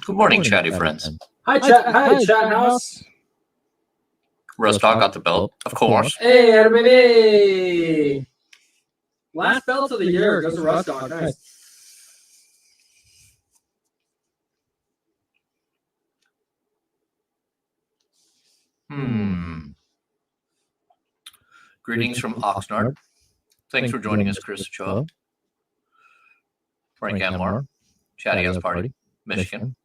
Good morning, chatty friends. Hi, chat house. Roast Dog got the belt, of course. Hey, everybody. Last belt of the year goes to Roast Dog. Nice. Greetings from Oxnard. Thanks for joining us, Chris Cho, Frank Amlar, Chatty House Party, Michigan,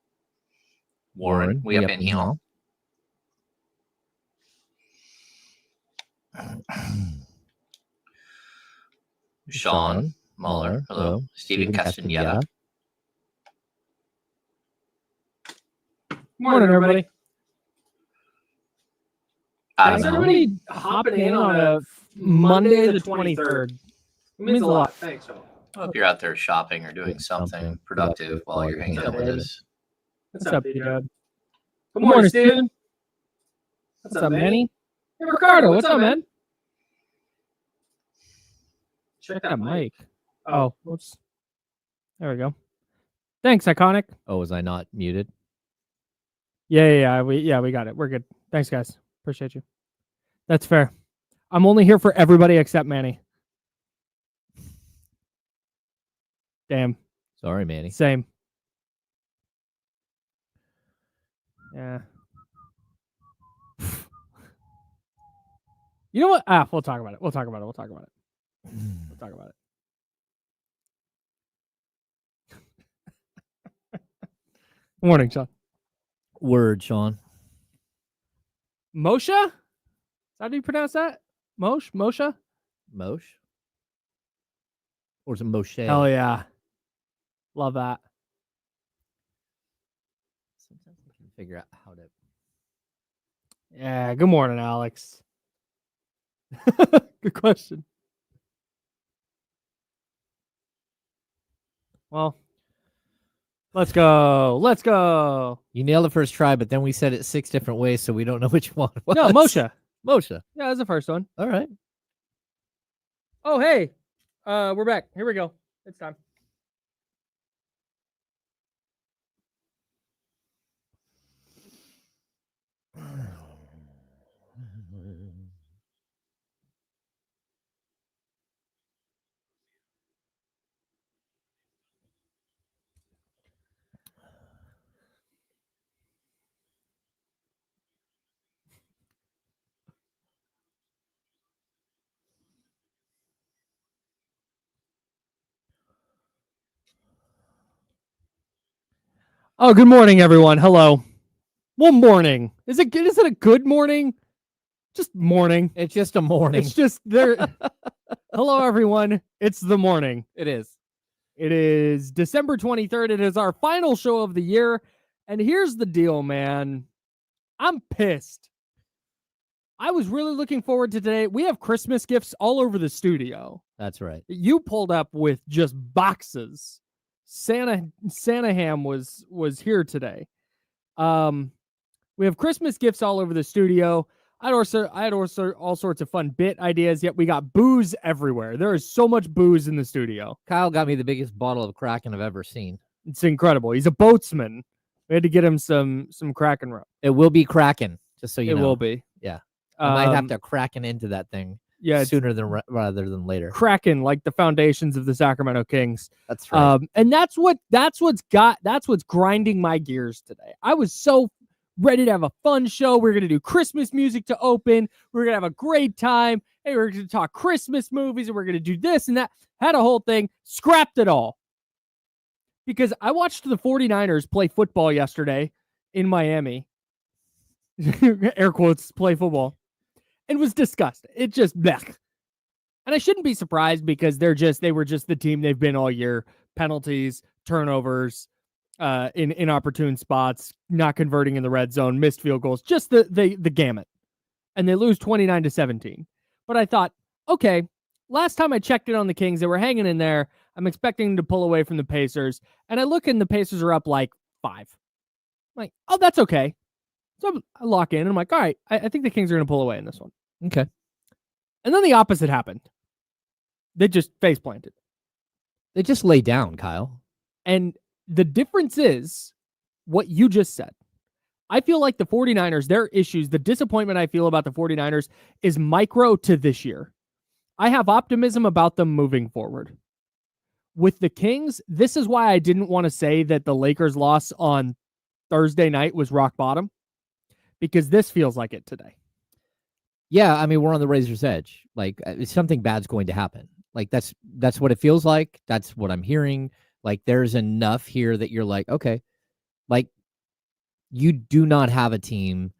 Warren, we have Inhal. Sean Muller, hello. Steven Castaneda. Morning, everybody. Adam Thanks, Allen. everybody, hopping in on a Monday the 23rd. It means a lot. Thanks, Sean. I hope you're out there shopping or doing something productive while you're hanging out with us. What's up, P-Dub? Good morning, Steven. What's up, Manny? Hey, Ricardo, what's up, man? Check that mic. Oh, whoops. There we go. Thanks, Iconic. Oh, was I not muted? Yeah. We got it. We're good. Thanks, guys. Appreciate you. That's fair. I'm only here for everybody except Manny. Damn. Sorry, Manny. Same. Yeah. You know what? We'll talk about it. We'll talk about it. Morning, Sean. Word, Sean. Moshe? How do you pronounce that? Moshe? Moshe? Or is it Moshe? Hell yeah. Love that. Sometimes I can figure out how to. Yeah, good morning, Alex. Good question. Well, let's go. You nailed the first try, but then we said it 6 different ways, so we don't know which one. No, Moshe. Moshe. Yeah, that's the first one. All right. Oh, hey. We're back. Here we go. It's time. Oh, good morning, everyone. Hello. Well, morning. Is it a good morning? Just morning. It's just a morning. It's just there. Hello, everyone. It's the morning. It is. It is December 23rd. It is our final show of the year. And here's the deal, man. I'm pissed. I was really looking forward to today. We have Christmas gifts all over the studio. That's right. You pulled up with just boxes. Santa Ham was here today. We have Christmas gifts all over the studio. I had also all sorts of fun bit ideas, yet we got booze everywhere. There is so much booze in the studio. Kyle got me the biggest bottle of Kraken I've ever seen. It's incredible. He's a boatsman. We had to get him some Kraken rum. It will be Kraken, just so you know. It will be. Yeah. I might have to Kraken into that thing. Yeah, sooner rather than later. Kraken, like the foundations of the Sacramento Kings. That's right. And that's what's grinding my gears today. I was so ready to have a fun show. We're gonna do Christmas music to open. We're gonna have a great time. Hey, we're gonna talk Christmas movies, and we're gonna do this and that. Had a whole thing, scrapped it all. Because I watched the 49ers play football yesterday in Miami. Air quotes, play football. And was disgusted. It just blech. And I shouldn't be surprised because they were just the team they've been all year. Penalties, turnovers, in inopportune spots, not converting in the red zone, missed field goals, just the gamut. And they lose 29-17. But I thought, okay, last time I checked in on the Kings, they were hanging in there. I'm expecting them to pull away from the Pacers. And I look and the Pacers are up like 5. I'm like, oh, that's okay. So I lock in and I'm like, all right, I think the Kings are going to pull away in this one. Okay. And then the opposite happened. They just face planted. They just lay down, Kyle. And the difference is what you just said. I feel like the 49ers, their issues, the disappointment I feel about the 49ers is micro to this year. I have optimism about them moving forward. With the Kings, this is why I didn't want to say that the Lakers loss on Thursday night was rock bottom, because this feels like it today. Yeah, I mean, we're on the razor's edge. Like, something bad's going to happen. Like, that's what it feels like. That's what I'm hearing. Like, there's enough here that you're like, okay, like, you do not have a team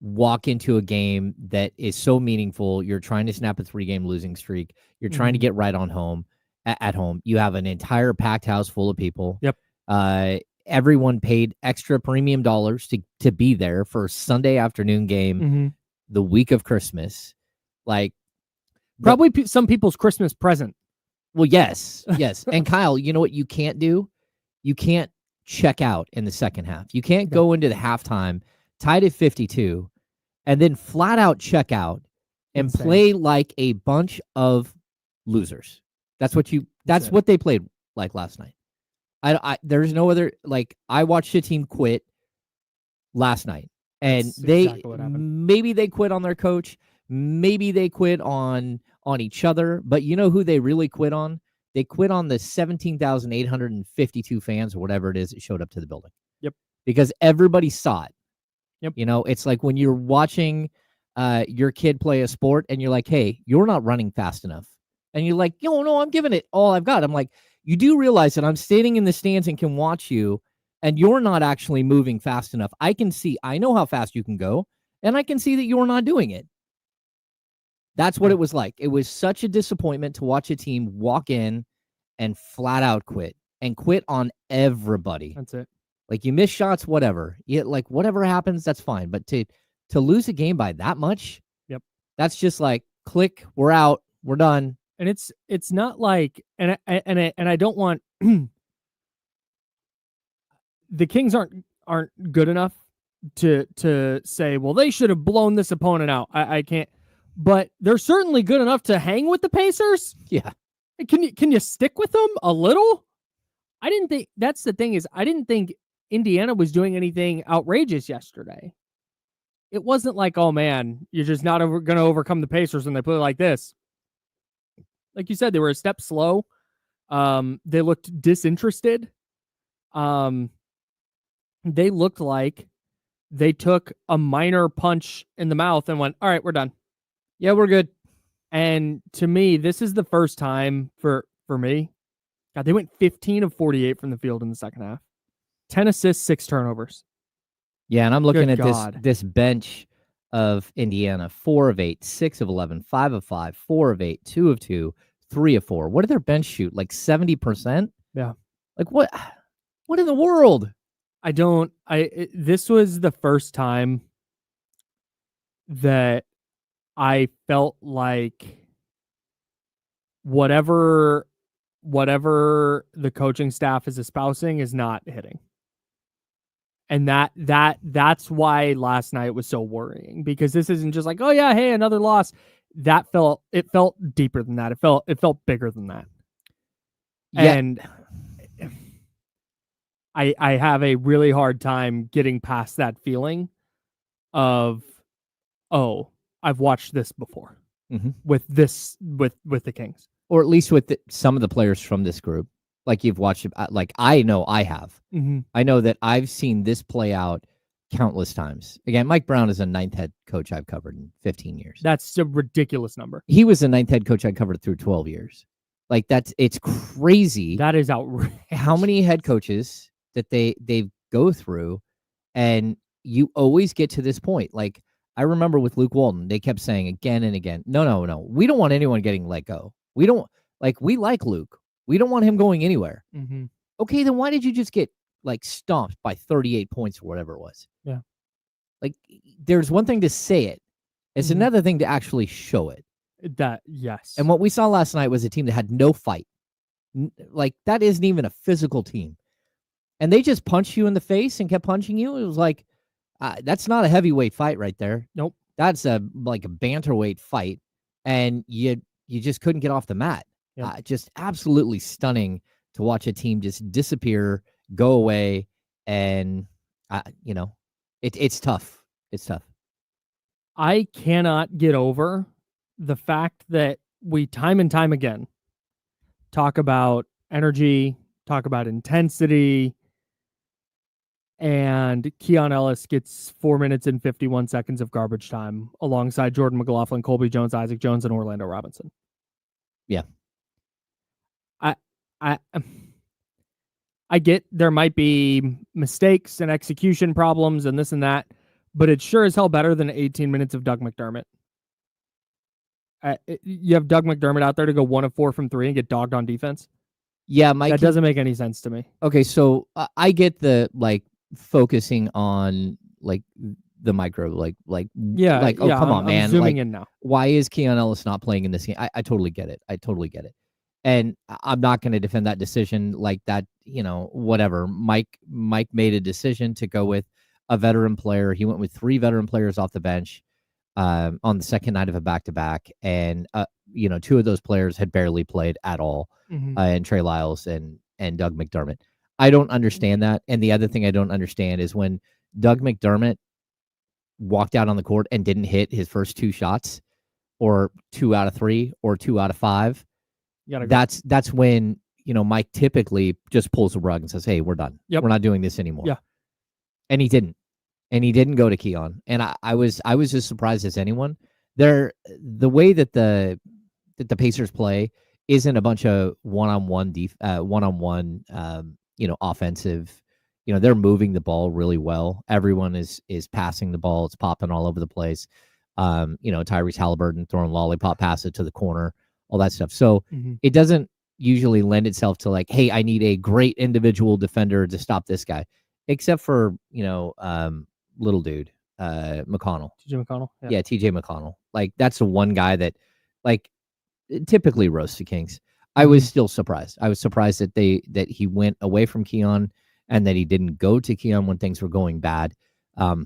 walk into a game that is so meaningful. You're trying to snap a 3-game losing streak. You're trying to get right on home at home. You have an entire packed house full of people. Yep. Everyone paid extra premium dollars to be there for a Sunday afternoon game, the week of Christmas. Like, probably some people's Christmas present. Well, yes. And Kyle, you know what you can't do? You can't check out in the second half. You can't go into the halftime tied at 52 and then flat out check out and play like a bunch of losers. That's what they played like last night. There's no other, like, I watched a team quit last night, and maybe they quit on their coach, maybe they quit on each other, but you know who they really quit on? They quit on the 17,852 fans or whatever it is that showed up to the building. Yep. Because everybody saw it. Yep. You know, it's like when you're watching your kid play a sport and you're like, hey, you're not running fast enough. And you're like, no, I'm giving it all I've got. I'm like, you do realize that I'm standing in the stands and can watch you, and you're not actually moving fast enough. I know how fast you can go, and I can see that you're not doing it. That's what it was like. It was such a disappointment to watch a team walk in and flat out quit on everybody. That's it. Like, you miss shots, whatever. Like, whatever happens, that's fine. But to lose a game by that much, that's just like, click, we're out, we're done. And it's not like, and I don't want the Kings aren't good enough to say, well, they should have blown this opponent out. I can't. But they're certainly good enough to hang with the Pacers. Yeah. Can you stick with them a little? I didn't think, that's the thing, is I didn't think Indiana was doing anything outrageous yesterday. It wasn't like, oh man, you're just not going to overcome the Pacers when they play like this. Like you said, they were a step slow. They looked disinterested. They looked like they took a minor punch in the mouth and went, all right, we're done. Yeah, we're good. And to me, this is the first time for me. God, they went 15 of 48 from the field in the second half. 10 assists, 6 turnovers. Yeah, and I'm looking at this bench of Indiana. 4 of 8, 6 of 11, 5 of 5, 4 of 8, 2 of 2, 3 of 4. What did their bench shoot? Like 70%? Yeah. Like, what in the world? This was the first time that I felt like whatever the coaching staff is espousing is not hitting. And that's why last night was so worrying, because this isn't just like, oh yeah, hey, another loss. It felt deeper than that. It felt bigger than that. Yeah. And I have a really hard time getting past that feeling of, oh, I've watched this before with the Kings, or at least with some of the players from this group. Like, you've watched it. Like, I know I have. I know that I've seen this play out countless times. Again, Mike Brown is the 9th head coach I've covered in 15 years. That's a ridiculous number. He was the 9th head coach I covered through 12 years. Like, it's crazy. That is outrageous. How many head coaches that they go through, and you always get to this point. Like, I remember with Luke Walton, they kept saying again and again, no, we don't want anyone getting let go. We like Luke. We don't want him going anywhere. Okay, then why did you just get like stomped by 38 points or whatever it was? Yeah. Like, there's one thing to say it. It's another thing to actually show it. Yes. And what we saw last night was a team that had no fight. Like, that isn't even a physical team. And they just punched you in the face and kept punching you. It was like, that's not a heavyweight fight right there. Nope. That's like a bantamweight fight. And you just couldn't get off the mat. Yep. Just absolutely stunning to watch a team just disappear, go away, and It's tough. It's tough. I cannot get over the fact that we time and time again talk about energy, talk about intensity, and Keon Ellis gets 4 minutes and 51 seconds of garbage time alongside Jordan McLaughlin, Colby Jones, Isaac Jones, and Orlando Robinson. Yeah. I get there might be mistakes and execution problems and this and that, but it's sure as hell better than 18 minutes of Doug McDermott. You have Doug McDermott out there to go 1 of 4 from 3 and get dogged on defense. Yeah, Mike. That doesn't make any sense to me. Okay, so I get the focusing on the micro, come on, man. I'm zooming in now. Why is Keon Ellis not playing in this game? I totally get it. And I'm not going to defend that decision like that, whatever. Mike made a decision to go with a veteran player. He went with 3 veteran players off the bench on the second night of a back-to-back. And, 2 of those players had barely played at all, and Trey Lyles and Doug McDermott. I don't understand that. And the other thing I don't understand is when Doug McDermott walked out on the court and didn't hit his first 2 shots, or 2 out of 3, or 2 out of 5, that's when, Mike typically just pulls the rug and says, hey, we're done. Yep. We're not doing this anymore. Yeah. And he didn't. And he didn't go to Keon. And I was as surprised as anyone. The way that the Pacers play isn't a bunch of one-on-one offensive. They're moving the ball really well. Everyone is passing the ball. It's popping all over the place. Tyrese Halliburton throwing lollipop passes to the corner, all that stuff. So it doesn't usually lend itself to hey, I need a great individual defender to stop this guy, except for, little dude, McConnell. TJ McConnell? Yeah, TJ McConnell. That's the one guy that, typically roasts the Kings. I was still surprised. I was surprised that he went away from Keon and that he didn't go to Keon when things were going bad. At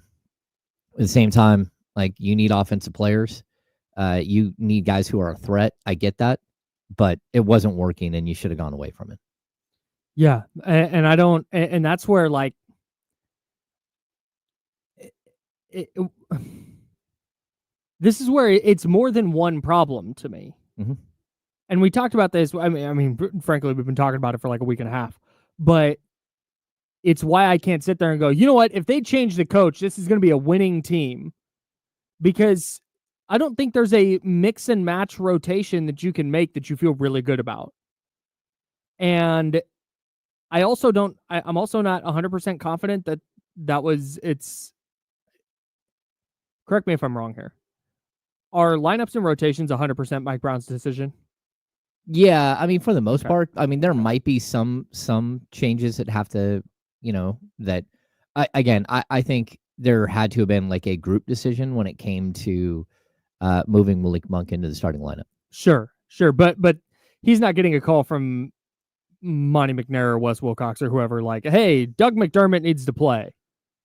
the same time, you need offensive players. You need guys who are a threat. I get that, but it wasn't working, and you should have gone away from it. Yeah, and I don't, and that's where this is where it's more than one problem to me. And we talked about this. I mean, frankly, we've been talking about it for a week and a half, but it's why I can't sit there and go, you know what? If they change the coach, this is going to be a winning team, because I don't think there's a mix and match rotation that you can make that you feel really good about. And I also don't, I'm also not 100% confident it's, correct me if I'm wrong here. Are lineups and rotations 100% Mike Brown's decision? Yeah, I mean, for the most part, I mean, there might be some changes that have to, that I think there had to have been a group decision when it came to moving Malik Monk into the starting lineup. Sure. But he's not getting a call from Monty McNair or Wes Wilcox or whoever hey, Doug McDermott needs to play.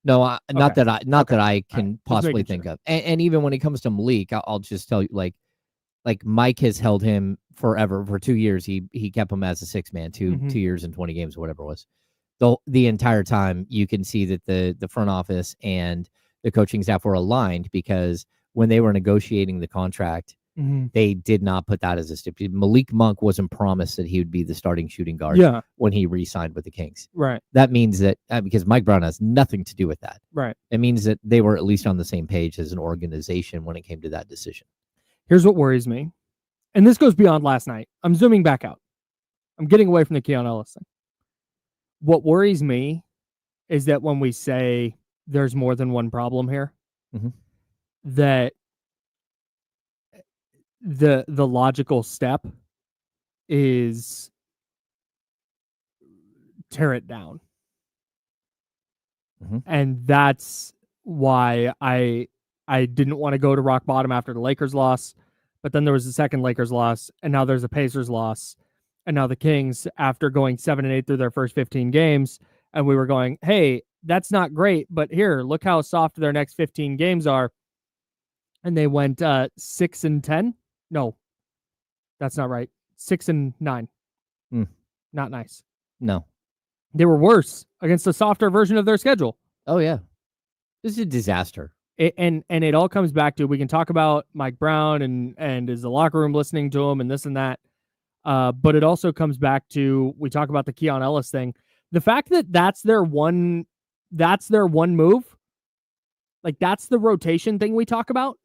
No, not that I can possibly think of. And even when it comes to Malik, I'll just tell you, Mike has held him forever. For 2 years, he kept him as a 6-man, 2 years and 20 games, or whatever it was. The entire time, you can see that the front office and the coaching staff were aligned, because when they were negotiating the contract, they did not put that as a stipulation. Malik Monk wasn't promised that he would be the starting shooting guard when he re-signed with the Kings. Right. That means that because Mike Brown has nothing to do with that. Right. It means that they were at least on the same page as an organization when it came to that decision. Here's what worries me. And this goes beyond last night. I'm zooming back out. I'm getting away from the Keon Ellis thing. What worries me is that when we say there's more than one problem here, that the logical step is tear it down. And that's why I didn't want to go to rock bottom after the Lakers loss, but then there was a second Lakers loss, and now there's a Pacers loss, and now the Kings, after going 7-8 through their first 15 games, and we were going, hey, that's not great, but here, look how soft their next 15 games are. And they went 6-10. No, that's not right. 6-9. Not nice. No. They were worse against the softer version of their schedule. Oh yeah, this is a disaster. And it all comes back to, we can talk about Mike Brown and is the locker room listening to him and this and that. But it also comes back to, we talk about the Keon Ellis thing. The fact that that's their one move, like that's the rotation thing we talk about,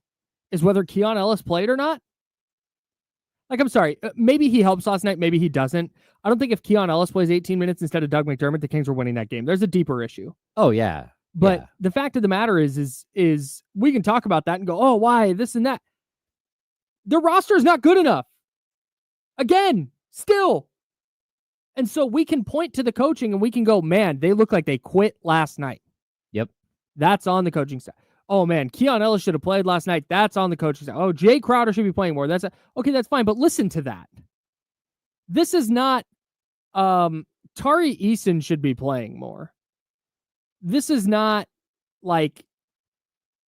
is whether Keon Ellis played or not. Like, I'm sorry, maybe he helps last night, maybe he doesn't. I don't think if Keon Ellis plays 18 minutes instead of Doug McDermott, the Kings were winning that game. There's a deeper issue. Oh yeah. But the fact of the matter is we can talk about that and go, oh, why this and that. Their roster is not good enough. Again, still. And so we can point to the coaching and we can go, man, they look like they quit last night. Yep. That's on the coaching staff. Oh, man, Keon Ellis should have played last night. That's on the coaching staff. Oh, Jay Crowder should be playing more. Okay, that's fine. But listen to that. This is not Tari Eason should be playing more. This is not like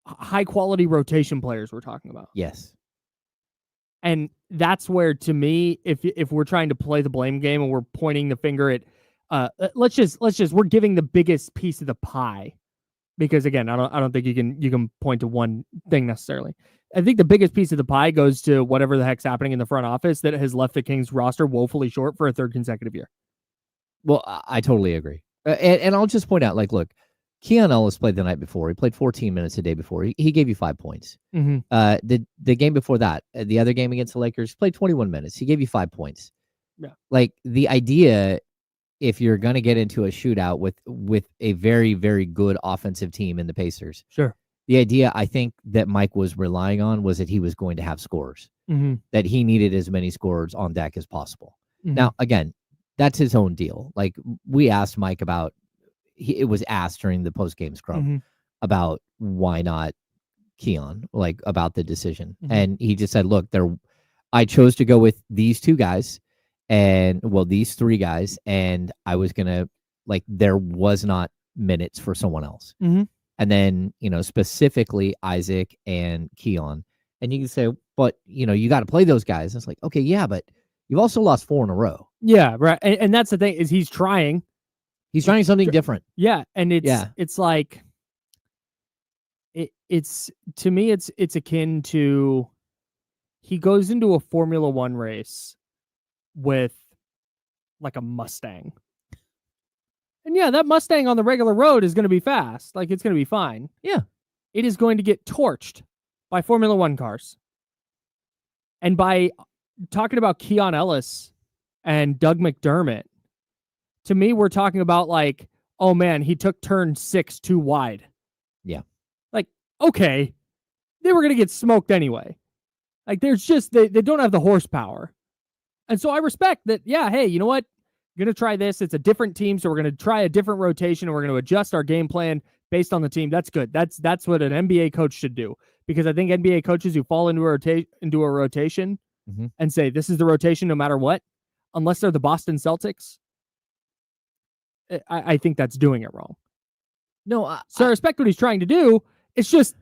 high quality rotation players we're talking about. Yes. And that's where, to me, if we're trying to play the blame game and we're pointing the finger at, we're giving the biggest piece of the pie, because again, I don't think you can point to one thing necessarily. I think the biggest piece of the pie goes to whatever the heck's happening in the front office that has left the Kings roster woefully short for a third consecutive year. Well, I totally agree. And I'll just point out, like, look, Keon Ellis played the night before. He played 14 minutes the day before. He gave you 5 points. Mm-hmm. The game before that, the other game against the Lakers, played 21 minutes. He gave you 5 points. Yeah. Like, the idea, if you're going to get into a shootout with a very, very good offensive team in the Pacers, sure. The idea I think that Mike was relying on was that he was going to have scorers, that he needed as many scorers on deck as possible. Mm-hmm. Now, again, that's his own deal. Like, we asked Mike about, it was asked during the post-game scrum about why not Keon, like, about the decision. And he just said, look, I chose to go with these two guys these three guys, and I was going to, like, there was not minutes for someone else. And then, specifically Isaac and Keon. And you can say, but, you got to play those guys. And it's like, okay, yeah, but you've also lost 4 in a row. Yeah, right. And that's the thing, is he's trying. He's trying something different. Yeah, and it's like, it's to me, it's akin to, he goes into a Formula One race with like a Mustang. And yeah, that Mustang on the regular road is going to be fast. Like, it's going to be fine. Yeah. It is going to get torched by Formula One cars. And by talking about Keon Ellis and Doug McDermott, to me, we're talking about like, oh man, he took turn 6 too wide. Yeah. Like, okay, they were going to get smoked anyway. Like, there's just, they don't have the horsepower. And so I respect that. Yeah. Hey, you know what? We're going to try this. It's a different team. So we're going to try a different rotation and we're going to adjust our game plan based on the team. That's good. That's what an NBA coach should do. Because I think NBA coaches who fall into a rotation and say, this is the rotation no matter what, unless they're the Boston Celtics, I think that's doing it wrong. No, so I respect what he's trying to do. It's just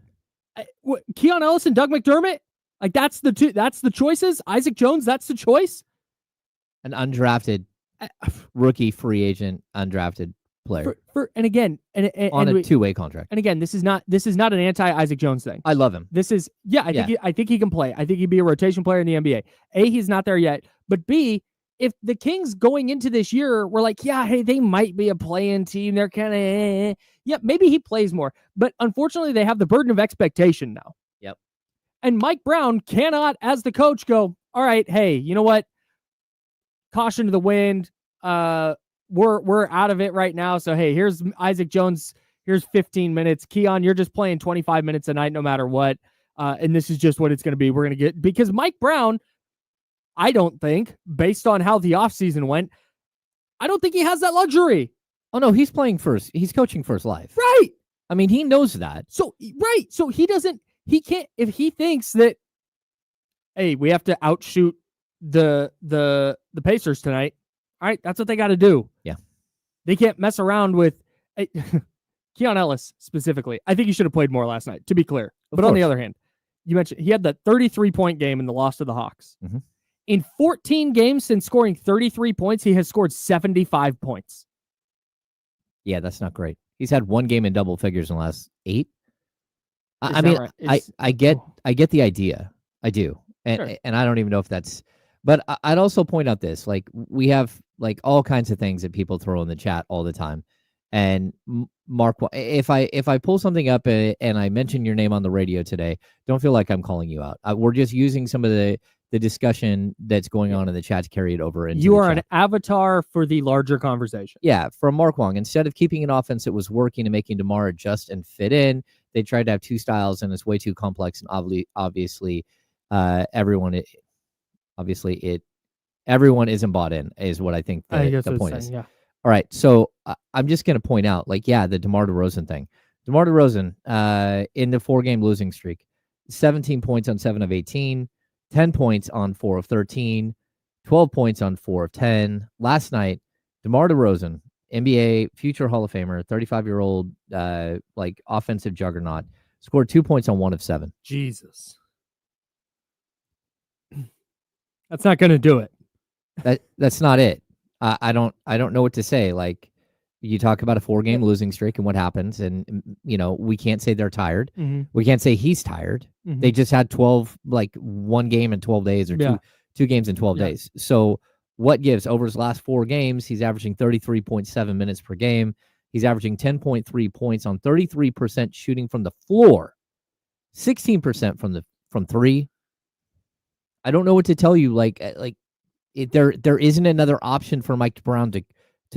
Keon Ellis and Doug McDermott, like, that's the choices. Isaac Jones, that's the choice. An undrafted rookie free agent, undrafted player and again, on a 2-way contract. And again, this is not an anti Isaac Jones thing. I love him. This is I think he can play. I think he'd be a rotation player in the NBA. A, he's not there yet, but B, if the Kings going into this year were like, yeah, hey, they might be a play-in team, they're kind of maybe he plays more. But unfortunately, they have the burden of expectation now. Yep. And Mike Brown cannot, as the coach, go, all right, hey, you know what? Caution to the wind. We're out of it right now. So, hey, here's Isaac Jones. Here's 15 minutes. Keon, you're just playing 25 minutes a night no matter what. And this is just what it's going to be. We're going to get, because Mike Brown, I don't think, based on how the offseason went, I don't think he has that luxury. Oh, no, he's playing first. He's coaching first live. Right. I mean, he knows that. So, right. So he can't, if he thinks that, hey, we have to outshoot the Pacers tonight. All right, that's what they got to do. Yeah. They can't mess around with Keon Ellis specifically. I think he should have played more last night, to be clear. But on the other hand, you mentioned he had that 33-point game in the loss to the Hawks. In 14 games since scoring 33 points, he has scored 75 points. Yeah, that's not great. He's had one game in double figures in the last 8. I Is mean, that right? I get the idea. I do. And Sure. and I don't even know if that's, but I'd also point out this, like, we have like all kinds of things that people throw in the chat all the time. And Mark, if I pull something up and I mention your name on the radio today, don't feel like I'm calling you out. We're just using some of the discussion that's going on in the chat to carry it over into You are the an chat. avatar for the larger conversation. Yeah, from Mark Wong. Instead of keeping an offense that was working and making DeMar adjust and fit in, they tried to have 2 styles, and it's way too complex. And obviously, everyone isn't bought in, is what I think the point is. Yeah. All right, so I'm just going to point out, like, yeah, the DeMar DeRozan thing. DeMar DeRozan, in the 4-game losing streak, 17 points on 7 of 18, 10 points on 4 of 13, 12 points on 4 of 10. Last night, DeMar DeRozan, NBA future Hall of Famer, 35-year-old, like, offensive juggernaut, scored 2 points on 1 of 7. Jesus. That's not going to do it. That's not it. I don't know what to say. Like, you talk about a 4-game losing streak and what happens, and we can't say they're tired. Mm-hmm. We can't say he's tired. Mm-hmm. They just had 12, like, 1 game in 12 days, or two games in 12 days. So what gives? Over his last 4 games, he's averaging 33.7 minutes per game. He's averaging 10.3 points on 33% shooting from the floor, 16% from 3. I don't know what to tell you. There isn't another option for Mike Brown to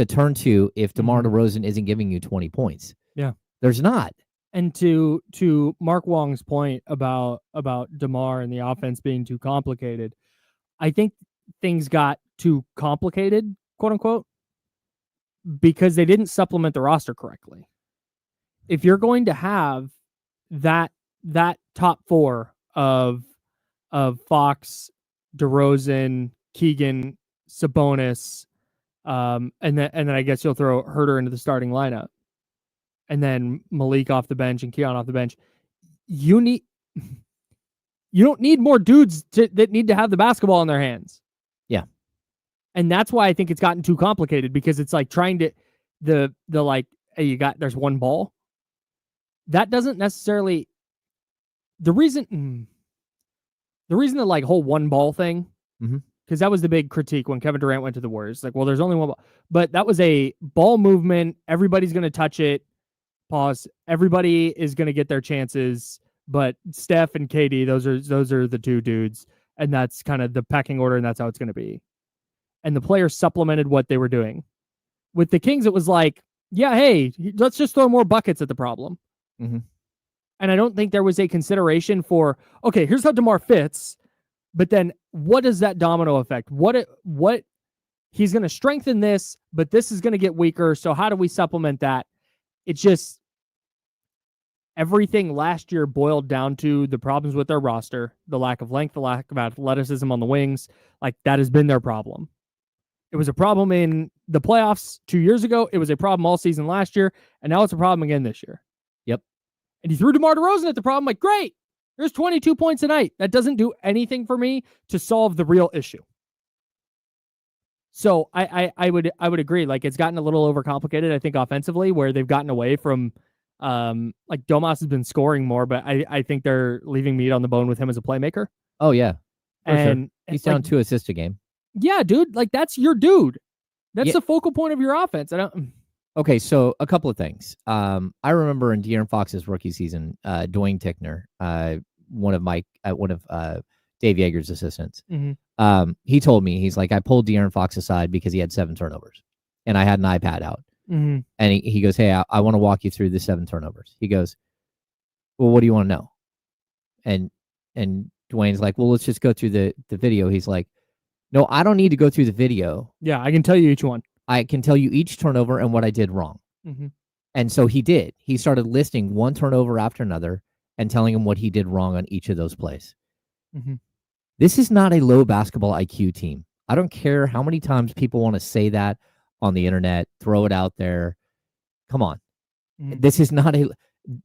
turn to if DeMar DeRozan isn't giving you 20 points. Yeah, there's not. And to Mark Wong's point about DeMar and the offense being too complicated, I think things got too complicated, quote unquote, because they didn't supplement the roster correctly. If you're going to have that top 4 of Fox, DeRozan, Keegan, Sabonis, and then I guess you'll throw Herter into the starting lineup, and then Malik off the bench and Keon off the bench. You don't need more dudes that need to have the basketball in their hands. Yeah, and that's why I think it's gotten too complicated, because it's like trying to hey, there's one ball. That doesn't necessarily the reason the like whole one ball thing. Mm-hmm. Because that was the big critique when Kevin Durant went to the Warriors. Like, well, there's only one ball. But that was a ball movement. Everybody's going to touch it. Pause. Everybody is going to get their chances. But Steph and KD, those are the 2 dudes. And that's kind of the pecking order, and that's how it's going to be. And the players supplemented what they were doing. With the Kings, it was like, yeah, hey, let's just throw more buckets at the problem. Mm-hmm. And I don't think there was a consideration for, okay, here's how DeMar fits. But then what does that domino effect? What he's going to strengthen this, but this is going to get weaker. So how do we supplement that? It's just everything last year boiled down to the problems with their roster, the lack of length, the lack of athleticism on the wings. Like, that has been their problem. It was a problem in the playoffs 2 years ago. It was a problem all season last year. And now it's a problem again this year. Yep. And you threw DeMar DeRozan at the problem. Like, great. There's 22 points a night. That doesn't do anything for me to solve the real issue. So I would agree. Like, it's gotten a little overcomplicated, I think, offensively, where they've gotten away from like Domas has been scoring more, but I think they're leaving meat on the bone with him as a playmaker. Oh yeah. And sure. He's down 2 assists a game. Yeah, dude. Like, that's your dude. That's the focal point of your offense. Okay, so a couple of things. I remember in De'Aaron Fox's rookie season, Dwayne Tickner, one of Dave Yeager's assistants, he told me, he's like, I pulled De'Aaron Fox aside because he had 7 turnovers, and I had an iPad out, and he goes, hey, I want to walk you through the 7 turnovers. He goes, well, what do you want to know? And Dwayne's like, well, let's just go through the video. He's like, no, I don't need to go through the video. Yeah, I can tell you each one. I can tell you each turnover and what I did wrong. And so he did. He started listing one turnover after another and telling him what he did wrong on each of those plays. This is not a low basketball IQ team. I don't care how many times people want to say that on the internet, throw it out there. Come on. This is not a...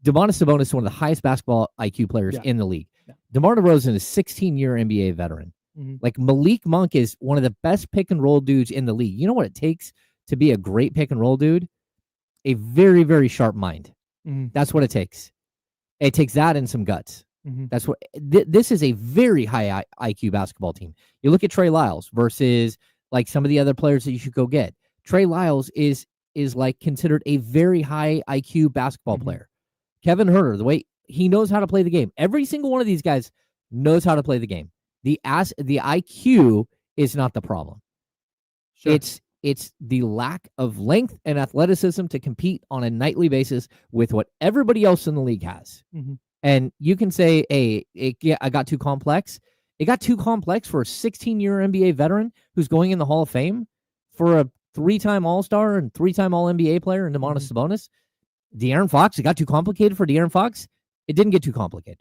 Domantas Sabonis is one of the highest basketball IQ players in the league. DeMar DeRozan is a 16-year NBA veteran. Like, Malik Monk is one of the best pick and roll dudes in the league. You know what it takes to be a great pick and roll dude? a very, very sharp mind. Mhm. That's what it takes. It takes that and some guts. Mhm. That's what this is, a very high IQ basketball team. You look at Trey Lyles versus like some of the other players that you should go get. Trey Lyles is like considered a very high IQ basketball player. Kevin Huerter, the way he knows how to play the game. Every single one of these guys knows how to play the game. The IQ is not the problem. Sure. It's the lack of length and athleticism to compete on a nightly basis with what everybody else in the league has. Mhm. And you can say, hey, I got too complex. It got too complex for a 16-year NBA veteran who's going in the Hall of Fame, for a 3-time All-Star and 3-time All-NBA player in Domantas Sabonis. De'Aaron Fox, it got too complicated for De'Aaron Fox. It didn't get too complicated.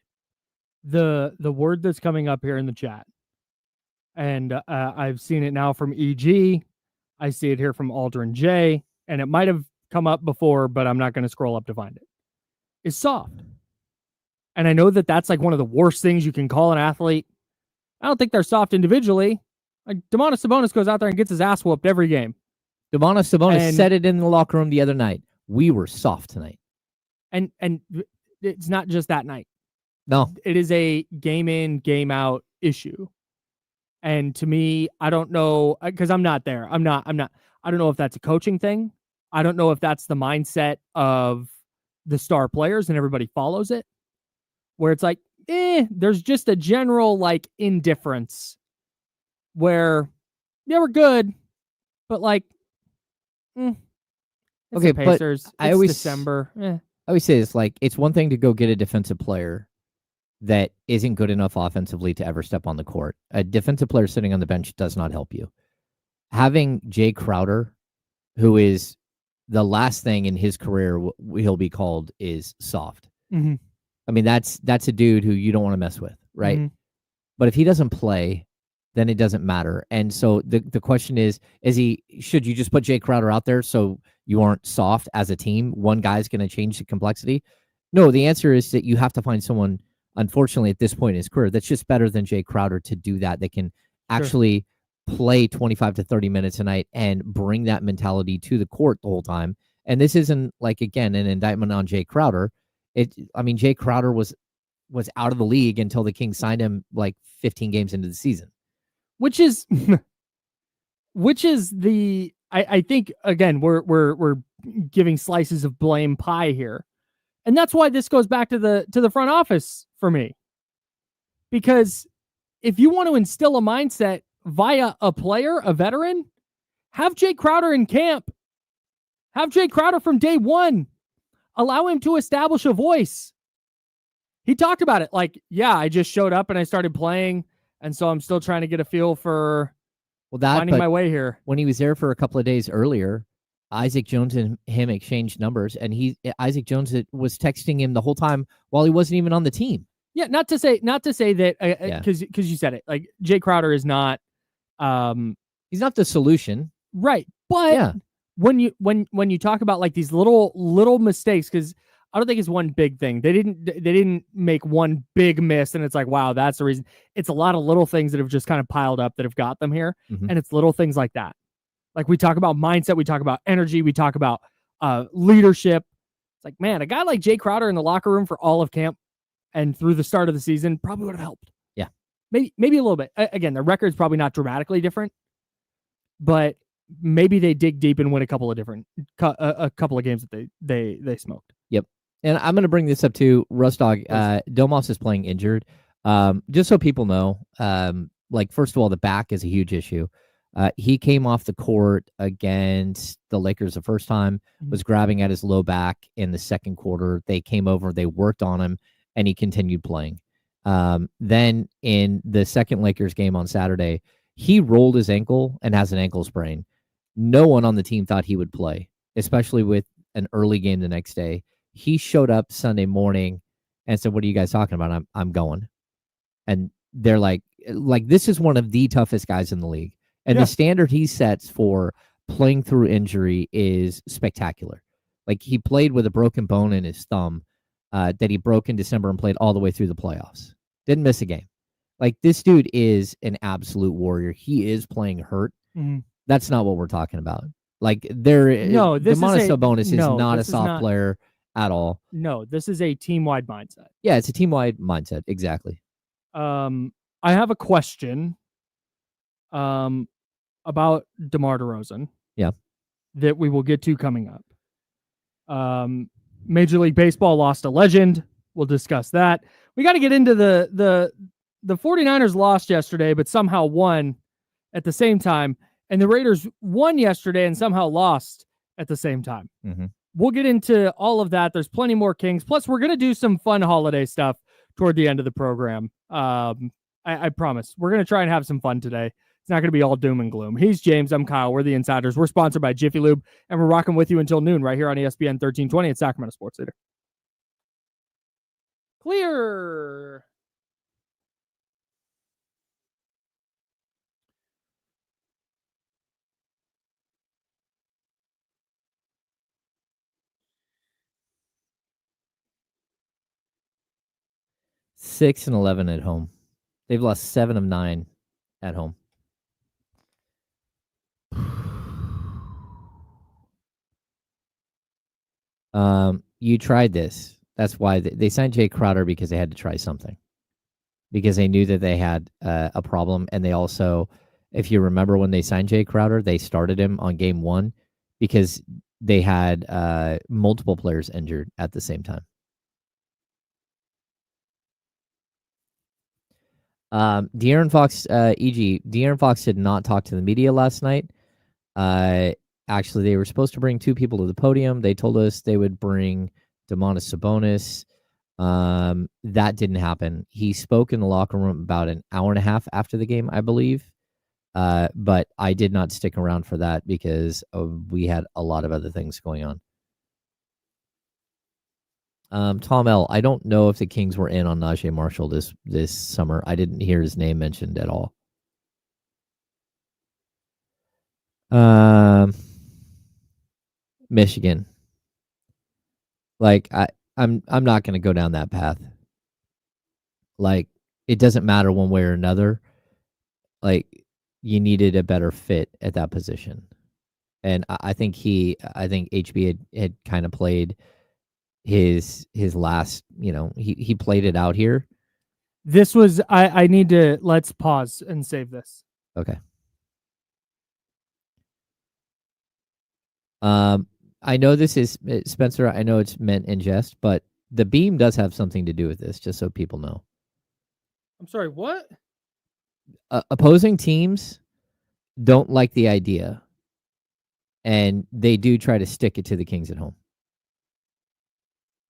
The word that's coming up here in the chat, and I've seen it now from EG. I see it here from Aldrin J, and it might have come up before, but I'm not going to scroll up to find it. Is soft. And I know that that's like one of the worst things you can call an athlete. I don't think they're soft individually. Like Domantas Sabonis goes out there and gets his ass whooped every game. Domantas Sabonis said it in the locker room the other night. We were soft tonight. And it's not just that night. No. It is a game in, game out issue. And to me, I don't know, because I'm not there. I don't know if that's a coaching thing. I don't know if that's the mindset of the star players and everybody follows it, where it's like, there's just a general like indifference where, yeah, we're good, but like, it's okay, the Pacers. But it's December. I always say this, like, it's one thing to go get a defensive player that isn't good enough offensively to ever step on the court. A defensive player sitting on the bench does not help you. Having Jay Crowder, who is the last thing in his career he'll be called is soft. Mm-hmm. I mean, that's a dude who you don't want to mess with, right? Mm-hmm. But if he doesn't play, then it doesn't matter. And so the question is should you just put Jay Crowder out there so you aren't soft as a team? One guy's going to change the complexity? No, the answer is that you have to find someone, unfortunately, at this point in his career, that's just better than Jay Crowder to do that. They can actually play 25 to 30 minutes a night and bring that mentality to the court the whole time. And this isn't, like, again, an indictment on Jay Crowder. Jay Crowder was out of the league until the Kings signed him like 15 games into the season. Which is the, I think, again, we're giving slices of blame pie here. And that's why this goes back to the front office for me. Because if you want to instill a mindset via a player, a veteran, have Jay Crowder in camp. Have Jay Crowder from day one. Allow him to establish a voice. He talked about it like, yeah, I just showed up and I started playing, and so I'm still trying to get a feel for finding my way here. When he was there for a couple of days earlier, Isaac Jones and him exchanged numbers, and Isaac Jones was texting him the whole time while he wasn't even on the team. Yeah, not to say that because you said it, like, Jay Crowder is not he's not the solution, right? But when you talk about like these little mistakes, because I don't think it's one big thing. They didn't make one big miss, and it's like, wow, that's the reason. It's a lot of little things that have just kind of piled up that have got them here, and it's little things like that. Like, we talk about mindset, we talk about energy, we talk about leadership. It's like, man, a guy like Jay Crowder in the locker room for all of camp and through the start of the season probably would have helped. Yeah, maybe a little bit. Again, the record's probably not dramatically different, but maybe they dig deep and win a couple of games that they smoked. Yep. And I'm going to bring this up too, Rustdog. Domas is playing injured. Just so people know, like, first of all, the back is a huge issue. He came off the court against the Lakers the first time, was grabbing at his low back in the second quarter. They came over, they worked on him, and he continued playing. Then in the second Lakers game on Saturday, he rolled his ankle and has an ankle sprain. No one on the team thought he would play, especially with an early game the next day. He showed up Sunday morning and said, "What are you guys talking about? I'm going." And they're like, this is one of the toughest guys in the league. And the standard he sets for playing through injury is spectacular. Like, he played with a broken bone in his thumb that he broke in December and played all the way through the playoffs. Didn't miss a game. Like, this dude is an absolute warrior. He is playing hurt. That's not what we're talking about. Like they're No, this is Domantas a- Sabonis is no, not a this is soft not- player at all. No, this is a team-wide mindset. Yeah, it's a team-wide mindset. Exactly. I have a question about DeMar DeRozan. Yeah. That we will get to coming up. Major League Baseball lost a legend. We'll discuss that. We got to get into the 49ers lost yesterday, but somehow won at the same time. And the Raiders won yesterday and somehow lost at the same time. Mm-hmm. We'll get into all of that. There's plenty more Kings. Plus, we're going to do some fun holiday stuff toward the end of the program. I promise. We're going to try and have some fun today. It's not going to be all doom and gloom. He's James. I'm Kyle. We're the Insiders. We're sponsored by Jiffy Lube, and we're rocking with you until noon right here on ESPN 1320 at Sacramento Sports Leader. Clear. Six and 11 at home. They've lost 7 of 9 at home. You tried this. That's why they signed Jay Crowder, because they had to try something. Because they knew that they had a problem, and they also, if you remember when they signed Jay Crowder, they started him on game 1 because they had multiple players injured at the same time. De'Aaron Fox, De'Aaron Fox did not talk to the media last night. Actually, they were supposed to bring 2 people to the podium. They told us they would bring Domantas Sabonis. That didn't happen. He spoke in the locker room about an hour and a half after the game, I believe. But I did not stick around for that because we had a lot of other things going on. Tom L., I don't know if the Kings were in on Najee Marshall this summer. I didn't hear his name mentioned at all. Michigan. Like I'm not going to go down that path. Like it doesn't matter one way or another. Like you needed a better fit at that position. And I think HB had kind of played his last, he played it out here. This was, I need to, let's pause and save this. Okay. I know this is, Spencer, I know it's meant in jest, but the beam does have something to do with this, just so people know. I'm sorry, what? Opposing teams don't like the idea, and they do try to stick it to the Kings at home.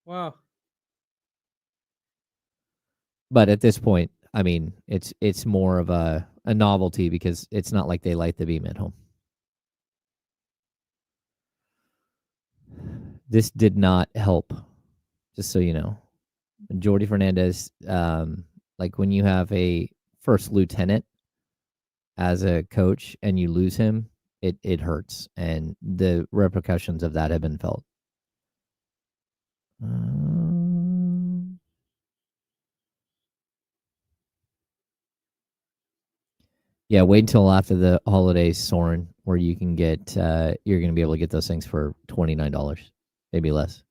Wow. But at this point, I mean, it's more of a novelty because it's not like they light the beam at home. This did not help, just so you know. Jordi Fernandez, like when you have a first lieutenant as a coach and you lose him, it hurts, and the repercussions of that have been felt. Yeah, wait until after the holidays, Soren, where you can get you're going to be able to get those things for $29, maybe less.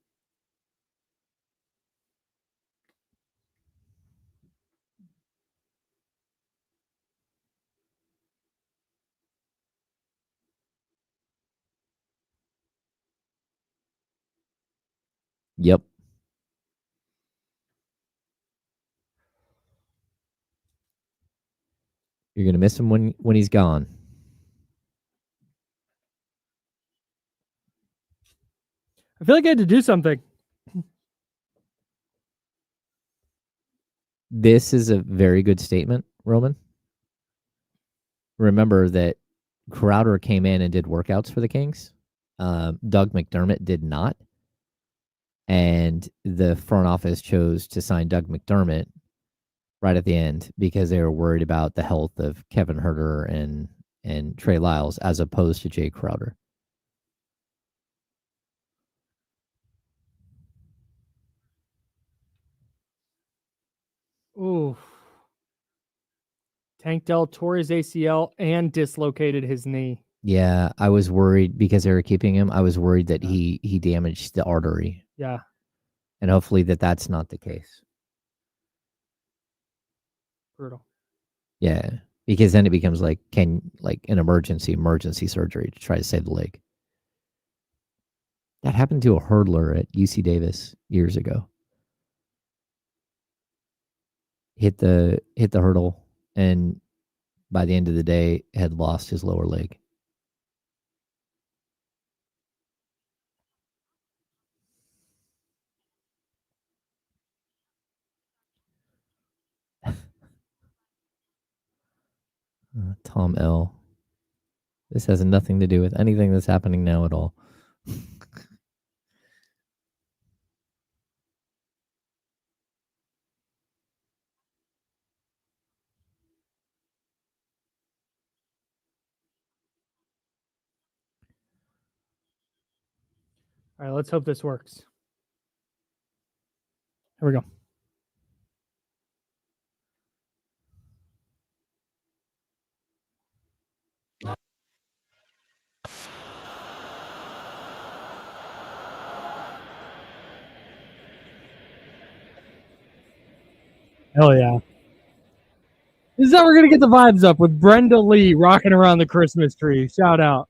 Yep. You're going to miss him when he's gone. I feel like I had to do something. This is a very good statement, Roman. Remember that Crowder came in and did workouts for the Kings. Doug McDermott did not. And the front office chose to sign Doug McDermott right at the end because they were worried about the health of Kevin Huerter and Trey Lyles as opposed to Jay Crowder. Ooh. Tank Dell tore his ACL and dislocated his knee. Yeah, I was worried because they were keeping him. I was worried that he damaged the artery, Yeah. and hopefully that's not the case. Brutal. Yeah, because then it becomes like an emergency surgery to try to save the leg. That happened to a hurdler at UC Davis years ago. Hit the hurdle, and by the end of the day, had lost his lower leg. Tom L. This has nothing to do with anything that's happening now at all. All right, let's hope this works. Here we go. Hell yeah. This is how we're going to get the vibes up with Brenda Lee rocking around the Christmas tree. Shout out.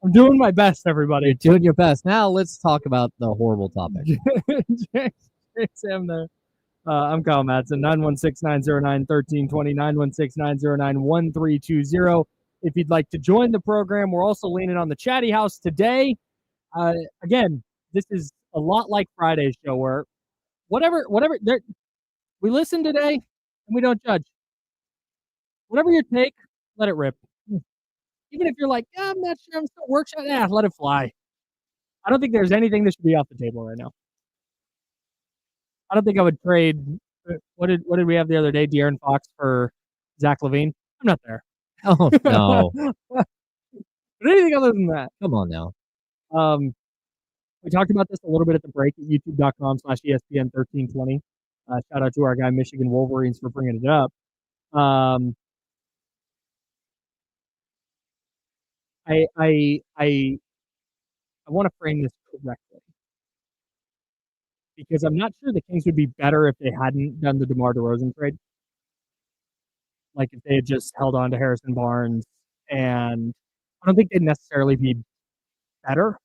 I'm doing my best, everybody. You're doing your best. Now let's talk about the horrible topic. Sam there. I'm Kyle Madsen, 916-909-1320, 916-909-1320. If you'd like to join the program, we're also leaning on the Chatty House today. Again, this is a lot like Friday's show where whatever, we listen today and we don't judge. Whatever your take, let it rip. Even if you're like, I'm not sure, I'm still workshop, let it fly. I don't think there's anything that should be off the table right now. I don't think I would trade. What did we have the other day? De'Aaron Fox for Zach LaVine. I'm not there. Oh no! But anything other than that, come on now. We talked about this a little bit at the break at youtube.com/ESPN1320. Shout out to our guy Michigan Wolverines for bringing it up. I want to frame this correctly because I'm not sure the Kings would be better if they hadn't done the DeMar DeRozan trade. Like if they had just held on to Harrison Barnes, and I don't think they'd necessarily be better.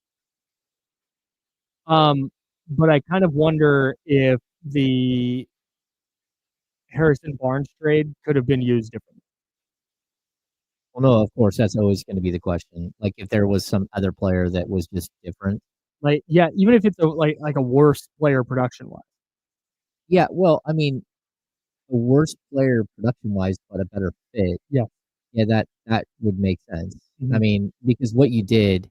But I kind of wonder if the Harrison Barnes trade could have been used differently. Well, no, of course, that's always going to be the question. Like if there was some other player that was just different. Like, yeah, even if it's like a worse player production-wise. Yeah, well, I mean, a worse player production-wise, but a better fit. Yeah. Yeah, that would make sense. Mm-hmm. I mean, because what you did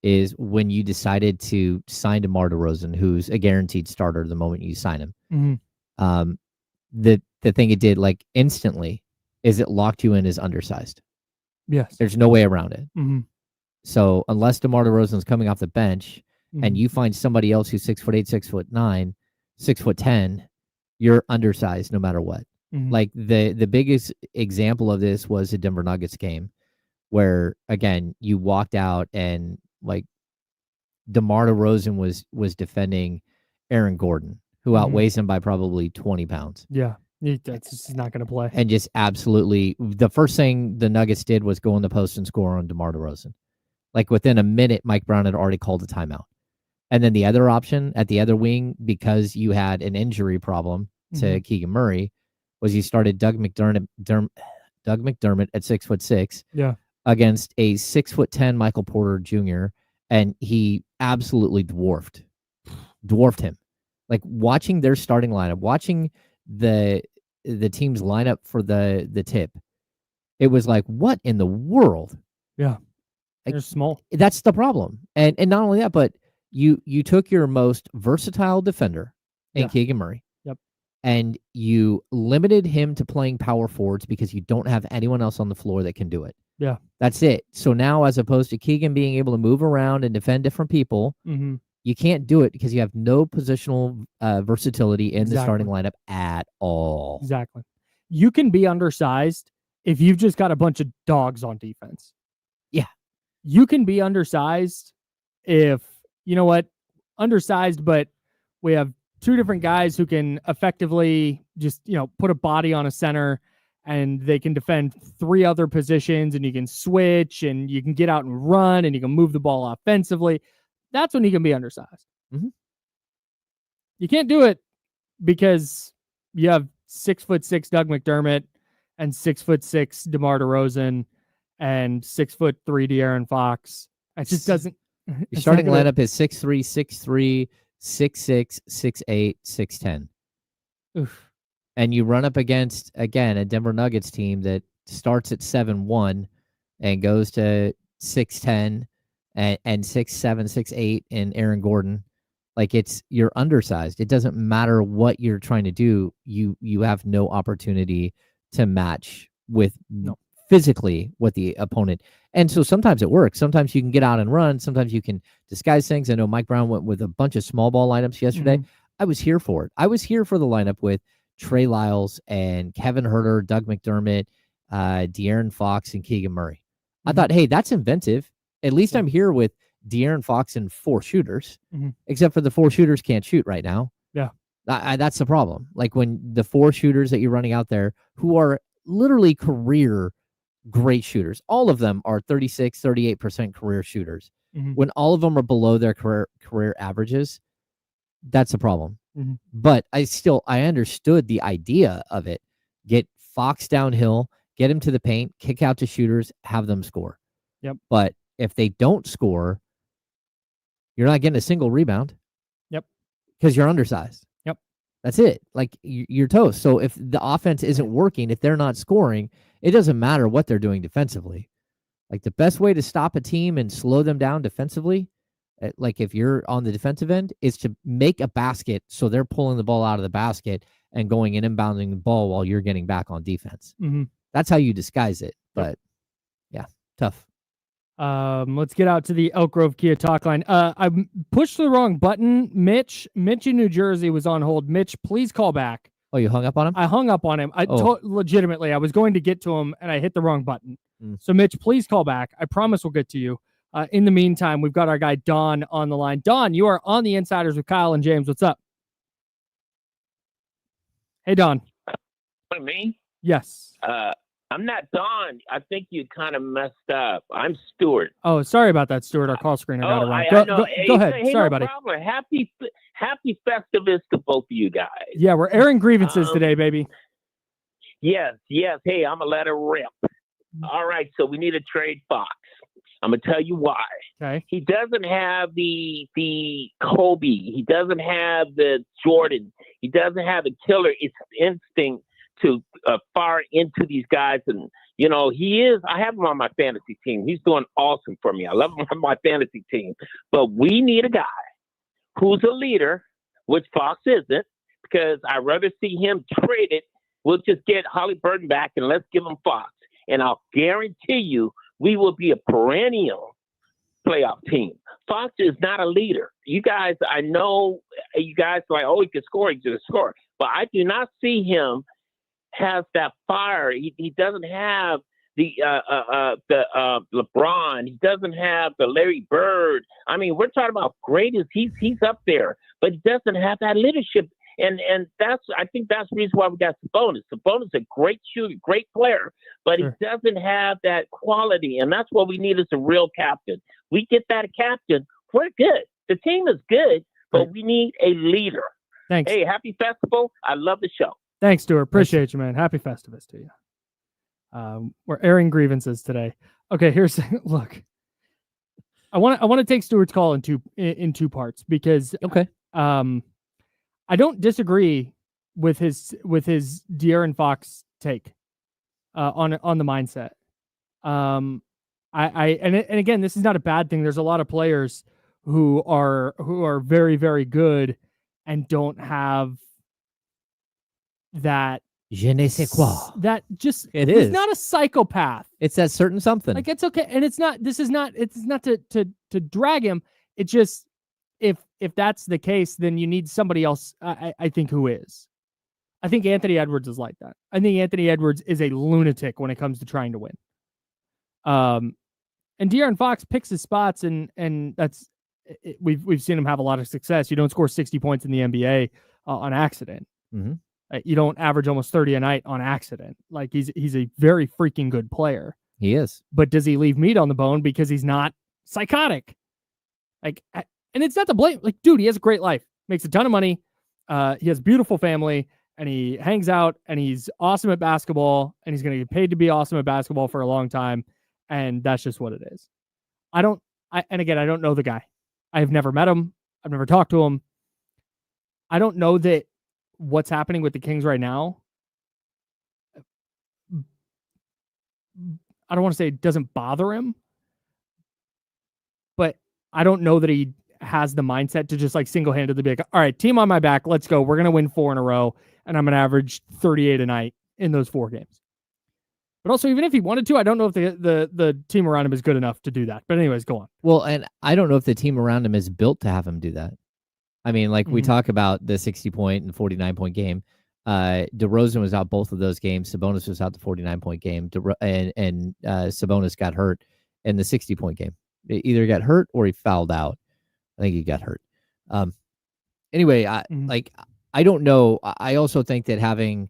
is when you decided to sign DeMar DeRozan, who's a guaranteed starter the moment you sign him, mm-hmm. The thing it did, like, instantly, is it locked you in as undersized. Yes. There's no way around it. Mm-hmm. So unless DeMar DeRozan's coming off the bench, mm-hmm. and you find somebody else who's 6'8", 6'9", 6'10", you're undersized no matter what. Mm-hmm. Like the biggest example of this was the Denver Nuggets game, where again you walked out and like DeMar DeRozan was defending Aaron Gordon, who mm-hmm. outweighs him by probably 20 pounds. Yeah. That's just not going to play. And just absolutely, the first thing the Nuggets did was go in the post and score on DeMar DeRozan. Like within a minute, Mike Brown had already called a timeout. And then the other option at the other wing, because you had an injury problem to mm-hmm. Keegan Murray, was you started Doug McDermott at 6'6", yeah, against a 6'10" Michael Porter Jr., and he absolutely dwarfed him. Like watching their starting lineup, watching the team's lineup for the tip, it was like, what in the world? Yeah, like, they're small. That's the problem. And not only that, but you took your most versatile defender in Keegan Murray. Yep. And you limited him to playing power forwards because you don't have anyone else on the floor that can do it. Yeah. That's it. So now, as opposed to Keegan being able to move around and defend different people, mm-hmm. you can't do it because you have no positional versatility in the starting lineup at all. Exactly. You can be undersized if you've just got a bunch of dogs on defense. you can be undersized if, you know what, undersized, but we have two different guys who can effectively just, put a body on a center and they can defend three other positions and you can switch and you can get out and run and you can move the ball offensively. That's when you can be undersized. Mm-hmm. You can't do it because you have 6'6" Doug McDermott and 6'6" DeMar DeRozan and 6'3" De'Aaron Fox. It just doesn't. Your starting lineup is 6'3", 6'3", 6'6", 6'8", 6'10". Oof. And you run up against, again, a Denver Nuggets team that starts at 7'1" and goes to 6'10" and 6'7", 6'8" in Aaron Gordon. Like, you're undersized. It doesn't matter what you're trying to do. You have no opportunity to match with physically what the opponent. And so sometimes it works. Sometimes you can get out and run. Sometimes you can disguise things. I know Mike Brown went with a bunch of small ball lineups yesterday. Mm-hmm. I was here for it. I was here for the lineup with Trey Lyles and Kevin Huerter, Doug McDermott, De'Aaron Fox, and Keegan Murray. Mm-hmm. I thought, hey, that's inventive. At least I'm here with De'Aaron Fox and 4 shooters, except for the 4 shooters can't shoot right now. Yeah. That's the problem. Like, when the 4 shooters that you're running out there who are literally career great shooters, all of them are 36, 38% career shooters. Mm-hmm. When all of them are below their career averages, that's a problem. Mm-hmm. But I understood the idea of it. Get Fox downhill, get him to the paint, kick out to shooters, have them score. Yep. But if they don't score, you're not getting a single rebound. Yep. Because you're undersized. Yep. That's it. Like, you're toast. So if the offense isn't working, if they're not scoring, it doesn't matter what they're doing defensively. Like, the best way to stop a team and slow them down defensively, like if you're on the defensive end, is to make a basket so they're pulling the ball out of the basket and going and inbounding the ball while you're getting back on defense. Mm-hmm. That's how you disguise it. But yeah, tough. Let's get out to the Elk Grove Kia talk line. I pushed the wrong button. Mitch in New Jersey was on hold. Mitch, please call back. Oh, you hung up on him? I hung up on him. Legitimately, I was going to get to him and I hit the wrong button. So Mitch, please call back. I promise we'll get to you. In the meantime, we've got our guy Don on the line. Don, you are on the Insiders with Kyle and James. What's up? Hey, Don. Me? Yes. I'm not Don. I think you kind of messed up. I'm Stuart. Oh, sorry about that, Stuart. Our call screener got it wrong. Go ahead. Hey, sorry, no buddy. Problem. Happy Festivus to both of you guys. Yeah, we're airing grievances today, baby. Yes. Hey, I'm going to let it rip. All right, so we need to trade Fox. I'm going to tell you why. Okay. He doesn't have the Kobe. He doesn't have the Jordan. He doesn't have the killer instinct to fire into these guys. And, I have him on my fantasy team. He's doing awesome for me. I love him on my fantasy team. But we need a guy who's a leader, which Fox isn't, because I'd rather see him traded. We'll just get Halliburton back and let's give him Fox. And I'll guarantee you we will be a perennial playoff team. Fox is not a leader. You guys, I know you guys are like, oh, he can score, but I do not see him have that fire. He doesn't have the LeBron. He doesn't have the Larry Bird. I mean, we're talking about greatest. He's up there, but he doesn't have that leadership. And I think that's the reason why we got Sabonis. Sabonis is a great shooter, great player, but sure. He doesn't have that quality. And that's what we need is a real captain. We get that captain, we're good. The team is good, but right. We need a leader. Thanks. Hey, happy festival. I love the show. Thanks, Stuart. Appreciate you, man. Happy Festivus to you. We're airing grievances today. Okay, look. I want to take Stuart's call in two parts because I don't disagree with his De'Aaron Fox take on the mindset. And again, this is not a bad thing. There's a lot of players who are very, very good and don't have that je ne sais quoi. That just he's not a psychopath. It's that certain something. Like, it's okay, and it's not to drag him. It just if that's the case, then you need somebody else. I think who is. I think Anthony Edwards is like that. I think Anthony Edwards is a lunatic when it comes to trying to win. And De'Aaron Fox picks his spots, and that's we've seen him have a lot of success. You don't score 60 points in the NBA on accident. Mm-hmm. You don't average almost 30 a night on accident. Like he's a very freaking good player. He is. But does he leave meat on the bone because he's not psychotic? Like, and it's not to blame. Like, dude, he has a great life, makes a ton of money. He has a beautiful family, and he hangs out, and he's awesome at basketball, and he's going to get paid to be awesome at basketball for a long time. And that's just what it is. And again, I don't know the guy. I've never met him. I've never talked to him. I don't know that what's happening with the Kings right now. I don't want to say it doesn't bother him, but I don't know that he has the mindset to just like single-handedly be like, all right, team on my back, let's go. We're going to win 4 in a row, and I'm going to average 38 a night in those 4 games. But also, even if he wanted to, I don't know if the team around him is good enough to do that. But anyways, go on. Well, and I don't know if the team around him is built to have him do that. I mean, like we talk about the 60-point and 49-point game. DeRozan was out both of those games. Sabonis was out the 49-point game. And Sabonis got hurt in the 60-point game. He either got hurt or he fouled out. I think he got hurt. Anyway, I don't know. I also think that having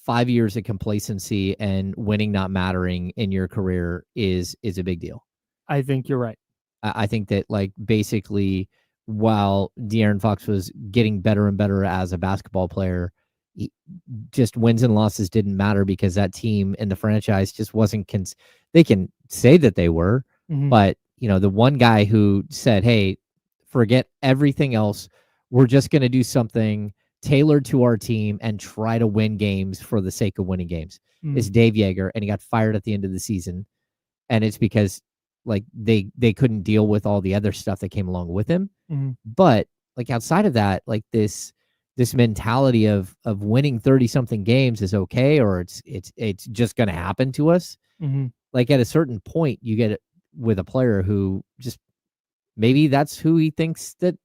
5 years of complacency and winning not mattering in your career is a big deal. I think you're right. I think that like basically while De'Aaron Fox was getting better and better as a basketball player, just wins and losses didn't matter because that team and the franchise just wasn't. They can say that they were, but the one guy who said, "Hey, forget everything else. We're just going to do something tailored to our team and try to win games for the sake of winning games," is Dave Yeager, and he got fired at the end of the season, and it's because like they couldn't deal with all the other stuff that came along with him. But like outside of that, like this mentality of winning 30-something games is okay, or it's just going to happen to us. Like at a certain point, you get it with a player who just maybe that's who he thinks that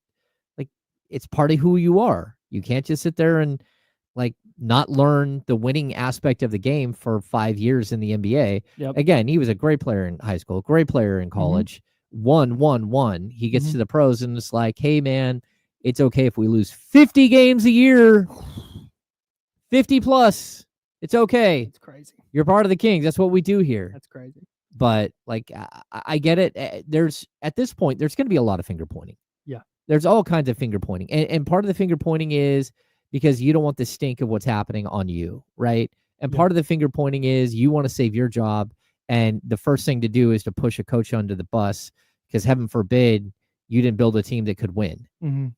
like it's part of who you are. You can't just sit there and like not learn the winning aspect of the game for 5 years in the NBA. Yep. Again, he was a great player in high school, great player in college, won. He gets to the pros and it's like, hey man, it's okay if we lose 50 games a year, 50 plus. It's okay. It's crazy. You're part of the Kings. That's what we do here. That's crazy. But like, I get it. At this point, there's going to be a lot of finger pointing. Yeah. There's all kinds of finger pointing. And part of the finger pointing is because you don't want the stink of what's happening on you, right? And part of the finger pointing is you want to save your job. And the first thing to do is to push a coach under the bus because heaven forbid you didn't build a team that could win.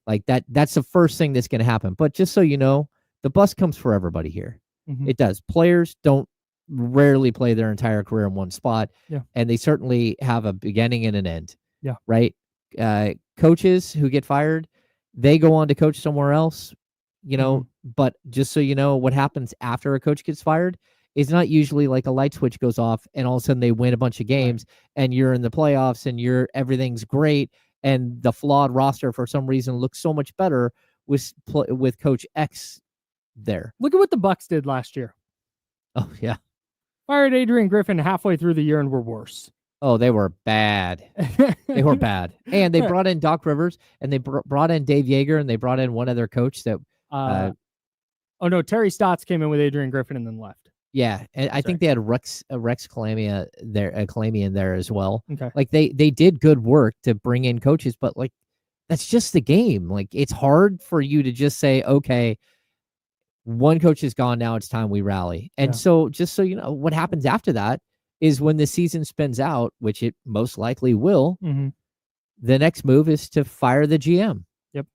Like that's the first thing that's going to happen. But just so you know, the bus comes for everybody here. It does. Players rarely play their entire career in one spot. And they certainly have a beginning and an end. Right. Coaches who get fired, they go on to coach somewhere else, but just so you know, what happens after a coach gets fired is not usually like a light switch goes off and all of a sudden they win a bunch of games and you're in the playoffs and everything's great. And the flawed roster for some reason looks so much better with Coach X there. Look at what the Bucks did last year. Oh yeah. Fired Adrian Griffin halfway through the year and were worse. Oh, they were bad. They were bad. And they brought in Doc Rivers and they brought in Dave Yeager and they brought in one other coach that. Oh no, Terry Stotts came in with Adrian Griffin and then left. Yeah, and I think they had Rex Kalamian there as well. Okay. Like they did good work to bring in coaches, but like that's just the game. Like it's hard for you to just say, okay, one coach is gone, now it's time we rally. And so just so you know, what happens after that is when the season spins out, which it most likely will, the next move is to fire the GM. Yep.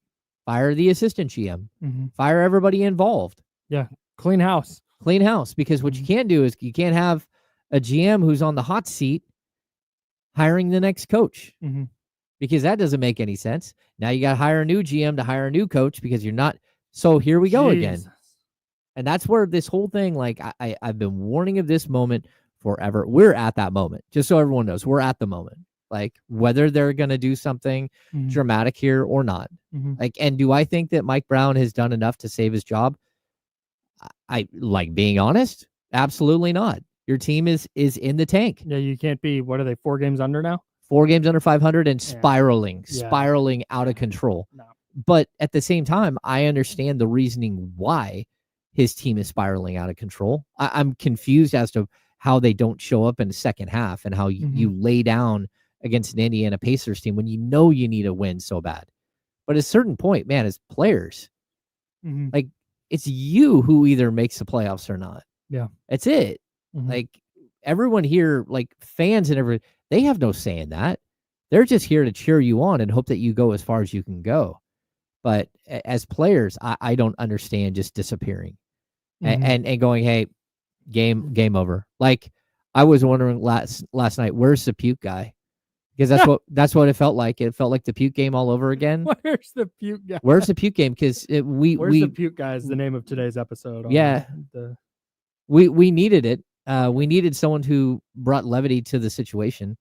Fire the assistant GM. Fire everybody involved. Yeah. Clean house. Clean house. Because what you can't do is you can't have a GM who's on the hot seat hiring the next coach. Because that doesn't make any sense. Now you got to hire a new GM to hire a new coach because you're not. So here we go again. And that's where this whole thing, like I've been warning of this moment forever. We're at that moment. Just so everyone knows, we're at the moment. Like whether they're going to do something dramatic here or not. Like, and do I think that Mike Brown has done enough to save his job? I like being honest. Absolutely not. Your team is in the tank. Yeah, you can't be. What are they? 4 games under now? 4 games under 500 and Yeah. spiraling out of control. No. But at the same time, I understand the reasoning why his team is spiraling out of control. I'm confused as to how they don't show up in the second half and how you lay down against an Indiana Pacers team when you know you need a win so bad. But at a certain point, man, as players, like it's you who either makes the playoffs or not. Yeah. That's it. Like everyone here, like fans and everyone, they have no say in that. They're just here to cheer you on and hope that you go as far as you can go. But as players, I don't understand just disappearing and going, hey, game over. Like I was wondering last night, where's the puke guy? Because that's what it felt like. It felt like the puke game all over again. Where's the puke guy? Where's the puke game? Because Where's the puke guy is the name of today's episode. Yeah, we needed it. We needed someone who brought levity to the situation.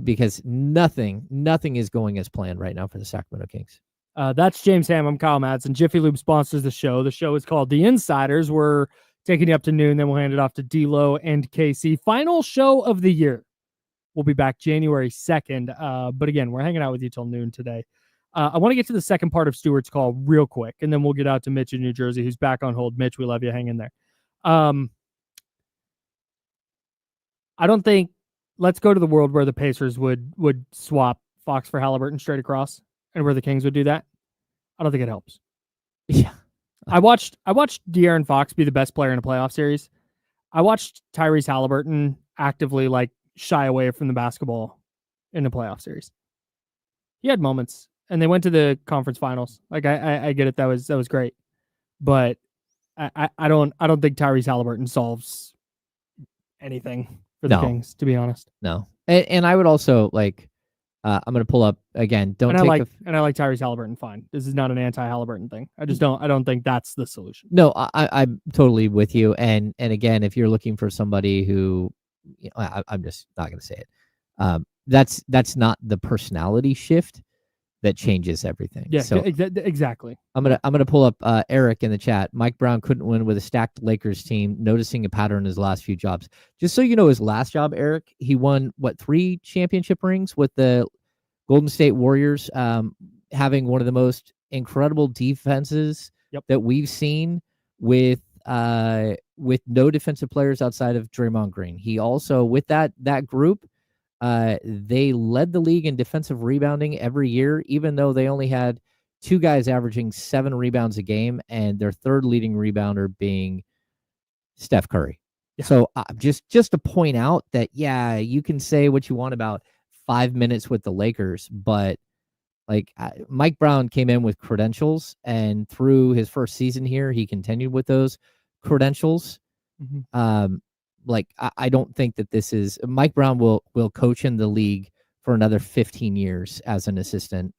Because nothing is going as planned right now for the Sacramento Kings. That's James Ham. I'm Kyle Madsen. Jiffy Lube sponsors the show. The show is called The Insiders. We're taking you up to noon, then we'll hand it off to D-Lo and KC. Final show of the year. We'll be back January 2nd. But again, we're hanging out with you till noon today. I want to get to the second part of Stuart's call real quick, and then we'll get out to Mitch in New Jersey, who's back on hold. Mitch, we love you. Hang in there. I don't think let's go to the world where the Pacers would swap Fox for Halliburton straight across, and where the Kings would do that. I don't think it helps. Yeah. I watched De'Aaron Fox be the best player in a playoff series. I watched Tyrese Halliburton actively shy away from the basketball in a playoff series. He had moments, and they went to the conference finals. I get it. That was great, but I don't think Tyrese Halliburton solves anything for the Kings, to be honest. No, and I would also I'm going to pull up again. I like Tyrese Halliburton. Fine. This is not an anti-Halliburton thing. I don't think that's the solution. No, I'm totally with you. And again, if you're looking for somebody who, I'm just not going to say it. That's not the personality shift that changes everything. Yeah, so exactly. I'm gonna pull up Eric in the chat. Mike Brown couldn't win with a stacked Lakers team, noticing a pattern in his last few jobs. Just so you know, his last job, Eric, he won 3 championship rings with the Golden State Warriors, having one of the most incredible defenses that we've seen with no defensive players outside of Draymond Green. He also, with that group, they led the league in defensive rebounding every year, even though they only had 2 guys averaging 7 rebounds a game, and their third leading rebounder being Steph Curry. Yeah. So just to point out that, yeah, you can say what you want about 5 minutes with the Lakers, but Mike Brown came in with credentials, and through his first season here, he continued with those credentials. I don't think that this is Mike Brown will coach in the league for another 15 years as an assistant,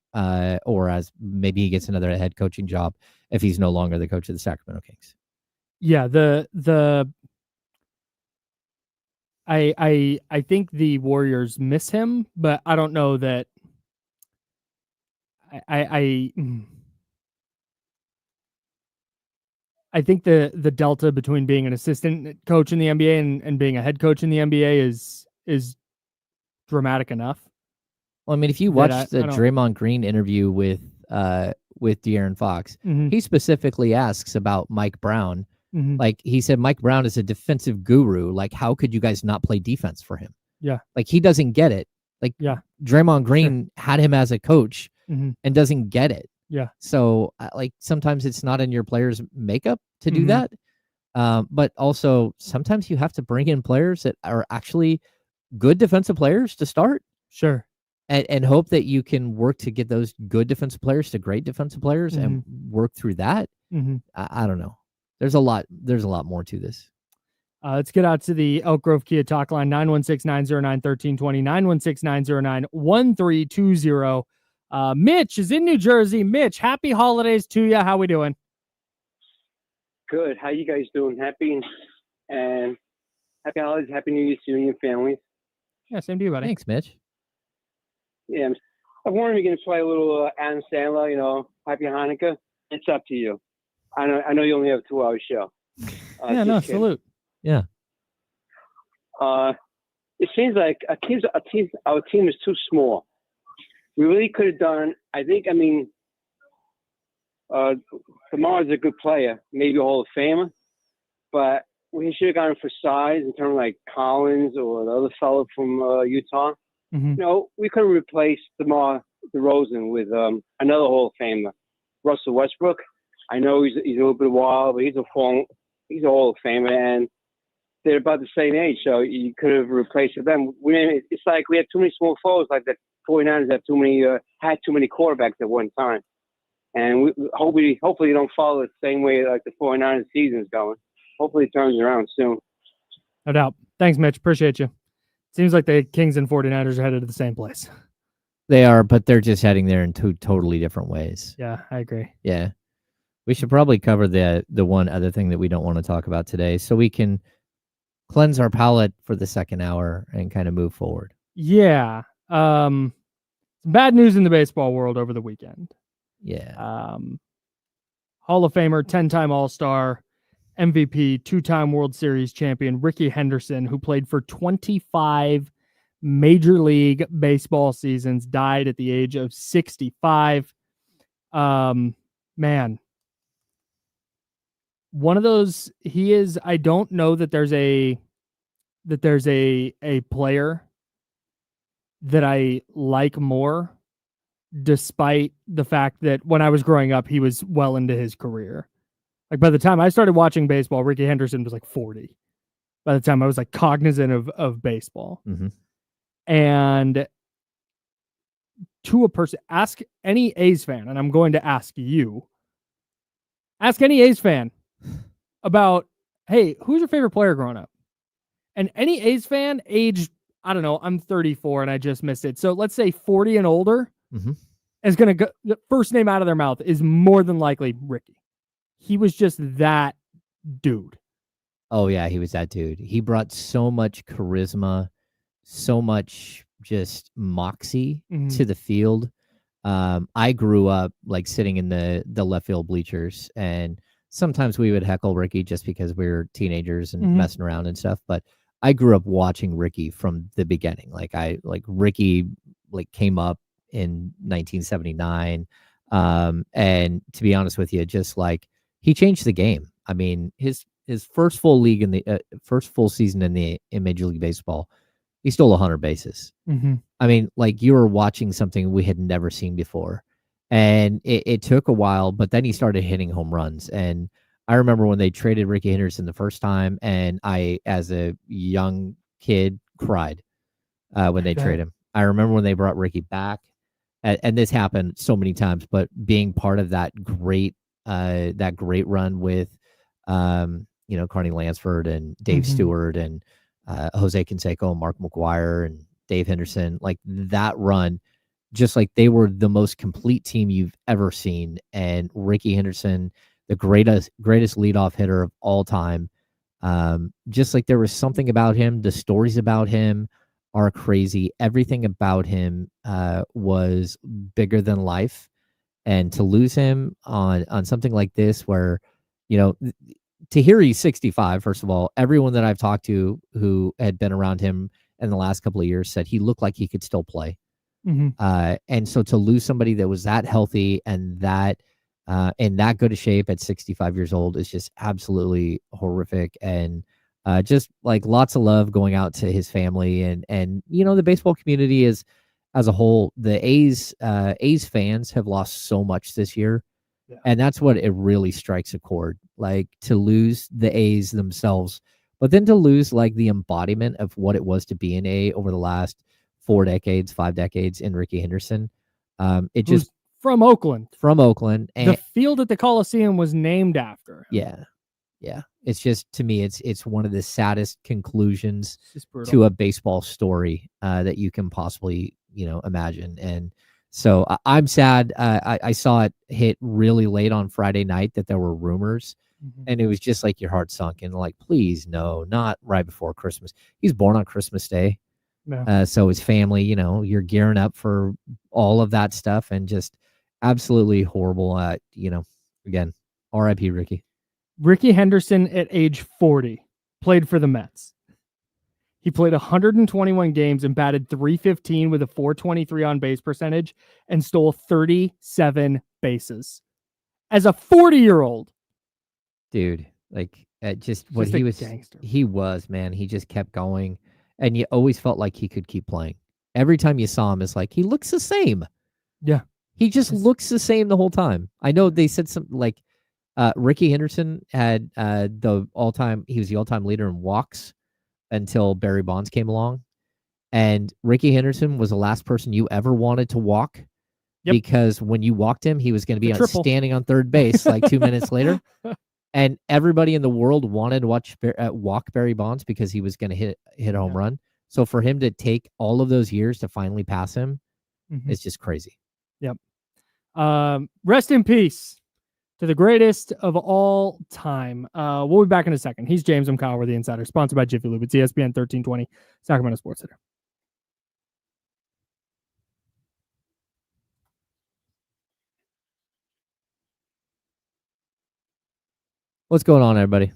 or as maybe he gets another head coaching job if he's no longer the coach of the Sacramento Kings. Yeah, I think the Warriors miss him, but I don't know that I think the delta between being an assistant coach in the NBA and being a head coach in the NBA is dramatic enough. Well, I mean, if you watch the Draymond Green interview with De'Aaron Fox, he specifically asks about Mike Brown. He said, Mike Brown is a defensive guru. How could you guys not play defense for him? Yeah. He doesn't get it. Draymond Green had him as a coach and doesn't get it. Yeah. So sometimes it's not in your players' makeup to do that. But also sometimes you have to bring in players that are actually good defensive players to start. Sure. And hope that you can work to get those good defensive players to great defensive players and work through that. I don't know. There's a lot more to this. Let's get out to the Elk Grove Kia talk line, 916-909-1320, 916-909-1320. Mitch is in New Jersey. Mitch, happy holidays to you. How we doing? Good. How you guys doing? Happy holidays. Happy New Year to you and your families. Yeah, same to you, buddy. Thanks, Mitch. Yeah, I wanted to get to play a little Adam Sandler, Happy Hanukkah. It's up to you. I know you only have a 2-hour show. Yeah, no, salute. Yeah. it seems like our team is too small. We really could have done. Lamar's a good player, maybe a Hall of Famer, but we should have gone for size in terms of like Collins or the other fellow from Utah. Mm-hmm. We could have replaced DeMar DeRozan with another Hall of Famer, Russell Westbrook. I know he's a little bit wild, but he's a Hall of Famer, and they're about the same age, so you could have replaced them. It's like we had too many small forwards, like the 49ers had too many quarterbacks at one time. And hopefully they don't follow the same way like the 49ers season is going. Hopefully it turns around soon. No doubt. Thanks, Mitch. Appreciate you. Seems like the Kings and 49ers are headed to the same place. They are, but they're just heading there in two totally different ways. Yeah, I agree. Yeah. We should probably cover the one other thing that we don't want to talk about today so we can cleanse our palate for the second hour and kind of move forward. Yeah. Some bad news in the baseball world over the weekend. Yeah. Hall of Famer, 10-time All-Star, MVP, 2-time World Series champion, Rickey Henderson, who played for 25 Major League Baseball seasons, died at the age of 65. Man. One of those, I don't know that there's a player that I like more, despite the fact that when I was growing up, he was well into his career. Like by the time I started watching baseball, Rickey Henderson was like 40. By the time I was like cognizant of baseball. Mm-hmm. And to a person, ask any A's fan, and I'm going to ask you, ask any A's fan about, hey, who's your favorite player growing up? And any A's fan aged, I don't know, I'm 34 and I just missed it. So let's say 40 and older is going to go, the first name out of their mouth is more than likely Rickey. He was just that dude. Oh, yeah, he was that dude. He brought so much charisma, so much just moxie to the field. I grew up like sitting in the left field bleachers, and sometimes we would heckle Rickey just because we were teenagers and messing around and stuff. But I grew up watching Rickey from the beginning. Rickey came up in 1979. And to be honest with you, just like he changed the game. I mean, his first full league in the first full season in Major League Baseball, he stole 100 bases. I mean, like you were watching something we had never seen before. And it took a while, but then he started hitting home runs. And I remember when they traded Rickey Henderson the first time, and I, as a young kid, cried when they traded him. I remember when they brought Rickey back, and this happened so many times, but being part of that great run with, Carney Lansford and Dave Stewart and Jose Canseco and Mark McGuire and Dave Henderson, like that run, just like they were the most complete team you've ever seen. And Rickey Henderson, the greatest leadoff hitter of all time. Just like there was something about him. The stories about him are crazy. Everything about him was bigger than life. And to lose him on something like this, where, to hear he's 65, first of all, everyone that I've talked to who had been around him in the last couple of years said he looked like he could still play. And so to lose somebody that was that healthy and that in that good a shape at 65 years old is just absolutely horrific. And just like lots of love going out to his family and the baseball community is as a whole. The A's fans have lost so much this year. Yeah. And that's what it really strikes a chord, like to lose the A's themselves, but then to lose like the embodiment of what it was to be an A over the last 5 decades in Rickey Henderson. It just from Oakland. And the field at the Coliseum was named after him. Yeah. Yeah. It's just, to me, it's one of the saddest conclusions to a baseball story that you can possibly, imagine. And so I'm sad. I saw it hit really late on Friday night that there were rumors, and it was just like your heart sunk in, like, please, no, not right before Christmas. He's born on Christmas Day. Yeah. So his family, you're gearing up for all of that stuff, and just absolutely horrible. Again, R.I.P. Rickey. Rickey Henderson at age 40 played for the Mets. He played 121 games and batted .315 with a .423 on base percentage and stole 37 bases. As a 40-year-old. Dude, like just what Just he a was, gangster. he was, man. He just kept going, and you always felt like he could keep playing. Every time you saw him, it's like he looks the same. Yeah. He just looks the same the whole time. I know they said something like Ricky Henderson had he was the all-time leader in walks until Barry Bonds came along. And Ricky Henderson was the last person you ever wanted to walk because when you walked him, he was going to be standing on third base like 2 minutes later. And everybody in the world wanted to walk Barry Bonds because he was going to hit a home run. So for him to take all of those years to finally pass him, it's just crazy. Yep. Rest in peace to the greatest of all time. We'll be back in a second. He's James. I'm Kyle. We're the Insider, sponsored by Jiffy Lube. It's ESPN 1320, Sacramento Sports Center. What's going on, everybody?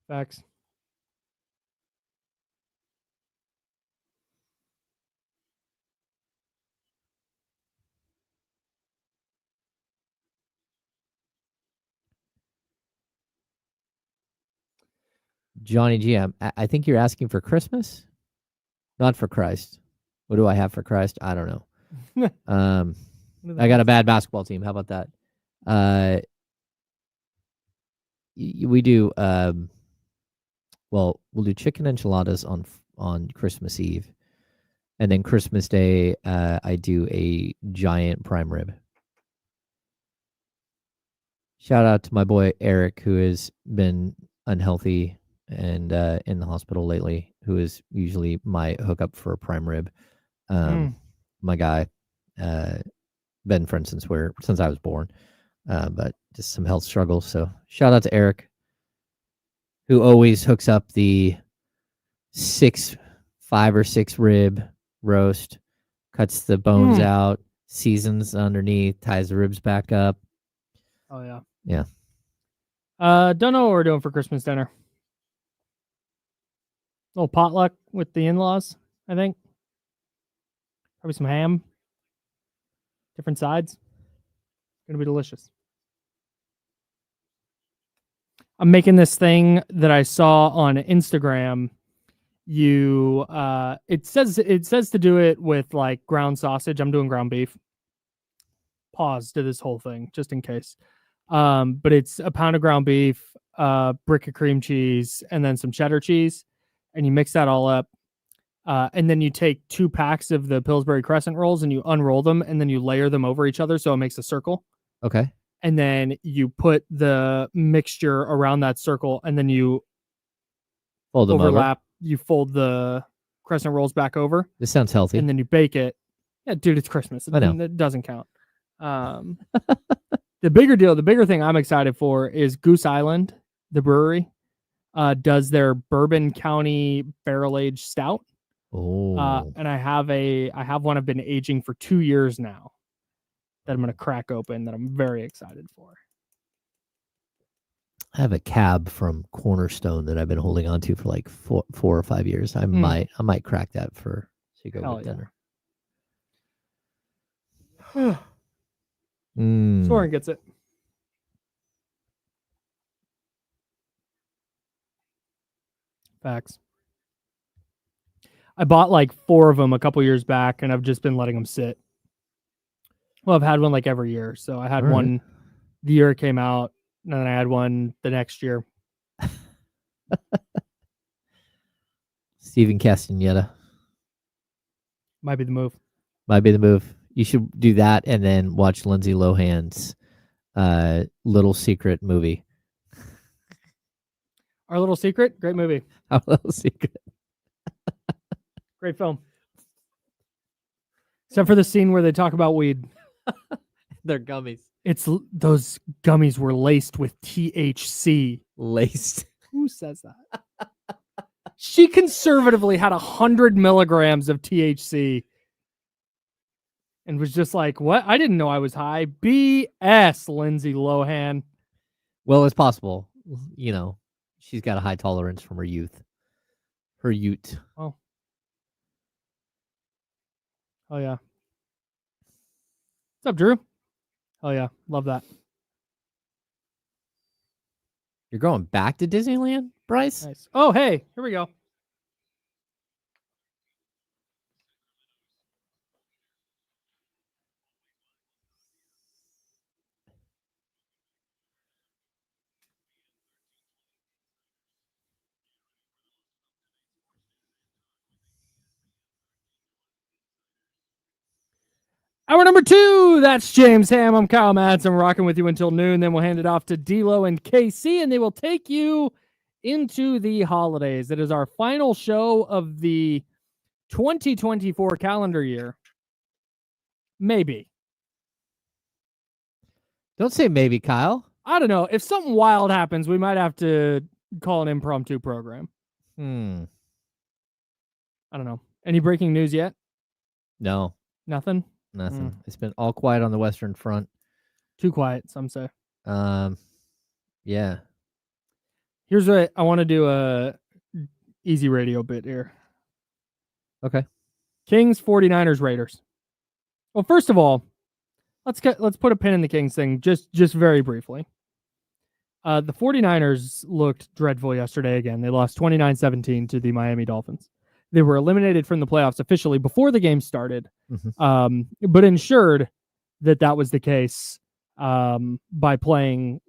Facts. Johnny G, I think you're asking for Christmas, not for Christ. What do I have for Christ? I don't know. I got a bad basketball team. How about that? We do. Well, we'll do chicken enchiladas on Christmas Eve, and then Christmas Day, I do a giant prime rib. Shout out to my boy Eric, who has been unhealthy and in the hospital lately, who is usually my hookup for a prime rib. My guy, been friends since I was born, but just some health struggles. So shout out to Eric, who always hooks up the 5 or 6 rib roast, cuts the bones out, seasons underneath, ties the ribs back up. Oh yeah. Yeah. Don't know what we're doing for Christmas dinner. A little potluck with the in-laws, I think. Probably some ham. Different sides. Gonna be delicious. I'm making this thing that I saw on Instagram. It says to do it with like ground sausage. I'm doing ground beef. Pause to this whole thing just in case. But it's a pound of ground beef, brick of cream cheese, and then some cheddar cheese, and you mix that all up. And then you take 2 packs of the Pillsbury Crescent rolls and you unroll them, and then you layer them over each other so it makes a circle. Okay. And then you put the mixture around that circle, and then you fold them overlap. over. You fold the crescent rolls back over. This sounds healthy. And then you bake it. Yeah, dude, it's Christmas. I know. It doesn't count. The bigger thing I'm excited for is Goose Island, the brewery, does their Bourbon County barrel aged stout. Oh. And I have one I've been aging for 2 years now that I'm going to crack open that I'm very excited for. I have a cab from Cornerstone that I've been holding on to for like 4 or 5 years. I might crack that for Chico dinner. Soren gets it. Facts. I bought like 4 of them a couple years back, and I've just been letting them sit. Well, I've had one like every year. So I had one the year it came out, and then I had one the next year. Steven Castaneda. Might be the move. Might be the move. You should do that and then watch Lindsay Lohan's Little Secret movie. Our Little Secret, great movie, Our Little Secret. great film. Except for the scene where they talk about weed. They're gummies. Those gummies were laced with THC. Laced. Who says that? She conservatively had 100 milligrams of THC and was just like, what? I didn't know I was high. BS, Lindsay Lohan. Well, it's possible. You know, she's got a high tolerance from her youth. Her ute. Oh. Oh, yeah. What's up, Drew? Oh, yeah. Love that. You're going back to Disneyland, Bryce? Nice. Oh, hey. Here we go. Hour number 2, that's James Ham. I'm Kyle Madsen. I'm rocking with you until noon. Then we'll hand it off to D-Lo and KC, and they will take you into the holidays. It is our final show of the 2024 calendar year. Maybe. Don't say maybe, Kyle. I don't know. If something wild happens, we might have to call an impromptu program. I don't know. Any breaking news yet? No. Nothing? Nothing. It's been all quiet on the Western Front. Too quiet, some say. Yeah. Here's what I want to do a easy radio bit here. Okay. Kings, 49ers, Raiders. Well, first of all, let's put a pin in the Kings thing just very briefly. The 49ers looked dreadful yesterday again. They lost 29-17 to the Miami Dolphins. They were eliminated from the playoffs officially before the game started, but ensured that was the case by playing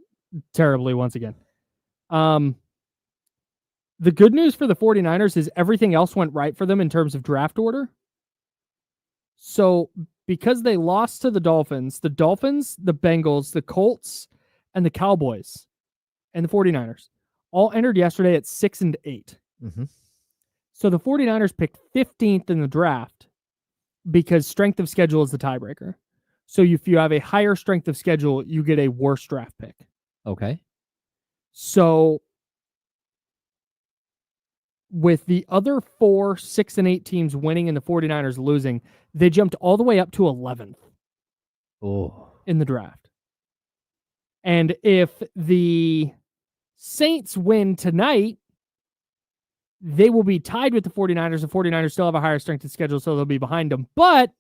terribly once again. The good news for the 49ers is everything else went right for them in terms of draft order. So because they lost to the Dolphins, the Bengals, the Colts, and the Cowboys, and the 49ers all entered yesterday at 6 and 8. So the 49ers picked 15th in the draft because strength of schedule is the tiebreaker. So if you have a higher strength of schedule, you get a worse draft pick. Okay. So with the other 4 6 and 8 teams winning and the 49ers losing, they jumped all the way up to 11th in the draft. And if the Saints win tonight, they will be tied with the 49ers. The 49ers still have a higher strength of schedule, so they'll be behind them. But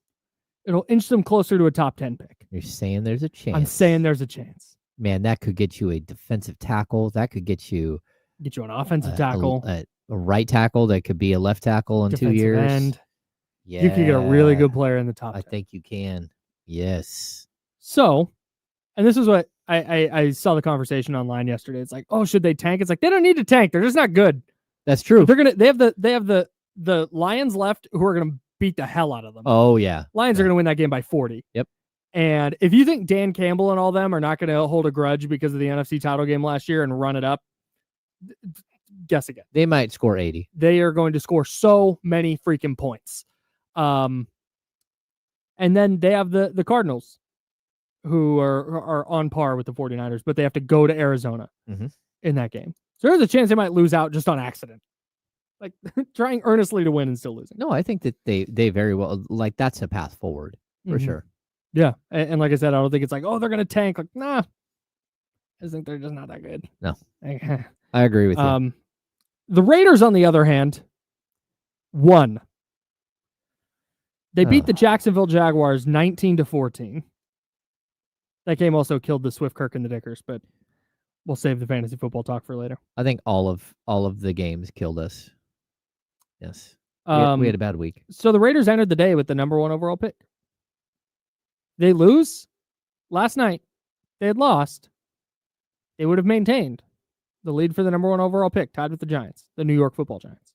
it'll inch them closer to a top 10 pick. You're saying there's a chance. I'm saying there's a chance. Man, that could get you a defensive tackle. That could get you an offensive tackle. A right tackle that could be a left tackle in 2 years. End. Yeah. You could get a really good player in the top 10. I think you can. Yes. So, and this is what I saw the conversation online yesterday. It's like, oh, should they tank? It's like, they don't need to tank. They're just not good. That's true. They have the Lions left who are gonna beat the hell out of them. Oh yeah. Lions are gonna win that game by 40. Yep. And if you think Dan Campbell and all them are not gonna hold a grudge because of the NFC title game last year and run it up, guess again. They might score 80. They are going to score so many freaking points. And then they have the Cardinals, who are on par with the 49ers, but they have to go to Arizona in that game. So there's a chance they might lose out just on accident. Like trying earnestly to win and still losing. No, I think that they very well, like, that's a path forward for sure. Yeah. And like I said, I don't think it's like, oh, they're going to tank. Like, nah. I just think they're just not that good. No. I agree with you. The Raiders, on the other hand, won. They beat the Jacksonville Jaguars 19-14. That game also killed the Swift, Kirk, and the Dickers, but we'll save the fantasy football talk for later. I think all of the games killed us. Yes. We had a bad week. So the Raiders entered the day with the number 1 overall pick. They lose last night. They had lost. They would have maintained the lead for the number 1 overall pick, tied with the Giants, the New York Football Giants,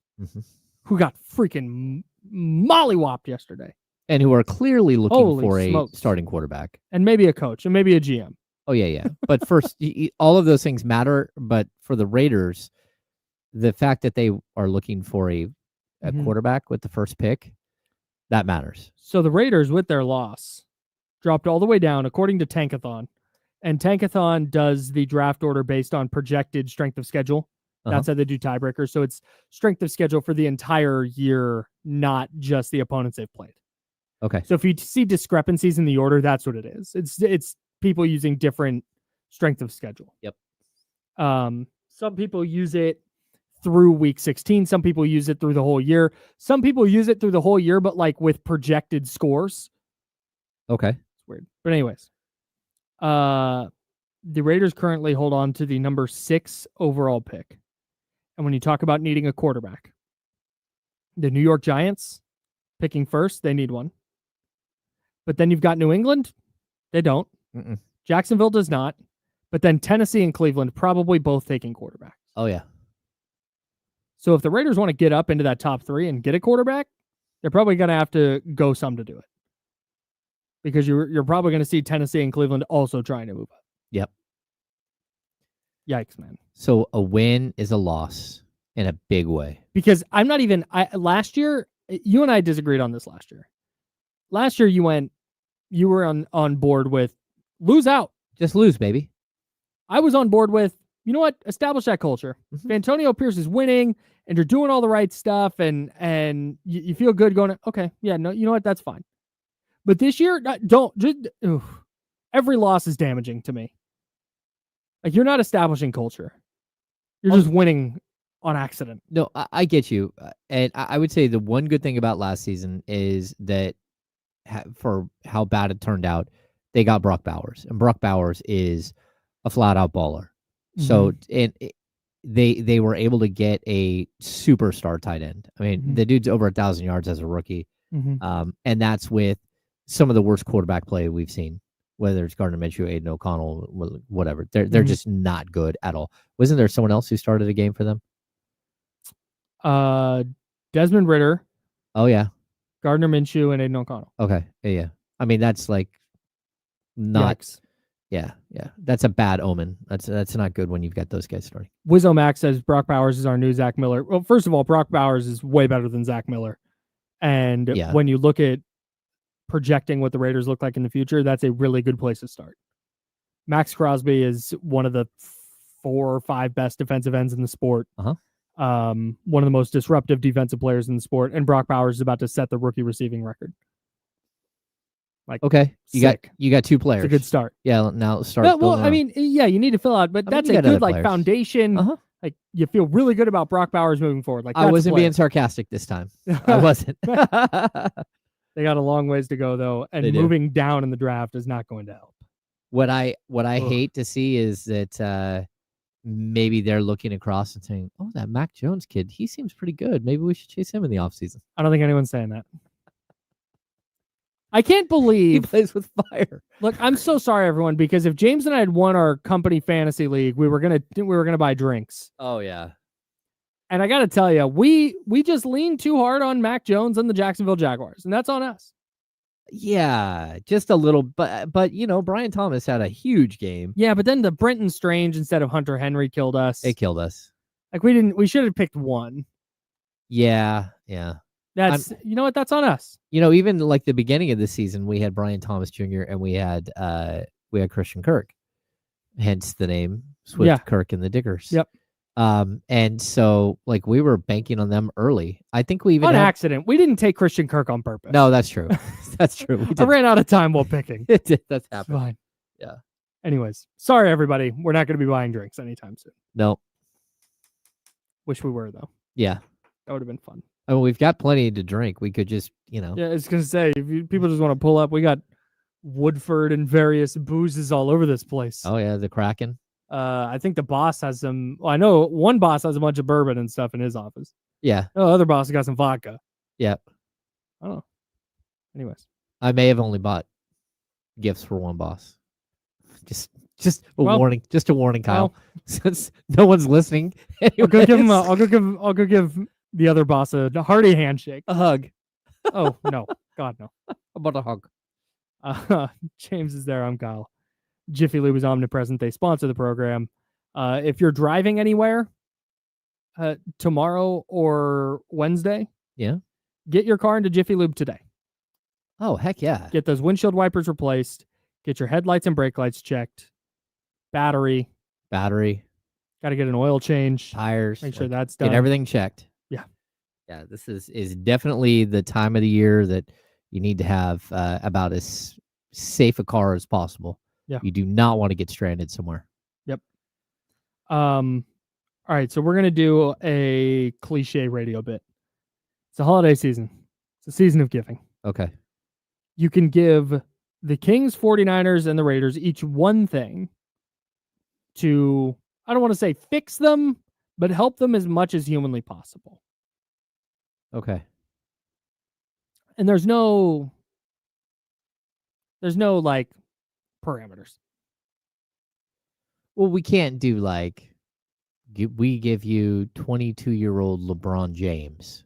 who got freaking mollywopped yesterday. And who are clearly looking Holy for smokes. a starting quarterback. And maybe a coach, and maybe a GM. Oh yeah. But first, all of those things matter. But for the Raiders, the fact that they are looking for a Mhm. quarterback with the first pick, that matters. So the Raiders, with their loss, dropped all the way down, according to Tankathon. And Tankathon does the draft order based on projected strength of schedule. That's how they do tiebreakers. So it's strength of schedule for the entire year, not just the opponents they've played. Okay. So if you see discrepancies in the order, that's what it is. It's people using different strength of schedule. Yep. Some people use it through week 16. Some people use it through the whole year. Some people use it through the whole year, but like with projected scores. Okay. It's weird. But anyways, the Raiders currently hold on to the number 6 overall pick. And when you talk about needing a quarterback, the New York Giants picking first, they need one. But then you've got New England. They don't. Mm-mm. Jacksonville does not. But then Tennessee and Cleveland probably both taking quarterbacks. Oh, yeah. So if the Raiders want to get up into that top 3 and get a quarterback, they're probably going to have to go some to do it. Because you're probably going to see Tennessee and Cleveland also trying to move up. Yep. Yikes, man. So a win is a loss in a big way. Because I'm not even... last year, you and I disagreed on this last year. Last year, you were on board with lose out. Just lose, baby. I was on board with, you know what? Establish that culture. Mm-hmm. If Antonio Pierce is winning and you're doing all the right stuff and you feel good going, okay, yeah, no, you know what? That's fine. But this year, every loss is damaging to me. Like, you're not establishing culture. You're just winning on accident. No, I get you. And I would say the one good thing about last season is that for how bad it turned out, they got Brock Bowers. And Brock Bowers is a flat-out baller. Mm-hmm. So they were able to get a superstar tight end. I mean, the dude's over 1,000 yards as a rookie. Mm-hmm. And that's with some of the worst quarterback play we've seen, whether it's Gardner Minshew, Aiden O'Connell, whatever. They're just not good at all. Wasn't there someone else who started a game for them? Desmond Ridder. Oh, yeah. Gardner Minshew and Aiden O'Connell. Okay. Yeah. I mean, that's like not... Yikes. Yeah. That's a bad omen. That's not good when you've got those guys starting. Wizzo Max says Brock Bowers is our new Zach Miller. Well, first of all, Brock Bowers is way better than Zach Miller. And when you look at projecting what the Raiders look like in the future, that's a really good place to start. Max Crosby is one of the 4 or 5 best defensive ends in the sport. One of the most disruptive defensive players in the sport. And Brock Bowers is about to set the rookie receiving record. Like, okay, you got 2 players. It's a good start. Yeah, now start. Well, I mean, yeah, you need to fill out, but that's a good like foundation. Like, you feel really good about Brock Bowers moving forward. Like, I wasn't being sarcastic this time. I wasn't. They got a long ways to go though, and moving down in the draft is not going to help. What I hate to see is that maybe they're looking across and saying, "Oh, that Mac Jones kid, he seems pretty good. Maybe we should chase him in the offseason." I don't think anyone's saying that. I can't believe he plays with fire. Look, I'm so sorry, everyone, because if James and I had won our company fantasy league, we were gonna buy drinks. Oh yeah, and I got to tell you, we just leaned too hard on Mac Jones and the Jacksonville Jaguars, and that's on us. Yeah, just a little, but you know, Brian Thomas had a huge game. Yeah, but then the Brenton Strange instead of Hunter Henry killed us. It killed us. Like, we should have picked one. Yeah. That's you know what? That's on us. You know, even like the beginning of the season, we had Brian Thomas Jr. and we had Christian Kirk, hence the name Swift, Kirk, and the Diggers. Yep. And so like we were banking on them early. I think we even accident. We didn't take Christian Kirk on purpose. No, that's true. That's true. I ran out of time while picking. It did. That's happened. Fine. Yeah. Anyways, sorry everybody. We're not going to be buying drinks anytime soon. No. Wish we were though. Yeah. That would have been fun. I mean, we've got plenty to drink. We could just, you know. Yeah, I was going to say, if people just want to pull up, we got Woodford and various boozes all over this place. Oh, yeah, the Kraken. I think the boss has some. Well, I know one boss has a bunch of bourbon and stuff in his office. Yeah. Oh, other boss has got some vodka. Yep. I don't know. Anyways. I may have only bought gifts for one boss. Just a warning. Just a warning, Kyle. Since no one's listening. I'll go give him. I'll go give the other boss a hearty handshake. A hug. Oh, no. God, no. How about a hug? James is there. I'm Kyle. Jiffy Lube is omnipresent. They sponsor the program. If you're driving anywhere tomorrow or Wednesday, Yeah. get your car into Jiffy Lube today. Oh, heck yeah. Get those windshield wipers replaced. Get your headlights and brake lights checked. Battery. Got to get an oil change. tires. Make sure that's done. Get everything checked. Yeah. Yeah, this is definitely the time of the year that you need to have about as safe a car as possible. Yeah. You do not want to get stranded somewhere. Yep. All right, so we're going to do a cliche radio bit. It's a holiday season. It's a season of giving. Okay. You can give the Kings, 49ers, and the Raiders each one thing to, I don't want to say fix them, but help them as much as humanly possible. Okay. And there's no like parameters. Well, we can't do like we give you 22-year-old LeBron James.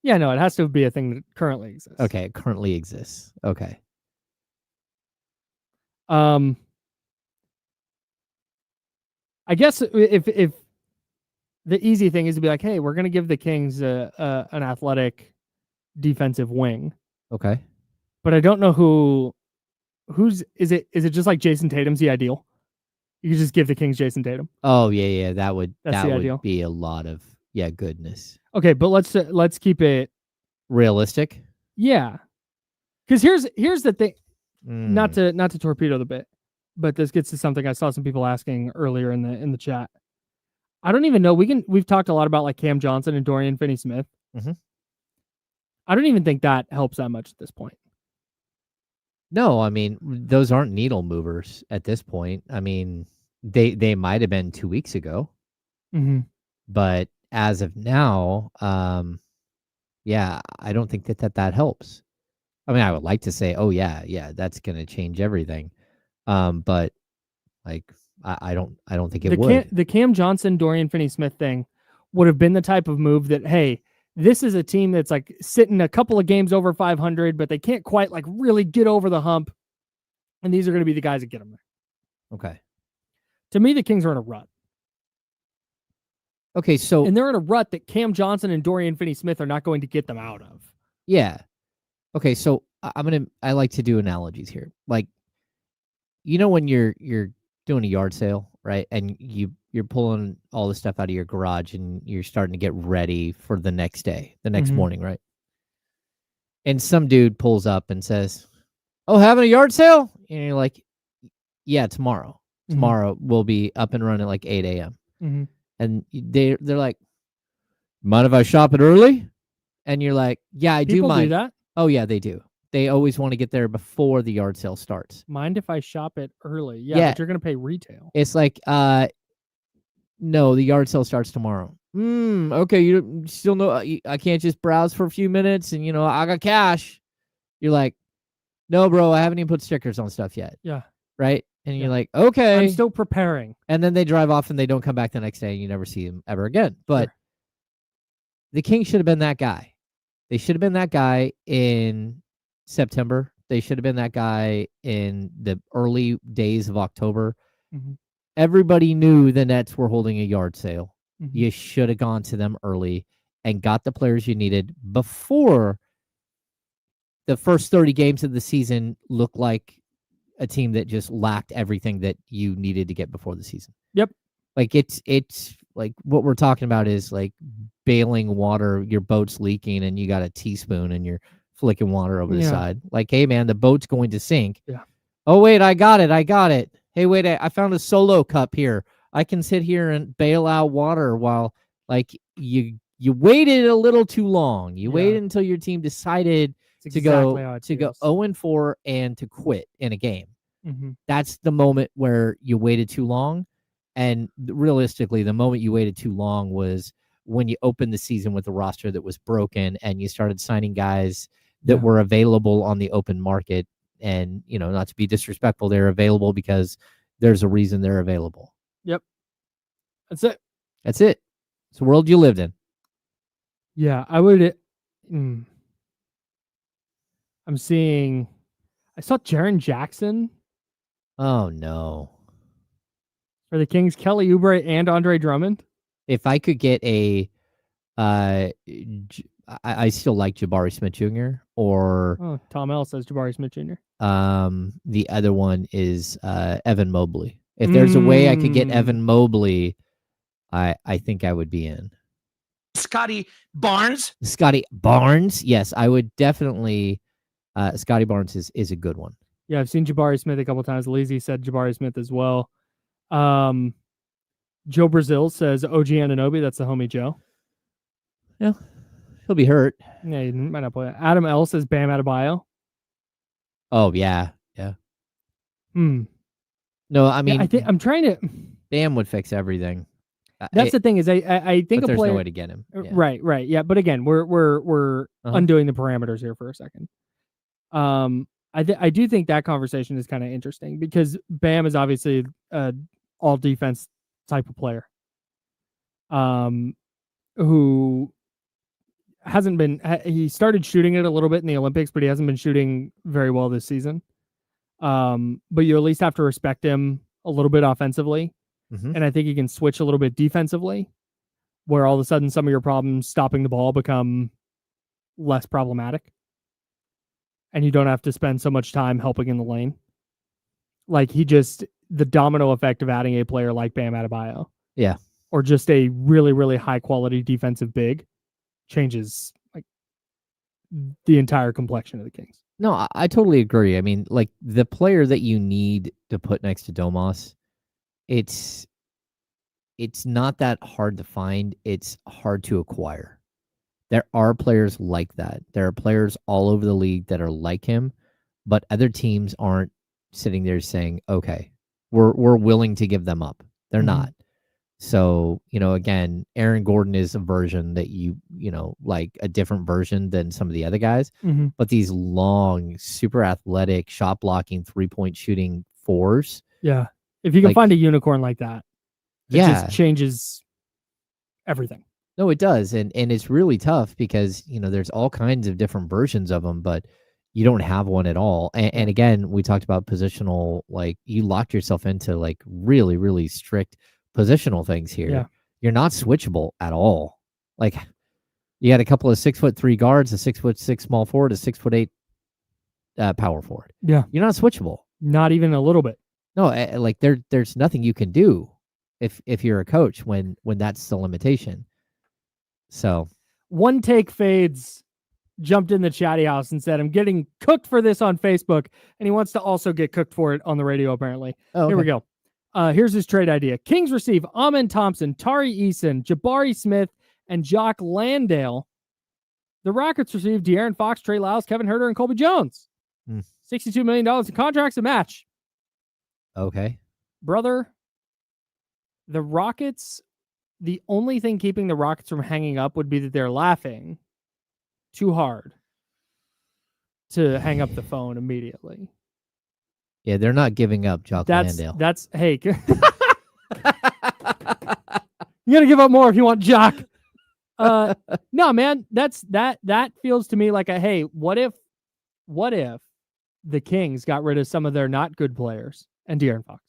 Yeah, no, it has to be a thing that currently exists. Okay, it currently exists. Okay. I guess if the easy thing is to be like, hey, we're going to give the Kings an athletic defensive wing. Okay. But I don't know who's is it just like Jason Tatum's the ideal? You could just give the Kings Jason Tatum. Oh, yeah, that would ideal. be a lot of goodness. Okay, but let's keep it realistic. Yeah. Cuz here's the thing, not to torpedo the bit, but this gets to something I saw some people asking earlier in the chat. I don't even know. We've talked a lot about like Cam Johnson and Dorian Finney-Smith. Mm-hmm. I don't even think that helps that much at this point. No, I mean, those aren't needle movers at this point. I mean, they might have been 2 weeks ago. Mm-hmm. But as of now, yeah, I don't think that helps. I mean, I would like to say, oh yeah, that's going to change everything. But like, I don't think it would. The Cam Johnson, Dorian Finney-Smith thing would have been the type of move that, hey, this is a team that's like sitting a couple of games over 500, but they can't quite like really get over the hump. And these are going to be the guys that get them there. Okay. To me, the Kings are in a rut. Okay, so and they're in a rut that Cam Johnson and Dorian Finney-Smith are not going to get them out of. Yeah. Okay, so I like to do analogies here. Like, you know, when you're doing a yard sale, right? And you're pulling all the stuff out of your garage and you're starting to get ready for the next day, the next morning, right? And some dude pulls up and says, "Oh, having a yard sale?" And you're like, "Yeah, tomorrow. Tomorrow we'll be up and running at like 8 a.m." Mm-hmm. And they're like, "Mind if I shop it early?" And you're like, "Yeah, I do mind." Do that? Oh yeah, they do. They always want to get there before the yard sale starts. Mind if I shop it early? Yeah, but you're going to pay retail. It's like, no, the yard sale starts tomorrow. Okay, you still know I can't just browse for a few minutes and, I got cash. You're like, no, bro, I haven't even put stickers on stuff yet. Yeah. Right? And you're like, okay. I'm still preparing. And then they drive off and they don't come back the next day and you never see them ever again. But the Kings should have been that guy. They should have been that guy in September. They should have been that guy in the early days of October. Mm-hmm. Everybody knew the Nets were holding a yard sale. Mm-hmm. You should have gone to them early and got the players you needed before the first 30 games of the season looked like a team that just lacked everything that you needed to get before the season. Yep. Like it's like what we're talking about is like bailing water, your boat's leaking and you got a teaspoon and you're flicking water over the side. Like, hey man, the boat's going to sink. Yeah. Oh wait, I got it. Hey, wait, I found a solo cup here. I can sit here and bail out water while like you waited a little too long. You waited until your team decided to go 0-4 and to quit in a game. Mm-hmm. That's the moment where you waited too long. And realistically, the moment you waited too long was when you opened the season with a roster that was broken and you started signing guys that were available on the open market. And, not to be disrespectful, they're available because there's a reason they're available. Yep. That's it. It's the world you lived in. Yeah, I would. I saw Jaren Jackson Oh no. For the Kings, Kelly Oubre and Andre Drummond. If I could get a, I still like Jabari Smith Jr. or Oh, Tom L says Jabari Smith Jr. the other one is Evan Mobley. If there's a way I could get Evan Mobley, I think I would be in. Scotty Barnes. Scotty Barnes, yes, I would definitely. Scotty Barnes is a good one. Yeah, I've seen Jabari Smith a couple times. Lizzie said Jabari Smith as well. Joe Brazil says OG Anunoby. That's the homie Joe. Yeah, he'll be hurt. Yeah, he might not play. Adam L says Bam Adebayo. Oh yeah. No, I mean, I think I'm trying to. Bam would fix everything. That's the thing is I think but a there's player. no way to get him. Yeah. Right. Yeah, but again, we're undoing the parameters here for a second. I do think that conversation is kind of interesting because Bam is obviously all defense type of player. Who hasn't been. He started shooting it a little bit in the Olympics, but he hasn't been shooting very well this season. But you at least have to respect him a little bit offensively. And I think he can switch a little bit defensively, where all of a sudden some of your problems stopping the ball become less problematic. And you don't have to spend so much time helping in the lane. Like the domino effect of adding a player like Bam Adebayo. Yeah. Or just a really, really high quality defensive big changes like the entire complexion of the Kings. No, I totally agree. I mean, like the player that you need to put next to Domas, it's not that hard to find. It's hard to acquire. There are players like that. There are players all over the league that are like him, but other teams aren't sitting there saying, okay, we're willing to give them up. They're not. So, again, Aaron Gordon is a version that like a different version than some of the other guys, but these long, super athletic, shot blocking, 3-point shooting fours. Yeah. If you can find a unicorn like that, it just changes everything. No, it does. And it's really tough because, there's all kinds of different versions of them, but you don't have one at all. And again, we talked about positional, like you locked yourself into like really, really strict positional things here. Yeah. You're not switchable at all. Like you had a couple of 6'3" guards, a 6'6" small forward, a 6'8" power forward. Yeah. You're not switchable. Not even a little bit. No, like there's nothing you can do if you're a coach when that's the limitation. So One Take Fades jumped in the chatty house and said, I'm getting cooked for this on Facebook. And he wants to also get cooked for it on the radio, apparently. okay. Here we go. Here's his trade idea. Kings receive Amen Thompson, Tari Eason, Jabari Smith, and Jock Landale. The Rockets receive De'Aaron Fox, Trey Lyles, Kevin Huerter, and Colby Jones. $62 million in contracts to match. Okay. Brother, the Rockets, the only thing keeping the Rockets from hanging up would be that they're laughing too hard to hang up the phone immediately. Yeah, they're not giving up Jock Landale. That's hey. You gotta give up more if you want Jock. No, man, that feels to me like a hey, what if the Kings got rid of some of their not good players and De'Aaron Fox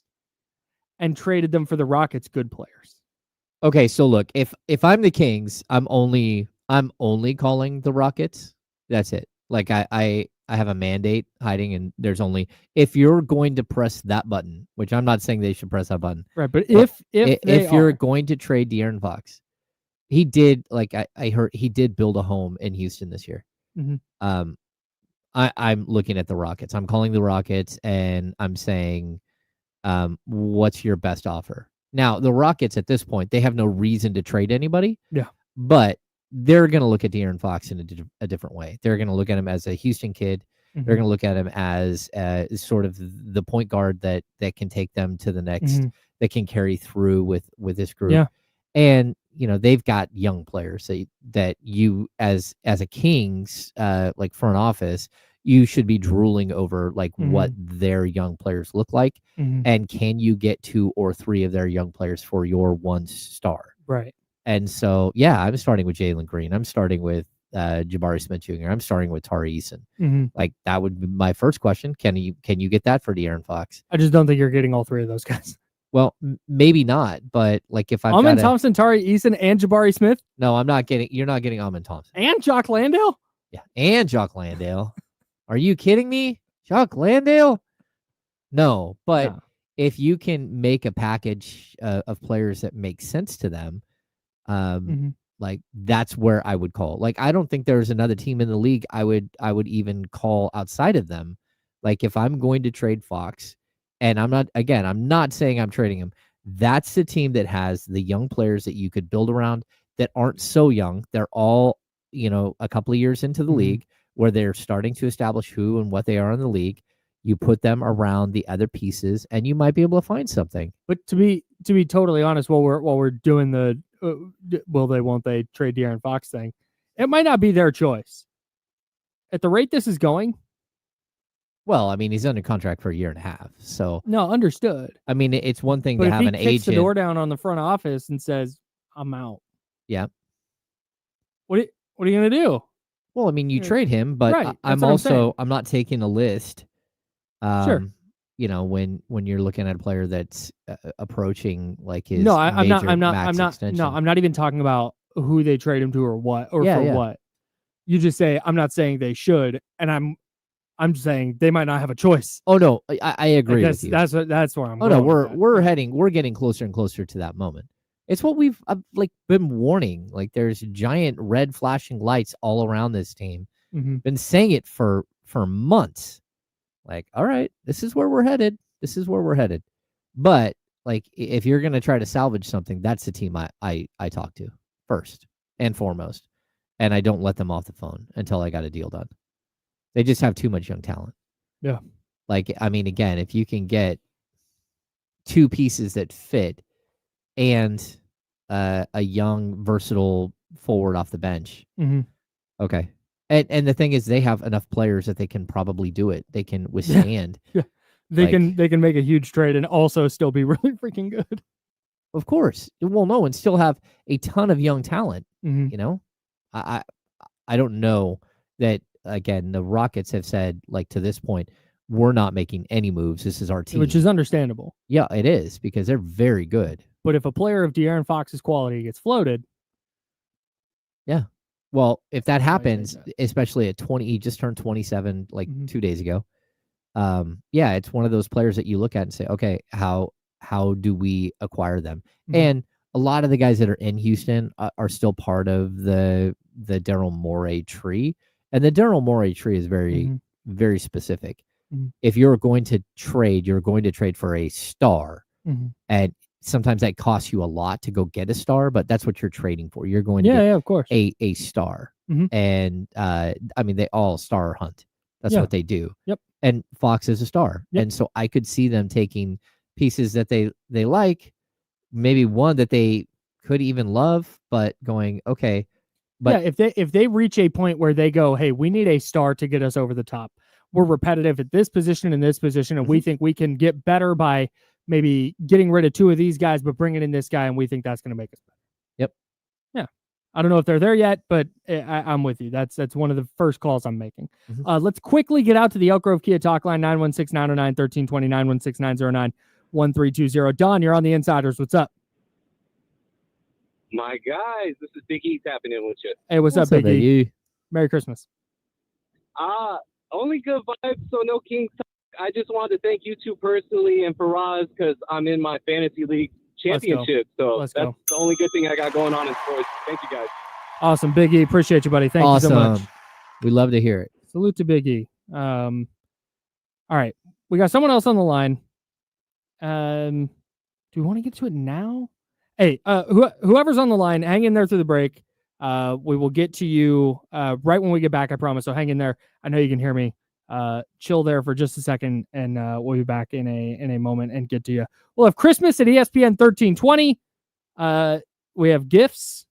and traded them for the Rockets' good players? Okay, so look, if I'm the Kings, I'm only calling the Rockets. That's it. Like I have a mandate hiding, and there's only if you're going to press that button, which I'm not saying they should press that button. Right, but if you're going to trade De'Aaron Fox, he did like I heard he did build a home in Houston this year. I'm looking at the Rockets. I'm calling the Rockets, and I'm saying, what's your best offer? Now, the Rockets at this point, they have no reason to trade anybody. Yeah. But they're going to look at De'Aaron Fox in a different way. They're going to look at him as a Houston kid. They're going to look at him as sort of the point guard that can take them to the next, that can carry through with this group. Yeah. And, they've got young players that you as a Kings, like front office, you should be drooling over like what their young players look like. And can you get 2 or 3 of their young players for your one star? Right. And so, yeah, I'm starting with Jalen Green. I'm starting with Jabari Smith Jr. I'm starting with Tari Eason. Mm-hmm. Like that would be my first question. Can you get that for De'Aaron Fox? I just don't think you're getting all three of those guys. Well, maybe not, but like if I've Amin got Thompson, Tari Eason, and Jabari Smith, no, you're not getting Amin Thompson. and Jock Landale? Yeah, and Jock Landale. Are you kidding me? Jock Landale? No, but No. if you can make a package of players that make sense to them, like that's where I would call. Like I don't think there's another team in the league I would even call outside of them. Like if I'm going to trade Fox, and I'm not saying I'm trading him. That's the team that has the young players that you could build around that aren't so young. They're all, a couple of years into the league where they're starting to establish who and what they are in the league. You put them around the other pieces and you might be able to find something. But to be totally honest, while we're doing the will they, won't they trade De'Aaron Fox thing, it might not be their choice. At the rate this is going, well, I mean, he's under contract for a year and a half. So no, understood. I mean, it's one thing But to if have he an kicks agent. the door down on the front office and says, "I'm out." Yeah. What are you gonna do? Well, I mean, you trade him, but Right, I'm that's what I'm saying. I'm not taking a list. Sure. When you're looking at a player that's approaching like his No, I'm not. extension. No, I'm not even talking about who they trade him to or what or Yeah, for yeah. what. You just say I'm not saying they should, and I'm just saying they might not have a choice. Oh no, I agree with you. That's where I'm. Oh no, going with that. we're getting closer and closer to that moment. It's what we've been warning. Like there's giant red flashing lights all around this team. Mhm. Been saying it for months. Like, all right, this is where we're headed. This is where we're headed. But like, if you're gonna try to salvage something, that's the team I talk to first and foremost, and I don't let them off the phone until I got a deal done. They just have too much young talent. Yeah. Like, I mean, again, if you can get two pieces that fit and a young, versatile forward off the bench, okay. And the thing is, they have enough players that they can probably do it. They can withstand. Yeah. They can make a huge trade and also still be really freaking good. Of course. Well, no, and still have a ton of young talent. Mhm. I don't know that. Again, the Rockets have said, like, to this point, we're not making any moves. This is our team. Which is understandable. Yeah, it is, because they're very good. But if a player of De'Aaron Fox's quality gets floated. Yeah. Well, if that happens, especially at 20, he just turned 27 like 2 days ago. Yeah, it's one of those players that you look at and say, okay, how do we acquire them? And a lot of the guys that are in Houston are still part of the Daryl Morey tree. And the Daryl Morey tree is very, very specific. If you're going to trade, you're going to trade for a star. And sometimes that costs you a lot to go get a star, but that's what you're trading for. You're going to get of course. a star. And I mean, they all star hunt. That's what they do. Yep. And Fox is a star. Yep. And so I could see them taking pieces that they like, maybe one that they could even love, but going, okay. But yeah, if they reach a point where they go, hey, we need a star to get us over the top. We're repetitive at this position and this position, and we think we can get better by maybe getting rid of two of these guys, but bringing in this guy, and we think that's going to make us better. Yep. Yeah. I don't know if they're there yet, but I'm with you. That's one of the first calls I'm making. Let's quickly get out to the Elk Grove Kia talk line, 916-909-1320, 916-909-1320. Don, you're on the Insiders. What's up? My guys, this is Big E tapping in with you. Hey, what's up, Big E? Merry Christmas. Only good vibes, so no Kings talk. I just wanted to thank you two personally and Faraz because I'm in my fantasy league championship. So that's the only good thing I got going on in sports. Thank you, guys. Awesome, Big E. Appreciate you, buddy. Thank you so much. We love to hear it. Salute to Big E. All right, we got someone else on the line. Do we want to get to it now? Hey, whoever's on the line, hang in there through the break. We will get to you right when we get back, I promise. So hang in there. I know you can hear me. Chill there for just a second, and we'll be back in a moment and get to you. We'll have Christmas at ESPN 1320. We have gifts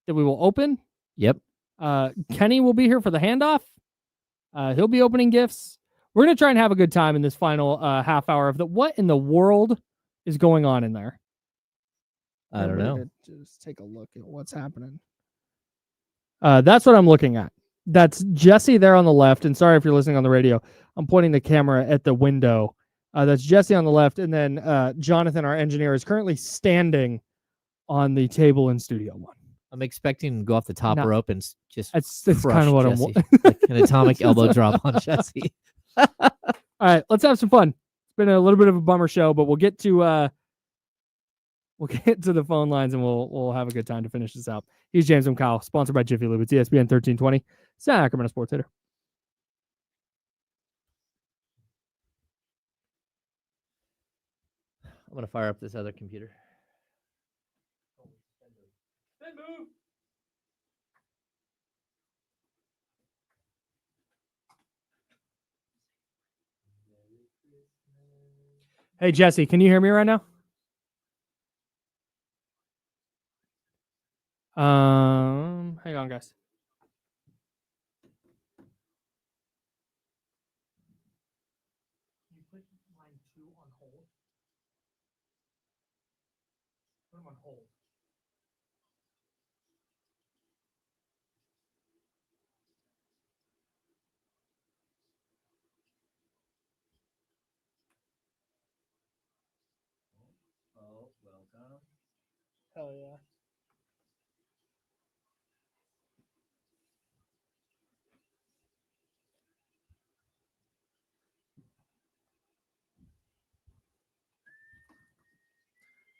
that we will open. Yep. Kenny will be here for the handoff. He'll be opening gifts. We're going to try and have a good time in this final half hour of what in the world is going on in there. I don't know. Just take a look at what's happening. That's what I'm looking at. That's Jesse there on the left. And sorry if you're listening on the radio. I'm pointing the camera at the window. That's Jesse on the left. And then Jonathan, our engineer, is currently standing on the table in Studio One. I'm expecting to go off the top rope and just that's kind of what Jesse, I'm like an atomic elbow drop on Jesse. All right, let's have some fun. It's been a little bit of a bummer show, but we'll get to the phone lines and we'll have a good time to finish this out. He's James. I'm Kyle, sponsored by Jiffy Lube. It's ESPN 1320, Sacramento Sports Hitter. I'm gonna fire up this other computer. Hey, Jesse, can you hear me right now? Hang on, guys. Can you put line 2 on hold? Put them on hold. Oh, welcome. Hell yeah.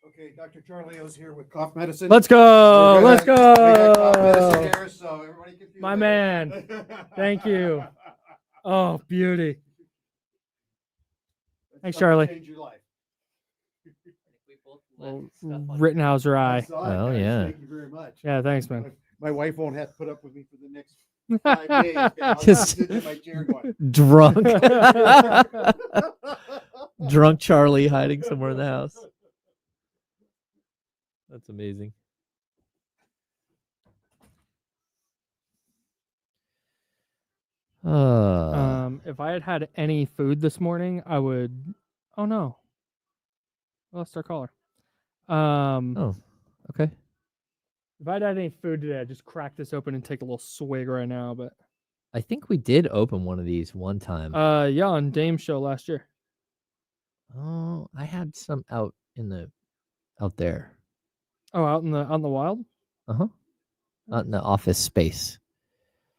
Okay, Dr. Charlie O's here with cough medicine. Let's go. We Let's got cough medicine go. here, so everybody can feel My it. man. Thank you. Oh, beauty. Thanks, Charlie. Change your life. Well, Rittenhouser I eye. saw it, Oh, guys. yeah. Thank you very much. Yeah, thanks, man. My wife won't have to put up with me for the next 5 days. Okay, I'll Just sit in my chair going. drunk. Drunk Charlie hiding somewhere in the house. That's amazing. If I had had any food this morning, I would. Oh no, I lost our caller. Oh, okay. If I'd had any food today, I'd just crack this open and take a little swig right now. But I think we did open one of these one time. yeah, on Dame's show last year. Oh, I had some out there. Oh, out in the wild. Out in the office space.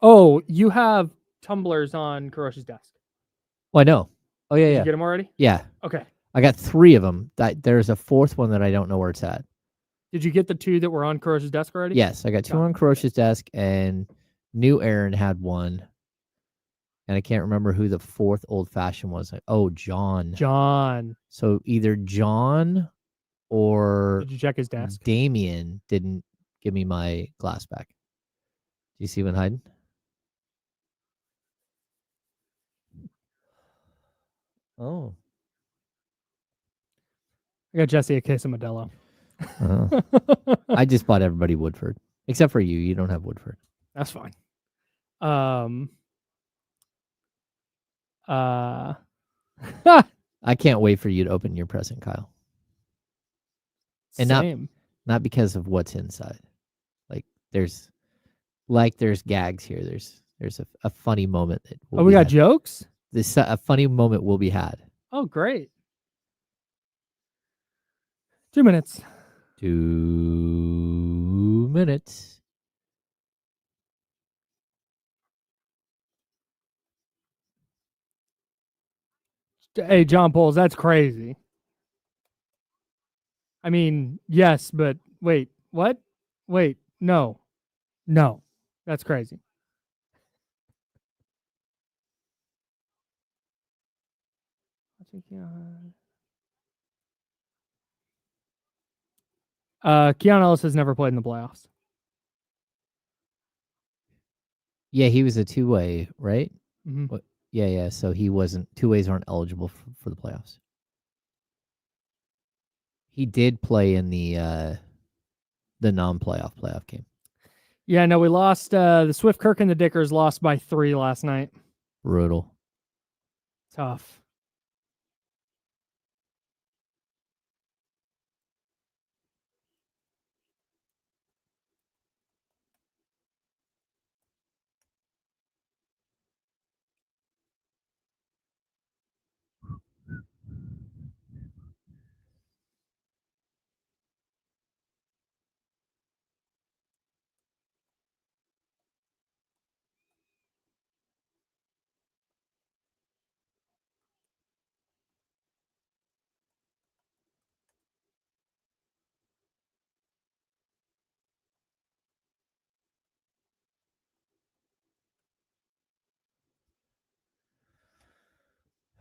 Oh, you have tumblers on Kuroshi's desk. Oh, I know. Oh, yeah, Did yeah. you get them already? Yeah. Okay. I got 3 of them. There's a 4th one that I don't know where it's at. Did you get the 2 that were on Kuroshi's desk already? Yes, I got 2 Got it. on Kuroshi's desk, and New Aaron had one. And I can't remember who the 4th old fashioned was. Oh, John. John. So either John or Did you check his desk? Damien didn't give me my glass back. Do you see one hiding? Oh. I got Jesse a case of Modelo. I just bought everybody Woodford. Except for you. You don't have Woodford. That's fine. I can't wait for you to open your present, Kyle. And Same. not because of what's inside. There's gags here. There's a funny moment that will we be got had. jokes? A funny moment will be had. Oh, great. 2 minutes. 2 minutes. Hey, John Poles, that's crazy. I mean, yes, but wait, what? Wait, no. No, that's crazy. Keanu Ellis has never played in the playoffs. Yeah, he was a 2-way, right? Mm-hmm. Yeah. So he wasn't. 2-ways aren't eligible for the playoffs. He did play in the non-playoff game. Yeah, no, we lost. The Swift Kirk and the Dickers lost by 3 last night. Brutal. Tough.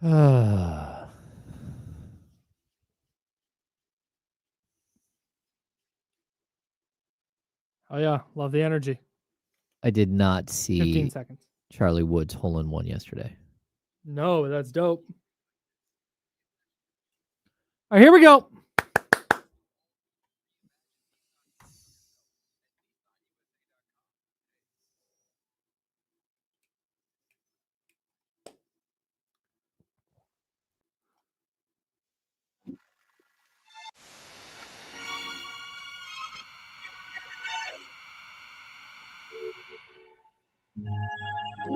Oh yeah, love the energy. I did not 15 see seconds. Charlie Woods hole-in-one yesterday. No, that's dope. All right, here we go.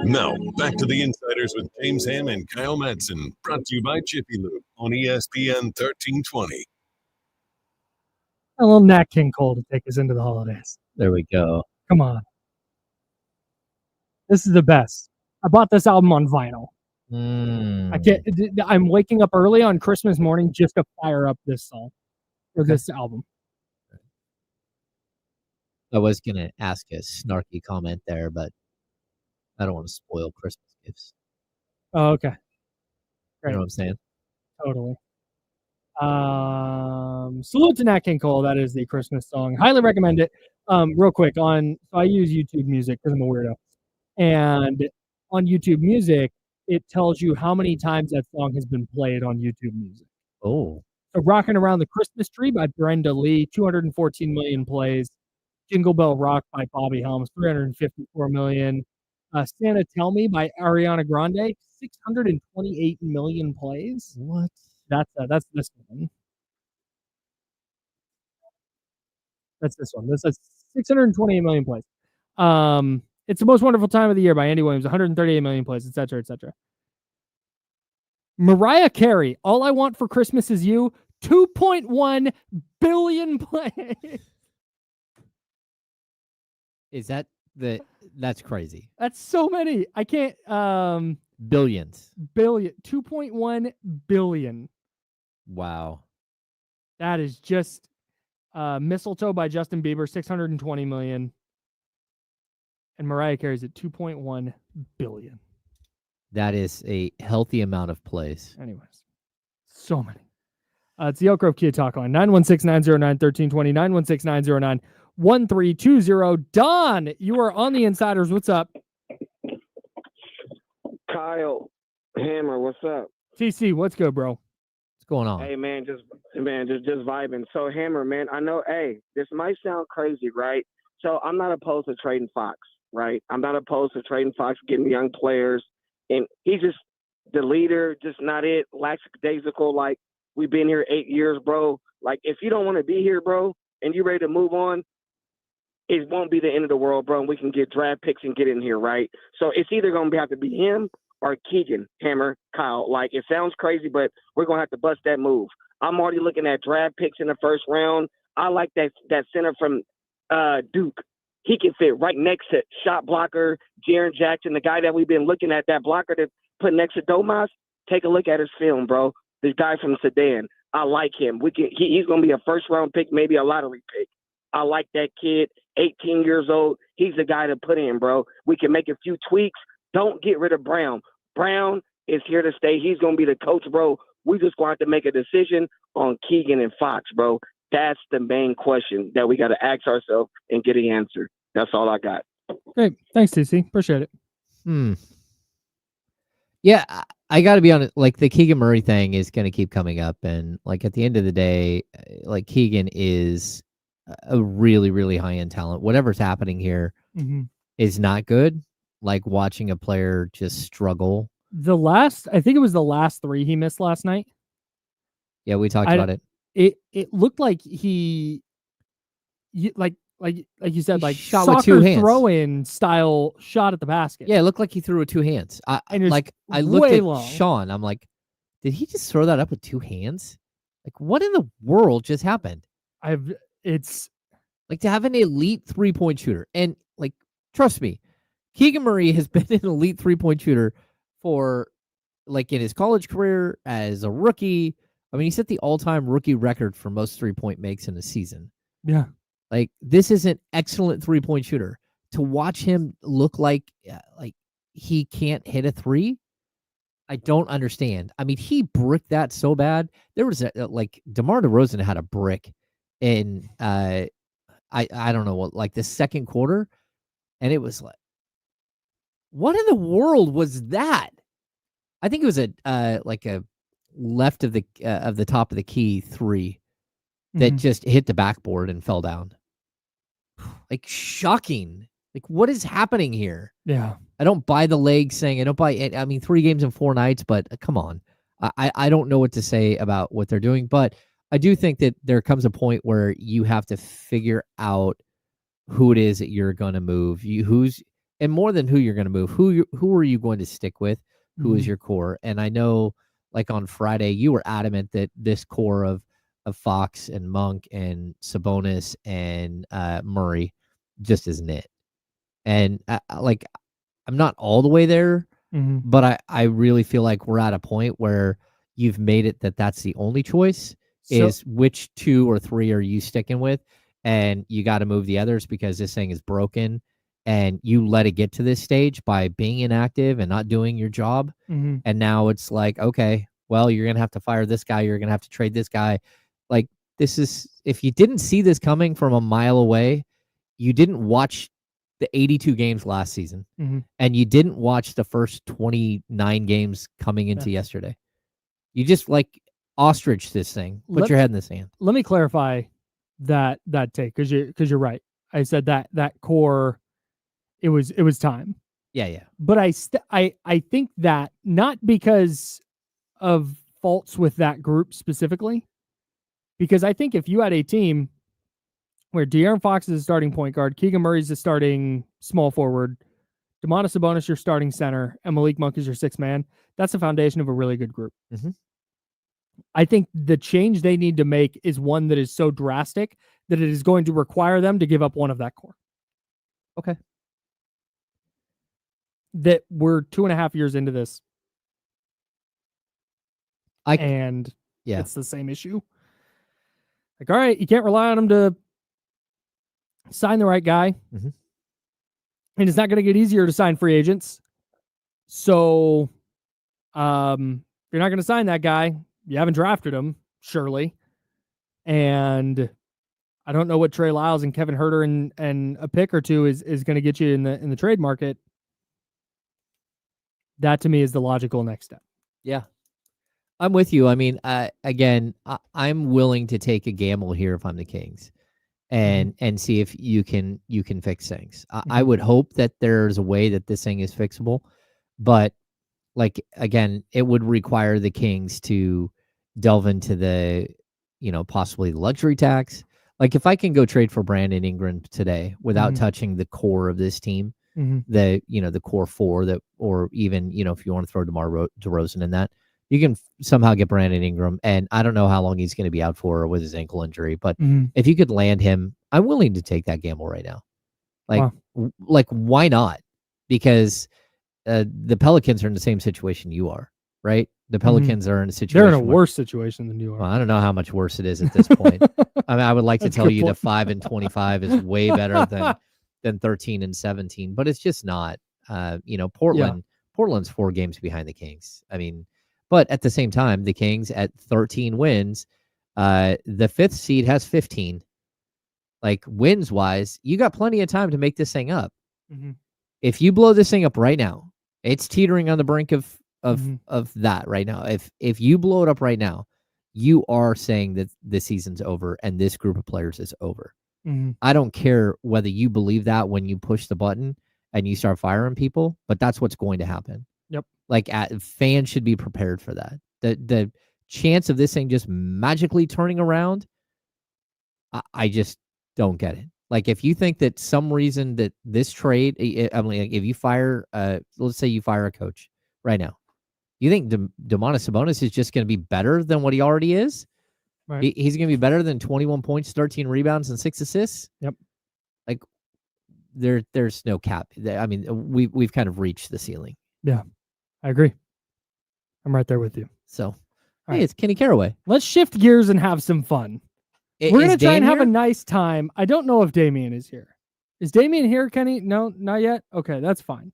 Now, back to the Insiders with James Ham and Kyle Madsen, brought to you by Jiffy Lube on ESPN 1320. A little Nat King Cole to take us into the holidays. There we go. Come on. This is the best. I bought this album on vinyl. I'm waking up early on Christmas morning just to fire up this song or this album. I was going to ask a snarky comment there, but I don't want to spoil Christmas gifts. Oh, okay. Great. You know what I'm saying? Totally. Salute to Nat King Cole. That is the Christmas song. Highly recommend it. Real quick so I use YouTube Music because I'm a weirdo. And on YouTube Music, it tells you how many times that song has been played on YouTube Music. Oh. So Rockin' Around the Christmas Tree by Brenda Lee, 214 million plays. Jingle Bell Rock by Bobby Helms, 354 million. Santa Tell Me by Ariana Grande, 628 million plays. What? That's this one. That's this one. This is 628 million plays. It's the Most Wonderful Time of the Year by Andy Williams, 138 million plays, etc., etc. Mariah Carey, All I Want for Christmas Is You, 2.1 billion plays. Is that's crazy. That's so many. I can't Billions. 2.1 billion. Wow. That is just Mistletoe by Justin Bieber, 620 million. And Mariah Carey's at 2.1 billion. That is a healthy amount of plays. Anyways, so many. It's the Elk Grove Kia Talk line, 916-909-1320, 916-909-1320. Don, you are on the Insiders. What's up? Kyle, Hammer, what's up? TC, what's good, bro? What's going on? Hey, man, just vibing. So, Hammer, man, I know, this might sound crazy, right? So, I'm not opposed to trading Fox, right? I'm not opposed to trading Fox, getting young players. And he's just the leader, just not it, lackadaisical. Like, we've been here 8 years, bro. Like, if you don't want to be here, bro, and you're ready to move on, it won't be the end of the world, bro. And we can get draft picks and get in here, right? So it's either going to have to be him or Keegan, Hammer, Kyle. Like, it sounds crazy, but we're going to have to bust that move. I'm already looking at draft picks in the first round. I like that center from Duke. He can fit right next to shot blocker, Jaren Jackson, the guy that we've been looking at, that blocker to put next to Domas. Take a look at his film, bro. This guy from Sedan. I like him. He's going to be a first-round pick, maybe a lottery pick. I like that kid, 18 years old. He's the guy to put in, bro. We can make a few tweaks. Don't get rid of Brown. Brown is here to stay. He's going to be the coach, bro. We just going to have to make a decision on Keegan and Fox, bro. That's the main question that we got to ask ourselves and get an answer. That's all I got. Great. Thanks, TC. Appreciate it. Yeah, I got to be honest. Like, the Keegan Murray thing is going to keep coming up. And, like, at the end of the day, like, Keegan is a really, really high-end talent. Whatever's happening here is not good. Like, watching a player just struggle. I think it was the last three he missed last night. Yeah, we talked about it. It looked like like you said, like shot soccer with two hands. throw-in style shot at the basket. Yeah, it looked like he threw with two hands. I looked at Sean. I'm like, did he just throw that up with two hands? Like, what in the world just happened? It's like to have an elite 3-point shooter. And, like, trust me, Keegan Murray has been an elite 3-point shooter for, like, in his college career as a rookie. I mean, he set the all-time rookie record for most 3-point makes in a season. Yeah. Like, this is an excellent 3-point shooter. To watch him look like he can't hit a three, I don't understand. I mean, he bricked that so bad. There was like DeMar DeRozan had a brick in I don't know what, like the second quarter, and it was like, what in the world was that? I think it was a like a left of the top of the key three that just hit the backboard and fell down. Like, shocking. Like, what is happening here? Yeah. I don't buy the leg saying I don't buy it. I mean, 3 games in 4 nights, but come on. I don't know what to say about what they're doing, but I do think that there comes a point where you have to figure out who it is that you're going to move. And more than who you're going to move, who are you going to stick with? Who is your core? And I know, like on Friday, you were adamant that this core of Fox and Monk and Sabonis and Murray just isn't it. And I'm not all the way there, but I really feel like we're at a point where you've made it that's the only choice is which 2 or 3 are you sticking with, and you got to move the others because this thing is broken, and you let it get to this stage by being inactive and not doing your job. And now it's like, okay, well, you're going to have to fire this guy. You're going to have to trade this guy. Like, this is, if you didn't see this coming from a mile away, you didn't watch the 82 games last season, and you didn't watch the first 29 games coming into yesterday. You just like ostrich this thing. Put your head in the sand. Let me clarify that take, because you're right. I said that core, it was time. Yeah. But I think that not because of faults with that group specifically, because I think if you had a team where De'Aaron Fox is a starting point guard, Keegan Murray's a starting small forward, Domantas Sabonis your starting center, and Malik Monk is your 6th man, that's the foundation of a really good group. I think the change they need to make is one that is so drastic that it is going to require them to give up one of that core. Okay. That we're 2.5 years into this. It's the same issue. Like, all right, you can't rely on them to sign the right guy. And it's not going to get easier to sign free agents. So you're not going to sign that guy. You haven't drafted him, surely. And I don't know what Trey Lyles and Kevin Huerter and a pick or two is going to get you in the trade market. That to me is the logical next step. Yeah. I'm with you. I mean, again, I'm willing to take a gamble here if I'm the Kings and see if you can fix things. I would hope that there's a way that this thing is fixable, but like, again, it would require the Kings to delve into the, possibly the luxury tax. Like, if I can go trade for Brandon Ingram today without touching the core of this team, the core 4 that, or even, if you want to throw DeMar DeRozan in that, you can somehow get Brandon Ingram, and I don't know how long he's going to be out for with his ankle injury, but if you could land him, I'm willing to take that gamble right now. Like, why not? Because the Pelicans are in the same situation you are, right? The Pelicans are in a situation. They're in a worse situation than you are. Well, I don't know how much worse it is at this point. I mean, I would like to tell you that 5-25 is way better than 13-17, but it's just not. Portland's 4 games behind the Kings. I mean, but at the same time, the Kings at 13 wins, the 5th seed has 15. Like, wins wise, you got plenty of time to make this thing up. If you blow this thing up right now, it's teetering on the brink of that right now. If you blow it up right now, you are saying that the season's over and this group of players is over. I don't care whether you believe that when you push the button and you start firing people, but that's what's going to happen. Yep. Like, fans should be prepared for that. The chance of this thing just magically turning around, I just don't get it. Like, if you think that some reason that this trade, I mean, if you fire, let's say you fire a coach right now, you think Domantas Sabonis is just going to be better than what he already is? Right. He's going to be better than 21 points, 13 rebounds, and 6 assists? Yep. Like, there's no cap. I mean, we've kind of reached the ceiling. Yeah, I agree. I'm right there with you. So, hey, it's Kenny Caraway. Let's shift gears and have some fun. We're going to try and have a nice time. I don't know if Damian is here. Is Damian here, Kenny? No, not yet? Okay, that's fine.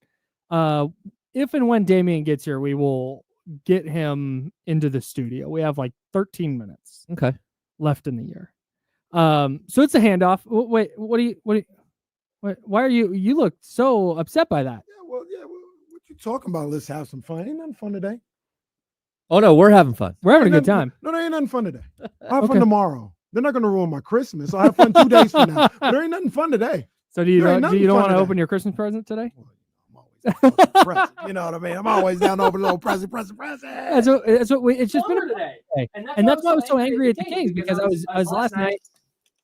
If and when Damian gets here, we will get him into the studio. We have like 13 minutes Okay. left in the year. So it's a handoff. Wait, why are you look so upset by that? What you talking about? Let's have some fun. Ain't nothing fun today. Oh no, we're having fun. We're having a good time. No, there ain't nothing fun today. I'll have fun tomorrow. They're not going to ruin my Christmas. I'll have fun 2 days from now. But there ain't nothing fun today. So do you don't want to open your Christmas present today? Present. You know what I mean? I'm always down to open a little present. That's what it's just been today. And that's why I was so angry at the Kings, because I was last night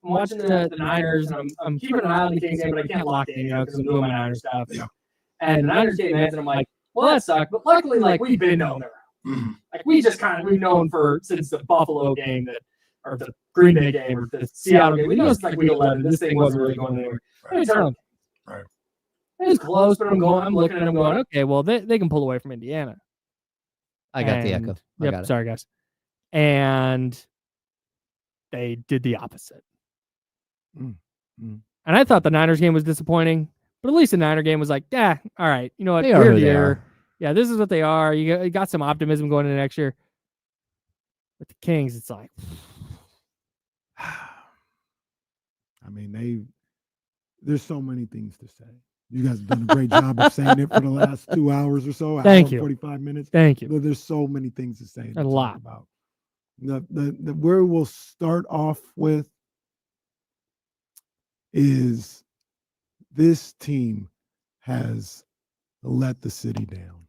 watching the Niners, and I'm keeping an eye on the Kings game, but I can't lock in, because I'm doing my Niners stuff. And the Niners game ends, and I'm like, well, that sucked. But luckily, like, we've been known around. Like, we've known since the Buffalo game or the Green Bay game or the Seattle game. We know it's like week 11. This thing wasn't really going anywhere. Right. It was close, but I'm looking at them going, okay, well, they can pull away from Indiana. I got the echo. Yep, sorry, guys. And they did the opposite. And I thought the Niners game was disappointing, but at least the Niner game was like, yeah, all right, you know what? We're here. Yeah, this is what they are. You got some optimism going into next year. With the Kings, it's like, I mean, there's so many things to say. You guys have done a great job of saying it for the last 2 hours or so. Thank you. 45 minutes. Thank you. But there's so many things to say. A lot about. Where we'll start off with is this team has let the city down.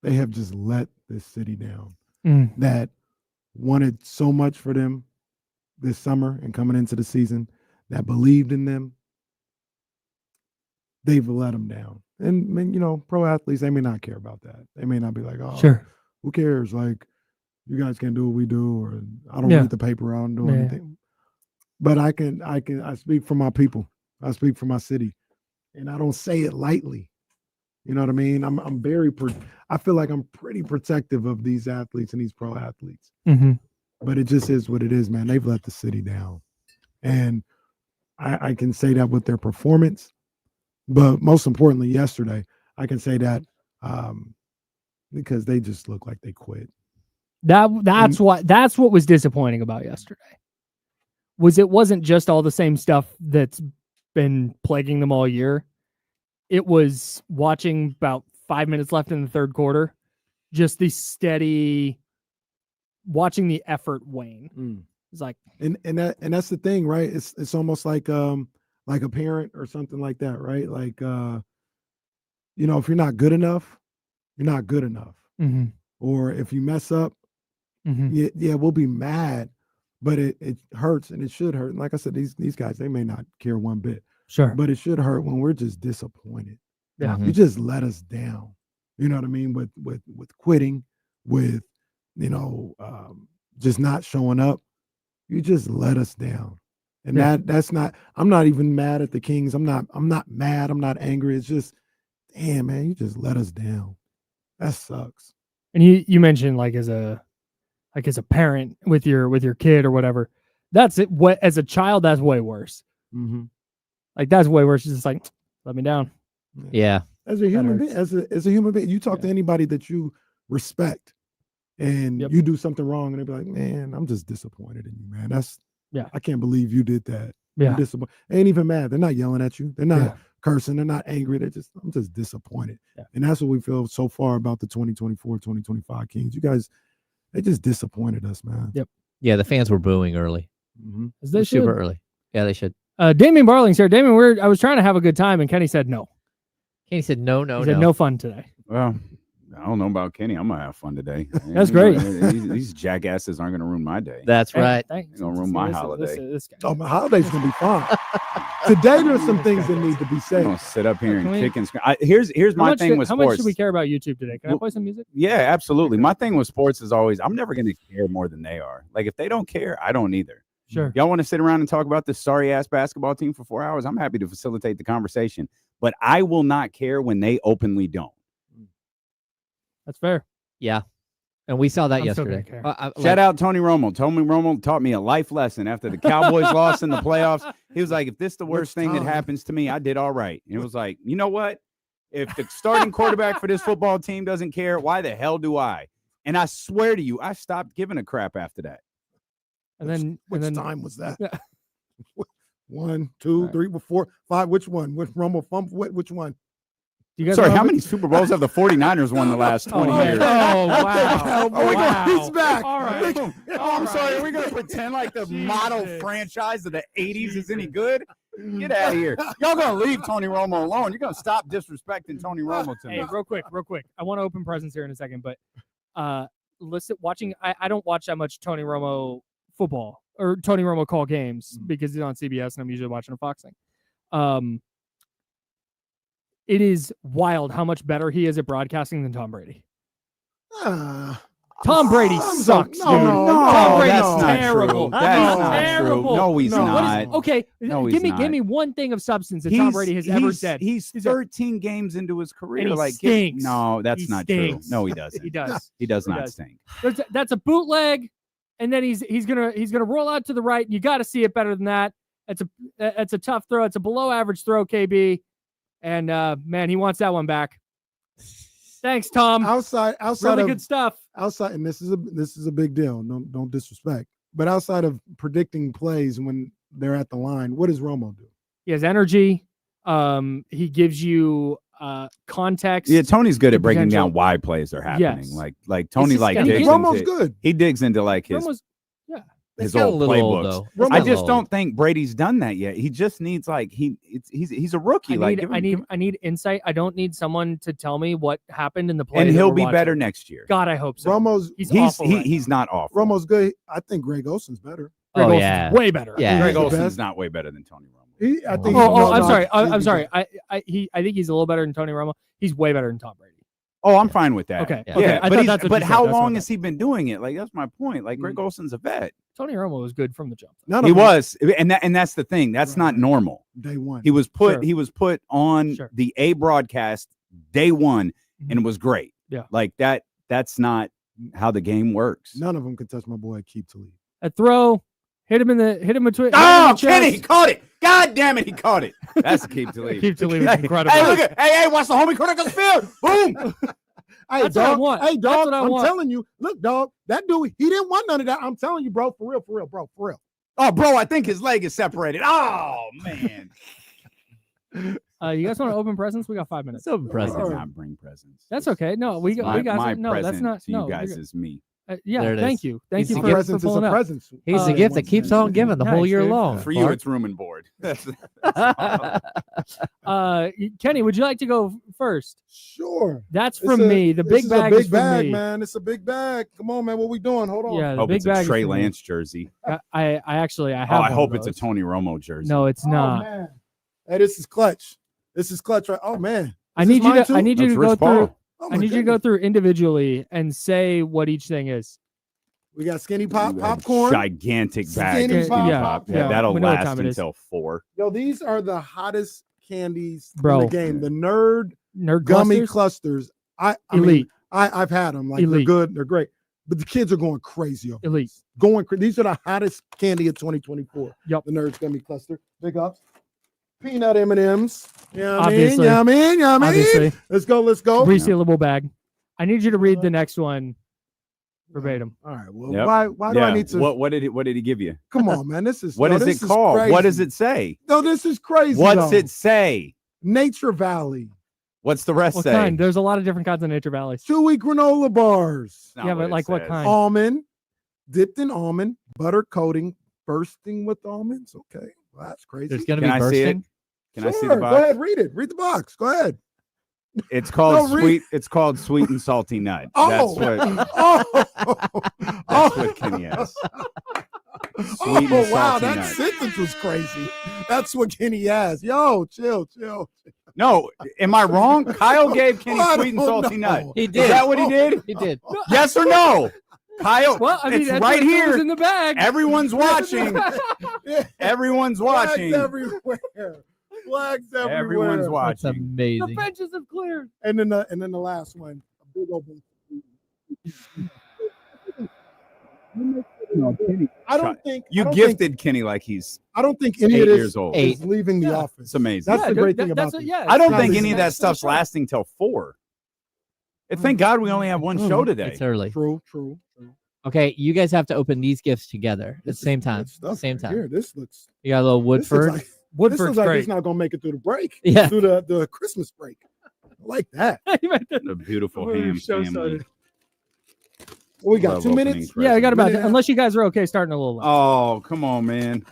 They have just let this city down. That wanted so much for them this summer and coming into the season, that believed in them. They've let them down. And pro athletes, they may not care about that. They may not be like, oh, sure, who cares? Like, you guys can't do what we do, or I don't read the paper, I don't do anything. But I speak for my people. I speak for my city. And I don't say it lightly. You know what I mean? I feel like I'm pretty protective of these athletes and these pro athletes. But it just is what it is, man. They've let the city down. And I can say that with their performance. But most importantly, yesterday, I can say that because they just look like they quit. That's what was disappointing about yesterday. It wasn't just all the same stuff that's been plaguing them all year. It was watching about 5 minutes left in the third quarter, just the steady watching the effort wane. It's like, and that's the thing, right? It's almost like a parent or something like that, right? Like, if you're not good enough, you're not good enough. Or if you mess up, we'll be mad, but it hurts, and it should hurt. And like I said, these guys, they may not care one bit. Sure. But it should hurt when we're just disappointed. Yeah. You just let us down. You know what I mean? With quitting, with, just not showing up. You just let us down. And that's not, I'm not even mad at the Kings. I'm not mad. I'm not angry. It's just, damn, man, you just let us down. That sucks. And you mentioned as a parent with your kid or whatever, that's it. What, as a child, that's way worse. Like, that's way worse. It's just like, let me down. Yeah. As a human being, as a human being, you talk to anybody that you respect, and you do something wrong, and they be like, man, I'm just disappointed in you, man. I can't believe you did that. Yeah. I'm disappointed. They ain't even mad. They're not yelling at you. They're not cursing. They're not angry. I'm just disappointed. Yeah. And that's what we feel so far about the 2024-2025 Kings. You guys, they just disappointed us, man. Yep. Yeah, the fans were booing early. They should. Super early. Yeah, they should. Damian Barling's here. Damian, I was trying to have a good time, and Kenny said no. Kenny said no. He said no fun today. Well, I don't know about Kenny. I'm gonna have fun today. That's great. These jackasses aren't gonna ruin my day. That's right. They're gonna ruin my holiday. This guy. Oh, my holiday's gonna be fun. Today, there's some things that need to be said. I'm gonna sit up here and kick and scream. Here's my thing with sports. How much should we care about YouTube today? Can I play some music? Yeah, absolutely. My thing with sports is always, I'm never gonna care more than they are. Like, if they don't care, I don't either. Sure. Y'all want to sit around and talk about this sorry ass basketball team for 4 hours? I'm happy to facilitate the conversation, but I will not care when they openly don't. That's fair. Yeah. And we saw that yesterday. Shout out Tony Romo. Tony Romo taught me a life lesson after the Cowboys lost in the playoffs. He was like, if this is the worst thing that happens to me, I did all right. And it was like, you know what? If the starting quarterback for this football team doesn't care, why the hell do I? And I swear to you, I stopped giving a crap after that. Which time was that? Yeah. 1, 2, 3, 4, 5. Which one? Which Rumble Fump? Which one? You guys Sorry, how many Super Bowls have the 49ers won the last 20 years? Oh, wow. Wow. He's back. All right. Oh, I'm sorry. Are we going to pretend like the model franchise of the 80s is any good? Get out of here. Y'all going to leave Tony Romo alone. You're going to stop disrespecting Tony Romo to me. Hey, real quick. I want to open presents here in a second, but watching, I don't watch that much Tony Romo football or Tony Romo call games because he's on CBS and I'm usually watching a Fox thing. It is wild how much better he is at broadcasting than Tom Brady. Tom Brady sucks, dude. Tom Brady's that's not terrible. true. That's not terrible. true. No, he's not. Okay, No, give he's me one thing of substance that Tom Brady has ever said. He's 13 games into his career. And he like, stinks. No, that's He not stinks. true. No, he doesn't. He does. He does He not does. stink. That's a bootleg, and then he's gonna roll out to the right. You got to see it better than that. It's a tough throw. It's a below average throw, KB. And man, he wants that one back. Thanks, Tom. Outside really of good stuff. Outside, and this is a big deal. Don't disrespect. But outside of predicting plays when they're at the line, what does Romo do? He has energy. He gives you context. Yeah, Tony's good at breaking potential. down why plays are happening. Yes. Like Tony It's just gotta digs get- Romo's into, good. He digs into like his Romo's- his got a old little old, playbooks. though. I Romo's just old. don't think Brady's done that yet. He just needs like he's a rookie. I need insight. I don't need someone to tell me what happened in the play. and that he'll we're be watching. better next year. God, I hope so. He's awful. He's not awful. Romo's good. I think Greg Olson's better. Greg Oh, Olson's yeah. way better. Yeah. Greg the Olson's best. not way better than Tony Romo. I think. I'm sorry. I'm sorry. I think he's a little better than Tony Romo. He's way better than Tom Brady. Oh, I'm fine with that. Okay. Yeah. Okay. Yeah, I but, thought that's what but you how said. That's long what has he been doing it? Like that's my point. Like Greg Olson's a vet. Tony Romo was good from the jump. He was, and that's the thing. That's not normal. Day one. He was put Sure. he was put on Sure. the A broadcast day one, Mhm. and it was great. Yeah. Like that. That's not how the game works. None of them could touch my boy Keith Talib. A throw, hit him between. Oh, Kenny, he caught it. God damn it, he caught it. That's a keep to leave. Keep to leave is incredible. Hey, look at hey, watch the homie critical field. Boom. Hey, That's what I dog. want. Hey, That's dog. what I I'm want. telling you. Look, dog. That dude, he didn't want none of that. I'm telling you, bro. For real, bro. For real. Oh, bro, I think his leg is separated. Oh man. You guys want to open presents? We got 5 minutes. So impressive. I did not bring presents. That's okay. No, we got. My No, that's present not. to No, you guys you're good. is me. Yeah, There it thank is. you. Thank It's you a for Presents is pulling a up. present. He's the gift that keeps on giving the whole Nice, year dude. long. For you, Clark. it's room and board. Kenny, would you like to go first? Sure. That's from me. The big bag is is a big from bag, me. man. It's a big bag. Come on, man. What we doing? Hold on. Yeah, the Hope big it's a bag. Trey is from me. Lance jersey. I actually have. Oh, I one hope of it's a those. Tony Romo jersey. No, it's Oh, not. man. Hey, this is clutch. This is clutch, right? Oh man. I This need is you mine to. I too? need you That's to go Rich through. Paul. Oh, I need you to go through individually and say what each thing is. We got skinny pop, You have popcorn. gigantic bag Skinny of skinny pop, pop. yeah, Yeah, that'll we know what last time it is. until 4. Yo, these are the hottest candies Bro. in the game. The nerd Nerd gummy clusters? clusters. I mean, Elite. I've had them. Like Elite. they're good. They're great. But the kids are going crazy. Over Elite. these. Going crazy. These are the hottest candy of 2024. Yep. The nerds gummy cluster. Big ups. Peanut M&Ms. You know what I mean? Obviously. You know what I mean? You know what I mean? Obviously. Let's go. Let's go. Resealable bag. I need you to read the next one verbatim. All right. Well, Yep. why do I need to? What did he give you? Come on, man. This is What yo, is this it called? What crazy. does it say? No, this is crazy. What's though. it say? Nature Valley. What's the rest What say? kind? There's a lot of different kinds of Nature Valleys. Chewy granola bars. Not Yeah, but it like what says. kind? Almond, dipped in almond, butter coating, bursting with almonds. Okay. Well, that's crazy. There's going to Can be I see it? bursting. Can I see Sure, the Go box? ahead, read it. Read the box. Go ahead. It's called No, read- sweet. It's called sweet and salty nut. Oh, That's what Kenny has. Sweet and wow, salty that nut. sentence was crazy. That's what Kenny has. Yo, chill. No, am I wrong? Kyle gave Kenny I sweet and don't salty know. nut. He Is did. that what he did? He did. Yes or no? Kyle, Well, I mean, it's that's right what it was here. in the bag. Everyone's watching. Everyone's watching. Flags everywhere. Flags everywhere. Everyone's That's watching. The amazing. benches have cleared. And then the last one, a big old. No, Kenny. I don't think You I don't gifted think, Kenny like he's. I don't think any 8 of this years old. is leaving the Yeah. office. It's amazing. That's the great thing about that's this. yeah. I don't not think leaving any of the that office. stuff's lasting till 4. And thank God we only have one show today. It's early. True. Okay, you guys have to open these gifts together at the This is same good time. stuff Same right time. here. This looks. You got a little This looks Woodford. like, this Woodford's looks like great. it's not gonna make it through the break. Yeah. Through the Christmas break. I like that. A beautiful ham Show family. started. Well, we got Love 2 opening minutes. Yeah, I got about. Minute and a Unless you guys are okay starting a little late. Oh, come on, man.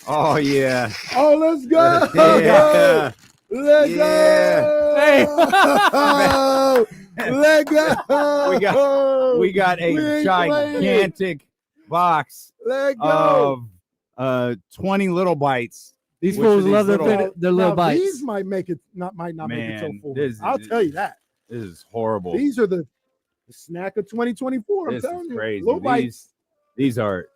Oh, yeah. Oh, let's go. Yeah. Let's go. Let's go. We got We a ain't gigantic box Let go. of 20 little bites. These Which fools of love these their, little- their little Now, bites. These might not make it till Man, 4. this I'll is- tell you that. This is horrible. These are the snack of 2024. I'm This telling is you. crazy. Little bites. These are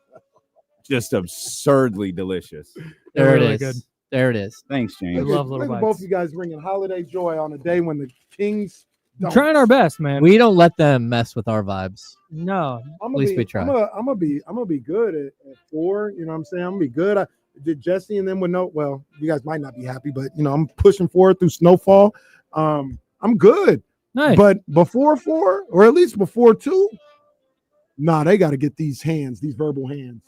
just absurdly delicious. There really it is. good. There it is. Thanks, James. I love little Look at bites. both you guys bringing holiday joy on a day when the Kings don't. Trying our best, man. We don't let them mess with our vibes. No. I'm At least we try. I'm gonna be good at 4. You know what I'm saying? I'm gonna be good. I did Jesse and them with no. Well, you guys might not be happy, but I'm pushing forward through snowfall. I'm good. Nice. But before 4, or at least before 2, they got to get these verbal hands.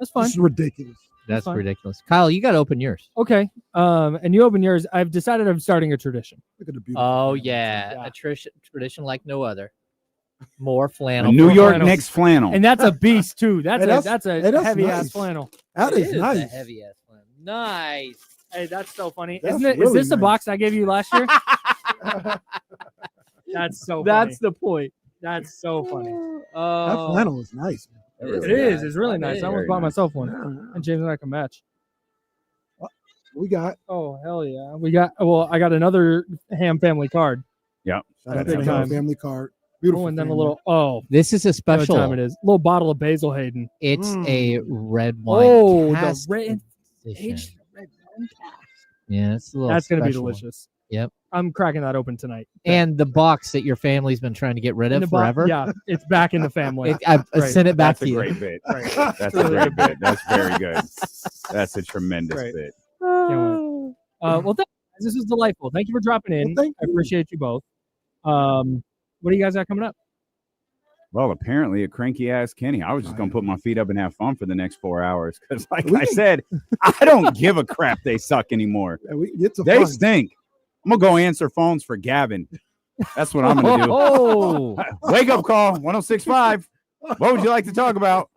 That's fine. This is ridiculous. That's fine. ridiculous. Kyle, you got to open yours. Okay. And you open yours. I've decided I'm starting a tradition. Look at the beautiful. Oh, hands. yeah. A tradition like no other. More A flannel. New More York flannel. Knicks flannel. And that's a beast too. That's Hey, a that's a that's heavy ass nice. flannel. That It is a nice. heavy ass flannel. Nice. Hey, that's so funny. That's Isn't it? Is really this the nice. box I gave you last year? That's so funny. That's the point. That's so funny. That flannel is nice. Man. It is. It's really nice. I almost Very bought nice. myself one. Yeah. And James and I can match. We got. Oh hell yeah. I got another ham family card. Yep. Shout out Big to the time. family card. Beautiful. Oh, and then a family. little This is a you know what special. time it is. A little bottle of Basil Hayden. It's Mm. a red wine. Oh, the cask red edition. aged red wine cask. Yeah, it's a little That's gonna be special one. delicious. Yep. I'm cracking that open tonight. And the box that your family's been trying to get rid In of the bo- forever. Yeah, it's back in the family. I Right. sent it back That's a to you. great bit. Right. That's a great bit. That's very good. That's a tremendous Right. bit. Can't well, this is delightful. Thank you for dropping in. Well, thank I you. appreciate you both. What do you guys got coming up? Well, apparently a cranky ass Kenny. I was just gonna put my feet up and have fun for the next 4 hours because, like We I can- said, I don't give a crap. They suck anymore. Yeah, we can get to They fun. stink. I'm gonna go answer phones for Gavin. That's what I'm gonna do. Oh, Wake up call 106.5. What would you like to talk about?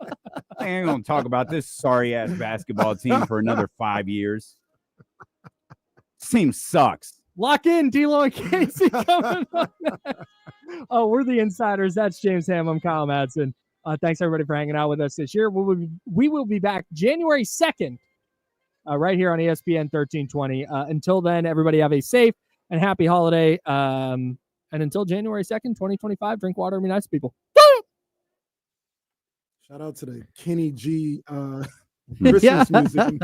I ain't gonna talk about this sorry ass basketball team for another 5 years. Team sucks. Lock in, D'Lo and Casey coming up. Oh, we're the insiders. That's James Ham. I'm Kyle Madsen. Thanks everybody for hanging out with us this year. We will be back January 2nd, right here on ESPN 1320. Until then, everybody have a safe and happy holiday. And until January 2nd, 2025, drink water and be nice to people. Shout out to the Kenny G Christmas Yeah. music.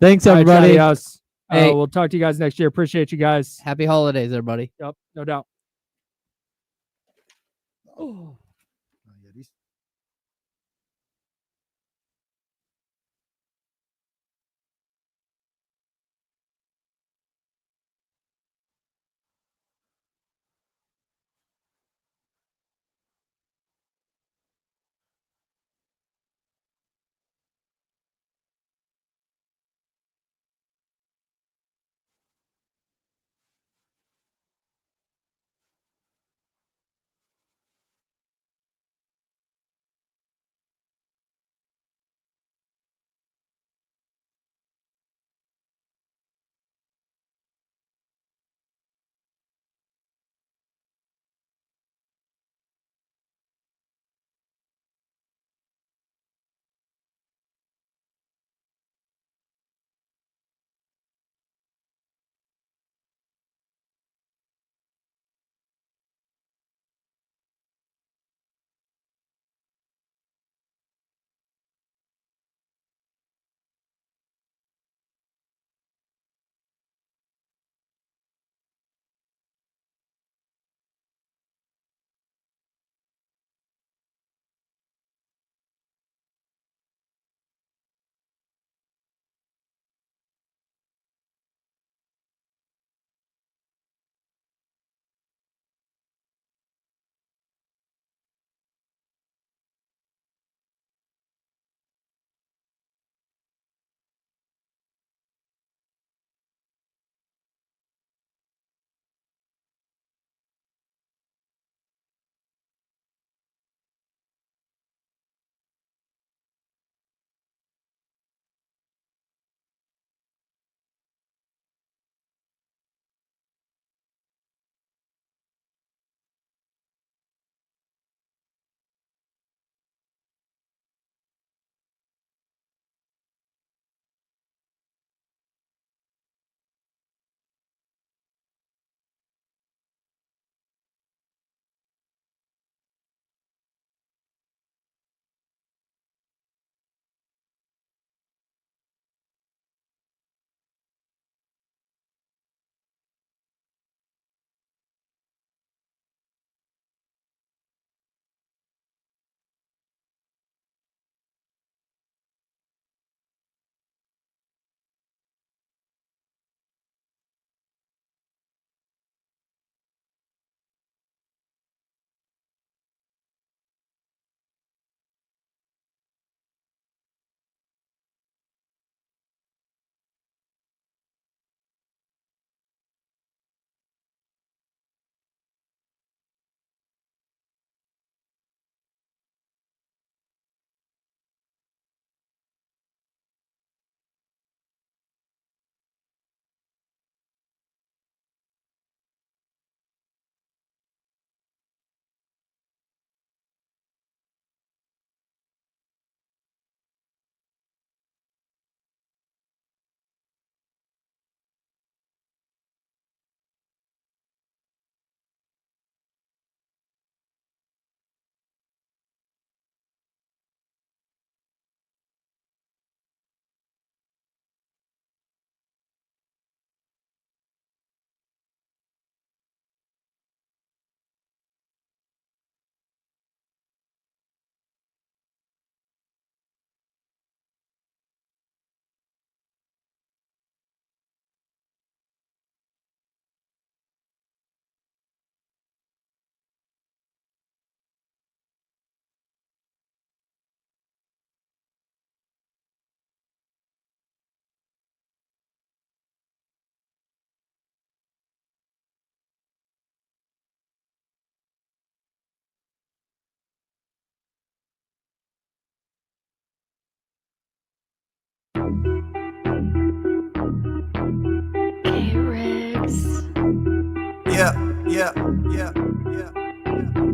thanks All right, everybody. adios. Hey. We'll talk to you guys next year. Appreciate you guys. Happy holidays, everybody. Yep, no doubt.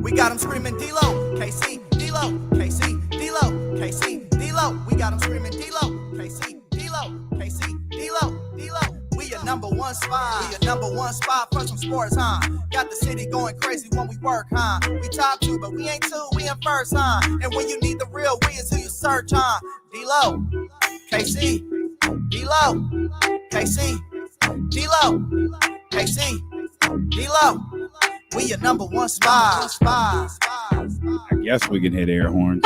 We got them screaming D-Lo, KC, D-Lo, KC, D-Lo, KC, D-Lo. We got them screaming D-Lo, KC, D-Lo, KC, D-Lo, D-Lo. We a number one spot. We a number one spot for some sports, huh? Got the city going crazy when we work, huh? We top 2, but we ain't 2, we in first, huh? And when you need the real, we is who you search, huh? D-Lo, KC, D-Lo, KC, D-Lo, KC, D-Lo. We a number one spot. I guess we can hit air horns.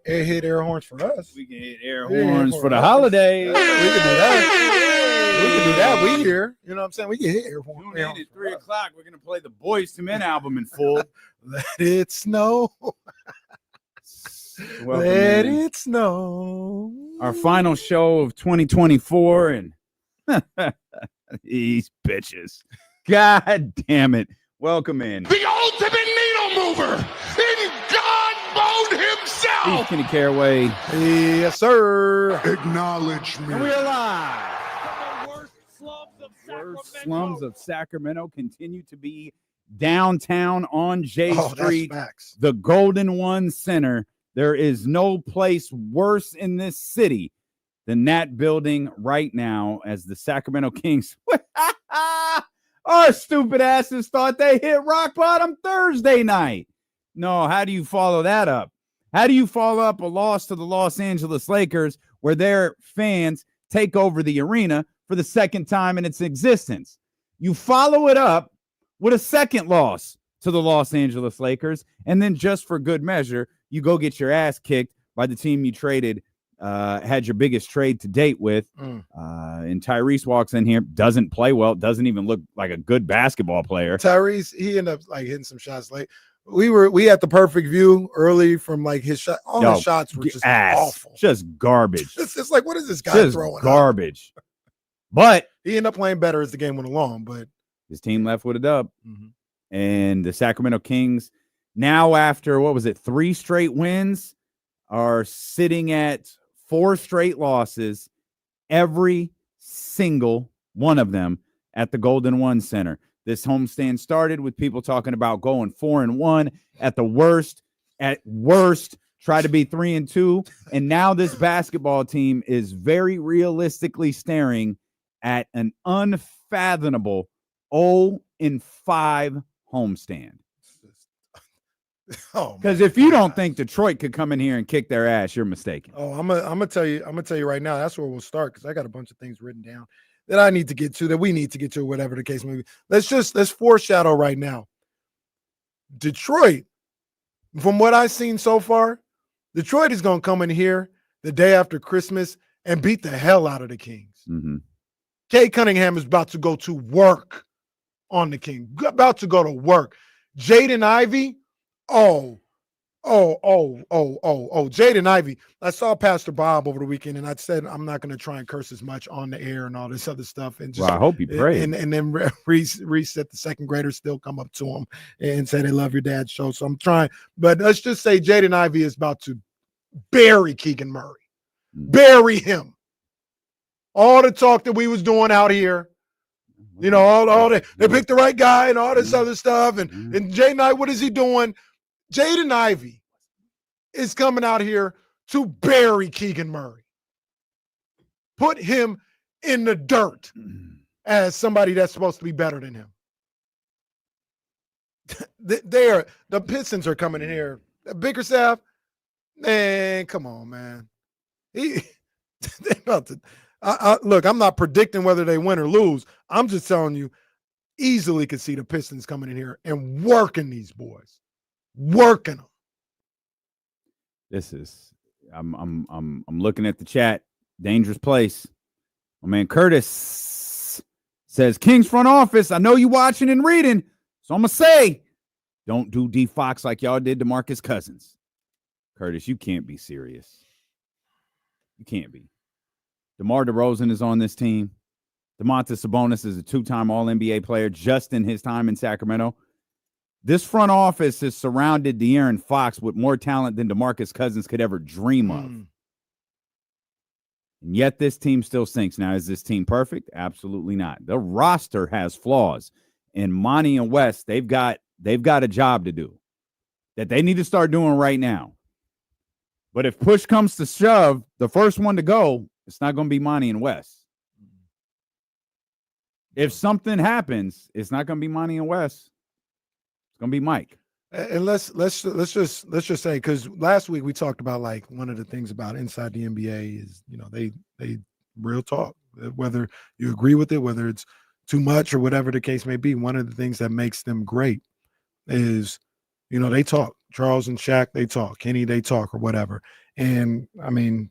Air horns for us. We can hit air horns for the holidays. We can do that. We can do that. We here. You know what I'm saying? We can hit air horns. Tune in at 3 o'clock. We're going to play the Boyz II Men album in full. Let it snow. Let it snow. Our final show of 2024. And these bitches. God damn it. Welcome in. The ultimate needle mover in God mode himself. Steve Kenny Caraway. Yes, sir. Acknowledge me. And we're live. The worst slums of Sacramento continue to be downtown on J Street, the Golden One Center. There is no place worse in this city than that building right now, as the Sacramento Kings, our stupid asses thought they hit rock bottom Thursday night. No, how do you follow that up? How do you follow up a loss to the Los Angeles Lakers where their fans take over the arena for the second time in its existence? You follow it up with a second loss to the Los Angeles Lakers, and then just for good measure, you go get your ass kicked by the team you had your biggest trade to date with. And Tyrese walks in here, doesn't play well, doesn't even look like a good basketball player. Tyrese, he ended up like hitting some shots late. We had the perfect view early from like his shot. All his shots were just awful. Just garbage. It's like, what is this guy just throwing? Garbage. But he ended up playing better as the game went along, but his team left with a dub. And the Sacramento Kings, now after, 3 straight wins, are sitting at 4 straight losses, every single one of them at the Golden One Center. This homestand started with people talking about going 4-1 at worst, try to be 3-2. And now this basketball team is very realistically staring at an unfathomable 0-5 homestand. Because if you don't think Detroit could come in here and kick their ass, you're mistaken. Oh, I'm gonna tell you right now. That's where we'll start, because I got a bunch of things written down that I need to get to, that we need to get to, whatever the case may be. Let's foreshadow right now. Detroit, from what I've seen so far, Detroit is gonna come in here the day after Christmas and beat the hell out of the Kings. Kay Cunningham is about to go to work on the King. About to go to work. Jaden Ivey. Oh, Jaden Ivey. I saw Pastor Bob over the weekend, and I said I'm not going to try and curse as much on the air and all this other stuff. And just, I hope you pray. And then reset the second graders still come up to him and say they love your dad's show. So I'm trying. But let's just say Jaden Ivey is about to bury Keegan Murray. Bury him. All the talk that we was doing out here. You know, all they picked the right guy and all this other stuff. And Jaden Ivey, what is he doing? Jaden Ivey is coming out here to bury Keegan Murray. Put him in the dirt as somebody that's supposed to be better than him. The Pistons are coming in here. Bickerstaff, man, come on, man. They about to. Look, I'm not predicting whether they win or lose. I'm just telling you, easily could see the Pistons coming in here and working these boys, working them. This is, I'm looking at the chat. Dangerous place. My man Curtis says, Kings front office, I know you watching and reading, so I'm gonna say, don't do D Fox like y'all did to Marcus Cousins. Curtis, you can't be serious. You can't be. DeMar DeRozan is on this team. Domantas Sabonis is a 2-time All-NBA player just in his time in Sacramento. This front office has surrounded De'Aaron Fox with more talent than DeMarcus Cousins could ever dream of. And And yet this team still stinks. Now, is this team perfect? Absolutely not. The roster has flaws. And Monty and West, they've got a job to do that they need to start doing right now. But if push comes to shove, the first one to go, it's not going to be Monty and West. If something happens, it's not going to be Monty and West. It's going to be Mike. And let's just say, because last week we talked about, like, one of the things about inside the NBA is, they real talk, whether you agree with it, whether it's too much or whatever the case may be. One of the things that makes them great is, they talk. Charles and Shaq, they talk. Kenny, they talk, or whatever. And I mean,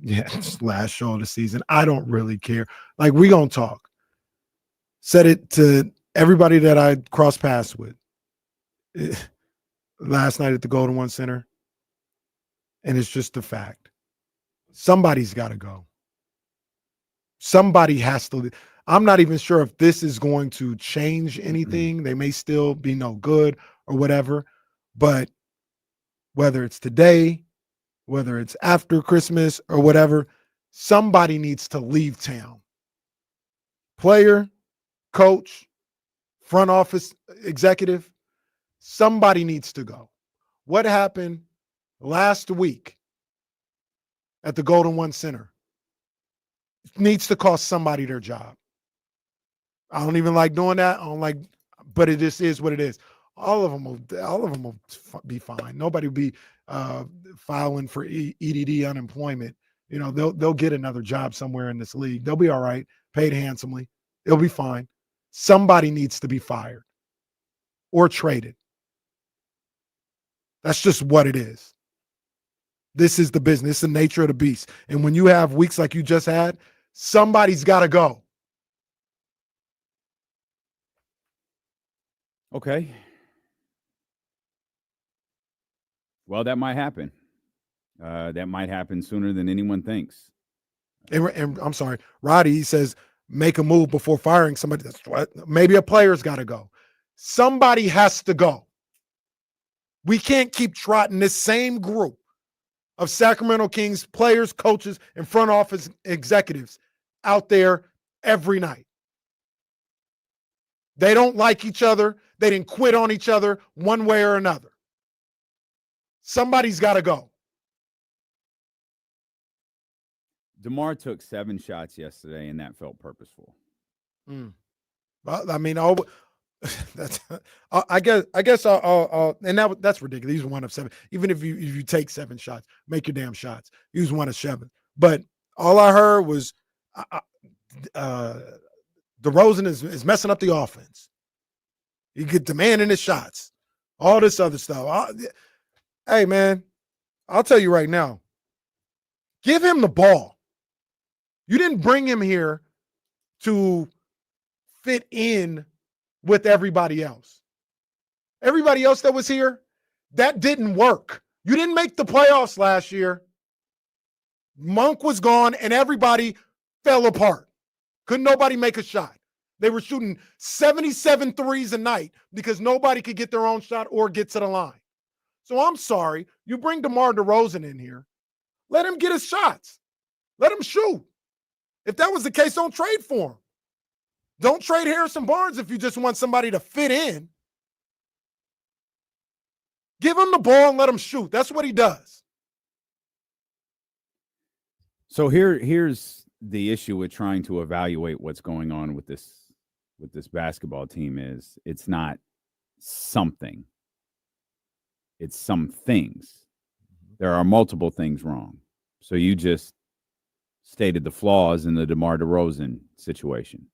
yeah, it's last show of the season. I don't really care. Like, we gonna talk. Said it to everybody that I crossed paths with last night at the Golden One Center. And it's just a fact. Somebody's got to go. Somebody has to. I'm not even sure if this is going to change anything. They may still be no good or whatever. But whether it's today, whether it's after Christmas or whatever, somebody needs to leave town. Player, coach, front office executive, somebody needs to go. What happened last week at the Golden One Center needs to cost somebody their job. I don't even like doing that. I don't like, but it just is what it is. All of them will be fine. Nobody will be filing for EDD unemployment. They'll get another job somewhere in this league. They'll be all right, paid handsomely. It'll be fine. Somebody needs to be fired or traded. That's just what it is. This is the business. It's the nature of the beast. And when you have weeks like you just had, somebody's got to go. Okay. Well, that might happen. That might happen sooner than anyone thinks. And I'm sorry, Roddy, he says, make a move before firing somebody. That's what, maybe a player's got to go. Somebody has to go. We can't keep trotting this same group of Sacramento Kings players, coaches, and front office executives out there every night. They don't like each other. They didn't quit on each other one way or another. Somebody's got to go. DeMar took 7 shots yesterday, and that felt purposeful. Well, I mean, that's. I guess. And that's ridiculous. He's 1 of 7. Even if you take 7 shots, make your damn shots. He was 1 of 7. But all I heard was, DeRozan is messing up the offense. He get demanding his shots. All this other stuff. Hey, man, I'll tell you right now. Give him the ball. You didn't bring him here to fit in with everybody else. Everybody else that was here, that didn't work. You didn't make the playoffs last year. Monk was gone, and everybody fell apart. Couldn't nobody make a shot. They were shooting 77 threes a night because nobody could get their own shot or get to the line. So I'm sorry. You bring DeMar DeRozan in here. Let him get his shots. Let him shoot. If that was the case, don't trade for him. Don't trade Harrison Barnes if you just want somebody to fit in. Give him the ball and let him shoot. That's what he does. So here's the issue with trying to evaluate what's going on with this basketball team is it's not something. It's some things. There are multiple things wrong. So you just stated the flaws in the DeMar DeRozan situation.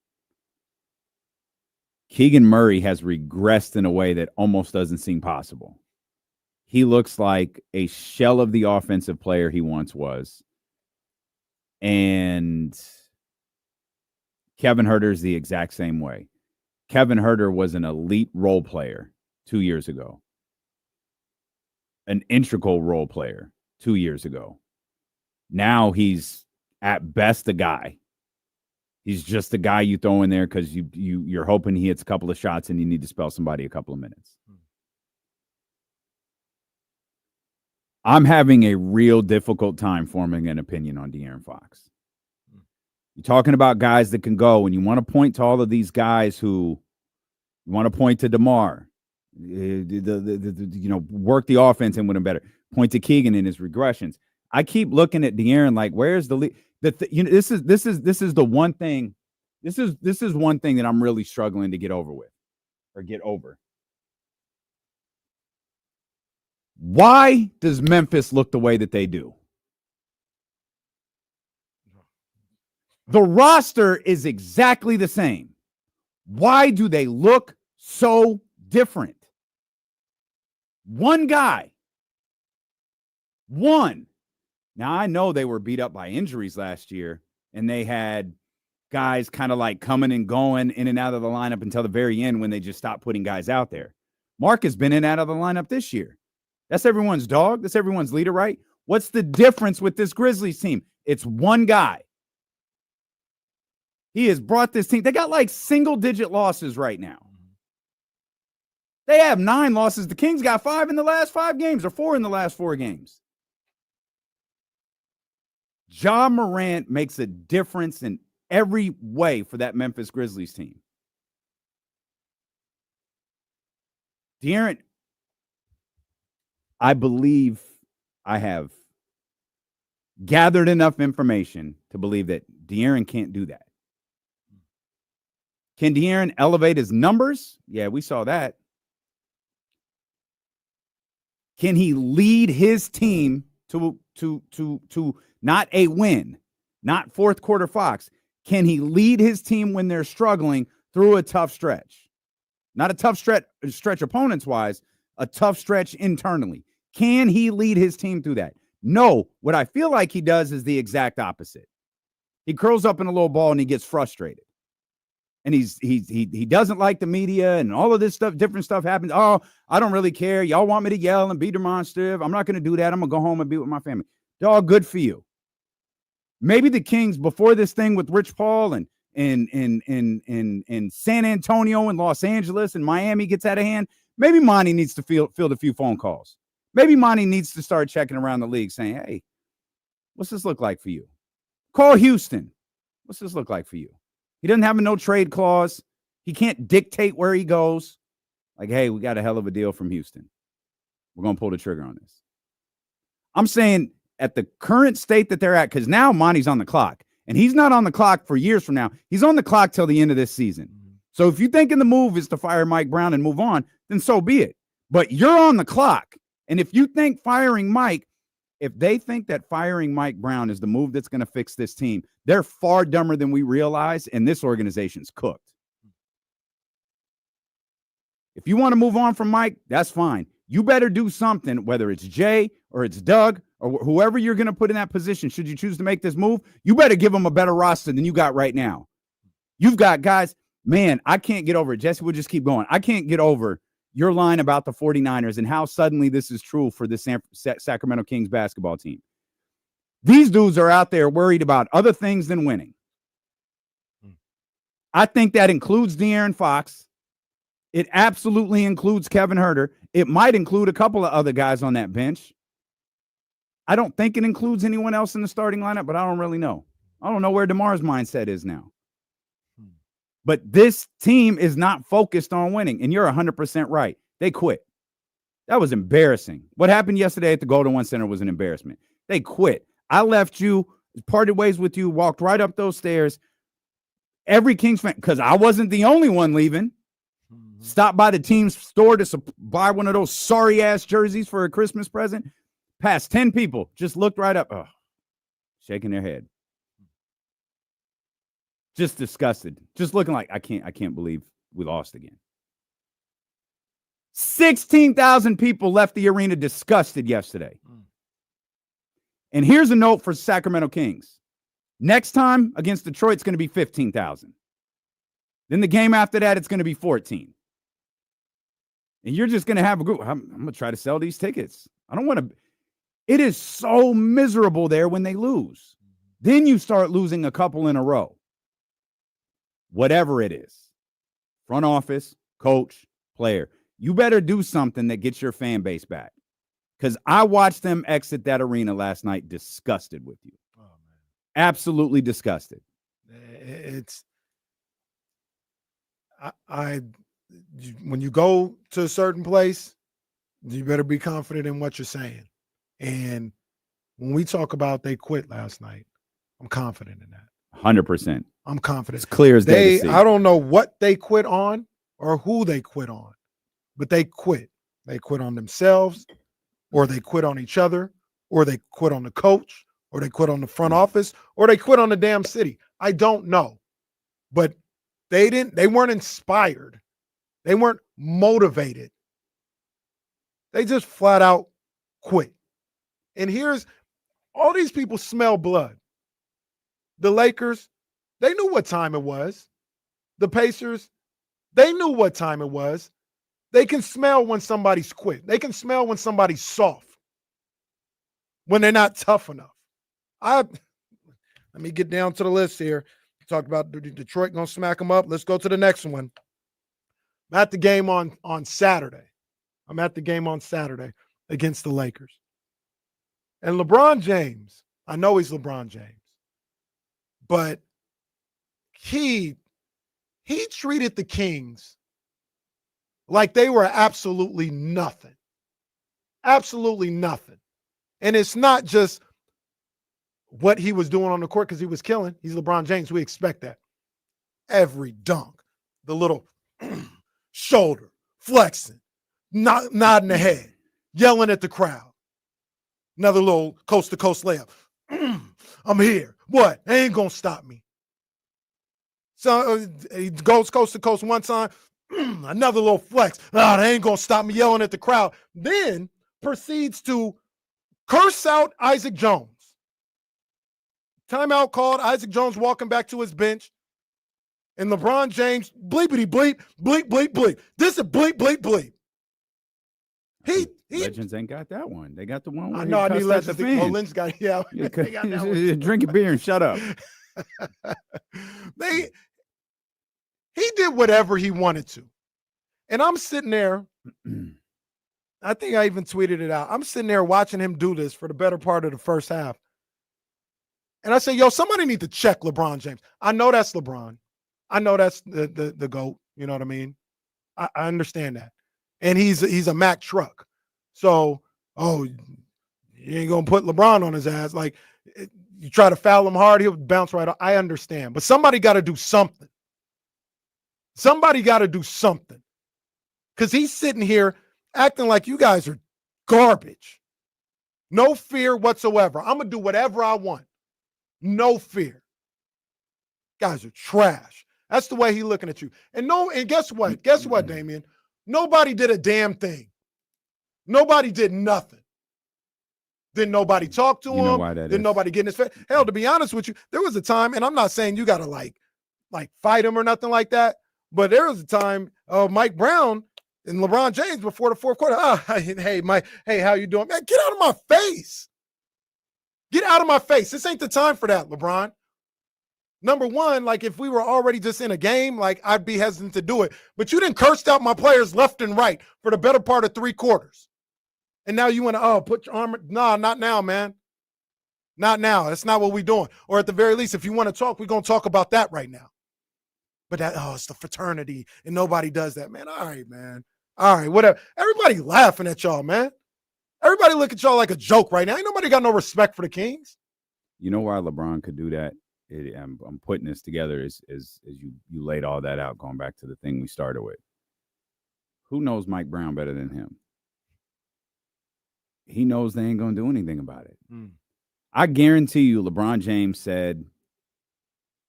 Keegan Murray has regressed in a way that almost doesn't seem possible. He looks like a shell of the offensive player he once was. And Kevin Huerter is the exact same way. Kevin Huerter was an elite role player 2 years ago. An integral role player 2 years ago. Now he's at best a guy. He's just a guy you throw in there because you're hoping he hits a couple of shots and you need to spell somebody a couple of minutes. I'm having a real difficult time forming an opinion on De'Aaron Fox. You're talking about guys that can go, and you want to point to all of these guys who you want to point to DeMar, work the offense and win them better. Point to Keegan and his regressions. I keep looking at De'Aaron like, where's the lead? This is the one thing. This is one thing that I'm really struggling to get over. Why does Memphis look the way that they do? The roster is exactly the same. Why do they look so different? One guy. One. Now, I know they were beat up by injuries last year, and they had guys kind of like coming and going in and out of the lineup until the very end when they just stopped putting guys out there. Mark has been in and out of the lineup this year. That's everyone's dog. That's everyone's leader, right? What's the difference with this Grizzlies team? It's one guy. He has brought this team. They got like single-digit losses right now. They have 9 losses. The Kings got 5 in the last 5 games or 4 in the last 4 games. Ja Morant makes a difference in every way for that Memphis Grizzlies team. De'Aaron, I believe I have gathered enough information to believe that De'Aaron can't do that. Can De'Aaron elevate his numbers? Yeah, we saw that. Can he lead his team to not a win, not fourth quarter Fox? Can he lead his team when they're struggling through a tough stretch? Not a tough stretch opponents wise, a tough stretch internally. Can he lead his team through that? No. What I feel like he does is the exact opposite. He curls up in a little ball and he gets frustrated. And he doesn't like the media and all of this stuff, different stuff happens. Oh, I don't really care. Y'all want me to yell and be demonstrative. I'm not going to do that. I'm going to go home and be with my family. Dog, good for you. Maybe the Kings, before this thing with Rich Paul and in San Antonio and Los Angeles and Miami gets out of hand, maybe Monty needs to field a few phone calls. Maybe Monty needs to start checking around the league saying, hey, what's this look like for you? Call Houston. What's this look like for you? He doesn't have a no trade clause. He can't dictate where he goes. Like, hey, we got a hell of a deal from Houston. We're going to pull the trigger on this. I'm saying at the current state that they're at, because now Monty's on the clock, and he's not on the clock for years from now. He's on the clock till the end of this season. So if you think in the move is to fire Mike Brown and move on, then so be it. But you're on the clock. And if you think firing Mike, if they think that firing Mike Brown is the move that's going to fix this team, they're far dumber than we realize, and this organization's cooked. If you want to move on from Mike, that's fine. You better do something, whether it's Jay or it's Doug or whoever you're going to put in that position. Should you choose to make this move, you better give them a better roster than you got right now. You've got guys, man, I can't get over it. Jesse, we'll just keep going. I can't get over your line about the 49ers and how suddenly this is true for the Sacramento Kings basketball team. These dudes are out there worried about other things than winning. I think that includes De'Aaron Fox. It absolutely includes Kevin Huerter. It might include a couple of other guys on that bench. I don't think it includes anyone else in the starting lineup, but I don't really know. I don't know where DeMar's mindset is now. But this team is not focused on winning, and you're 100% right. They quit. That was embarrassing. What happened yesterday at the Golden One Center was an embarrassment. They quit. I left you, parted ways with you, walked right up those stairs. Every Kings fan, because I wasn't the only one leaving, stopped by the team's store to buy one of those sorry-ass jerseys for a Christmas present. Past 10 people just looked right up, shaking their head. Just disgusted, just looking like I can't believe we lost again. 16,000 people left the arena disgusted yesterday. And here's a note for Sacramento Kings. Next time against Detroit, it's going to be 15,000. Then the game after that, it's going to be 14. And you're just going to have a group. I'm going to try to sell these tickets. I don't want to. It is so miserable there when they lose. Then you start losing a couple in a row. Whatever it is, front office, coach, player, you better do something that gets your fan base back. Because I watched them exit that arena last night disgusted with you. Oh, man. Absolutely disgusted. It's when you go to a certain place, you better be confident in what you're saying. And when we talk about they quit last night, I'm confident in that. 100%. I'm confident. It's clear as day to see. I don't know what they quit on or who they quit on, but they quit. They quit on themselves, or they quit on each other, or they quit on the coach, or they quit on the front office, or they quit on the damn city. I don't know. But they weren't inspired. They weren't motivated. They just flat out quit. And here's all these people smell blood. The Lakers, they knew what time it was. The Pacers, they knew what time it was. They can smell when somebody's quit. They can smell when somebody's soft, when they're not tough enough. Let me get down to the list here. Talked about Detroit going to smack them up. Let's go to the next one. I'm at the game on Saturday. I'm at the game on Saturday against the Lakers. And LeBron James, I know he's LeBron James, but he treated the Kings like they were absolutely nothing. Absolutely nothing. And it's not just what he was doing on the court because he was killing. He's LeBron James. We expect that. Every dunk, the little shoulder, flexing, nodding the head, yelling at the crowd. Another little coast-to-coast layup. I'm here. What? They ain't going to stop me. So he goes coast-to-coast one time. Another little flex. They ain't going to stop me, yelling at the crowd. Then proceeds to curse out Isaac Jones. Timeout called. Isaac Jones walking back to his bench. And LeBron James, bleepity bleep, bleep, bleep, bleep. This is bleep, bleep, bleep. Legends ain't got that one. They got the one where I know. I need Legends. The fans. Lynch got, yeah. They got that one. Drink a beer and shut up. He did whatever he wanted to. And I'm sitting there. I think I even tweeted it out. I'm sitting there watching him do this for the better part of the first half. And I say, yo, somebody need to check LeBron James. I know that's LeBron. I know that's the GOAT. You know what I mean? I understand that. And he's a Mack truck. So, you ain't going to put LeBron on his ass. Like, you try to foul him hard, he'll bounce right off. I understand. But somebody got to do something. Somebody got to do something. Because he's sitting here acting like you guys are garbage. No fear whatsoever. I'm going to do whatever I want. No fear. Guys are trash. That's the way he's looking at you. And guess what? Guess what, Damian? Nobody did a damn thing. Nobody did nothing. Didn't nobody talk to him. Didn't nobody get in his face. Hell, to be honest with you, there was a time, and I'm not saying you got to like fight him or nothing like that, but there was a time Mike Brown and LeBron James before the fourth quarter. Hey, Mike, hey, how you doing? Man, get out of my face. Get out of my face. This ain't the time for that, LeBron. Number one, like if we were already just in a game, like I'd be hesitant to do it. But you didn't curse out my players left and right for the better part of 3 quarters. And now you want to, put your arm. No, not now, man. Not now. That's not what we're doing. Or at the very least, if you want to talk, we're going to talk about that right now. But it's the fraternity and nobody does that, man. All right, man. All right, whatever. Everybody laughing at y'all, man. Everybody look at y'all like a joke right now. Ain't nobody got no respect for the Kings. You know why LeBron could do that? I'm putting this together as you laid all that out, going back to the thing we started with. Who knows Mike Brown better than him? He knows they ain't going to do anything about it. I guarantee you LeBron James said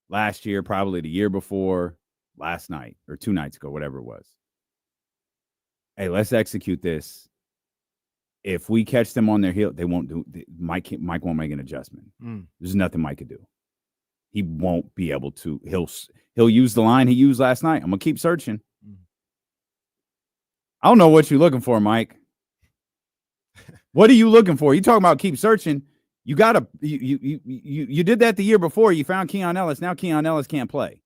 last year, probably the year before, last night or 2 nights ago, whatever it was. Hey, let's execute this. If we catch them on their heel, they won't do. Mike won't make an adjustment. There's nothing Mike could do. He won't be able to. He'll use the line he used last night. I'm gonna keep searching. I don't know what you're looking for, Mike. What are you looking for? You talking about keep searching? You gotta. You did that the year before. You found Keon Ellis. Now Keon Ellis can't play.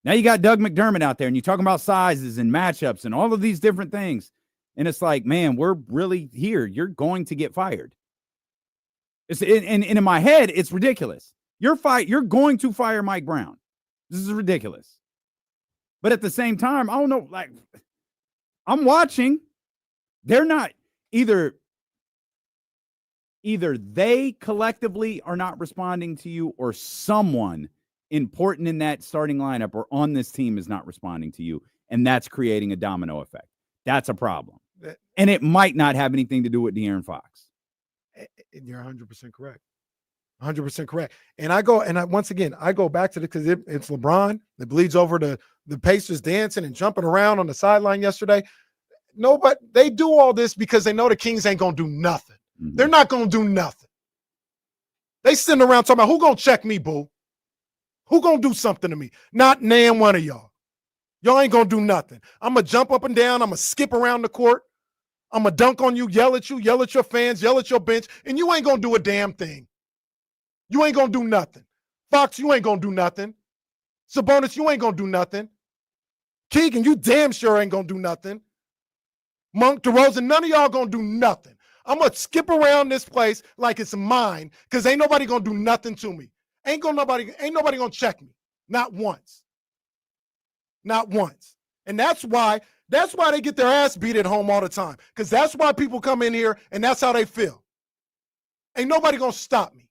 Now you got Doug McDermott out there, and you're talking about sizes and matchups and all of these different things. And it's like, man, we're really here. You're going to get fired. And in my head, it's ridiculous. You're going to fire Mike Brown. This is ridiculous. But at the same time, I don't know, like, I'm watching. They're not either they collectively are not responding to you, or someone important in that starting lineup or on this team is not responding to you. And that's creating a domino effect. That's a problem. And it might not have anything to do with De'Aaron Fox. You're 100% correct. 100% correct. And once again, I go back to because it's LeBron that bleeds over to the Pacers dancing and jumping around on the sideline yesterday. Nobody, they do all this because they know the Kings ain't going to do nothing. Mm-hmm. They're not going to do nothing. They sitting around talking about who going to check me, boo? Who going to do something to me? Not nan one of y'all. Y'all ain't going to do nothing. I'm going to jump up and down. I'm going to skip around the court. I'm going to dunk on you, yell at your fans, yell at your bench, and you ain't going to do a damn thing. You ain't going to do nothing. Fox, you ain't going to do nothing. Sabonis, you ain't going to do nothing. Keegan, you damn sure ain't going to do nothing. Monk, DeRozan, none of y'all going to do nothing. I'm going to skip around this place like it's mine because ain't nobody going to do nothing to me. Ain't nobody going to check me. Not once. Not once. And that's why they get their ass beat at home all the time, because that's why people come in here and that's how they feel. Ain't nobody going to stop me.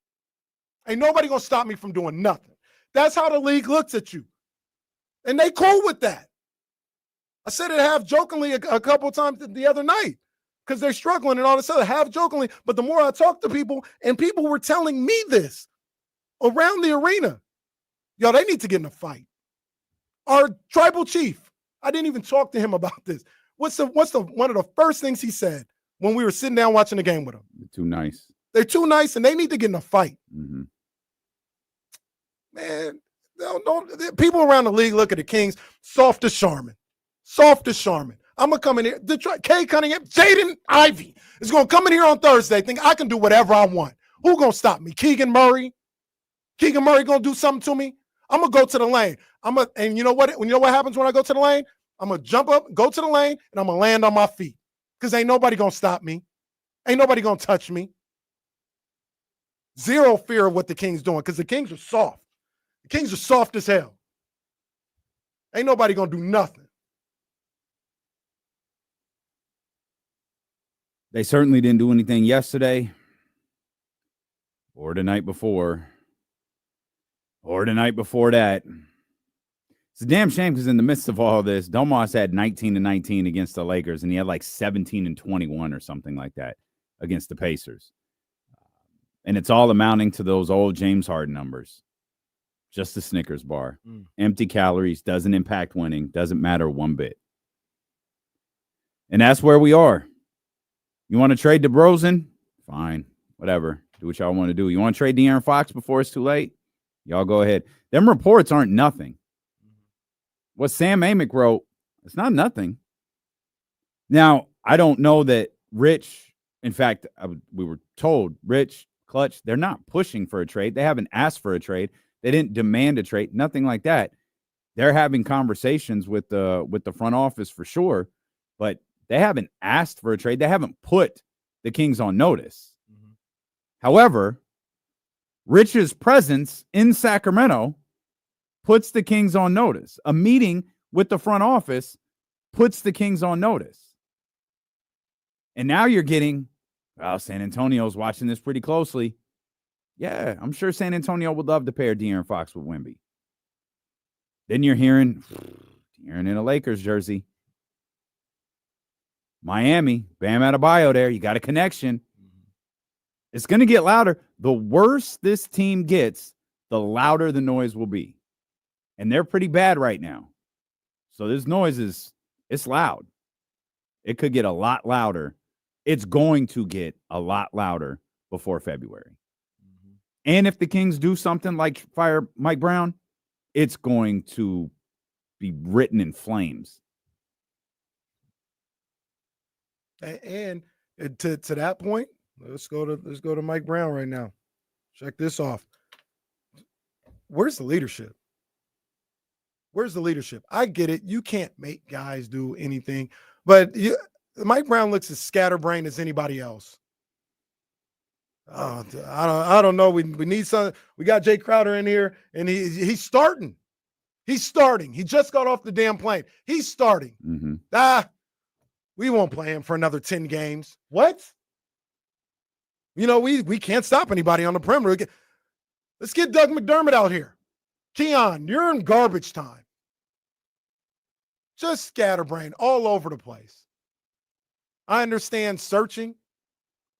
Ain't nobody going to stop me from doing nothing. That's how the league looks at you. And they cool with that. I said it half jokingly a couple of times the other night because they're struggling and all this other, half jokingly. But the more I talk to people, and people were telling me this around the arena, yo, they need to get in a fight. Our tribal chief, I didn't even talk to him about this. What's one of the first things he said when we were sitting down watching the game with him? They're too nice. They're too nice, and they need to get in a fight. Mm-hmm. Man, don't people around the league look at the Kings soft as Charmin. Soft as Charmin. I'm going to come in here. Detroit, Kay Cunningham, Jaden Ivey is going to come in here on Thursday, think I can do whatever I want. Who going to stop me? Keegan Murray? Keegan Murray going to do something to me? I'm going to go to the lane. And you know what happens when I go to the lane? I'm going to jump up, go to the lane, and I'm going to land on my feet because ain't nobody going to stop me. Ain't nobody going to touch me. Zero fear of what the Kings doing because the Kings are soft. The Kings are soft as hell. Ain't nobody going to do nothing. They certainly didn't do anything yesterday or the night before or the night before that. It's a damn shame because in the midst of all this, Domas had 19-19 against the Lakers, and he had like 17-21 or something like that against the Pacers. And it's all amounting to those old James Harden numbers. Just a Snickers bar. Empty calories, doesn't impact winning, doesn't matter one bit. And that's where we are. You want to trade DeRozan? Fine. Whatever. Do what y'all want to do. You want to trade De'Aaron Fox before it's too late? Y'all go ahead. Them reports aren't nothing. What Sam Amick wrote, it's not nothing. Now, I don't know that Rich, in fact, we were told, Rich, Clutch, they're not pushing for a trade. They haven't asked for a trade. They didn't demand a trade, nothing like that. They're having conversations with the front office for sure, but they haven't asked for a trade. They haven't put the Kings on notice. Mm-hmm. However, Rich's presence in Sacramento puts the Kings on notice. A meeting with the front office puts the Kings on notice. And now you're getting, well, San Antonio's watching this pretty closely. Yeah, I'm sure San Antonio would love to pair De'Aaron Fox with Wemby. Then you're hearing De'Aaron in a Lakers jersey. Miami, Bam Adebayo there. You got a connection. It's going to get louder. The worse this team gets, the louder the noise will be. And they're pretty bad right now. So this noise it's loud. It could get a lot louder. It's going to get a lot louder before February. Mm-hmm. And if the Kings do something like fire Mike Brown, it's going to be written in flames. And to that point, let's go to Mike Brown right now. Check this off. Where's the leadership? Where's the leadership? I get it. You can't make guys do anything, but Mike Brown looks as scatterbrained as anybody else. I don't know. We need some. We got Jay Crowder in here, and he's starting. He's starting. He just got off the damn plane. He's starting. Mm-hmm. We won't play him for another 10 games. What? You know, we can't stop anybody on the perimeter. Let's get Doug McDermott out here. Keon, you're in garbage time. Just scatterbrain all over the place. I understand searching,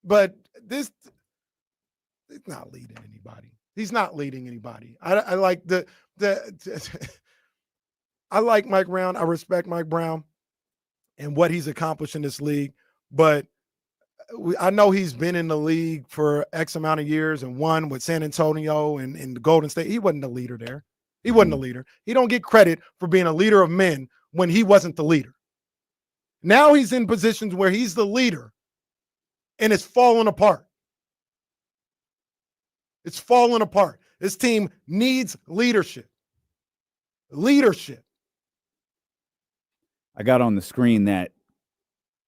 but he's not leading anybody. He's not leading anybody. I like I like Mike Brown. I respect Mike Brown and what he's accomplished in this league, but I know he's been in the league for X amount of years and won with San Antonio and the Golden State. He wasn't the leader there. He wasn't a leader. He don't get credit for being a leader of men when he wasn't the leader. Now he's in positions where he's the leader and it's falling apart. It's falling apart. This team needs leadership. Leadership. I got on the screen that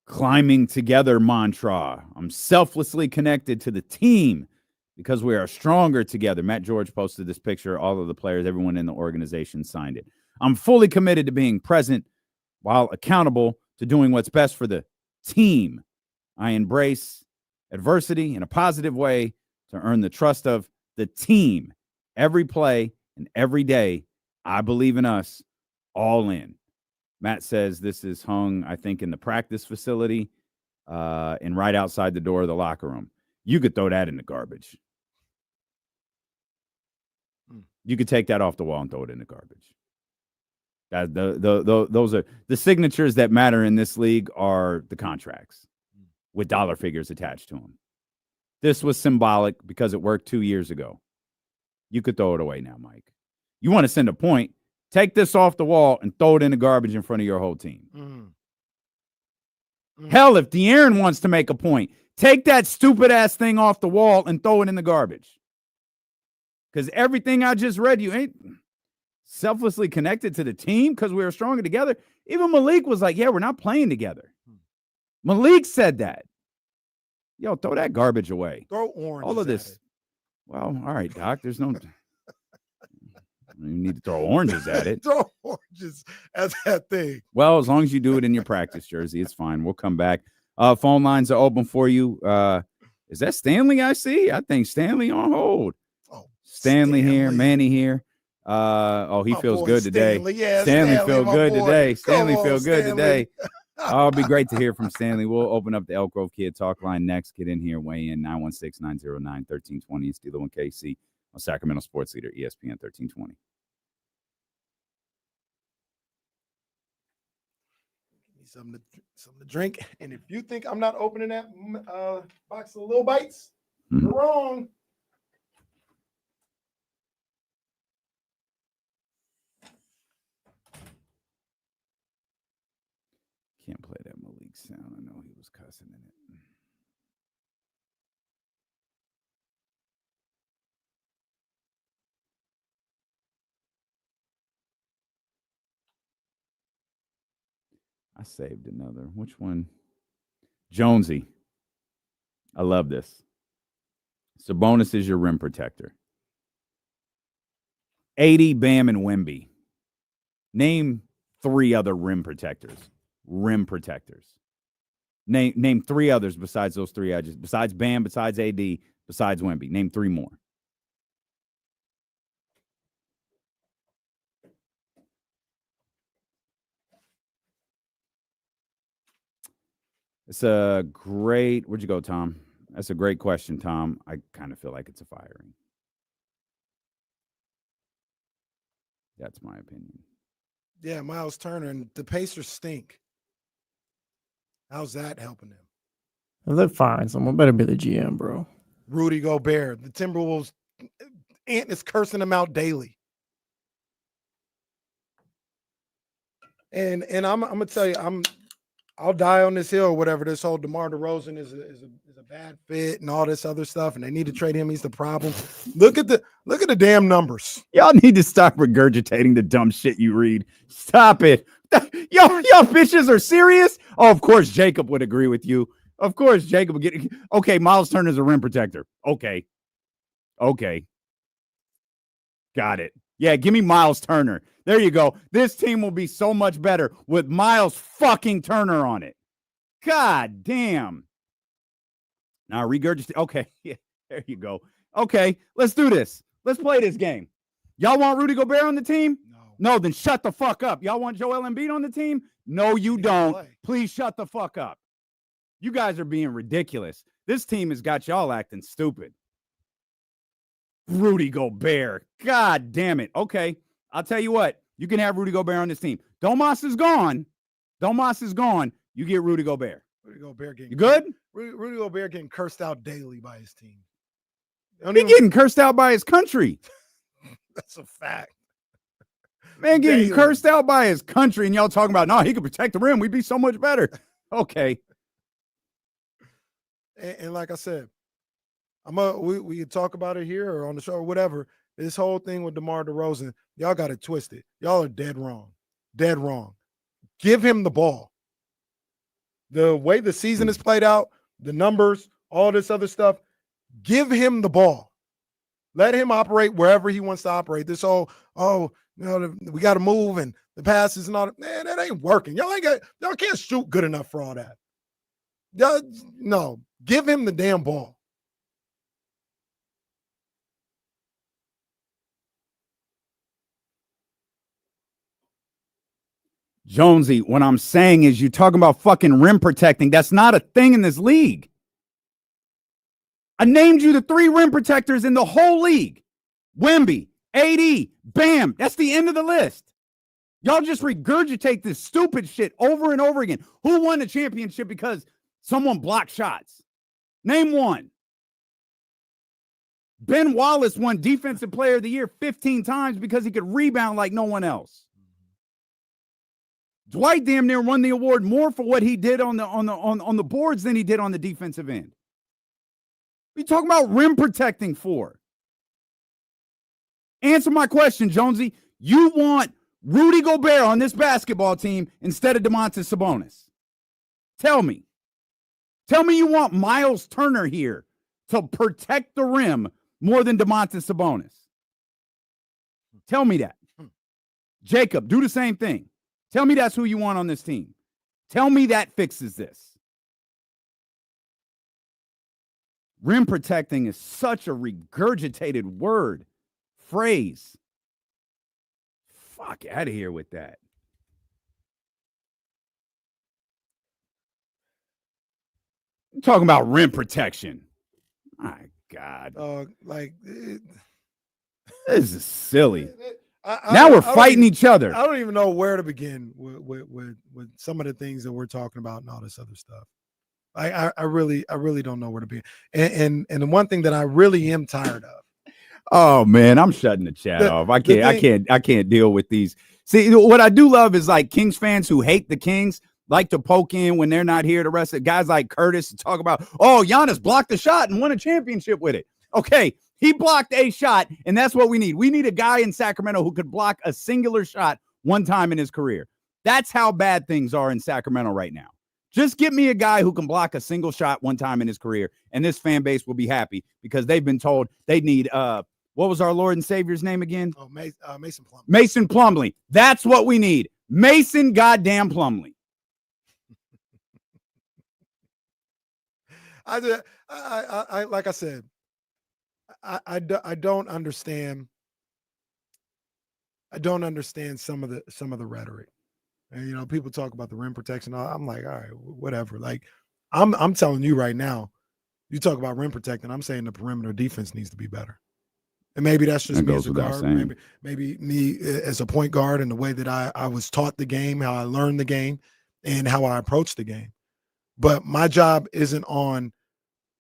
climbing together mantra. I'm selflessly connected to the team because we are stronger together. Matt George posted this picture. All of the players, everyone in the organization signed it. I'm fully committed to being present while accountable to doing what's best for the team. I embrace adversity in a positive way to earn the trust of the team. Every play and every day, I believe in us, all in. Matt says this is hung, I think, in the practice facility and right outside the door of the locker room. You could throw that in the garbage. You could take that off the wall and throw it in the garbage. Those are the signatures that matter in this league are the contracts with dollar figures attached to them. This was symbolic because it worked 2 years ago. You could throw it away now, Mike. You want to send a point, take this off the wall and throw it in the garbage in front of your whole team. Hell, if De'Aaron wants to make a point, take that stupid-ass thing off the wall and throw it in the garbage. Because everything I just read, you ain't selflessly connected to the team because we were stronger together. Even Malik was like, yeah, we're not playing together. Malik said that. Yo, throw that garbage away. Throw orange. All of this. Well, all right, Doc. There's no... You need to throw oranges at it. Throw oranges at that thing. Well, as long as you do it in your practice jersey, it's fine. We'll come back. Phone lines are open for you. Is that Stanley I see? I think Stanley on hold. Oh, Stanley here, Manny here. He feels good today. Stanley feel good today. Stanley feel good today. It'll be great to hear from Stanley. We'll open up the Elk Grove Kid Talk line next. Get in here, weigh in 916-909-1320. It's D'Lo and KC on Sacramento Sports Leader, ESPN 1320. Something to drink. And if you think I'm not opening that box of little bites, you're wrong. Can't play that Malik sound. I know he was cussing in it. I saved another. Which one? Jonesy. I love this. Sabonis is your rim protector. 80, Bam, and Wemby. Name 3 other rim protectors. Rim protectors. Name 3 others besides those 3 edges. Besides Bam, besides AD, besides Wemby. Name 3 more. It's a great... Where'd you go, Tom? That's a great question, Tom. I kind of feel like it's a firing. That's my opinion. Yeah, Miles Turner, and the Pacers stink. How's that helping them? Well, they're fine. Someone better be the GM, bro. Rudy Gobert. The Timberwolves, Ant is cursing them out daily. And I'm gonna tell you, I'll die on this hill or whatever. This whole DeMar DeRozan is a bad fit and all this other stuff, and they need to trade him. He's the problem. Look at the damn numbers. Y'all need to stop regurgitating the dumb shit you read. Stop it. What Y'all bitches are serious? Oh, of course Jacob would agree with you. Of course Jacob would get okay. Miles Turner's a rim protector. Okay. Got it. Yeah, give me Miles Turner. There you go. This team will be so much better with Miles fucking Turner on it. God damn. Now regurgitate. Okay. Yeah, there you go. Okay, let's do this. Let's play this game. Y'all want Rudy Gobert on the team? No, then shut the fuck up. Y'all want Joel Embiid on the team? No, you don't. Please shut the fuck up. You guys are being ridiculous. This team has got y'all acting stupid. Rudy Gobert. God damn it. Okay, I'll tell you what. You can have Rudy Gobert on this team. Domas is gone. You get Rudy Gobert. Rudy Gobert getting You good? Rudy Gobert getting cursed out daily by his team. He getting cursed out by his country. That's a fact. Man getting cursed out by his country, and y'all talking about, no, he could protect the rim. We'd be so much better. Okay. And like I said, we could talk about it here or on the show or whatever. This whole thing with DeMar DeRozan, y'all got it twisted. Y'all are dead wrong. Dead wrong. Give him the ball. The way the season is played out, the numbers, all this other stuff, give him the ball. Let him operate wherever he wants to operate. This whole, we got to move and the passes and all that. Man, that ain't working. Y'all can't shoot good enough for all that. No, give him the damn ball. Jonesy, what I'm saying is you're talking about fucking rim protecting. That's not a thing in this league. I named you the 3 rim protectors in the whole league. Wemby, AD, Bam. That's the end of the list. Y'all just regurgitate this stupid shit over and over again. Who won the championship because someone blocked shots? Name one. Ben Wallace won Defensive Player of the Year 15 times because he could rebound like no one else. Dwight damn near won the award more for what he did on the boards than he did on the defensive end. What are you talking about rim protecting for? Answer my question, Jonesy. You want Rudy Gobert on this basketball team instead of Domantas Sabonis? Tell me. Tell me you want Miles Turner here to protect the rim more than Domantas Sabonis. Tell me that. Jacob, do the same thing. Tell me that's who you want on this team. Tell me that fixes this. Rim protecting is such a regurgitated word, phrase. Fuck out of here with that. I'm talking about rim protection. My God. This is silly. Now we're fighting each other. I don't even know where to begin with some of the things that we're talking about and all this other stuff. I really don't know where to begin. And the one thing that I really am tired of. Oh man, I'm shutting the chat off. I can't deal with these. See, what I do love is like Kings fans who hate the Kings like to poke in when they're not here. The rest of guys like Curtis to talk about, oh, Giannis blocked the shot and won a championship with it. Okay, he blocked a shot, and that's what we need. We need a guy in Sacramento who could block a singular shot one time in his career. That's how bad things are in Sacramento right now. Just get me a guy who can block a single shot one time in his career, and this fan base will be happy because they've been told they need what was our Lord and Savior's name again? Oh, Mason Plumlee. Mason Plumlee. That's what we need. Mason goddamn Plumlee. I like I said, I don't understand. I don't understand some of the rhetoric. And people talk about the rim protection. I'm like, all right, whatever. Like, I'm telling you right now, you talk about rim protecting. I'm saying the perimeter defense needs to be better. And maybe that's just me as a guard. Maybe me as a point guard and the way that I was taught the game, how I learned the game, and how I approach the game. But my job isn't on.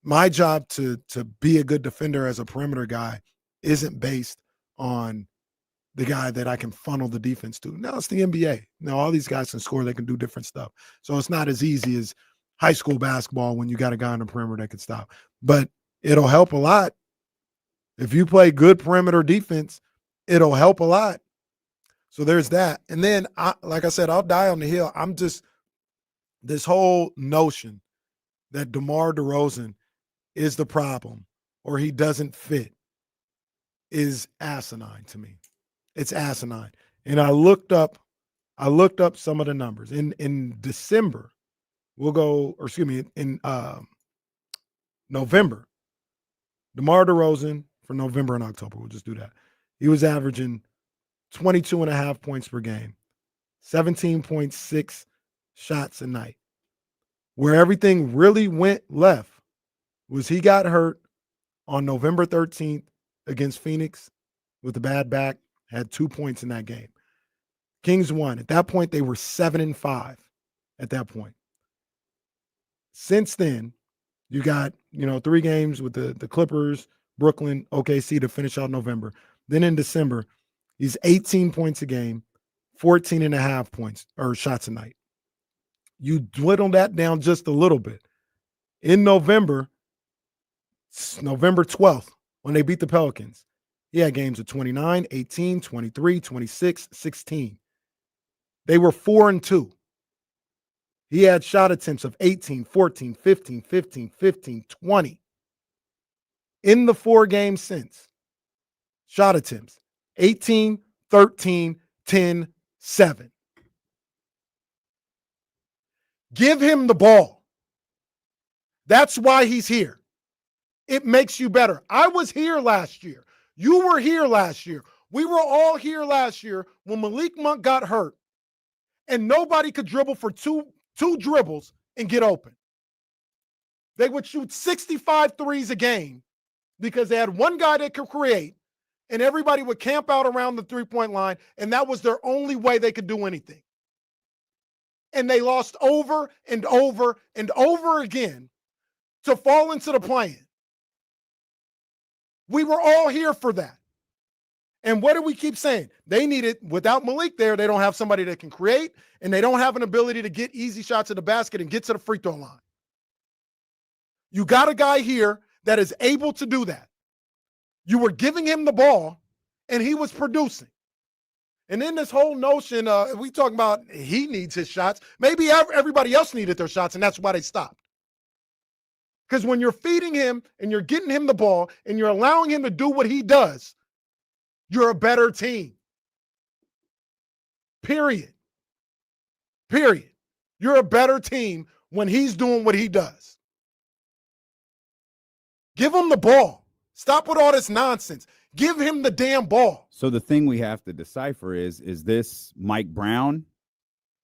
My job to be a good defender as a perimeter guy isn't based on the guy that I can funnel the defense to. No, it's the NBA. Now, all these guys can score. They can do different stuff. So it's not as easy as high school basketball when you got a guy on the perimeter that can stop. But it'll help a lot. If you play good perimeter defense, it'll help a lot. So there's that. And then, like I said, I'll die on the hill. I'm just this whole notion that DeMar DeRozan is the problem or he doesn't fit is asinine to me. It's asinine. And I looked up some of the numbers. In December, in November, DeMar DeRozan for November and October, we'll just do that. He was averaging 22.5 points per game, 17.6 shots a night. Where everything really went left was he got hurt on November 13th against Phoenix with a bad back, had 2 points in that game. Kings won. At that point, they were 7-5 at that point. Since then, you got, 3 games with the Clippers, Brooklyn, OKC to finish out November. Then in December, he's 18 points a game, 14.5 points or shots a night. You dwindle that down just a little bit. In November 12th, when they beat the Pelicans, he had games of 29, 18, 23, 26, 16. They were 4-2. He had shot attempts of 18, 14, 15, 15, 15, 20. In the 4 games since, shot attempts, 18, 13, 10, 7. Give him the ball. That's why he's here. It makes you better. I was here last year. You were here last year. We were all here last year when Malik Monk got hurt and nobody could dribble for two dribbles and get open. They would shoot 65 threes a game because they had one guy that could create and everybody would camp out around the three-point line, and that was their only way they could do anything. And they lost over and over and over again to fall into the play-in. We were all here for that. And what do we keep saying? They need it. Without Malik there, they don't have somebody that can create, and they don't have an ability to get easy shots at the basket and get to the free throw line. You got a guy here that is able to do that. You were giving him the ball, and he was producing. And then this whole notion, we talking about he needs his shots. Maybe everybody else needed their shots, and that's why they stopped. Because when you're feeding him and you're getting him the ball and you're allowing him to do what he does, you're a better team. Period. You're a better team when he's doing what he does. Give him the ball. Stop with all this nonsense. Give him the damn ball. So the thing we have to decipher is this Mike Brown,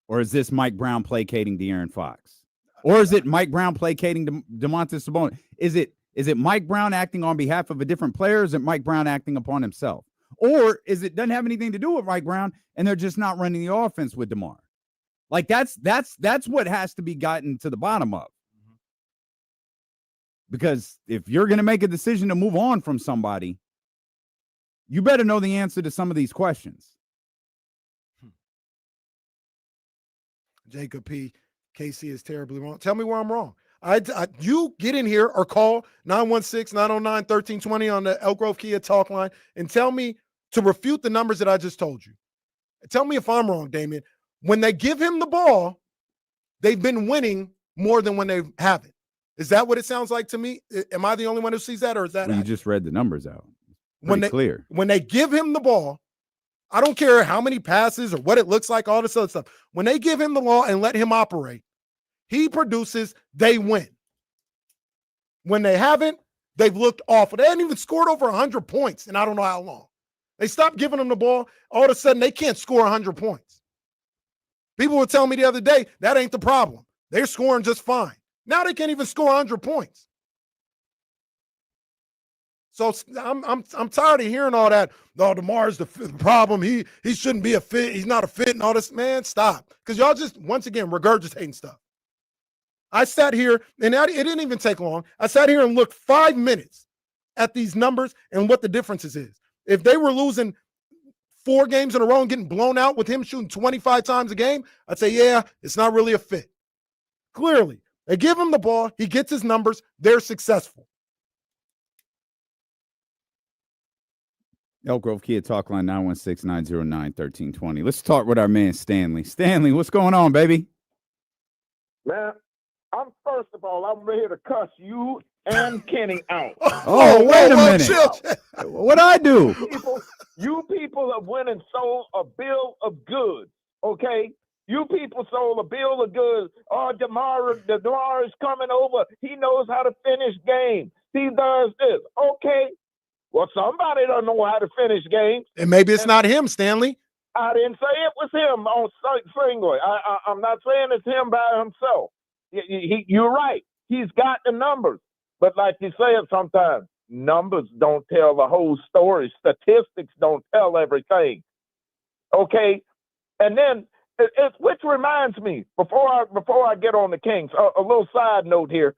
or is this Mike Brown placating De'Aaron Fox? Or is it Mike Brown placating Domantas Sabonis? Is it Mike Brown acting on behalf of a different player? Or is it Mike Brown acting upon himself? Or is it doesn't have anything to do with Mike Brown and they're just not running the offense with DeMar? Like that's what has to be gotten to the bottom of. Because if you're going to make a decision to move on from somebody, you better know the answer to some of these questions. Jacob P. KC is terribly wrong. Tell me where I'm wrong. You get in here or call 916-909-1320 on the Elk Grove Kia talk line and tell me to refute the numbers that I just told you. Tell me if I'm wrong, Damien. When they give him the ball, they've been winning more than when they haven't. Is that what it sounds like to me? Am I the only one who sees that, or is that you just read the numbers out? Clear. When they give him the ball, I don't care how many passes or what it looks like, all this other stuff. When they give him the ball and let him operate, he produces, they win. When they haven't, they've looked awful. They haven't even scored over 100 points in I don't know how long. They stopped giving them the ball. All of a sudden, they can't score 100 points. People were telling me the other day, that ain't the problem. They're scoring just fine. Now they can't even score 100 points. So I'm tired of hearing all that. Oh, DeMar's the problem. He shouldn't be a fit. He's not a fit and all this. Man, stop. Because y'all just, once again, regurgitating stuff. I sat here, and it didn't even take long. I sat here and looked 5 minutes at these numbers and what the differences is. If they were losing 4 games in a row and getting blown out with him shooting 25 times a game, I'd say, yeah, it's not really a fit. Clearly, they give him the ball. He gets his numbers. They're successful. Elk Grove Kia Talk Line 916-909-1320. Let's talk with our man Stanley. Stanley, what's going on, baby? Man, first of all, I'm ready to cuss you and Kenny out. Oh, wait a minute. What'd I do? You people have went and sold a bill of goods, okay? You people sold a bill of goods. Oh, DeMar is coming over. He knows how to finish games. He does this. Okay. Well, somebody don't know how to finish games. And maybe it's not him, Stanley. I didn't say it was him on single. I'm not saying it's him by himself. You're right. He's got the numbers. But like you said sometimes, numbers don't tell the whole story. Statistics don't tell everything. Okay? And then, which reminds me, before I get on the Kings, a little side note here.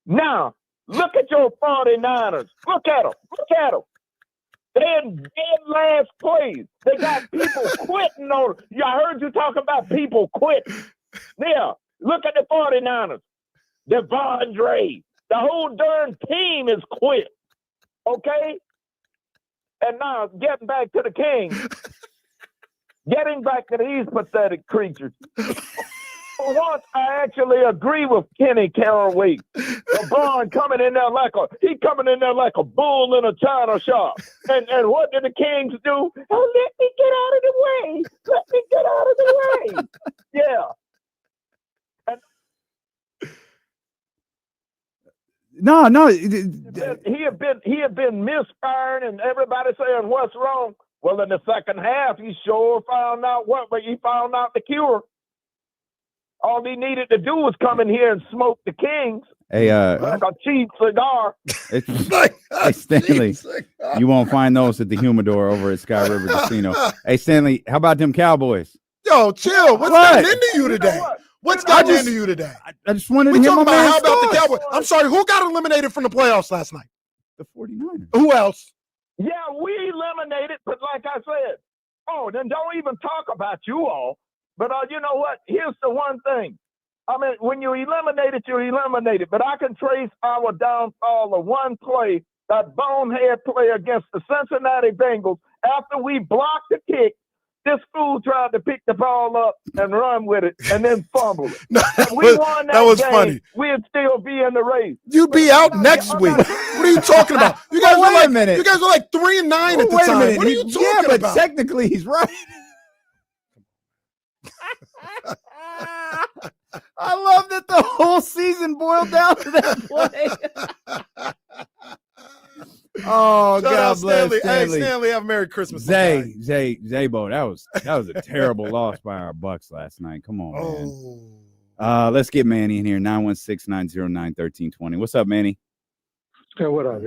Now, look at your 49ers. Look at them. Look at them. They're in dead last place. They got people quitting on. I heard you talking about people quitting. Yeah, look at the 49ers. Devondre. The whole darn team is quit. Okay? And now, getting back to the Kings. Getting back to these pathetic creatures. For once, I actually agree with Kenny Caraway. LeBron coming in there like a bull in a china shop. And what did the Kings do? Oh, let me get out of the way. Let me get out of the way. Yeah. No. He had been misfiring, and everybody saying what's wrong. Well, in the second half, he sure found out he found out the cure. All he needed to do was come in here and smoke the Kings. Hey, like a cheap cigar. Hey, Stanley, you won't find those at the humidor over at Sky River Casino. Hey, Stanley, how about them Cowboys? Yo, chill. What's gotten into you today? What's gotten into you today? I just wanted to we hear talking my about man how about the Stars. Cowboys? I'm sorry, who got eliminated from the playoffs last night? The 49ers. Who else? Yeah, we eliminated, but like I said, then don't even talk about you all. But you know what? Here's the one thing. I mean, when you eliminated, you're eliminated. But I can trace our downfall of one play, that bonehead play against the Cincinnati Bengals. After we blocked the kick, this fool tried to pick the ball up and run with it and then fumble it. If we won that was game, funny. We'd still be in the race. You'd be out next week. What are you talking about? You guys Wait were a minute. You guys were like 3-9 at the Wait a time. minute. What are you talking Yeah, but about? technically he's right. I love that the whole season boiled down to that play. Oh, Shout God out bless Stanley. Stanley. Hey, Stanley, have a Merry Christmas. my guy. Zaybo, that was a terrible loss by our Bucks last night. Come on, man. Oh. Let's get Manny in here. 916-909-1320. What's up, Manny? Hey, what up?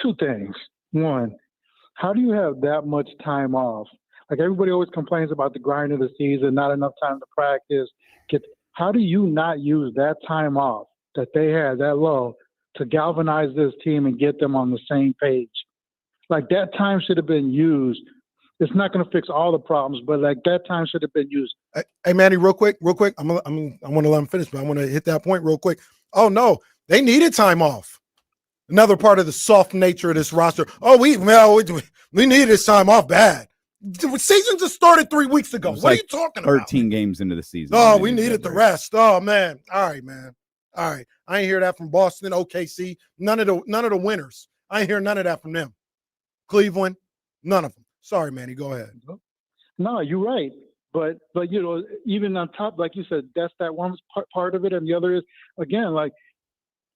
Two things. One, how do you have that much time off? Like everybody always complains about the grind of the season, not enough time to practice. How do you not use that time off that they had that low to galvanize this team and get them on the same page? Like that time should have been used. It's not going to fix all the problems, but like that time should have been used. Hey, Manny, real quick. I want to let him finish, but I want to hit that point real quick. Oh no, they needed time off. Another part of the soft nature of this roster. Oh, we needed this time off bad. The season just started 3 weeks ago. What are you talking about? 13 games into the season. Oh, we needed the rest. Oh man. All right, man. All right. I ain't hear that from Boston, OKC. None of the winners. I ain't hear none of that from them. Cleveland, none of them. Sorry, Manny. Go ahead. No, you're right. But you know, even on top, like you said, that's that one part of it, and the other is again, like,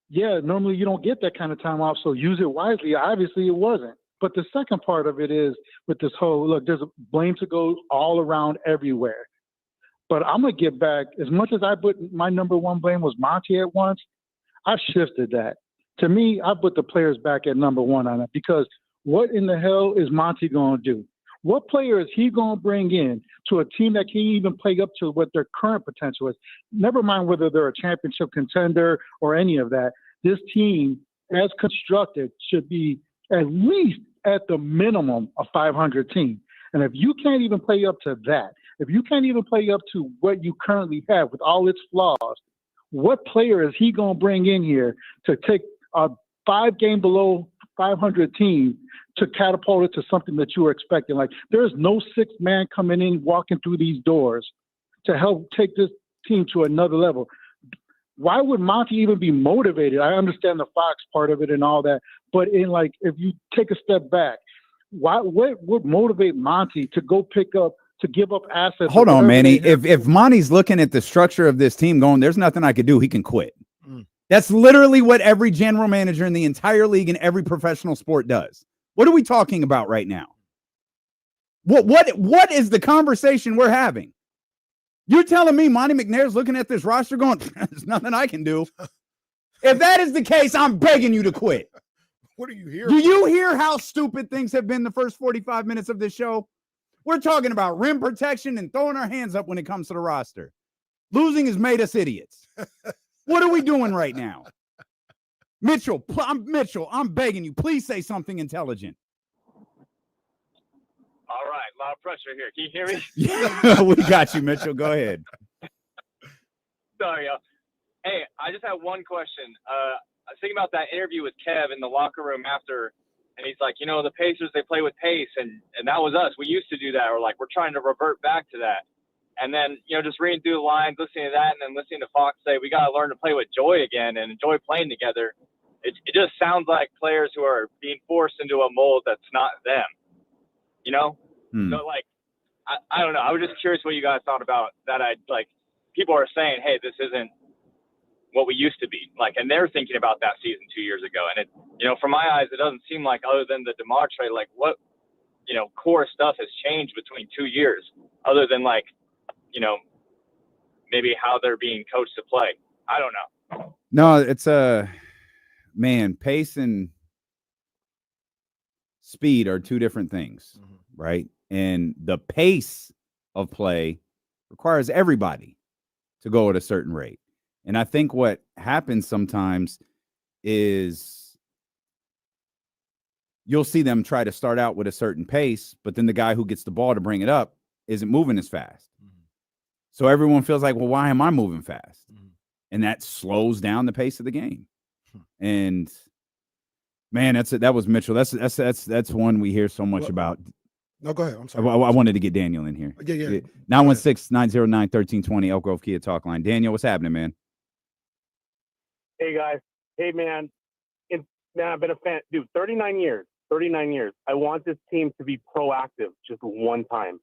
yeah, normally you don't get that kind of time off, so use it wisely. Obviously, it wasn't. But the second part of it is with this whole look, there's blame to go all around everywhere. But I'm gonna get back as much as I put my number one blame was Monty at once. I shifted that. To me, I put the players back at number one on it because what in the hell is Monty gonna do? What player is he gonna bring in to a team that can't even play up to what their current potential is? Never mind whether they're a championship contender or any of that. This team, as constructed, should be at least at the minimum a 500 team. And if you can't even play up to that, if you can't even play up to what you currently have with all its flaws, what player is he going to bring in here to take a 5 game below 500 team to catapult it to something that you were expecting. Like, there's no sixth man coming in, walking through these doors to help take this team to another level. Why would Monty even be motivated? I understand the Fox part of it and all that, but if you take a step back, what would motivate Monty to go give up assets? Hold on, Manny. If Monty's looking at the structure of this team going, there's nothing I could do, he can quit. That's literally what every general manager in the entire league and every professional sport does. What are we talking about right now? What is the conversation we're having? You're telling me Monty McNair's looking at this roster going, there's nothing I can do. If that is the case, I'm begging you to quit. What are you hearing? Do you hear how stupid things have been the first 45 minutes of this show? We're talking about rim protection and throwing our hands up when it comes to the roster. Losing has made us idiots. What are we doing right now? Mitchell, I'm begging you, please say something intelligent. All right, a lot of pressure here. Can you hear me? Yeah, we got you, Mitchell. Go ahead. Sorry, y'all. Hey, I just have one question. I was thinking about that interview with Kev in the locker room after, and he's like, the Pacers, they play with pace, and that was us. We used to do that, or we're trying to revert back to that. And then, just reading through the lines, listening to that, and then listening to Fox say, we got to learn to play with joy again and enjoy playing together. It just sounds like players who are being forced into a mold that's not them, So, I don't know. I was just curious what you guys thought about that. People are saying, hey, this isn't what we used to be. And they're thinking about that season 2 years ago. And from my eyes, it doesn't seem like, other than the DeMar trade, what, core stuff has changed between 2 years, other than maybe how they're being coached to play. I don't know. No, it's pace and speed are two different things, right? And the pace of play requires everybody to go at a certain rate. And I think what happens sometimes is you'll see them try to start out with a certain pace, but then the guy who gets the ball to bring it up isn't moving as fast. So everyone feels like, well, why am I moving fast? And that slows down the pace of the game. And man, that was Mitchell. That's one we hear so much about. No, go ahead. I'm sorry. I wanted to get Daniel in here. Yeah. 916-909-1320 Elk Grove Kia Talk Line. Daniel, what's happening, man? Hey guys. Hey man. I've been a fan, dude. 39 years. I want this team to be proactive just one time.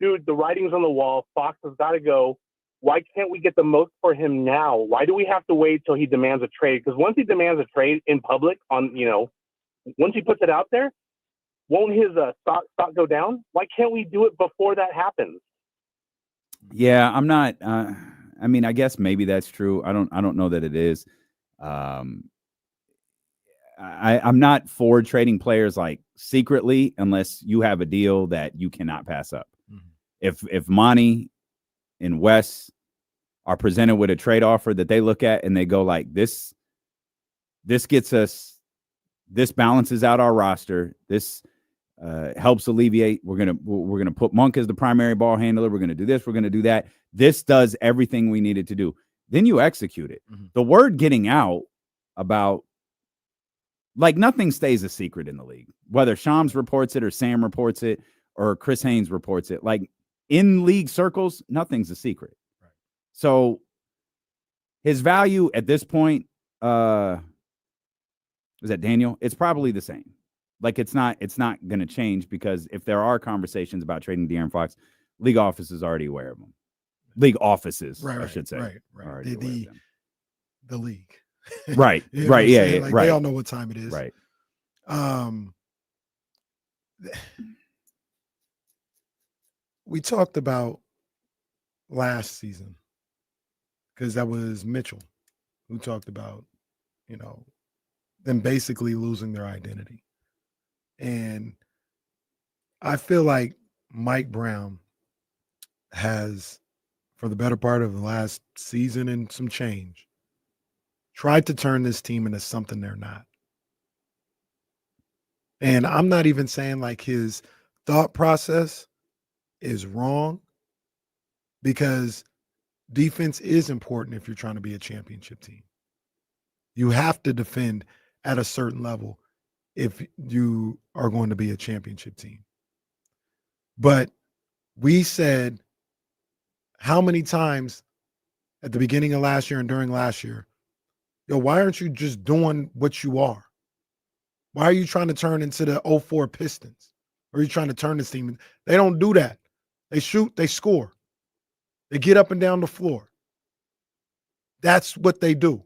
Dude, the writing's on the wall. Fox has got to go. Why can't we get the most for him now? Why do we have to wait till he demands a trade? Because once he demands a trade in public, once he puts it out there, won't his stock go down? Why can't we do it before that happens? Yeah, I'm not. I guess maybe that's true. I don't know that it is. I'm not for trading players secretly unless you have a deal that you cannot pass up. If Monty and Wes are presented with a trade offer that they look at and they go this gets us, this balances out our roster, this helps alleviate, we're gonna put Monk as the primary ball handler, we're gonna do this, we're gonna do that, this does everything we needed to do, then you execute it. The word getting out about nothing stays a secret in the league, whether Shams reports it or Sam reports it or Chris Haynes reports it. In league circles, nothing's a secret. Right. So his value at this point, is that Daniel? It's probably the same. It's not going to change, because if there are conversations about trading De'Aaron Fox, league office is already aware of them. League offices, I should say. Right. The league. Right. You know right. Yeah. Right. Right. They all know what time it is. Right. We talked about last season, because that was Mitchell who talked about, them basically losing their identity. And I feel like Mike Brown has, for the better part of the last season and some change, tried to turn this team into something they're not. And I'm not even saying his thought process is wrong, because defense is important if you're trying to be a championship team. You have to defend at a certain level if you are going to be a championship team. But we said how many times at the beginning of last year and during last year, why aren't you just doing what you are? Why are you trying to turn into the 04 Pistons? Or are you trying to turn this team? They don't do that. They shoot, they score. They get up and down the floor. That's what they do.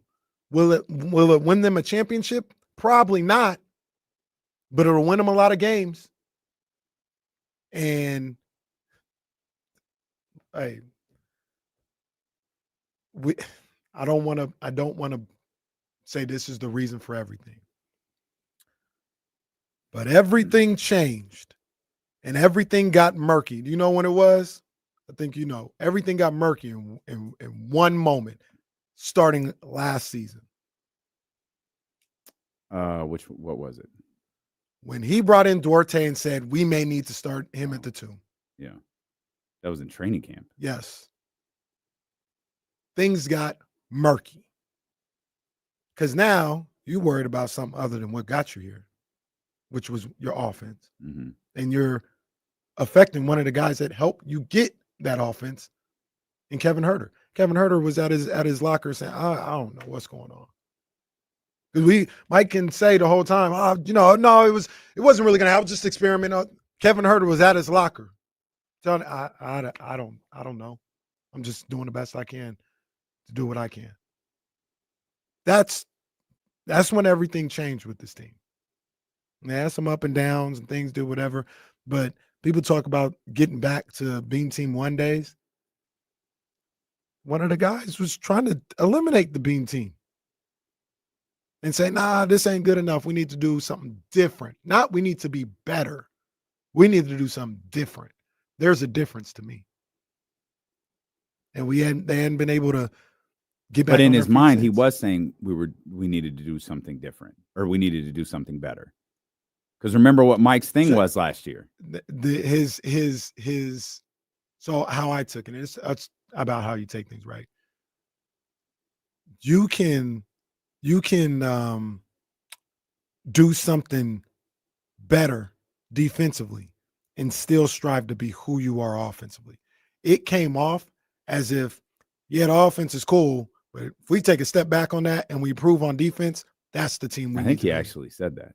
Will it win them a championship? Probably not. But it'll win them a lot of games. And hey, I don't want to say this is the reason for everything. But everything changed and everything got murky. Do you know when it was? I think you know. Everything got murky in one moment, starting last season. What was it? When he brought in Duarte and said, we may need to start him at the 2. Yeah. That was in training camp. Yes. Things got murky. Because now you're worried about something other than what got you here, which was your offense. Mm-hmm. And you're affecting one of the guys that helped you get that offense in Kevin Huerter. Kevin Huerter was at his locker saying, I don't know what's going on. Because Mike can say the whole time, no, it wasn't really going to happen, just experiment. Kevin Huerter was at his locker. Telling, I don't know. I'm just doing the best I can to do what I can. That's when everything changed with this team. They had some up and downs and things do whatever, but people talk about getting back to being Team 1 days. One of the guys was trying to eliminate the Bean team and say, nah, this ain't good enough. We need to do something different. Not we need to be better. We need to do something different. There's a difference to me. And they hadn't been able to get back. But in his mind, he was saying we needed to do something different, or we needed to do something better. Because remember what Mike's thing was last year. So how I took it, it's about how you take things, right? You can do something better defensively and still strive to be who you are offensively. It came off as if, yeah, the offense is cool, but if we take a step back on that and we improve on defense, that's the team we need. I think he actually said that.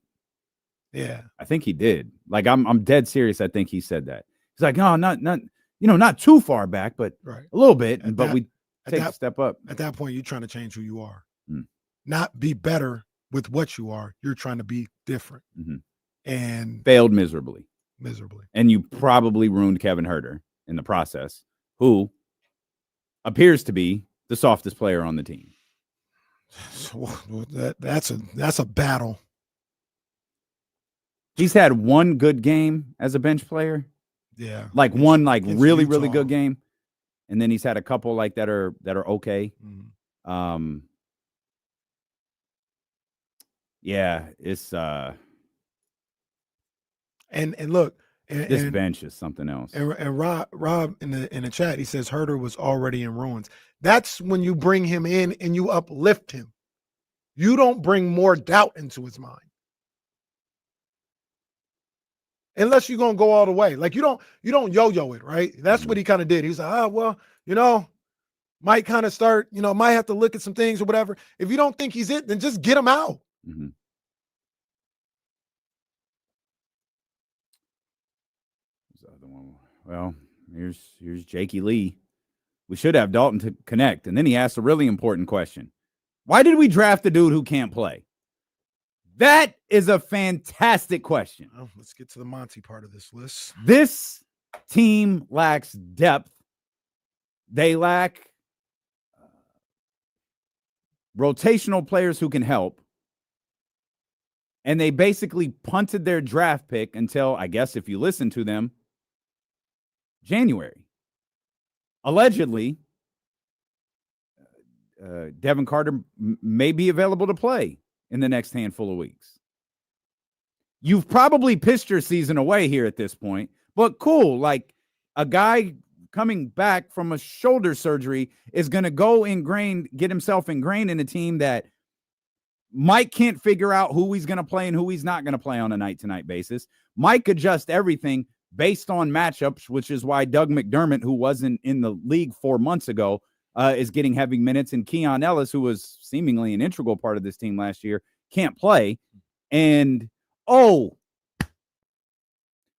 Yeah. I think he did. Like, I'm dead serious. I think he said that. He's like, no, not too far back, but a little bit. But we take a step up. At that point, you're trying to change who you are. Not be better with what you are. You're trying to be different. Mm-hmm. And failed miserably. Miserably. And you probably ruined Kevin Huerter in the process, who appears to be the softest player on the team. So, that's a battle. He's had one good game as a bench player. Yeah. Like one really, really good game. And then he's had a couple like that are okay. Mm-hmm. Yeah, it's and look, this bench is something else. And Rob in the chat, he says Huerter was already in ruins. That's when you bring him in and you uplift him. You don't bring more doubt into his mind. Unless you're gonna go all the way. Like you don't yo-yo it, right? That's what he kind of did. He was like, might kind of start, might have to look at some things or whatever. If you don't think he's it, then just get him out. Mm-hmm. Well, here's Jakey Lee. We should have Dalton to connect. And then he asked a really important question. Why did we draft a dude who can't play? That is a fantastic question. Well, let's get to the Monty part of this list. This team lacks depth. They lack rotational players who can help. And they basically punted their draft pick until, I guess if you listen to them, January. Allegedly, Devin Carter may be available to play in the next handful of weeks. You've probably pissed your season away here at this point, but cool. Like a guy coming back from a shoulder surgery is going to get himself ingrained in a team that Mike can't figure out who he's going to play and who he's not going to play on a night-to-night basis. Mike adjusts everything based on matchups, which is why Doug McDermott, who wasn't in the league 4 months ago, is getting heavy minutes, and Keon Ellis, who was seemingly an integral part of this team last year, can't play. And,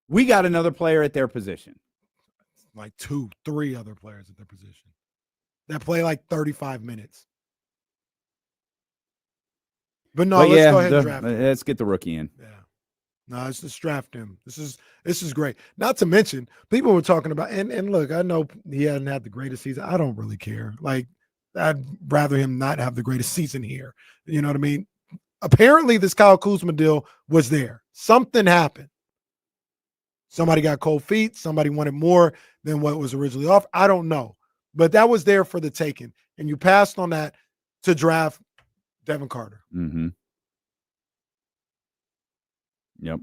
we got another player at their position. Like 2-3 other players at their position that play like 35 minutes. But no, let's go ahead and draft him. Let's get the rookie in. Yeah. No, let's just draft him. This is great. Not to mention, people were talking about, and look, I know he hadn't had the greatest season. I don't really care. Like, I'd rather him not have the greatest season here. You know what I mean? Apparently, this Kyle Kuzma deal was there. Something happened. Somebody got cold feet. Somebody wanted more than what was originally offered. I don't know. But that was there for the taking. And you passed on that to draft Devin Carter. Mm-hmm. Yep.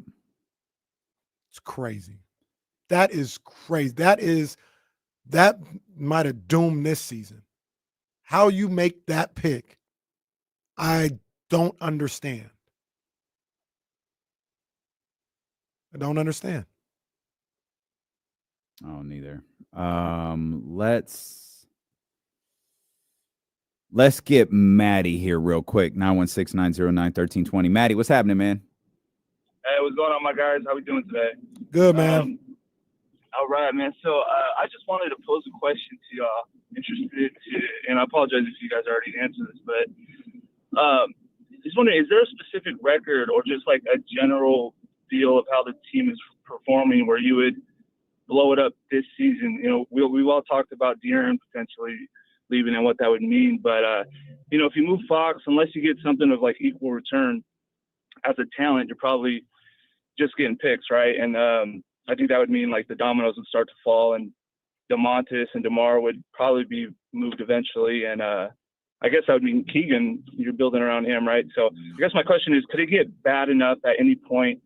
It's crazy. That is crazy. That might have doomed this season. How you make that pick, I don't understand. I don't understand. Oh, neither. Let's get Maddie here real quick. 916-909-1320. Maddie, what's happening, man? Hey, what's going on, my guys? How we doing today? Good, man. All right, man. So I just wanted to pose a question to y'all. And I apologize if you guys already answered this, but just wondering, is there a specific record or just like a general feel of how the team is performing where you would blow it up this season? You know, we've all talked about De'Aaron potentially leaving and what that would mean, but you know, if you move Fox, unless you get something of like equal return as a talent, you're probably just getting picks, right? And I think that would mean like the dominoes would start to fall, and DeMontis and DeMar would probably be moved eventually, and I guess that would mean Keegan, you're building around him, right? So I guess my question is, could it get bad enough at any point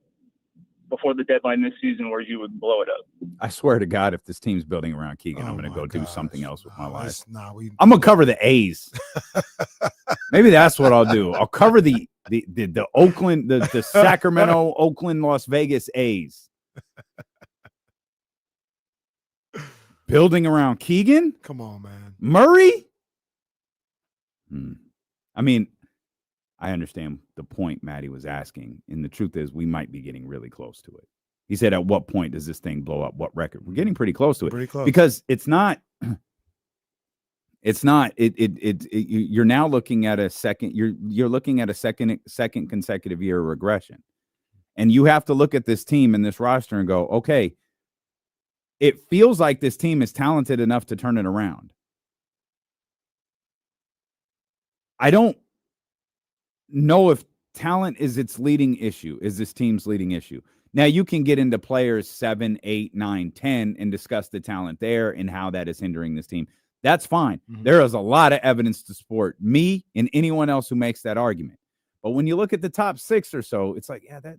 before the deadline this season where you would blow it up? I swear to God, if this team's building around Keegan, I'm going to go do something else with my life. I'm going to cover the A's. Maybe that's what I'll do. I'll cover the Oakland, the Sacramento, Oakland, Las Vegas A's. Building around Keegan? Come on, man. Murray? I mean, I understand the point Maddie was asking, and the truth is we might be getting really close to it. He said, at what point does this thing blow up? What record? We're getting pretty close to it. Pretty close. Because you're now looking at a second, you're looking at a second consecutive year of regression. And you have to look at this team and this roster and go, okay, it feels like this team is talented enough to turn it around. I don't know if talent is its leading issue, is this team's leading issue. Now, you can get into players 7, 8, 9, 10 and discuss the talent there and how that is hindering this team. That's fine. Mm-hmm. There is a lot of evidence to support me and anyone else who makes that argument. But when you look at the top 6 or so, it's like, yeah, this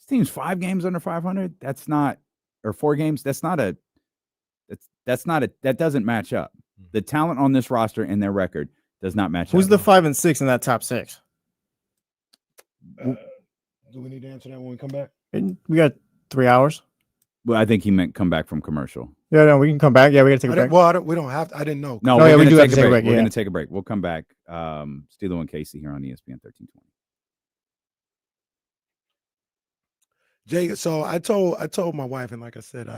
team's 5 games under 500. That's not, or 4 games. That doesn't match up. The talent on this roster and their record does not match up. Who's the 5 and 6 in that top 6? Do we need to answer that when we come back? We got 3 hours. Well, I think he meant come back from commercial. Yeah, no, we can come back. Yeah, we got to take a break. Well, we don't have to. I didn't know. No, yeah, we do have to take a break. We're going to take a break. We'll come back. Steelo and Casey here on ESPN 1320. Jay, so I told my wife, and like I said,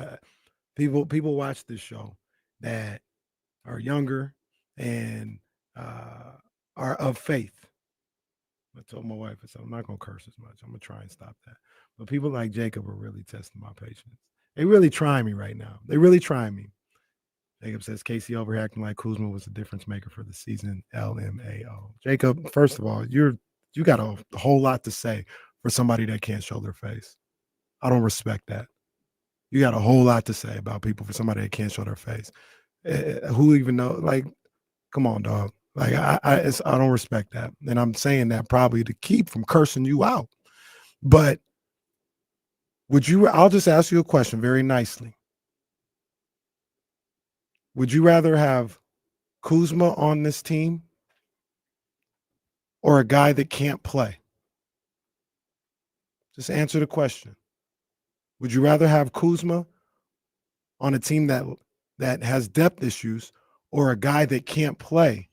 people watch this show that are younger and are of faith. I told my wife, I said, I'm not going to curse as much. I'm going to try and stop that. But people like Jacob are really testing my patience. They really trying me right now. They really trying me. Jacob says, Casey overreacting like Kuzma was a difference maker for the season. LMAO. Jacob, first of all, you got a whole lot to say for somebody that can't show their face. I don't respect that. You got a whole lot to say about people for somebody that can't show their face. Who even know? Like, come on, dog. Like, I don't respect that. And I'm saying that probably to keep from cursing you out. But I'll just ask you a question very nicely. Would you rather have Kuzma on this team or a guy that can't play? Just answer the question. Would you rather have Kuzma on a team that has depth issues or a guy that can't play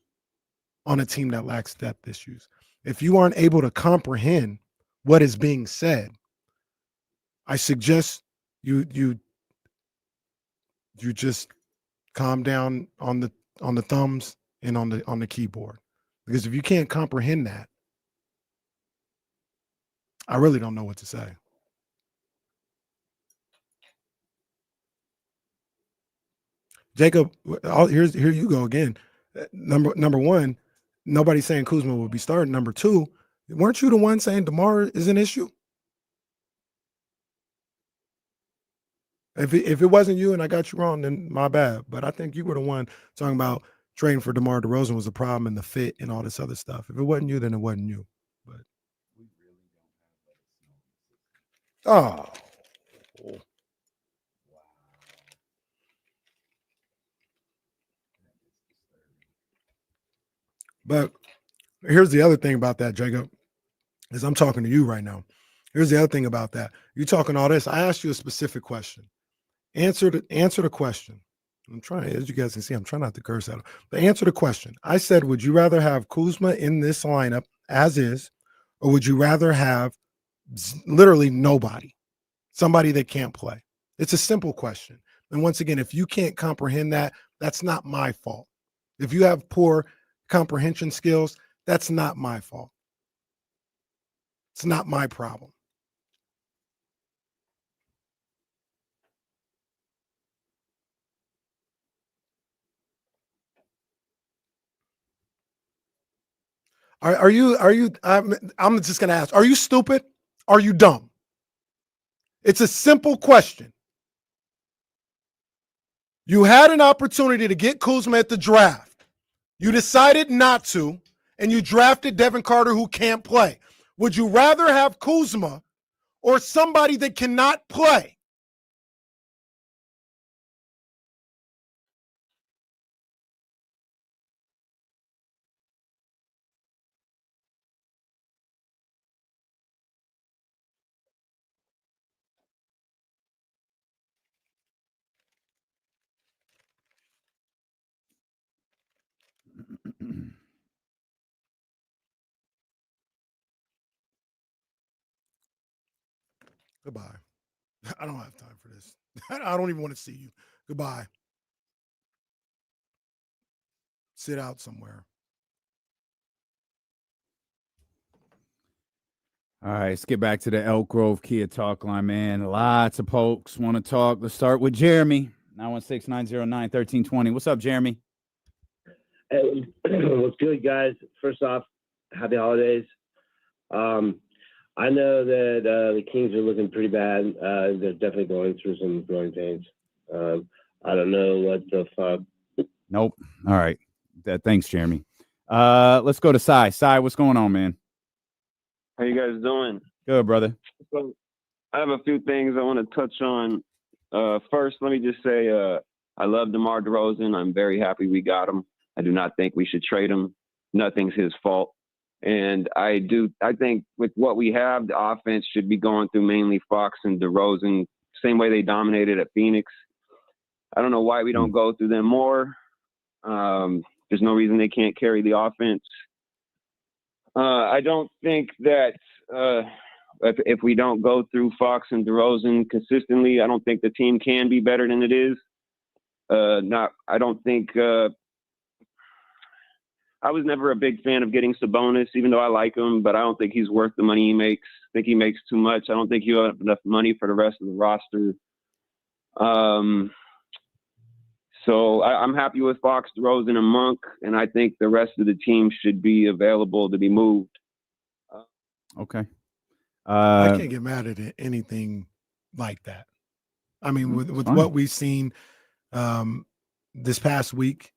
on a team that lacks depth issues? If you aren't able to comprehend what is being said, I suggest you just calm down on the thumbs and on the keyboard. Because if you can't comprehend that, I really don't know what to say. Jacob, here you go again. Number one, nobody's saying Kuzma will be starting. Number two, weren't you the one saying DeMar is an issue? If it wasn't you and I got you wrong, then my bad. But I think you were the one talking about trading for DeMar DeRozan was a problem and the fit and all this other stuff. If it wasn't you, then it wasn't you. But oh. But here's the other thing about that, Jacob, is I'm talking to you right now. Here's the other thing about that. You're talking all this. I asked you a specific question. Answer the question. I'm trying, as you guys can see, I'm trying not to curse at him. But answer the question. I said, would you rather have Kuzma in this lineup as is, or would you rather have literally nobody, somebody that can't play? It's a simple question. And once again, if you can't comprehend that, that's not my fault. If you have poor comprehension skills, that's not my fault. It's not my problem. Are you I'm just going to ask, are you stupid? Are you dumb? It's a simple question. You had an opportunity to get Kuzma at the draft. You decided not to, and you drafted Devin Carter, who can't play. Would you rather have Kuzma or somebody that cannot play? Goodbye. I don't have time for this. I don't even want to see you. Goodbye. Sit out somewhere. All right, let's get back to the Elk Grove Kia talk line, man. Lots of folks want to talk. Let's start with Jeremy, 916-909-1320. What's up, Jeremy? Hey, what's good, guys? First off, happy holidays. I know that the Kings are looking pretty bad. They're definitely going through some growing pains. I don't know what the fuck. Nope. All right. Thanks, Jeremy. Let's go to Cy. Cy, what's going on, man? How you guys doing? Good, brother. So, I have a few things I want to touch on. First, let me just say I love DeMar DeRozan. I'm very happy we got him. I do not think we should trade him. Nothing's his fault. And I think with what we have, the offense should be going through mainly Fox and DeRozan, same way they dominated at Phoenix. I don't know why we don't go through them more. There's no reason they can't carry the offense. I don't think that if we don't go through Fox and DeRozan consistently, I don't think the team can be better than it is. I don't think I was never a big fan of getting Sabonis, even though I like him, but I don't think he's worth the money he makes. I think he makes too much. I don't think he'll have enough money for the rest of the roster. So I'm happy with Fox, DeRozan, and Monk, and I think the rest of the team should be available to be moved. Okay. I can't get mad at anything like that. I mean, with what we've seen this past week,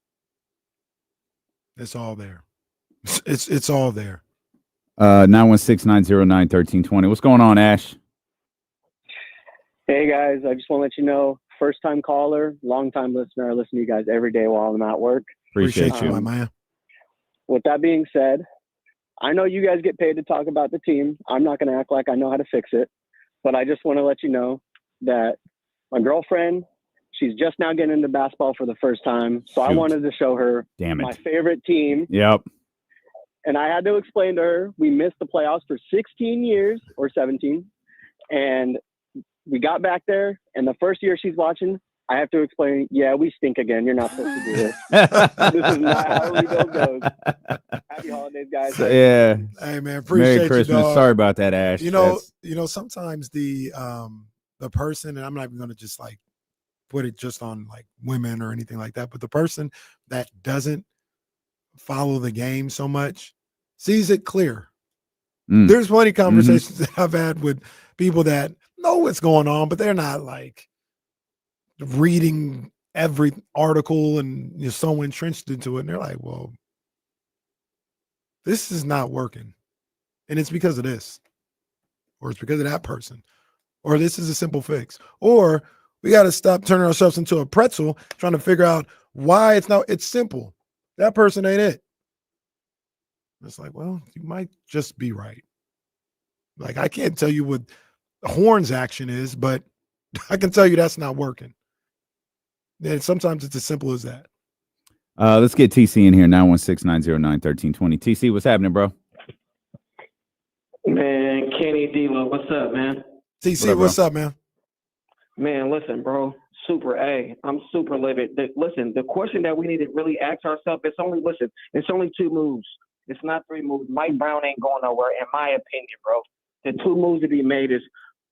it's all there. It's all there. 916-909-1320. What's going on, Ash? Hey guys, I just want to let you know, first time caller, long time listener. I listen to you guys every day while I'm at work. Appreciate you, my man. With that being said, I know you guys get paid to talk about the team. I'm not going to act like I know how to fix it, but I just want to let you know that my girlfriend, she's just now getting into basketball for the first time. So I Shoot. wanted to show her my favorite team. Yep. And I had to explain to her, we missed the playoffs for 16 years or 17. And we got back there. And the first year she's watching, I have to explain, yeah, we stink again. You're not supposed to do this. This is not how a rebuild goes. Happy holidays, guys. Yeah. Hey man, appreciate Merry Christmas. you, dog. Sorry about that, Ash. You know, sometimes the person, and I'm not even gonna just like put it just on like women or anything like that, but the person that doesn't follow the game so much sees it clear. There's plenty of conversations that I've had with people that know what's going on, but they're not like reading every article and you're so entrenched into it. And they're like, well, this is not working. And it's because of this, or it's because of that person, or this is a simple fix, or we got to stop turning ourselves into a pretzel trying to figure out why it's simple. That person ain't it. It's like, well, you might just be right. Like, I can't tell you what Horn's action is, but I can tell you that's not working. And sometimes it's as simple as that. Let's get TC in here, 916-909-1320. TC, what's happening, bro? Man, Kenny D-Lo, what's up, man? TC, what's up, man? Man, listen, bro. I'm super livid. Listen, the question that we need to really ask ourselves, it's only 2 moves. It's not 3 moves. Mike Brown ain't going nowhere, in my opinion, bro. The 2 moves to be made is,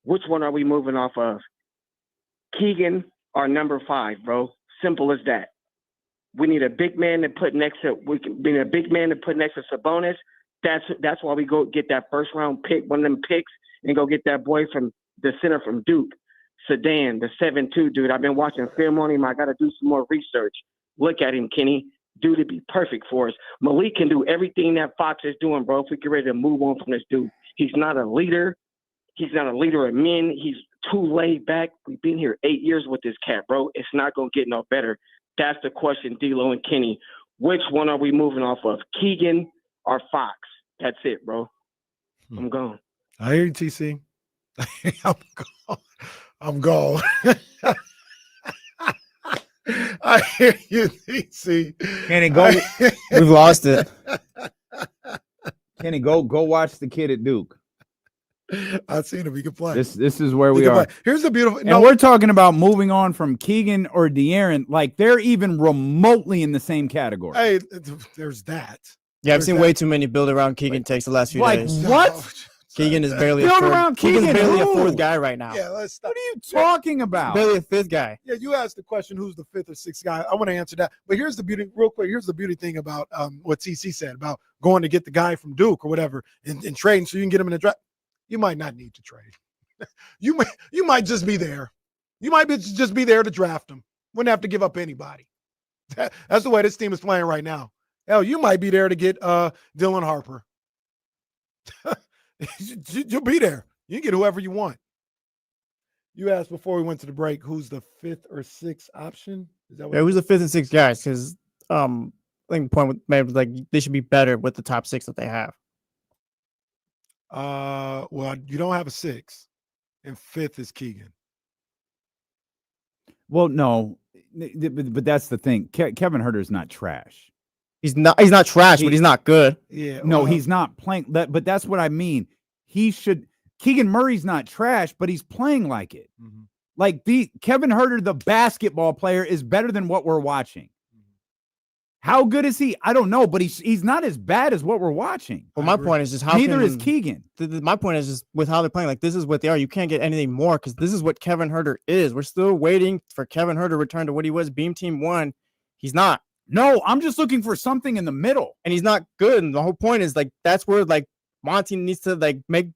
which one are we moving off of? Keegan or number 5, bro. Simple as that. We need a big man to put next to Sabonis. That's why we go get that first round pick, one of them picks, and go get that boy from the center from Duke, Sedan, the 7'2" dude. I've been watching film on him. I got to do some more research. Look at him, Kenny. Dude, to be perfect for us. Malik can do everything that Fox is doing, bro. If we get ready to move on from this dude, he's not a leader. He's not a leader of men. He's too laid back. We've been here 8 years with this cat, bro. It's not gonna get no better. That's the question, D-Lo and Kenny. Which one are we moving off of, Keegan or Fox? That's it, bro. I'm gone. I hear you, TC. I'm gone. I hear you, TC. Kenny, go. We've lost it. Kenny, go watch the kid at Duke. I've seen him. He can play. This is where we are. Here's the beautiful. And we're talking about moving on from Keegan or De'Aaron. Like, they're even remotely in the same category. Hey, there's that. Yeah, I've seen way too many build around Keegan takes the last few days. What? Keegan is barely Build around Keegan's Keegan, barely who? a 4th guy right now. Yeah, let's stop. What are you talking about? Barely a 5th guy. Yeah, you asked the question, who's the 5th or 6th guy? I want to answer that. But here's the beauty, real quick. Here's the beauty thing about what TC said about going to get the guy from Duke or whatever and trading so you can get him in the draft. You might not need to trade. You might just be there. You might just be there to draft him. Wouldn't have to give up anybody. That's the way this team is playing right now. Hell, you might be there to get Dylan Harper. You'll be there. You can get whoever you want. You asked before we went to the break, who's the 5th or 6th option? Is that what who's the 5th and 6th guys? Because I think the point was like they should be better with the top 6 that they have. Well, you don't have a 6th, and 5th is Keegan. Well, no, but that's the thing. Kevin Huerter is not trash. He's not trash, but he's not good. Yeah. No, he's not playing that, but that's what I mean. Keegan Murray's not trash, but he's playing like it. Mm-hmm. Like Kevin Huerter, the basketball player, is better than what we're watching. How good is he? I don't know, but he's not as bad as what we're watching. Well, my point is just neither is Keegan. My point is just with how they're playing, like this is what they are. You can't get anything more because this is what Kevin Huerter is. We're still waiting for Kevin Huerter to return to what he was Beam Team 1. He's not. No, I'm just looking for something in the middle. And he's not good. And the whole point is like that's where like Monty needs to like make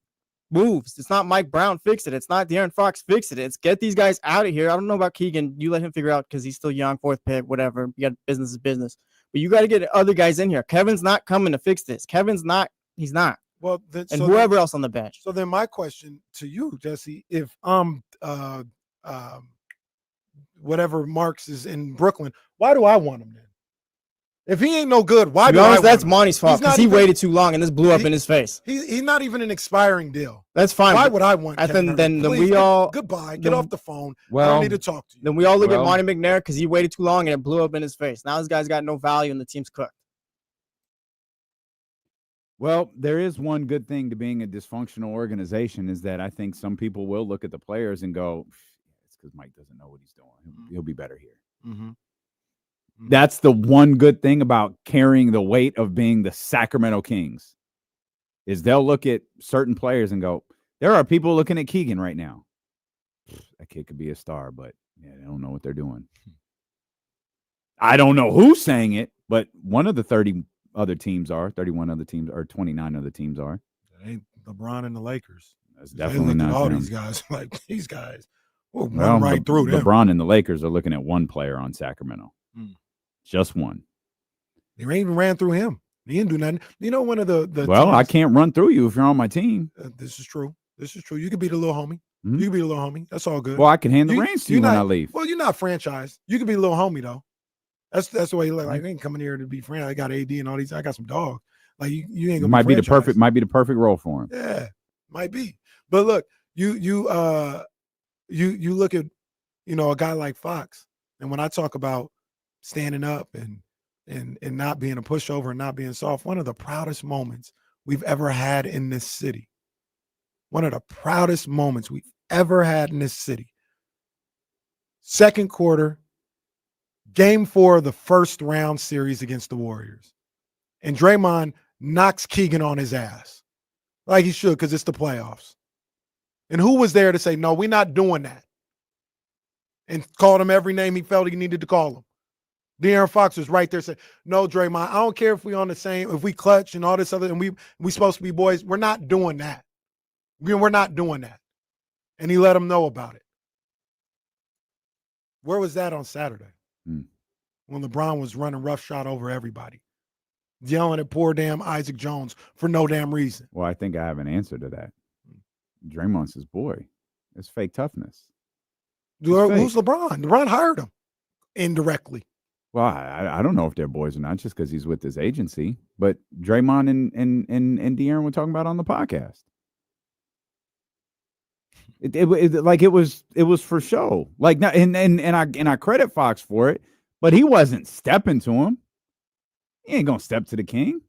moves. It's not Mike Brown fix it. It's not De'Aaron Fox fix it. It's get these guys out of here. I don't know about Keegan. You let him figure out because he's still young, 4th pick, whatever. You got business is business. But you got to get other guys in here. Kevin's not coming to fix this. He's not. Well, whoever else on the bench. So then my question to you, Jesse, if whatever Marks is in Brooklyn, why do I want him then? If he ain't no good, why To be do honest, I that's want him? Monty's fault He's not because he even- waited too long and this blew up in his face. He's not even an expiring deal. That's fine. Why but would I want I Kevin think then Hervey? Please, we all goodbye. Get then- off the phone. I Well, don't need to talk to you. Then we all look at Well- Monty McNair because he waited too long and it blew up in his face. Now this guy's got no value and the team's cooked. Well, there is one good thing to being a dysfunctional organization is that I think some people will look at the players and go, it's because Mike doesn't know what he's doing. He'll be better here. Mm-hmm. That's the one good thing about carrying the weight of being the Sacramento Kings is they'll look at certain players and go, there are people looking at Keegan right now. That kid could be a star, but yeah, they don't know what they're doing. I don't know who's saying it, but one of the 30 other teams are, 31 other teams, or 29 other teams are. It ain't LeBron and the Lakers. That's They definitely looked at not all them. these guys like these guys. We'll Well, run right through them. LeBron and the Lakers are looking at one player on Sacramento. Mm. Just one. They ain't even ran through him. He didn't do nothing. You know, one of the Well, I teams- can't run through you if you're on my team. This is true. This is true. You could be the little homie. Mhm. You could be the little homie. That's all good. Well, I can hand the reins to you you're when not- I leave. Well, you're not franchised. You could be a little homie though. That's the way you look. Like, I ain't coming here to be friend. I got AD and all these. I got some dogs. Like you ain't gonna Might be the franchised. perfect role for him. Yeah, might be. But look, you look at a guy like Fox, and when I talk about standing up and not being a pushover and not being soft, one of the proudest moments we've ever had in this city. One of the proudest moments we've ever had in this city. Second quarter, game 4 of the first round series against the Warriors. And Draymond knocks Keegan on his ass. Like he should, because it's the playoffs. And who was there to say, no, we're not doing that? And called him every name he felt he needed to call him. De'Aaron Fox was right there saying, no, Draymond, I don't care if we on the same, if we clutch and all this other, and we supposed to be boys. We're not doing that. We're not doing that. And he let him know about it. Where was that on Saturday? When LeBron was running roughshod over everybody, yelling at poor damn Isaac Jones for no damn reason. Well, I think I have an answer to that. Draymond's his boy. It's fake toughness. Who's LeBron? LeBron hired him indirectly. Well, I don't know if they're boys or not, just because he's with his agency. But Draymond and De'Aaron were talking about on the podcast. It was for show. Like, and I credit Fox for it, but he wasn't stepping to him. He ain't gonna step to the king.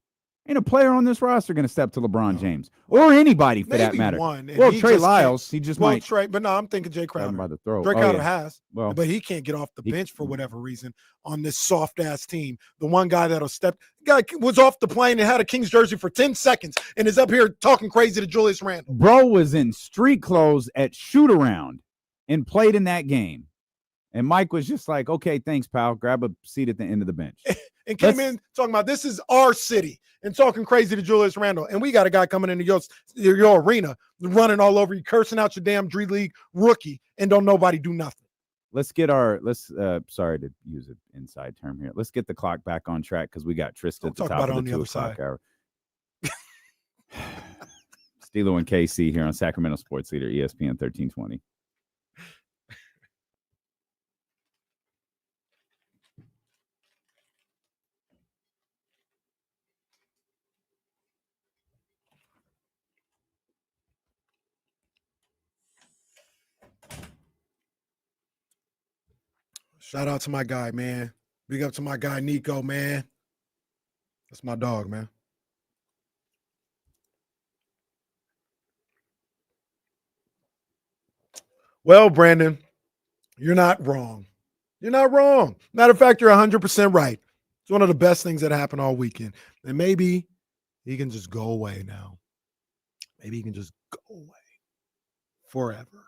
Ain't a player on this roster gonna step to LeBron James or anybody for that Maybe matter. one, and Well, he Trey just Lyles, can't- he just well, might. Trey, but no, I'm thinking Jay grab him Crowder. by the throat. Jay Oh, Crowder yeah. has, Well, but he can't get off the bench for whatever reason on this soft ass team. The one guy that'll step, guy was off the plane and had a Kings jersey for 10 seconds and is up here talking crazy to Julius Randle. Bro was in street clothes at shoot around and played in that game. And Mike was just like, okay, thanks, pal. Grab a seat at the end of the bench. And came in talking about this is our city and talking crazy to Julius Randle. And we got a guy coming into your arena running all over you, cursing out your damn Dream League rookie, and don't nobody do nothing. Let's get sorry to use an inside term here. Let's get the clock back on track because we got Trysta at the talk top about of it on the the 2 other o'clock side. hour. Steelo and KC here on Sacramento Sports Leader, ESPN 1320. Shout out to my guy, man. Big up to my guy, Nico, man. That's my dog, man. Well, Brandon, you're not wrong. You're not wrong. Matter of fact, you're 100% right. It's one of the best things that happened all weekend. And maybe he can just go away now. Maybe he can just go away forever.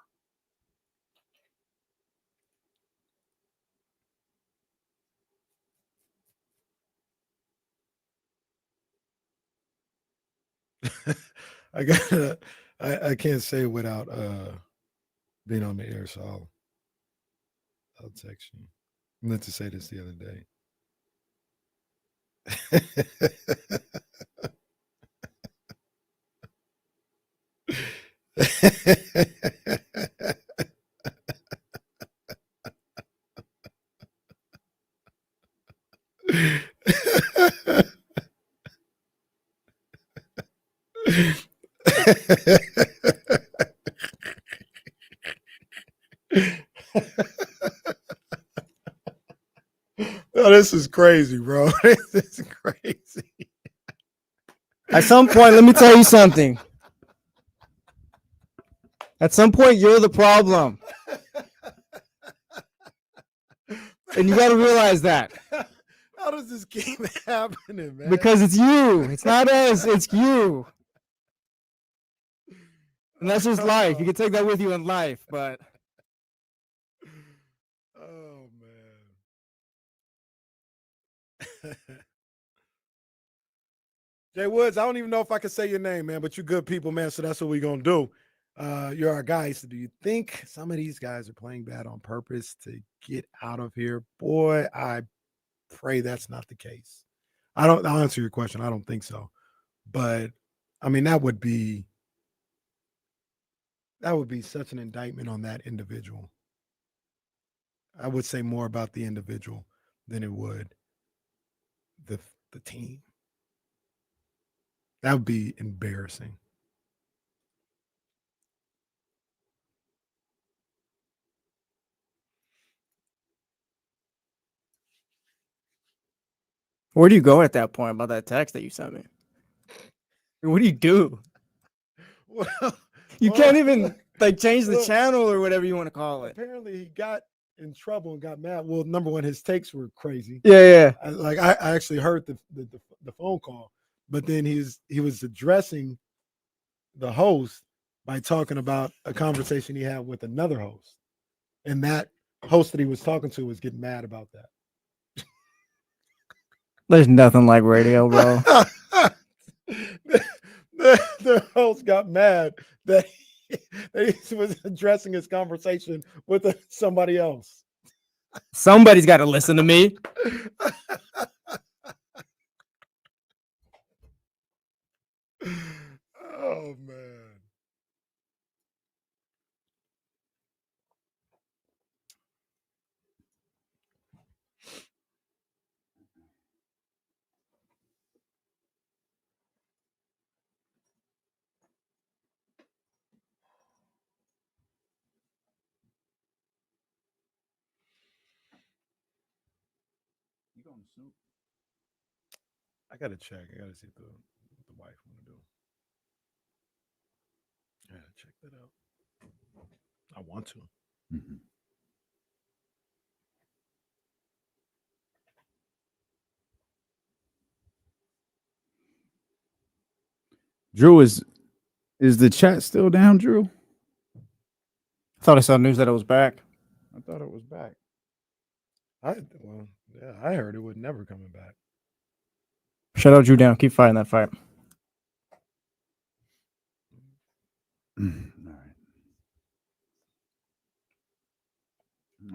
I can't say it without being on the air, so I'll text you. I meant to say this the other day. Oh, this is crazy, bro. This is crazy. At some point, let me tell you something. At some point, you're the problem. And you got to realize that. How does this keep happening, man? Because it's you. It's not us. It's you. And that's just life. You can take that with you in life, but. Oh, man. Jay Woods, I don't even know if I can say your name, man, but you're good people, man, so that's what we're going to do. You're our guys. So do you think some of these guys are playing bad on purpose to get out of here? Boy, I pray that's not the case. I'll answer your question. I don't think so. But, I mean, that would be such an indictment on that individual. I would say more about the individual than it would the team. That would be embarrassing. Where do you go at that point about that text that you sent me? What do you do? You can't even change the channel or whatever you want to call it. Apparently, he got in trouble and got mad. Well, number one, his takes were crazy. Yeah. I actually heard the phone call, but then he was addressing the host by talking about a conversation he had with another host, and that host that he was talking to was getting mad about that. There's nothing like radio, bro. the host got mad that he was addressing his conversation with somebody else. Somebody's got to listen to me. Oh, man. I gotta check. I gotta see what the wife want to do. I gotta check that out. I want to. Mm-hmm. Drew, is the chat still down, Drew? I thought I saw news that it was back. I thought it was back. I heard it was never coming back. Shout out Drew down. Keep fighting that fight.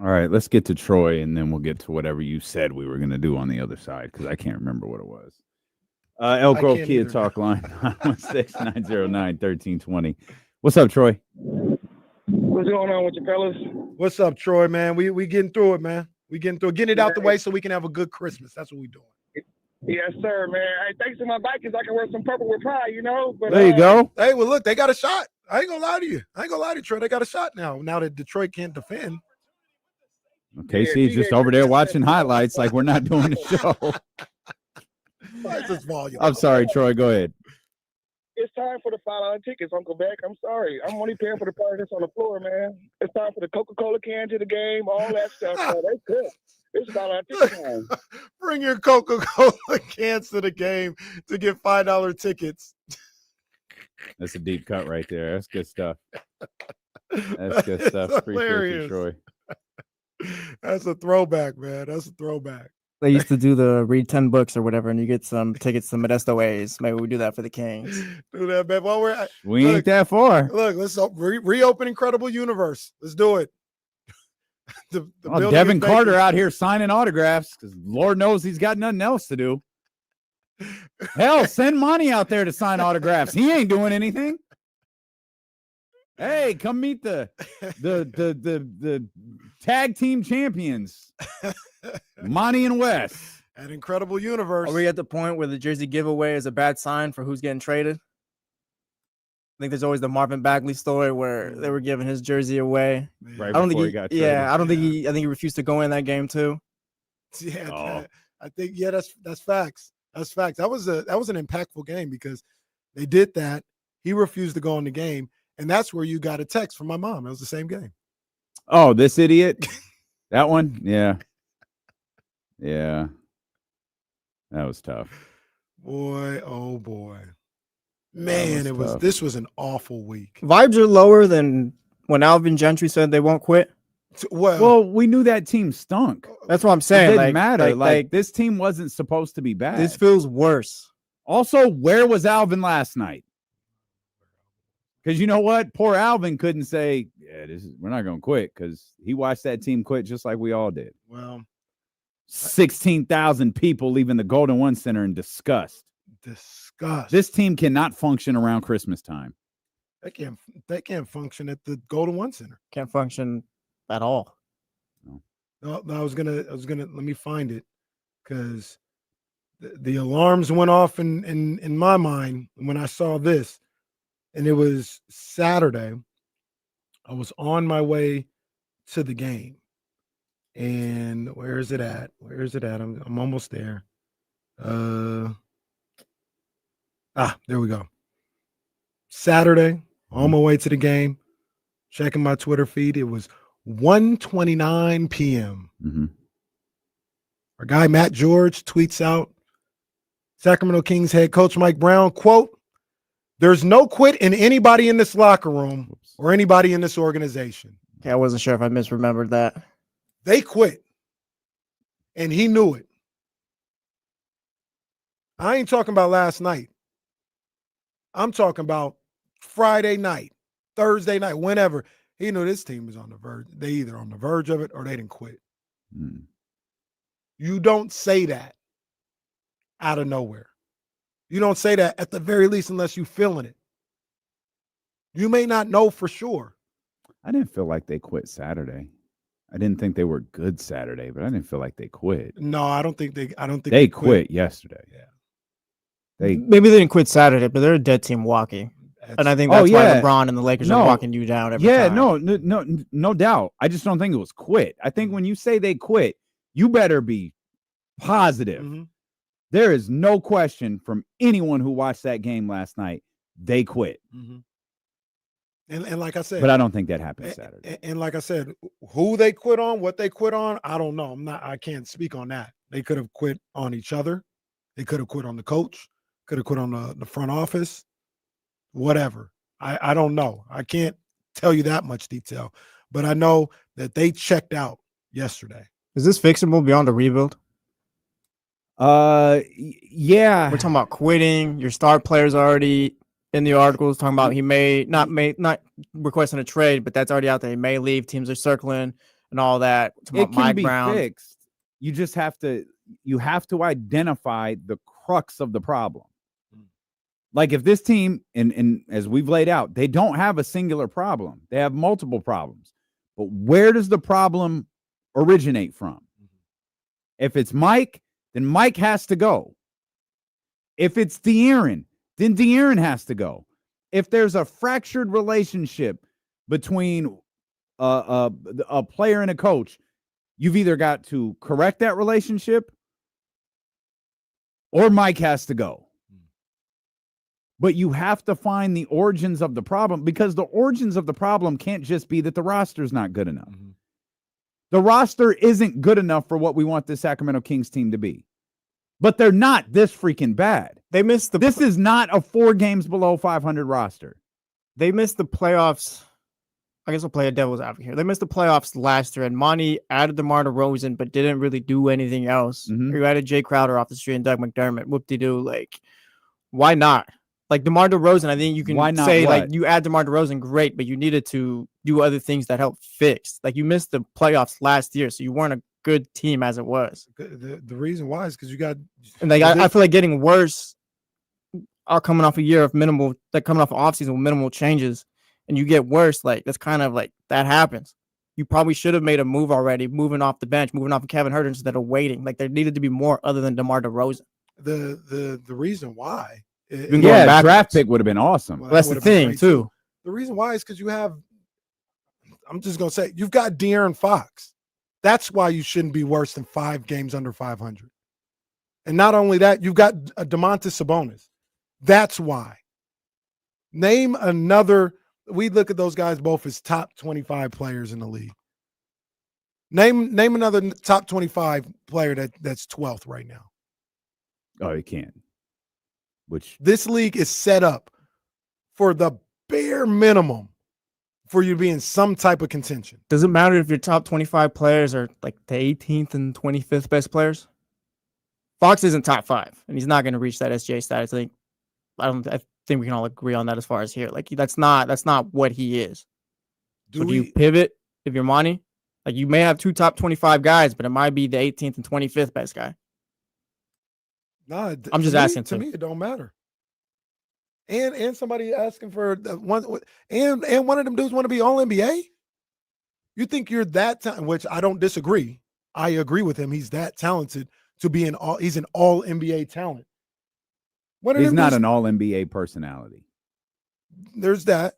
All right, let's get to Troy, and then we'll get to whatever you said we were going to do on the other side, because I can't remember what it was. Elk Grove Kia Talk Line, 916-909-1320. What's up, Troy? What's going on with you fellas? What's up, Troy, man? We getting through it, man. We getting through it. Getting it out the way so we can have a good Christmas. That's what we're doing. Yes, sir, man. Hey, thanks to my Vikings, I can wear some purple with pride, you know. But there you go. Hey, well, look, they got a shot. I ain't gonna lie to you. Troy. They got a shot now. Now that Detroit can't defend. KC's just over there watching highlights like we're not doing the show. I'm sorry, Troy. Go ahead. It's time for the $5 tickets, Uncle Beck. I'm sorry. I'm only paying for the part that's on the floor, man. It's time for the Coca-Cola can to the game, all that stuff. That's good. It's $5 ticket time. Bring your Coca-Cola cans to the game to get $5 tickets. That's a deep cut right there. That's good stuff. That's good stuff. Appreciate you, Troy. That's a throwback, man. That's a throwback. They used to do the read 10 books or whatever, and you get some tickets to Modesto Ways. Maybe we do that for the Kings. Do that, man. Well, we ain't that far. Look, let's reopen Incredible Universe. Let's do it. Devin Carter out here signing autographs because Lord knows he's got nothing else to do. Hell, send Monty out there to sign autographs. He ain't doing anything. Hey, come meet the tag team champions, Monty and Wes. At Incredible Universe. Are we at the point where the jersey giveaway is a bad sign for who's getting traded? I think there's always the Marvin Bagley story where they were giving his jersey away. Right I don't before think he got traded. I think he refused to go in that game too. Yeah, I think that's facts. That's facts. That was an impactful game because they did that. He refused to go in the game, and that's where you got a text from my mom. It was the same game. Oh, this idiot. That one? Yeah. Yeah. That was tough. Boy, oh boy. Man, tough. This was an awful week. Vibes are lower than when Alvin Gentry said they won't quit. Well, we knew that team stunk. That's what I'm saying. It didn't matter. Like this team wasn't supposed to be bad. This feels worse. Also, where was Alvin last night? Because you know what? Poor Alvin couldn't say, we're not going to quit because he watched that team quit just like we all did. Well, 16,000 people leaving the Golden One Center in disgust. This team cannot function around Christmas time. They can't function at the Golden One Center. Can't function at all. No, I was gonna let me find it because the alarms went off in my mind when I saw this, and it was Saturday. I was on my way to the game, and where is it at? I'm almost there. There we go. Saturday, on my way to the game, checking my Twitter feed. It was 1:29 p.m. Mm-hmm. Our guy Matt George tweets out, Sacramento Kings head coach Mike Brown, quote, "There's no quit in anybody in this locker room or anybody in this organization." Okay, I wasn't sure if I misremembered that. They quit, and he knew it. I ain't talking about last night. I'm talking about Friday night, Thursday night, whenever. He knew this team was on the verge. They either on the verge of it or they didn't quit. You don't say that out of nowhere. You don't say that at the very least unless you're feeling it. You may not know for sure. I didn't feel like they quit Saturday. I didn't think they were good Saturday, but I didn't feel like they quit. No, I don't think they quit yesterday. Yeah. Maybe they didn't quit Saturday, but they're a dead team walking. And I think that's why LeBron and the Lakers are walking you down every time. No doubt. I just don't think it was quit. I think when you say they quit, you better be positive. Mm-hmm. There is no question from anyone who watched that game last night, they quit. Mm-hmm. And like I said, but I don't think that happened Saturday. And like I said, who they quit on, what they quit on, I don't know. I can't speak on that. They could have quit on each other. They could have quit on the coach. Could have quit on the front office. Whatever. I don't know. I can't tell you that much detail. But I know that they checked out yesterday. Is this fixable beyond a rebuild? Yeah. We're talking about quitting. Your star player's already in the articles talking about he may not requesting a trade, but that's already out there. He may leave. Teams are circling and all that. It can be fixed. You just have to identify the crux of the problem. Like if this team, and as we've laid out, they don't have a singular problem. They have multiple problems. But where does the problem originate from? If it's Mike, then Mike has to go. If it's De'Aaron, then De'Aaron has to go. If there's a fractured relationship between a player and a coach, you've either got to correct that relationship or Mike has to go. But you have to find the origins of the problem, because the origins of the problem can't just be that the roster's not good enough. Mm-hmm. The roster isn't good enough for what we want the Sacramento Kings team to be. But they're not this freaking bad. This is not a 4 games below 500 roster. They missed the playoffs. I guess I'll play a devil's advocate here. They missed the playoffs last year, and Monty added DeMar DeRozan, but didn't really do anything else. Mm-hmm. You added Jay Crowder off the street and Doug McDermott. Whoop-de-doo. Like, why not? Like DeMar DeRozan, I think you can say, like, you add DeMar DeRozan, great, but you needed to do other things that help fix. Like, you missed the playoffs last year, so you weren't a good team as it was. The reason why is because you got... And like, I feel like getting worse are coming off a year of minimal, like coming off an offseason with minimal changes, and you get worse, like, that's kind of like, that happens. You probably should have made a move already, moving off the bench, moving off of Kevin Huerter instead of waiting. Like, there needed to be more other than DeMar DeRozan. The reason why... draft pick would have been awesome. Well, that's the thing, too. The reason why is because you have, I'm just going to say, you've got De'Aaron Fox. That's why you shouldn't be worse than 5 games under 500. And not only that, you've got Domantas Sabonis. That's why. Name another. We look at those guys both as top 25 players in the league. Name another top 25 player that's 12th right now. Oh, you can't. Which this league is set up for the bare minimum for you to be in some type of contention. Does it matter if your top 25 players are like the 18th and 25th best players? Fox isn't top 5, and he's not going to reach that SGA status. I think we can all agree on that as far as here. Like that's not what he is. Do you pivot if you're Monty? Like you may have 2 top 25 guys, but it might be the 18th and 25th best guy. No, I'm just asking. To me, it don't matter. And somebody asking for one, and one of them dudes want to be all NBA. You think you're that talented? Which I don't disagree. I agree with him. He's that talented to be he's an all NBA talent. He's not an all NBA personality. There's that,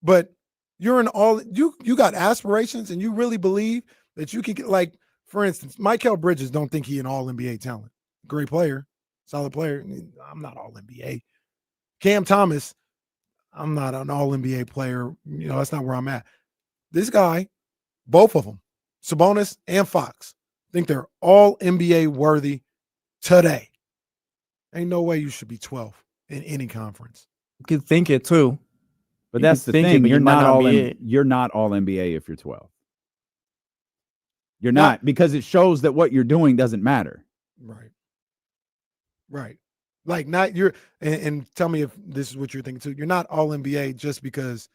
but you're an all you got aspirations, and you really believe that you can get, like, for instance, Mikal Bridges don't think he an all NBA talent. Great player, solid player. I'm not all NBA. Cam Thomas, I'm not an all NBA player. That's not where I'm at. This guy, both of them, Sabonis and Fox, think they're all NBA worthy today. Ain't no way you should be 12th in any conference. You could think it too. But that's the thing. You're not all NBA if you're 12. You're not, because it shows that what you're doing doesn't matter. Right. Like, not you're and tell me if this is what you're thinking too. You're not all NBA just because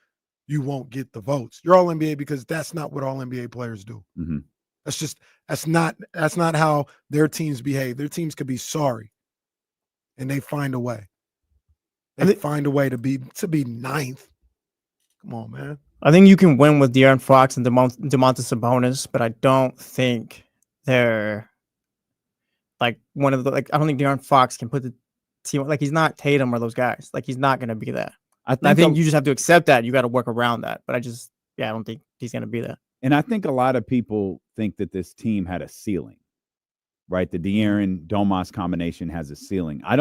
you won't get the votes. You're all NBA because that's not what all NBA players do. Mm-hmm. That's not how their teams behave. Their teams could be sorry, and they find a way. They find a way to be 9th. Come on, man. I think you can win with De'Aaron Fox and Domantas Sabonis, but I don't think they're like one of the I don't think De'Aaron Fox can put the team like he's not Tatum or those guys. Like he's not going to be that. I think you just have to accept that. You got to work around that. But I don't think he's going to be that. And I think a lot of people think that this team had a ceiling, right? The De'Aaron Domas combination has a ceiling. I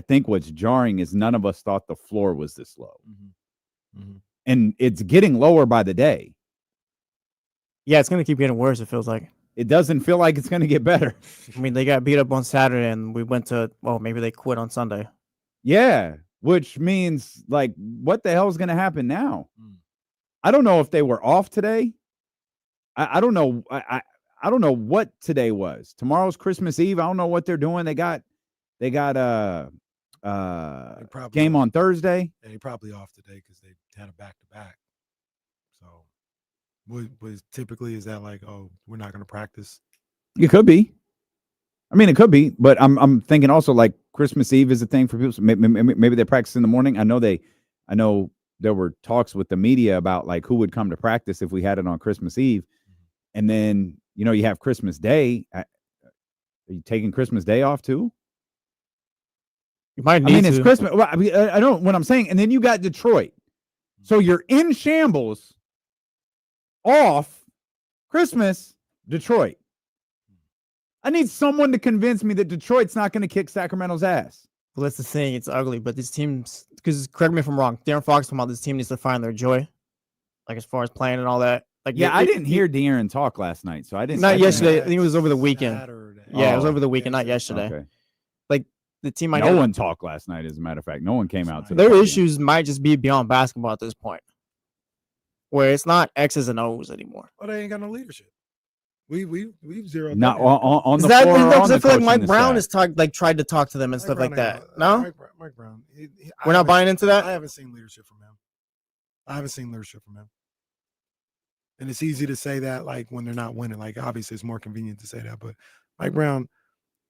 think what's jarring is none of us thought the floor was this low. Mm-hmm. Mm-hmm. And it's getting lower by the day. Yeah, it's going to keep getting worse, it feels like. It doesn't feel like it's going to get better. I mean, they got beat up on Saturday, and we went to, maybe they quit on Sunday. Yeah, which means, like, what the hell is going to happen now? I don't know if they were off today. I don't know. I don't know what today was. Tomorrow's Christmas Eve. I don't know what they're doing. They got game on Thursday. And they probably off today because they had a back-to-back. So, was typically is that like, we're not going to practice? It could be. I mean, it could be, but I'm thinking also like Christmas Eve is a thing for people. So maybe they practice in the morning. I know there were talks with the media about like who would come to practice if we had it on Christmas Eve, and then you have Christmas Day. Are you taking Christmas Day off too? You might need to. It's Christmas. Well, I don't what I'm saying. And then you got Detroit. So you're in shambles off Christmas, Detroit. I need someone to convince me that Detroit's not going to kick Sacramento's ass. Well, that's the thing. It's ugly, but these teams, because correct me if I'm wrong, De'Aaron Fox talking about this team needs to find their joy, like as far as playing and all that. Like, I didn't hear De'Aaron talk last night, so I didn't. Not yesterday. I think it was over the weekend. Saturday. Yeah, it was over the weekend, not yesterday. Okay. Like the team, no one talked last night. As a matter of fact, no one came out. Their issues might just be beyond basketball at this point, where it's not X's and O's anymore. Oh, they ain't got no leadership. We've zeroed. Not on the floor. Because I feel like Mike Brown has tried to talk to them and stuff like that. No, Mike Brown. We're not buying into that. I haven't seen leadership from him. And it's easy to say that like when they're not winning. Like obviously it's more convenient to say that, but Mike Brown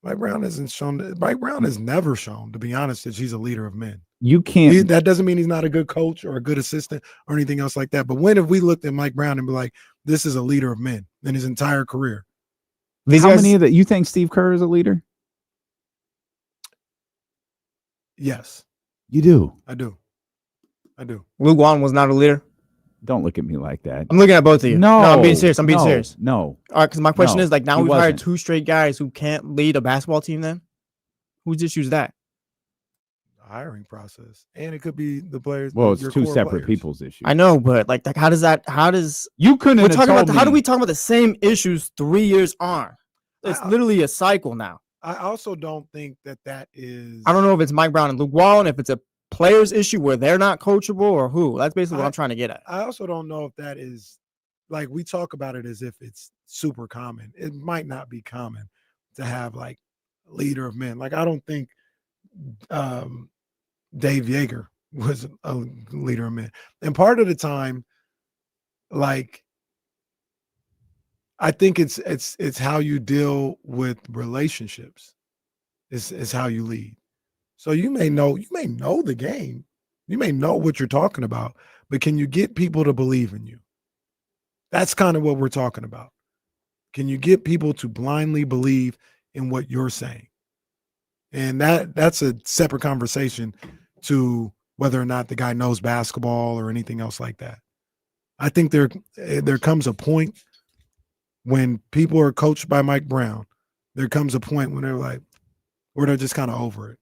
hasn't shown. Mike Brown has never shown, to be honest, that he's a leader of men. You can't. That doesn't mean he's not a good coach or a good assistant or anything else like that. But when have we looked at Mike Brown and be like, this is a leader of men in his entire career? How many of that you think Steve Kerr is a leader? Yes, you do. I do. Luke Walton was not a leader. Don't look at me like that. I'm looking at both of you. No, I'm being serious. I'm being serious. No. All right, because my question is like now he we've hired wasn't. 2 straight guys who can't lead a basketball team. Then whose issue is that? Hiring process, and it could be the players. Well, it's your 2 core separate players. people's issues. I know, but like how does you couldn't we're have talking told about how do me- we talk about the same issues 3 years on? It's literally a cycle now. I also don't think that is. I don't know if it's Mike Brown and Luke Wallen, if it's a players issue where they're not coachable or who. That's basically what I'm trying to get at. I also don't know if that is like we talk about it as if it's super common. It might not be common to have like a leader of men. Like I don't think Dave Yeager was a leader of men. And part of the time, like I think it's how you deal with relationships is how you lead. So you may know the game. You may know what you're talking about, but can you get people to believe in you? That's kind of what we're talking about. Can you get people to blindly believe in what you're saying? And that's a separate conversation to whether or not the guy knows basketball or anything else like that. I think there comes a point when people are coached by Mike Brown, there comes a point when they're just kind of over it.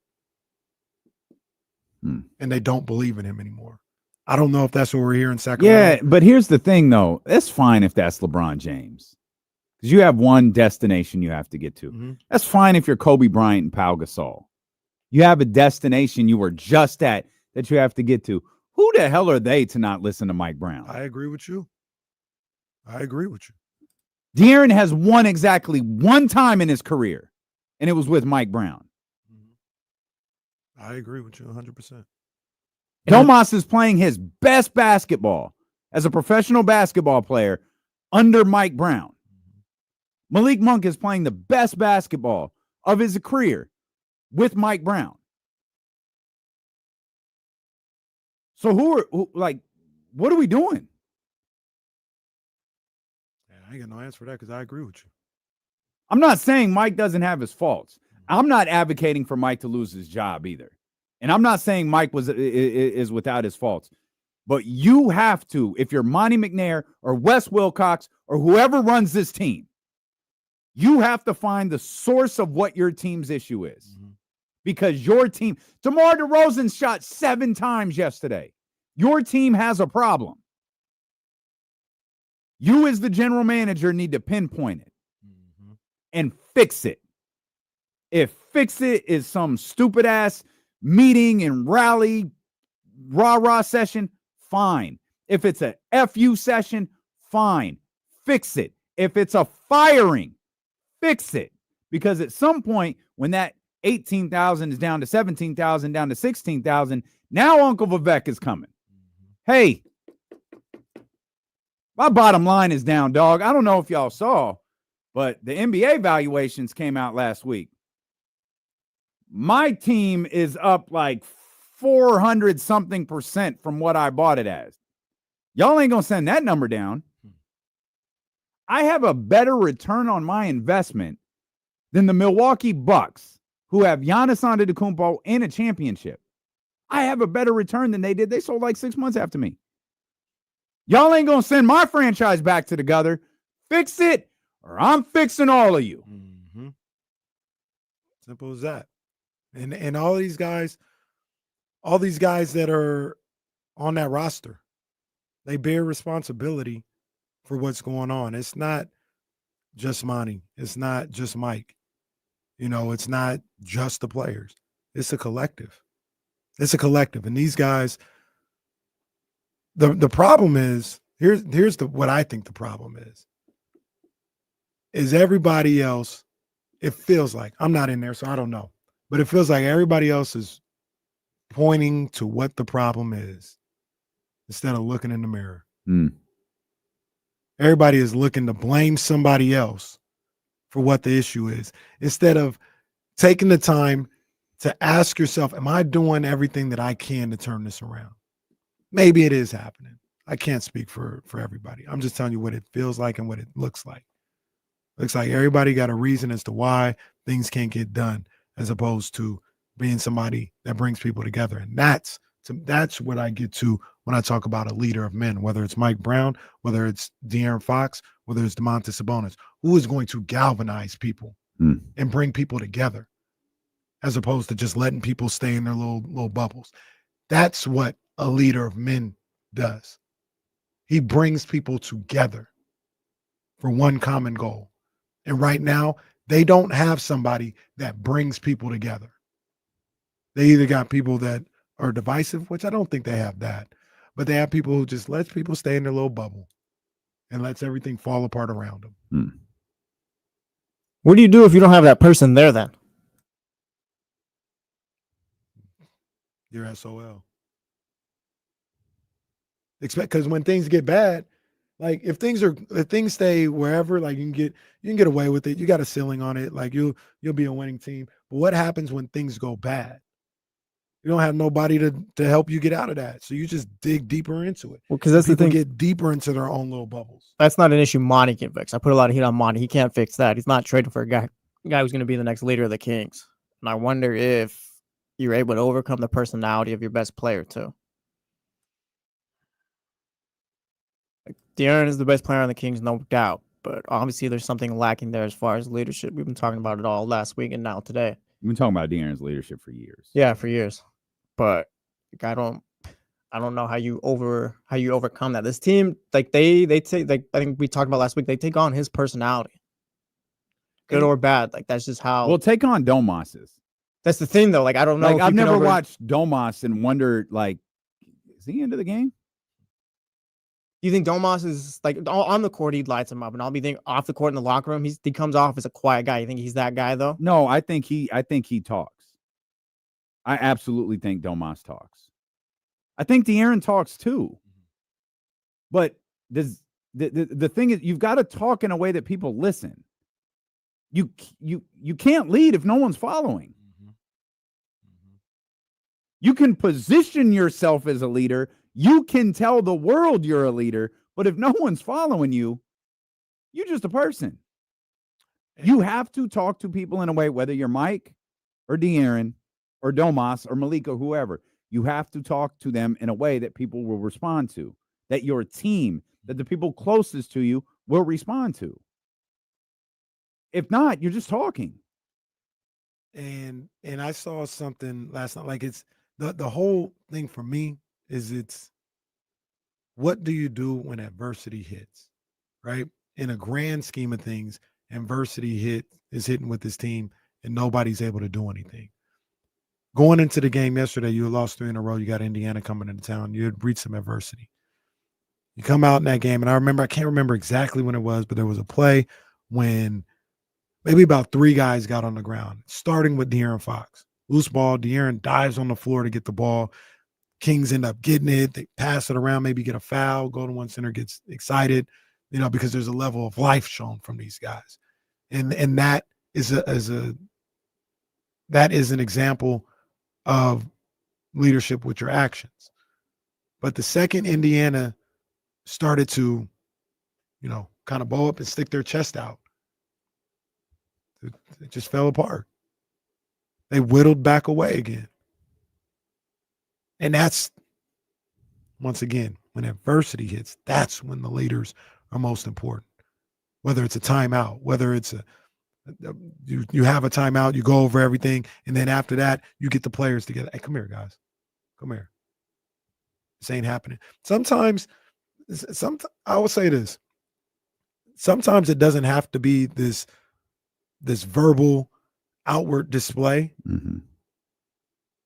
And they don't believe in him anymore. I don't know if that's what we're here in Sacramento. Yeah, but here's the thing, though. That's fine if that's LeBron James. Because you have one destination you have to get to. That's fine if you're Kobe Bryant and Pau Gasol. You have a destination you were just at that you have to get to. Who the hell are they to not listen to Mike Brown? I agree with you. De'Aaron has won exactly one time in his career, and it was with Mike Brown. I agree with you 100%. Domas is playing his best basketball as a professional basketball player under Mike Brown. Malik Monk is playing the best basketball of his career with Mike Brown. So what are we doing? I ain't got no answer for that because I agree with you. I'm not saying Mike doesn't have his faults. I'm not advocating for Mike to lose his job either. And I'm not saying Mike is without his faults. But you have to, if you're Monty McNair or Wes Wilcox or whoever runs this team, you have to find the source of what your team's issue is. Because your team, DeMar DeRozan shot 7 times yesterday. Your team has a problem. You as the general manager need to pinpoint it and fix it. If fix it is some stupid ass meeting and rally, rah-rah session, fine. If it's a FU session, fine. Fix it. If it's a firing, fix it. Because at some point, when that 18,000 is down to 17,000, down to 16,000, now Uncle Vivek is coming. Hey, my bottom line is down, dog. I don't know if y'all saw, but the NBA valuations came out last week. My team is up like 400 something % from what I bought it as. Y'all ain't going to send that number down. I have a better return on my investment than the Milwaukee Bucks, who have Giannis Antetokounmpo and a championship. I have a better return than they did. They sold like 6 months after me. Y'all ain't going to send my franchise back to the gutter. Fix it, or I'm fixing all of you. Simple as that. And all these guys that are on that roster, they bear responsibility for what's going on. It's not just Monty. It's not just Mike. It's not just the players. It's a collective. And these guys, the problem is, here's what I think the problem is everybody else, it feels like, I'm not in there, so I don't know. But it feels like everybody else is pointing to what the problem is instead of looking in the mirror. Everybody is looking to blame somebody else for what the issue is instead of taking the time to ask yourself, am I doing everything that I can to turn this around? Maybe it is happening. I can't speak for everybody. I'm just telling you what it feels like and what it looks like. Looks like everybody got a reason as to why things can't get done, as opposed to being somebody that brings people together. And that's what I get to when I talk about a leader of men, whether it's Mike Brown, whether it's De'Aaron Fox, whether it's Domantas Sabonis, who is going to galvanize people and bring people together, as opposed to just letting people stay in their little bubbles. That's what a leader of men does. He brings people together for one common goal. And right now, they don't have somebody that brings people together. They either got people that are divisive, which I don't think they have that, but they have people who just lets people stay in their little bubble and lets everything fall apart around them. What do you do if you don't have that person there then? You're SOL. Because when things get bad, like if things stay wherever, like you can get away with it. You got a ceiling on it. Like you'll be a winning team. But what happens when things go bad? You don't have nobody to help you get out of that. So you just dig deeper into it. Well, because that's the thing. Get deeper into their own little bubbles. That's not an issue Monty can fix. I put a lot of heat on Monty. He can't fix that. He's not trading for a guy who's going to be the next leader of the Kings. And I wonder if you're able to overcome the personality of your best player too. Like, De'Aaron is the best player on the Kings, no doubt. But obviously there's something lacking there as far as leadership. We've been talking about it all last week and now today. We've been talking about De'Aaron's leadership for years. Yeah, for years. But like, I don't know how you overcome that. This team, like they take, like I think we talked about last week, they take on his personality, good or bad. Like that's just how. Well, take on Domas's. That's the thing, though. Like I don't know. Like I've never watched Domas and wondered, like, is he into the game? You think Domas is like on the court? He lights him up, and I'll be thinking off the court in the locker room. He comes off as a quiet guy. You think he's that guy though? No, I think he talks. I absolutely think Domas talks. I think De'Aaron talks too. But the thing is, you've got to talk in a way that people listen. You can't lead if no one's following. You can position yourself as a leader. You can tell the world you're a leader. But if no one's following you, you're just a person. You have to talk to people in a way, whether you're Mike or De'Aaron or Domas or Malika, whoever. You have to talk to them in a way that people will respond to, that your team, that the people closest to you will respond to. If not, you're just talking. And I saw something last night. Like it's the whole thing for me is it's what do you do when adversity hits, right? In a grand scheme of things, adversity is hitting with this team and nobody's able to do anything. Going into the game yesterday, you had lost 3 in a row. You got Indiana coming into town. You had reached some adversity. You come out in that game, and I can't remember exactly when it was, but there was a play when maybe about 3 guys got on the ground, starting with De'Aaron Fox. Loose ball, De'Aaron dives on the floor to get the ball. Kings end up getting it. They pass it around, maybe get a foul. Golden One Center gets excited, because there's a level of life shown from these guys. And that is an example of leadership with your actions. But the second Indiana started to, kind of bow up and stick their chest out, it just fell apart. They whittled back away again. And that's, once again, when adversity hits, that's when the leaders are most important. Whether it's a timeout, whether it's you have a timeout, you go over everything, and then after that, you get the players together. Hey, come here, guys. Come here. This ain't happening. Sometimes I will say this. Sometimes it doesn't have to be this verbal outward display. Mm-hmm.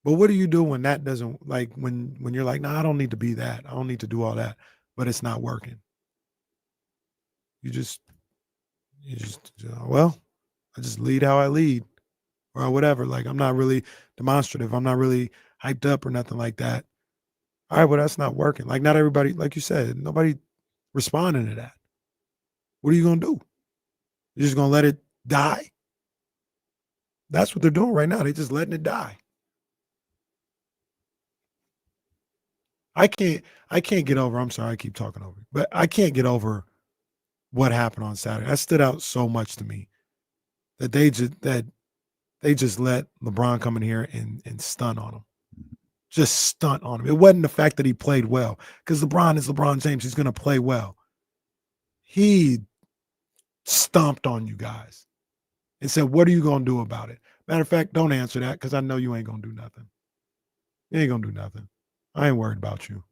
But what do you do when that doesn't, like when you're like, no, I don't need to be that. I don't need to do all that, but it's not working. You just, well, I just lead how I lead or whatever. Like, I'm not really demonstrative. I'm not really hyped up or nothing like that. All right, well, that's not working. Like, not everybody, like you said, nobody responding to that. What are you going to do? You're just going to let it die? That's what they're doing right now. They're just letting it die. I can't get over, I'm sorry, I keep talking over you, but I can't get over what happened on Saturday. That stood out so much to me that they just let LeBron come in here and stun on them. just stunt on him. It wasn't the fact that he played well, because LeBron is LeBron James. He's going to play well. He stomped on you guys and said, what are you going to do about it? Matter of fact, don't answer that, because I know you ain't going to do nothing. You ain't going to do nothing. I ain't worried about you.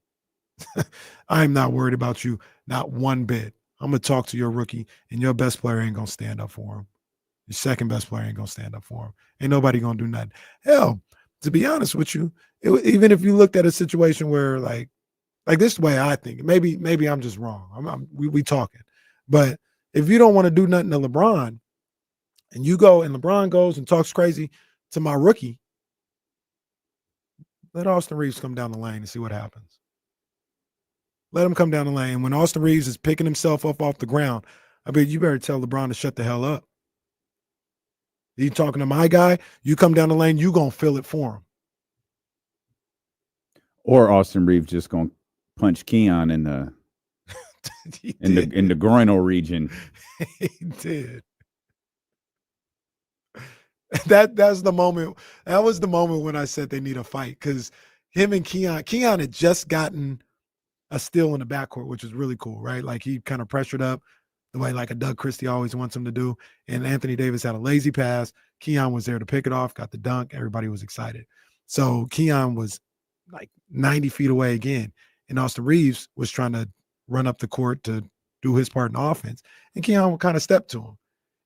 I'm not worried about you, not one bit. I'm going to talk to your rookie, and your best player ain't going to stand up for him. Your second best player ain't going to stand up for him. Ain't nobody going to do nothing. Hell, to be honest with you, even if you looked at a situation where like this is the way I think, maybe I'm just wrong. We talking. But if you don't want to do nothing to LeBron, and you go and LeBron goes and talks crazy to my rookie, let Austin Reeves come down the lane and see what happens. Let him come down the lane. When Austin Reeves is picking himself up off the ground, I mean, you better tell LeBron to shut the hell up. You talking to my guy, you come down the lane, you going to feel it for him. Or Austin Reeves just going to punch Keon in the in the groinal region. He did. That's the moment. That was the moment when I said they need a fight, because him and Keon had just gotten a steal in the backcourt, which was really cool, right? Like he kind of pressured up the way like a Doug Christie always wants him to do. And Anthony Davis had a lazy pass. Keon was there to pick it off, got the dunk. Everybody was excited. So Keon was like 90 feet away again. And Austin Reeves was trying to run up the court to do his part in offense. And Keon would kind of step to him.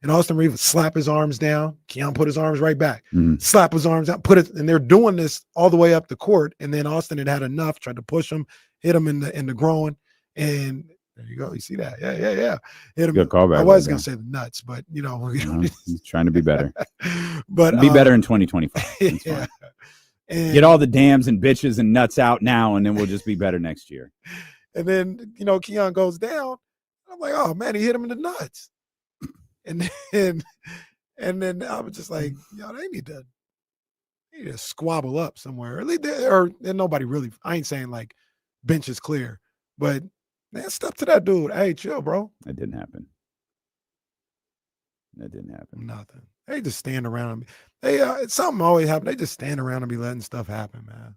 And Austin Reeves would slap his arms down. Keon put his arms right back. Slap his arms out, put it, and they're doing this all the way up the court. And then Austin had enough, tried to push him, hit him in the groin. And there you go. You see that? Yeah. Hit him. Good callback. I was going to say the nuts, but you know, He's trying to be better. But be better in 2025. Yeah. And, get all the dams and bitches and nuts out now, and then we'll just be better next year. And then, you know, Keon goes down. I'm like, oh man, he hit him in the nuts. And then I was just like, yo, they need to squabble up somewhere. Or nobody really, I ain't saying like bench is clear, but man, step to that dude. Hey, chill, bro. That didn't happen. Nothing. They just stand around. Something always happens. They just stand around and be letting stuff happen, man.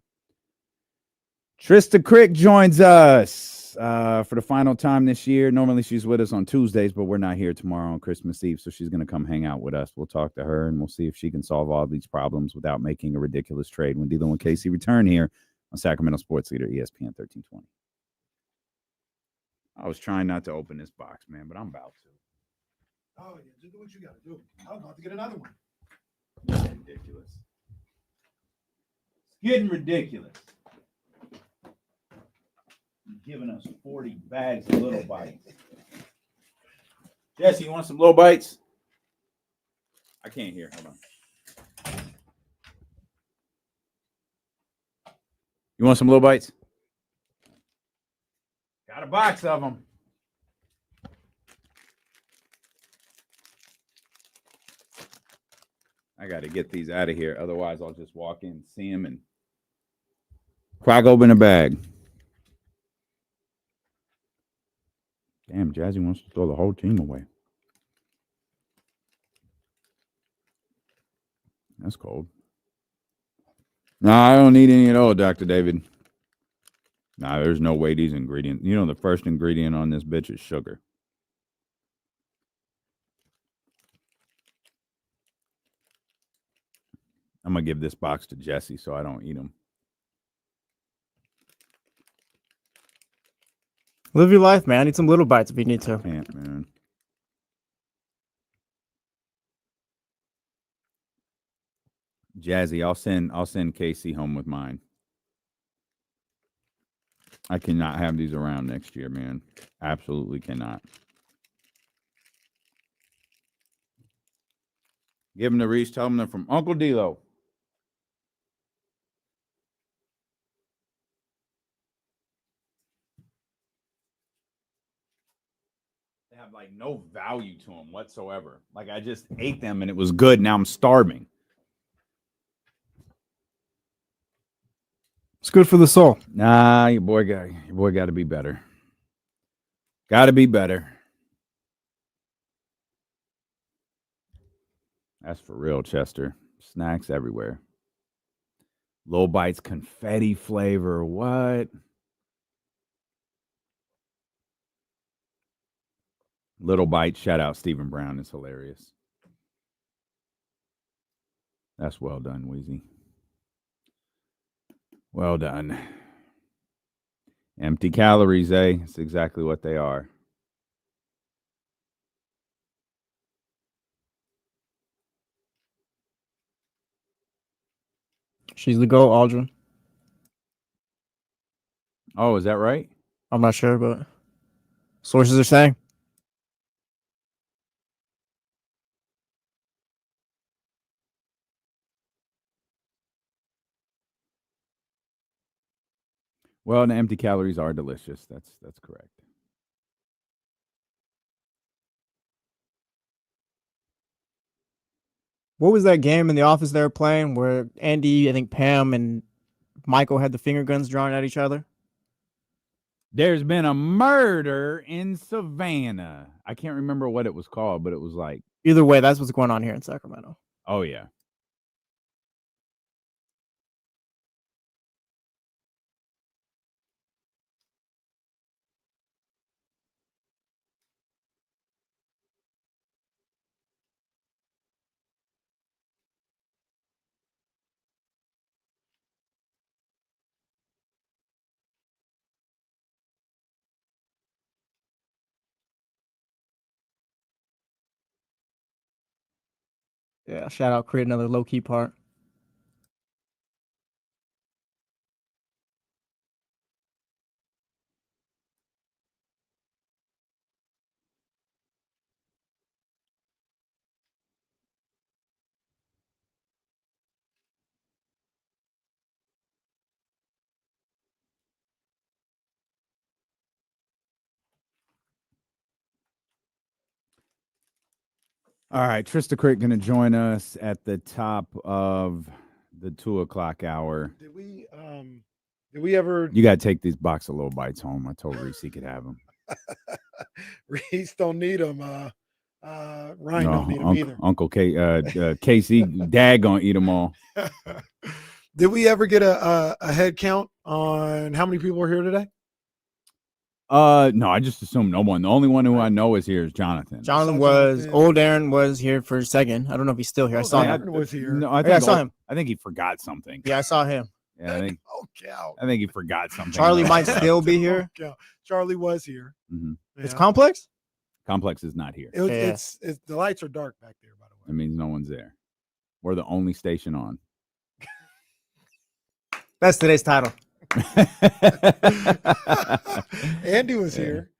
Trysta Krick joins us for the final time this year. Normally she's with us on Tuesdays, but we're not here tomorrow on Christmas Eve, so she's going to come hang out with us. We'll talk to her, and we'll see if she can solve all these problems without making a ridiculous trade when D'Lo and Casey return here on Sacramento Sports Leader ESPN 1320. I was trying not to open this box, man, but I'm about to. Oh, yeah, just do what you got to do. I was about to get another one. Ridiculous. It's getting ridiculous. Giving us 40 bags of little bites. Jesse, you want some little bites? I can't hear. Hold on. You want some little bites? Got a box of them. I got to get these out of here. Otherwise, I'll just walk in, see them, and crack open a bag. Damn, Jazzy wants to throw the whole team away. That's cold. No, I don't need any at all, Dr. David. Nah, there's no way these ingredients. You know, the first ingredient on this bitch is sugar. I'm going to give this box to Jesse so I don't eat them. Live your life, man. Need some little bites if you need to. Can't, man. Jazzy, I'll send Casey home with mine. I cannot have these around next year, man. Absolutely cannot. Give them to Reese. Tell them they're from Uncle D'Lo. They have like no value to them whatsoever. Like I just ate them and it was good. Now I'm starving. It's good for the soul. Nah, your boy got to be better. Got to be better. That's for real, Chester. Snacks everywhere. Little Bites confetti flavor. What? Little Bite. Shout out Stephen Brown. Is hilarious. That's well done, Wheezy. Well done. Empty calories, eh? That's exactly what they are. She's the GOAT, Aldrin. Oh, is that right? I'm not sure, but sources are saying. Well, the empty calories are delicious. That's correct. What was that game in the office they were playing where Andy, I think Pam and Michael had the finger guns drawn at each other? There's been a murder in Savannah. I can't remember what it was called, but it was like. Either way, that's what's going on here in Sacramento. Oh, yeah. Yeah, shout out, create another low key part. All right, Trysta Krick going to join us at the top of the 2:00 hour. Did we ever? You got to take these box of Little Bites home. I told Reese he could have them. Reese don't need them. Ryan don't need them either. Uncle Casey, Dad gonna eat them all. Did we ever get a head count on how many people were here today? No, I just assumed no one. The only one who I know is here is Jonathan. Old Aaron was here for a second. I don't know if he's still here. I saw him. Aaron was here. No, I saw him. I think he forgot something. Yeah, I saw him. Yeah, I think he forgot something. Charlie might still be here. Charlie was here. Mm-hmm. It's Complex? Complex is not here. It's the lights are dark back there, by the way. It means no one's there. We're the only station on. That's today's title. Andy was here.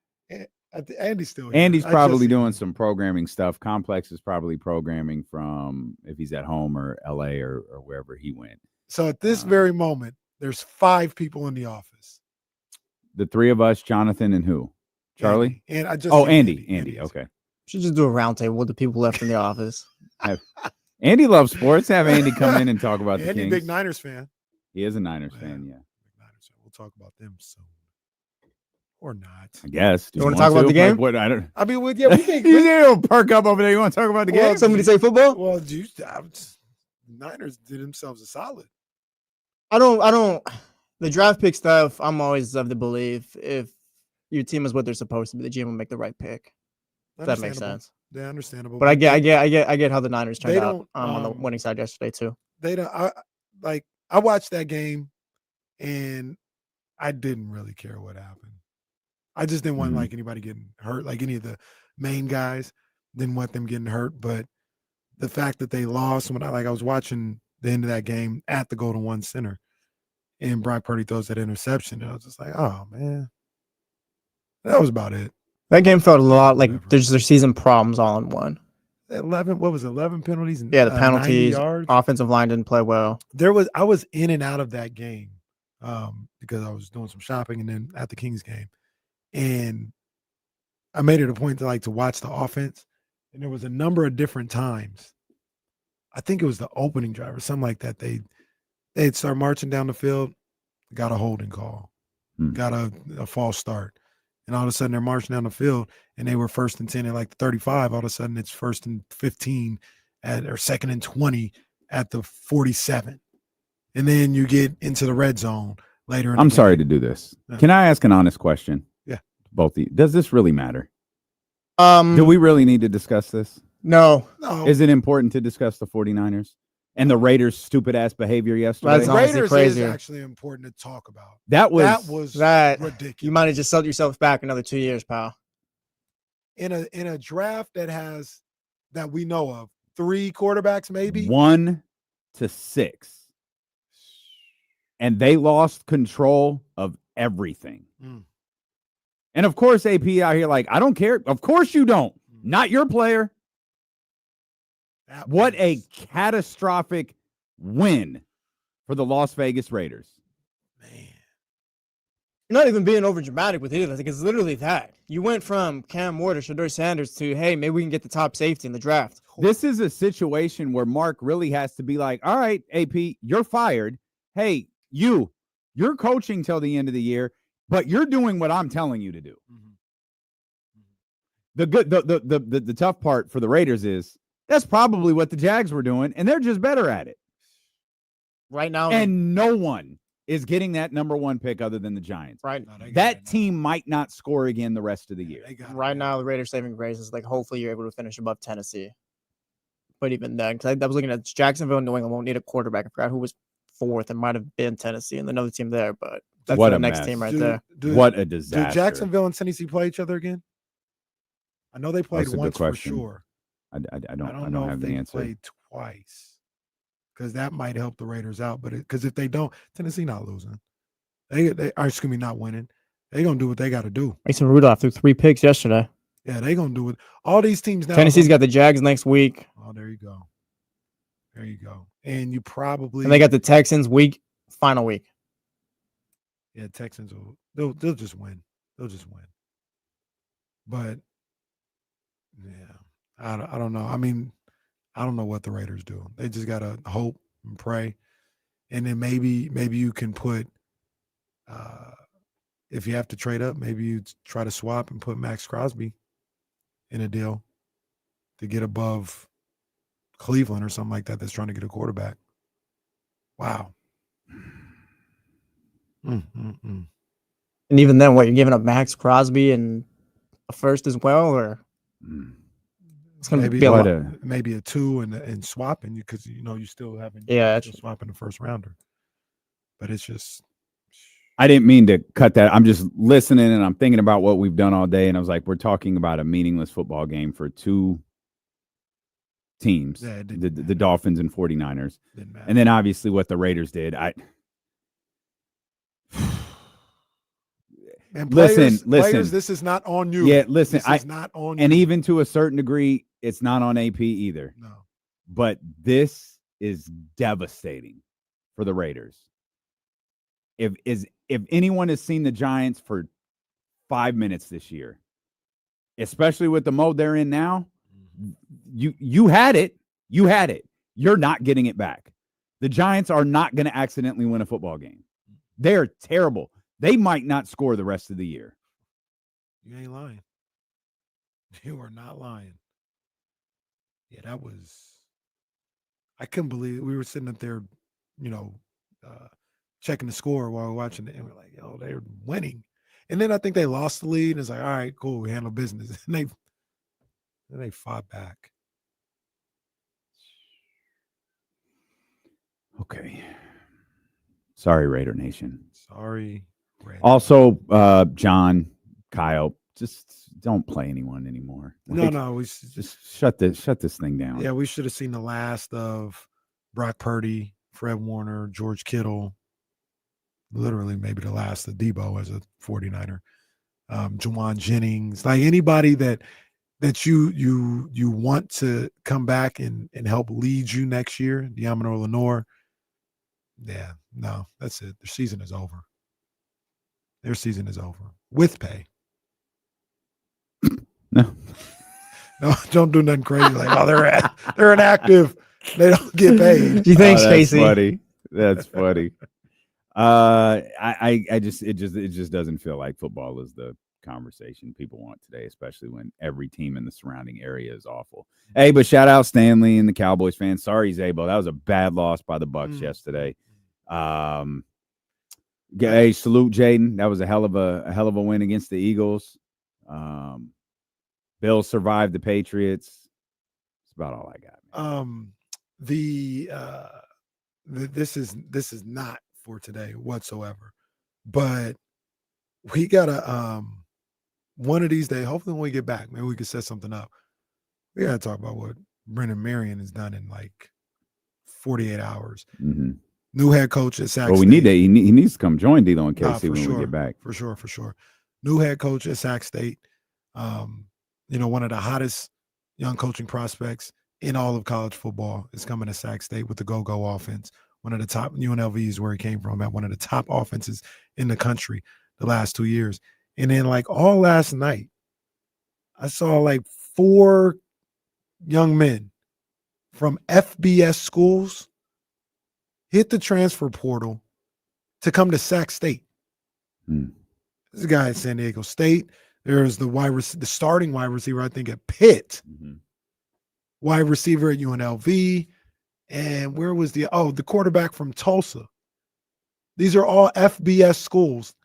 Andy's still here. Andy's probably doing some programming stuff. Complex is probably programming from if he's at home or LA or wherever he went. So at this very moment, there's 5 people in the office. The 3 of us, Jonathan and who? Charlie? And I just Andy. Okay. Should just do a round table with the people left in the office. Andy loves sports. Have Andy come in and talk about the Andy, Kings. big Niners fan. He is a Niners fan, yeah. We'll talk about them soon. Or not. I guess. You want to talk about the game? What, I don't. I mean, we think You didn't perk up over there. You want to talk about the game? Somebody say football? Well, Niners did themselves a solid. I don't. The draft pick stuff, I'm always of the belief if your team is what they're supposed to be, the GM will make the right pick. If that makes sense. Yeah, understandable. But I get how the Niners turned out on the winning side yesterday too. They don't. I watched that game, and I didn't really care what happened. I just didn't want like anybody getting hurt, like any of the main guys. Didn't want them getting hurt, but the fact that they lost when I was watching the end of that game at the Golden One Center, and Brock Purdy throws that interception, and I was just like, oh man, that was about it. That game felt a lot like there's their season problems all in one. 11, what was it, 11 penalties? Yeah, the penalties, offensive line didn't play well. I was in and out of that game because I was doing some shopping and then at the Kings game. And I made it a point to watch the offense. And there was a number of different times. I think it was the opening drive or something like that. They'd start marching down the field, got a holding call, got a false start. And all of a sudden they're marching down the field and they were 1st and 10 at like the 35. All of a sudden it's 1st and 15 or 2nd and 20 at the 47. and then you get into the red zone later. I'm sorry to do this. Yeah. Can I ask an honest question? Yeah. Both of you. Does this really matter? Do we really need to discuss this? No. Is it important to discuss the 49ers and the Raiders' stupid ass behavior yesterday? That's The honestly Raiders crazy. is actually important to talk about. That was ridiculous. You might have just sold yourself back another 2 years, pal. In a draft that we know of, 3 quarterbacks maybe 1 to 6. And they lost control of everything. And of course, AP out here like, I don't care. Of course you don't. Not your player. What a catastrophic win for the Las Vegas Raiders. You're not even being over dramatic with it. Like, it's literally that. You went from Cam Ward to Shedeur Sanders to, hey, maybe we can get the top safety in the draft. This is a situation where Mark really has to be like, all right, AP, you're fired. Hey, you're coaching till the end of the year, but you're doing what I'm telling you to do. The tough part for the Raiders is that's probably what the Jags were doing, and they're just better at it. Right now. And no one is getting that number 1 pick other than the Giants. Right. That team might not score again the rest of the year. Right now, the Raiders' saving grace is like, hopefully you're able to finish above Tennessee. But even then, because I was looking at Jacksonville and New England won't need a quarterback. I forgot who was 4th. It might have been Tennessee and another team there, but that's What the a next mess. team right there. What a disaster. Do Jacksonville and Tennessee play each other again? I know they played That's a good once for question. sure. I don't know have if the they answer. played twice, because that might help the Raiders out. But because if they don't, Tennessee not losing. They are not winning. They gonna do what they got to do. Mason Rudolph threw 3 picks yesterday. Yeah, they gonna do it. All these teams now. Tennessee's got the Jags next week. Oh, there you go. There you go. And you probably And they got the Texans final week. Yeah, Texans they'll just win. They'll just win. But yeah, I don't know. I mean, I don't know what the Raiders do. They just gotta hope and pray, and then maybe you can put. If you have to trade up, maybe you try to swap and put Max Crosby in a deal to get above Cleveland or something like that that's trying to get a quarterback. Wow. And even then, what, you're giving up Max Crosby and a first as well, or it's going to be a lot. Maybe a 2 and swapping you, because you still haven't swapping the first rounder. But it's just. I didn't mean to cut that. I'm just listening and I'm thinking about what we've done all day. And I was like, we're talking about a meaningless football game for 2 teams, the Dolphins and 49ers. And then obviously what the Raiders did. Players, listen. This is not on you. Yeah, listen. This is not on you. And even to a certain degree, it's not on AP either. No. But this is devastating for the Raiders. If anyone has seen the Giants for 5 minutes this year, especially with the mode they're in now, you had it. You had it. You're not getting it back. The Giants are not going to accidentally win a football game. They're terrible. They might not score the rest of the year. You ain't lying. You are not lying. Yeah, that was. I couldn't believe it. We were sitting up there, checking the score while we're watching it, and we're like, "Yo, they're winning." And then I think they lost the lead, and it's like, "All right, cool, we handle business." And they fought back. Okay. Sorry, Raider Nation. Sorry. Also, John, Kyle, just don't play anyone anymore. No, we just shut this thing down. Yeah, we should have seen the last of Brock Purdy, Fred Warner, George Kittle. Literally, maybe the last of Debo as a 49er. Juwan Jennings, like anybody that you want to come back and help lead you next year. Diamond Lenore. Yeah, no, that's it. Their season is over. Their season is over with pay. No, don't do nothing crazy like, oh, they're inactive. They don't get paid. Gee, thanks, Casey. Funny. That's funny. It just doesn't feel like football is the conversation people want today, especially when every team in the surrounding area is awful. Hey, but shout out Stanley and the Cowboys fans. Sorry, Zabo. That was a bad loss by the Bucs yesterday. Hey, salute Jaden. That was a hell of a win against the Eagles. Bills survived the Patriots. That's about all I got. This is not for today whatsoever, but we gotta one of these days. Hopefully, when we get back, maybe we can set something up. We gotta talk about what Brendan Marion has done in like 48 hours. Mm-hmm. New head coach at Sac State. Well, we need that. He needs to come join D'Lo and KC when we get back. For sure. New head coach at Sac State. One of the hottest young coaching prospects in all of college football is coming to Sac State with the go-go offense. One of the top UNLV is where he came from, at one of the top offenses in the country the last 2 years. And then like all last night, I saw like 4 young men from FBS schools hit the transfer portal to come to Sac State. This guy at San Diego State. There's the starting wide receiver, I think, at Pitt. Wide receiver at UNLV. And where was the quarterback from Tulsa? These are all FBS schools.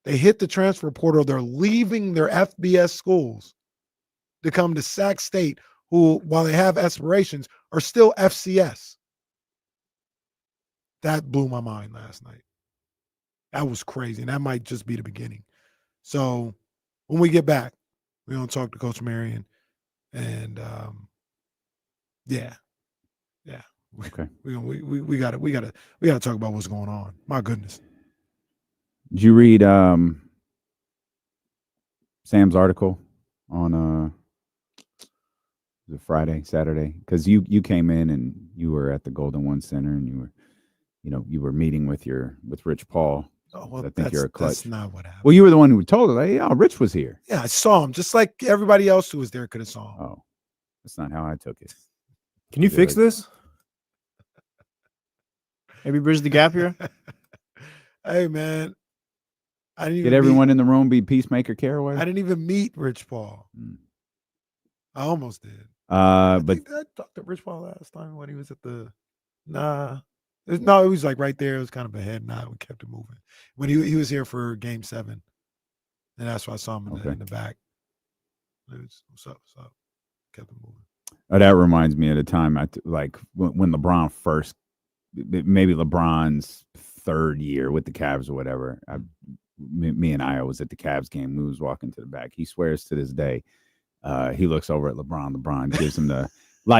They hit the transfer portal. They're leaving their FBS schools to come to Sac State, who, while they have aspirations, are still FCS. That blew my mind last night. That was crazy. And that might just be the beginning. So when we get back, we're going to talk to Coach Marion. And yeah. Okay. We gotta talk about what's going on. My goodness. Did you read Sam's article on the Friday, Saturday? Because you came in and you were at the Golden One Center and you were meeting with Rich Paul. Oh, well, I think you're a clutch. That's not what happened. Well, you were the one who told her, like, Rich was here. Yeah, I saw him, just like everybody else who was there could have saw him. Oh, that's not how I took it. Can you fix this? Maybe bridge the gap here. Hey, man. I didn't Did everyone in the room be Peacemaker Caraway? I didn't even meet Rich Paul. I almost did. But I talked to Rich Paul last time when he was at the it was like right there. It was kind of a head nod. We kept it moving. When he was here for Game 7, and that's why I saw him in the back. It was, what's up? Kept it moving. That reminds me of the time when LeBron first, maybe LeBron's third year with the Cavs or whatever. Me and I was at the Cavs game. We was walking to the back. He swears to this day, he looks over at LeBron. LeBron gives him the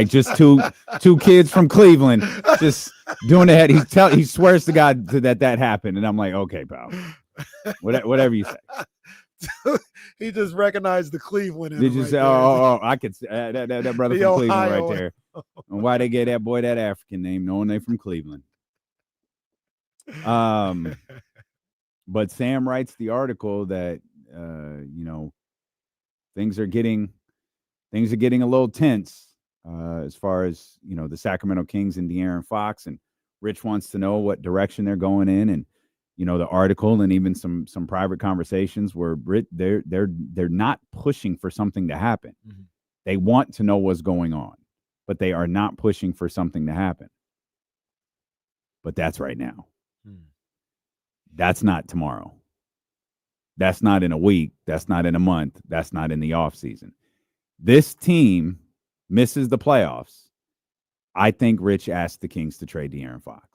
just two kids from Cleveland just doing the head. He swears to God that happened, and I'm like, okay, pal, whatever you say. He just recognized the Cleveland. Did you say? Oh, I could say that brother from Cleveland right there. And why they gave that boy that African name, knowing they from Cleveland. But Sam writes the article that things are getting a little tense as far as the Sacramento Kings and De'Aaron Fox, and Rich wants to know what direction they're going in, and the article and even some private conversations where they're not pushing for something to happen. Mm-hmm. They want to know what's going on, but they are not pushing for something to happen. But that's right now. That's not tomorrow. That's not in a week. That's not in a month. That's not in the offseason. This team misses the playoffs. I think Rich asked the Kings to trade De'Aaron Fox.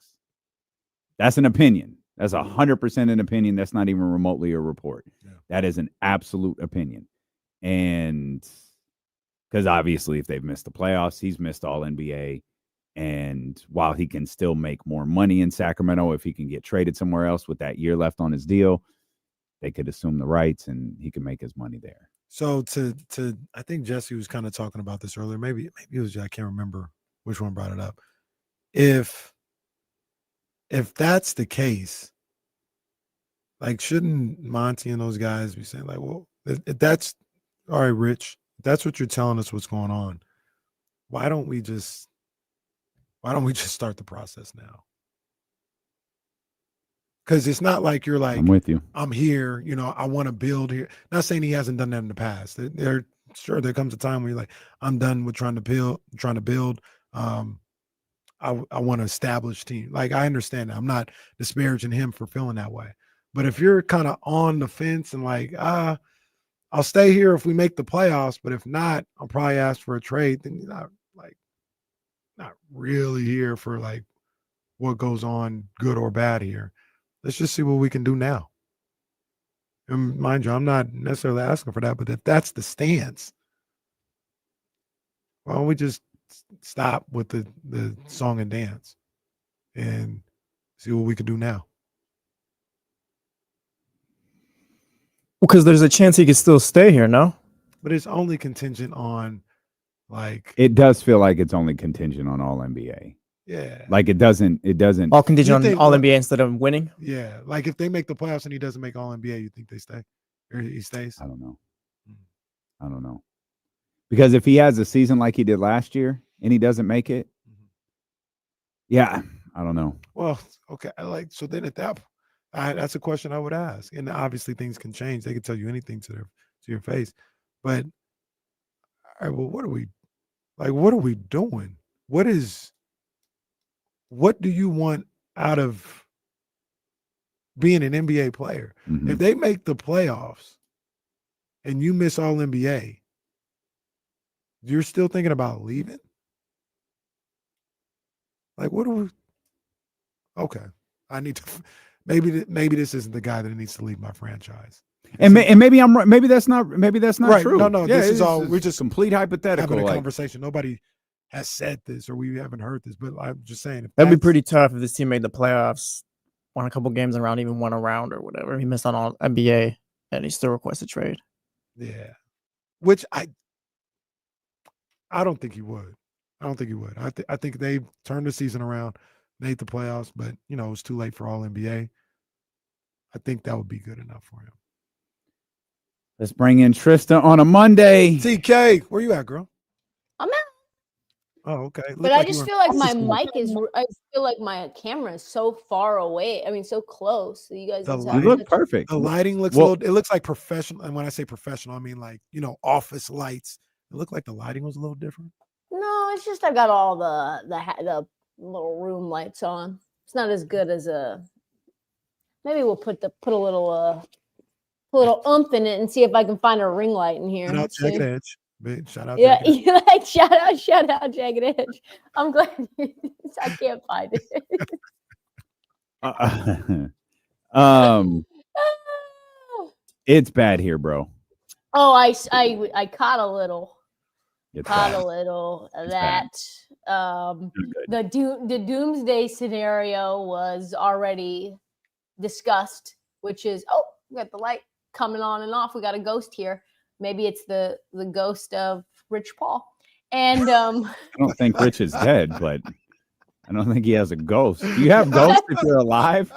That's an opinion. That's 100% an opinion. That's not even remotely a report. Yeah. That is an absolute opinion. And because obviously if they've missed the playoffs, he's missed all NBA. And while he can still make more money in Sacramento, if he can get traded somewhere else with that year left on his deal, they could assume the rights and he can make his money there. So I think Jesse was kind of talking about this earlier. Maybe it was, I can't remember which one brought it up. If that's the case, shouldn't Monty and those guys be saying well, if that's all right, Rich, if that's what you're telling us what's going on, why don't we just start the process now? Because it's not like you're like, I'm with you. I'm here, I want to build here. Not saying he hasn't done that in the past. There comes a time where you're like, I'm done with trying to build. I want to establish team. Like, I understand that. I'm not disparaging him for feeling that way. But if you're kind of on the fence and like, I'll stay here if we make the playoffs, but if not, I'll probably ask for a trade, then you're not really here for like what goes on, good or bad here. Let's just see what we can do now. And mind you, I'm not necessarily asking for that, but if that's the stance, why don't we just stop with the song and dance and see what we can do now? Because there's a chance he could still stay here, no? But it's only contingent on, like, It does feel like it's only contingent on All NBA. yeah. Like it doesn't. All contingent You on think- All NBA instead of winning? Yeah, like if they make the playoffs and he doesn't make All NBA, you think they stay? Or he stays? I don't know. I don't know. Because if he has a season like he did last year and he doesn't make it, yeah, I don't know. Well, okay. So then at that, that's a question I would ask. And obviously things can change. They can tell you anything to your face. But all right, well, what are we doing? What do you want out of being an NBA player? If they make the playoffs and you miss All NBA, you're still thinking about leaving? Like, what do we? Okay, I need to. Maybe this isn't the guy that needs to leave my franchise. And maybe I'm right. Maybe that's not Right. true. No. Yeah, this is all. it's We're just complete hypothetical. having a like- conversation. Nobody has said this, or we haven't heard this. But I'm just saying, if That'd be that's- pretty tough if this team made the playoffs, won a couple games around, even won a round or whatever. He missed on All NBA, and he still requests a trade. Yeah, which I don't think he would. I think they turned the season around, made the playoffs, but it was too late for All NBA. I think that would be good enough for him. Let's bring in Trysta on a Monday. TK, where you at, girl? I'm out. Oh, okay. But I just feel like my mic is. I feel like my camera is so far away. I mean, so close. So you guys. The just lighting, have such- perfect. The lighting looks Well- it looks like professional. And when I say professional, I mean like, office lights. It looked like the lighting was a little different. No, it's just I got all the little room lights on. It's not as good as a. Maybe we'll put a little oomph in it and see if I can find a ring light in here. Shout out Let's see. Jagged Edge. Big shout out. Yeah, Jagged Edge. like shout out Jagged Edge. I'm glad I can't find it. It's bad here, bro. Oh, I caught a little. It's Caught bad. a little of It's bad. that. The doomsday scenario was already discussed, which is we got the light coming on and off. We got a ghost here. Maybe it's the ghost of Rich Paul. And I don't think Rich is dead, but I don't think he has a ghost. Do you have ghosts if you're alive?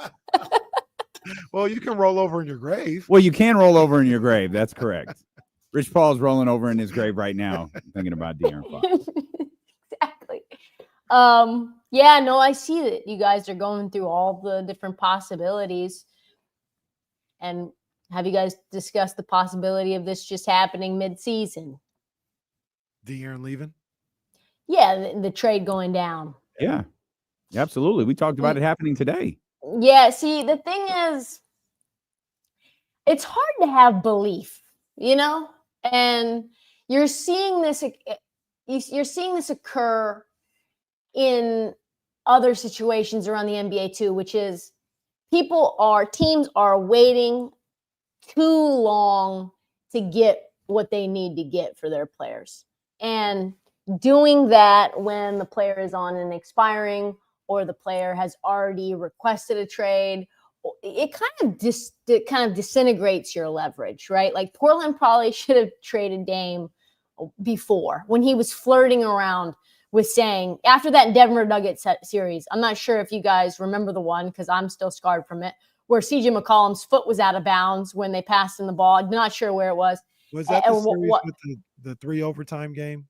Well, you can roll over in your grave. Well, you can roll over in your grave. That's correct. Rich Paul's rolling over in his grave right now, thinking about De'Aaron Fox. exactly. Yeah, no, I see that you guys are going through all the different possibilities. And have you guys discussed the possibility of this just happening mid-season? De'Aaron leaving? Yeah, the trade going down. Yeah, absolutely. We talked about it happening today. Yeah, see, the thing is, it's hard to have belief, and you're seeing this occur in other situations around the NBA too, which is teams are waiting too long to get what they need to get for their players. And doing that when the player is on an expiring or the player has already requested a trade, it kind of disintegrates your leverage, right? Like Portland probably should have traded Dame before when he was flirting around with saying after that Denver Nuggets series. I'm not sure if you guys remember the one because I'm still scarred from it, where CJ McCollum's foot was out of bounds when they passed him the ball. I'm not sure where it was. Was that the series with the 3 overtime game?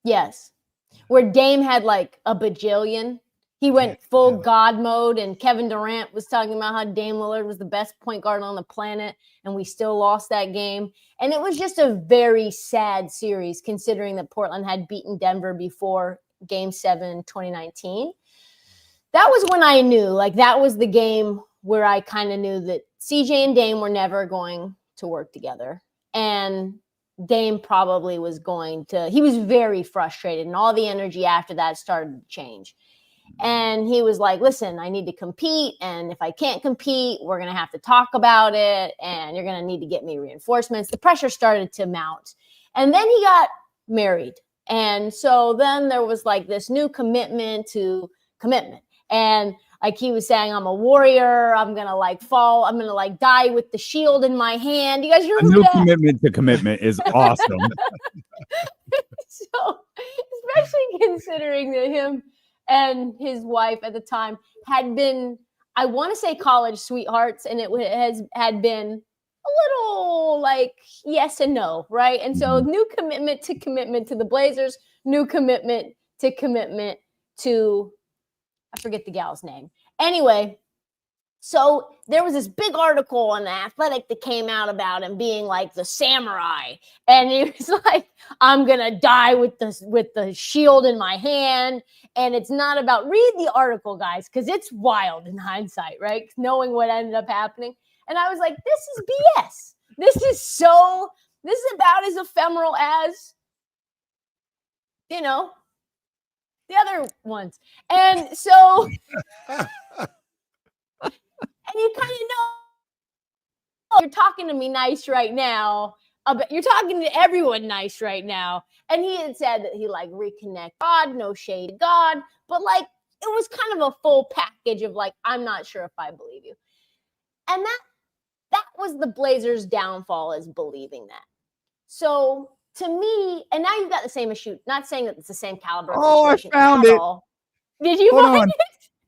Yes. Where Dame had like a bajillion. He went full God mode, and Kevin Durant was talking about how Dame Lillard was the best point guard on the planet, and we still lost that game. And it was just a very sad series considering that Portland had beaten Denver before Game 7 2019. that was when I knew, like, that was the game where I kind of knew that CJ and Dame were never going to work together. And Dame probably was he was very frustrated, and all the energy after that started to change. And he was like, listen, I need to compete. And if I can't compete, we're going to have to talk about it. And you're going to need to get me reinforcements. The pressure started to mount. And then he got married. And so then there was like this new commitment to commitment. And like he was saying, I'm a warrior. I'm going to like fall. I'm going to like die with the shield in my hand. You guys A remember new that? commitment to commitment is awesome. So, especially considering that him and his wife at the time had been, I want to say, college sweethearts, and it had been a little like yes and no, right? And so new commitment to the Blazers, new commitment to I forget the gal's name. Anyway, so there was this big article on The Athletic that came out about him being like the samurai. And he was like, I'm going to die with the shield in my hand. And it's not about, read the article, guys, because it's wild in hindsight, right? Knowing what ended up happening. And I was like, this is BS. This is about as ephemeral as, you know, the other ones. And so, and you kind of know, you're talking to me nice right now. You're talking to everyone nice right now. And he had said that he like reconnect God, no shade to God. But like, it was kind of a full package of like, I'm not sure if I believe you. And that was the Blazers' downfall, is believing that. So to me, and now you've got the same issue, not saying that it's the same caliber. Oh, I found it. All. Did you Hold find on. it?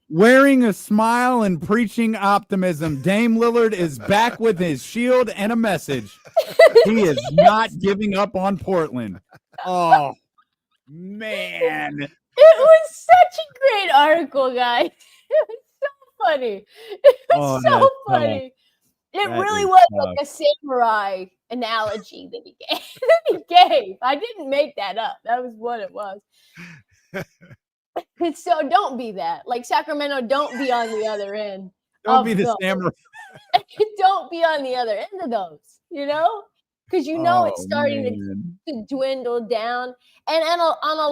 Wearing a smile and preaching optimism, Dame Lillard is back with his shield and a message. He is not giving up on Portland. Oh, man. It was such a great article, guys. It was so funny. It was so funny. It That really is was tough. like a samurai analogy that he gave. I didn't make that up. That was what it was. So don't be that. Like Sacramento, don't be on the other end. Don't be the samurai. Don't be on the other end of those, you know? Because you know it's starting to dwindle down. And on a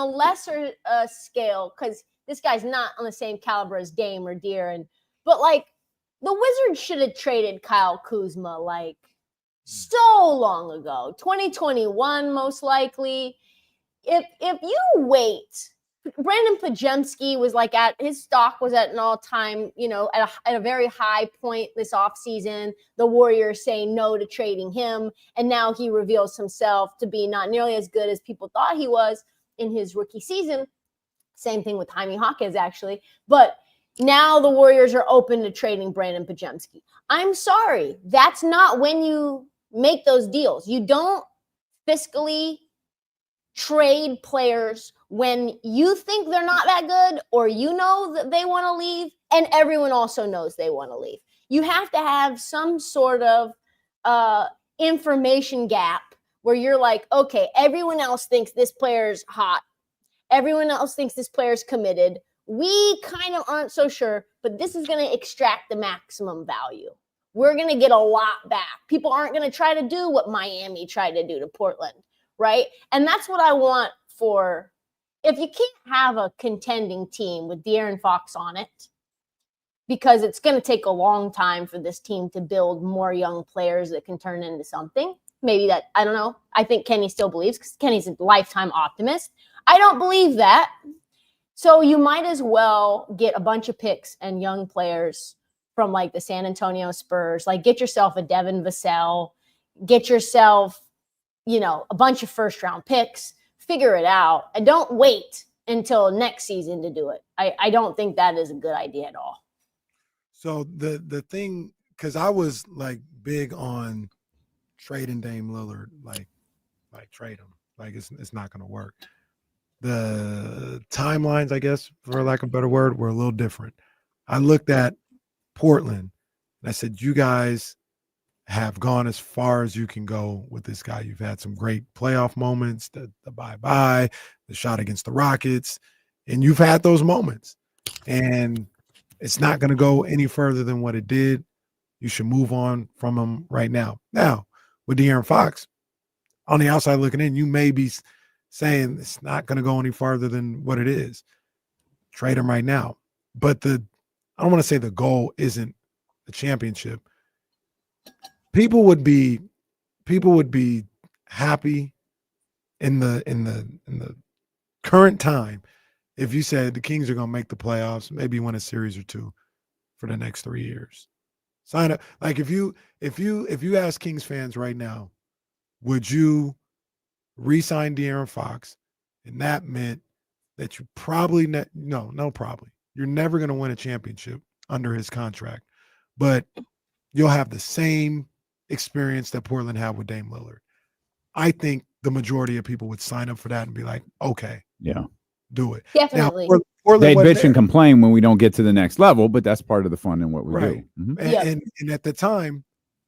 lesser scale, because this guy's not on the same caliber as Dame or De'Aaron, but like the Wizards should have traded Kyle Kuzma like so long ago, 2021 most likely. If you wait, Brandon Pajemski was like his stock was at an all-time, you know, at a very high point this offseason. The Warriors saying no to trading him, and now he reveals himself to be not nearly as good as people thought he was in his rookie season. Same thing with Jaime Hawkins, actually. But now the Warriors are open to trading Brandon Pajemski. I'm sorry, that's not when you make those deals. You don't fiscally trade players when you think they're not that good, or you know that they want to leave and everyone also knows they want to leave. You have to have some sort of information gap where you're like, okay, everyone else thinks this player's hot. Everyone else thinks this player's committed. We kind of aren't so sure, but this is going to extract the maximum value. We're going to get a lot back. People aren't going to try to do what Miami tried to do to Portland. Right. And that's what I want for, if you can't have a contending team with De'Aaron Fox on it, because it's going to take a long time for this team to build more young players that can turn into something. Maybe that, I don't know. I think Kenny still believes, because Kenny's a lifetime optimist. I don't believe that. So you might as well get a bunch of picks and young players from like the San Antonio Spurs. Like get yourself a Devin Vassell, get yourself, you know, a bunch of first round picks, figure it out, and don't wait until next season to do it. I don't think that is a good idea at all. So the thing, because I was like big on trading Dame Lillard, like trade him, like it's not going to work. The timelines, I guess, for lack of a better word, were a little different. I looked at Portland and I said, you guys have gone as far as you can go with this guy. You've had some great playoff moments, the bye-bye, the shot against the Rockets. And you've had those moments. And it's not going to go any further than what it did. You should move on from him right now. Now, with De'Aaron Fox, on the outside looking in, you may be saying it's not going to go any farther than what it is. Trade him right now. But I don't want to say the goal isn't the championship. People would be happy in the current time if you said the Kings are going to make the playoffs, maybe win a series or two for the next 3 years. Sign up. Like if you ask Kings fans right now, would you re-sign De'Aaron Fox? And that meant that you probably probably. You're never going to win a championship under his contract, but you'll have the same experience that Portland had with Dame Lillard. I think the majority of people would sign up for that and be like, okay, yeah, do it. Definitely. Now, Portland they wasn't bitch and there. complain when we don't get to the next level, but that's part of the fun in what we Right. do. Mhm. And at the time,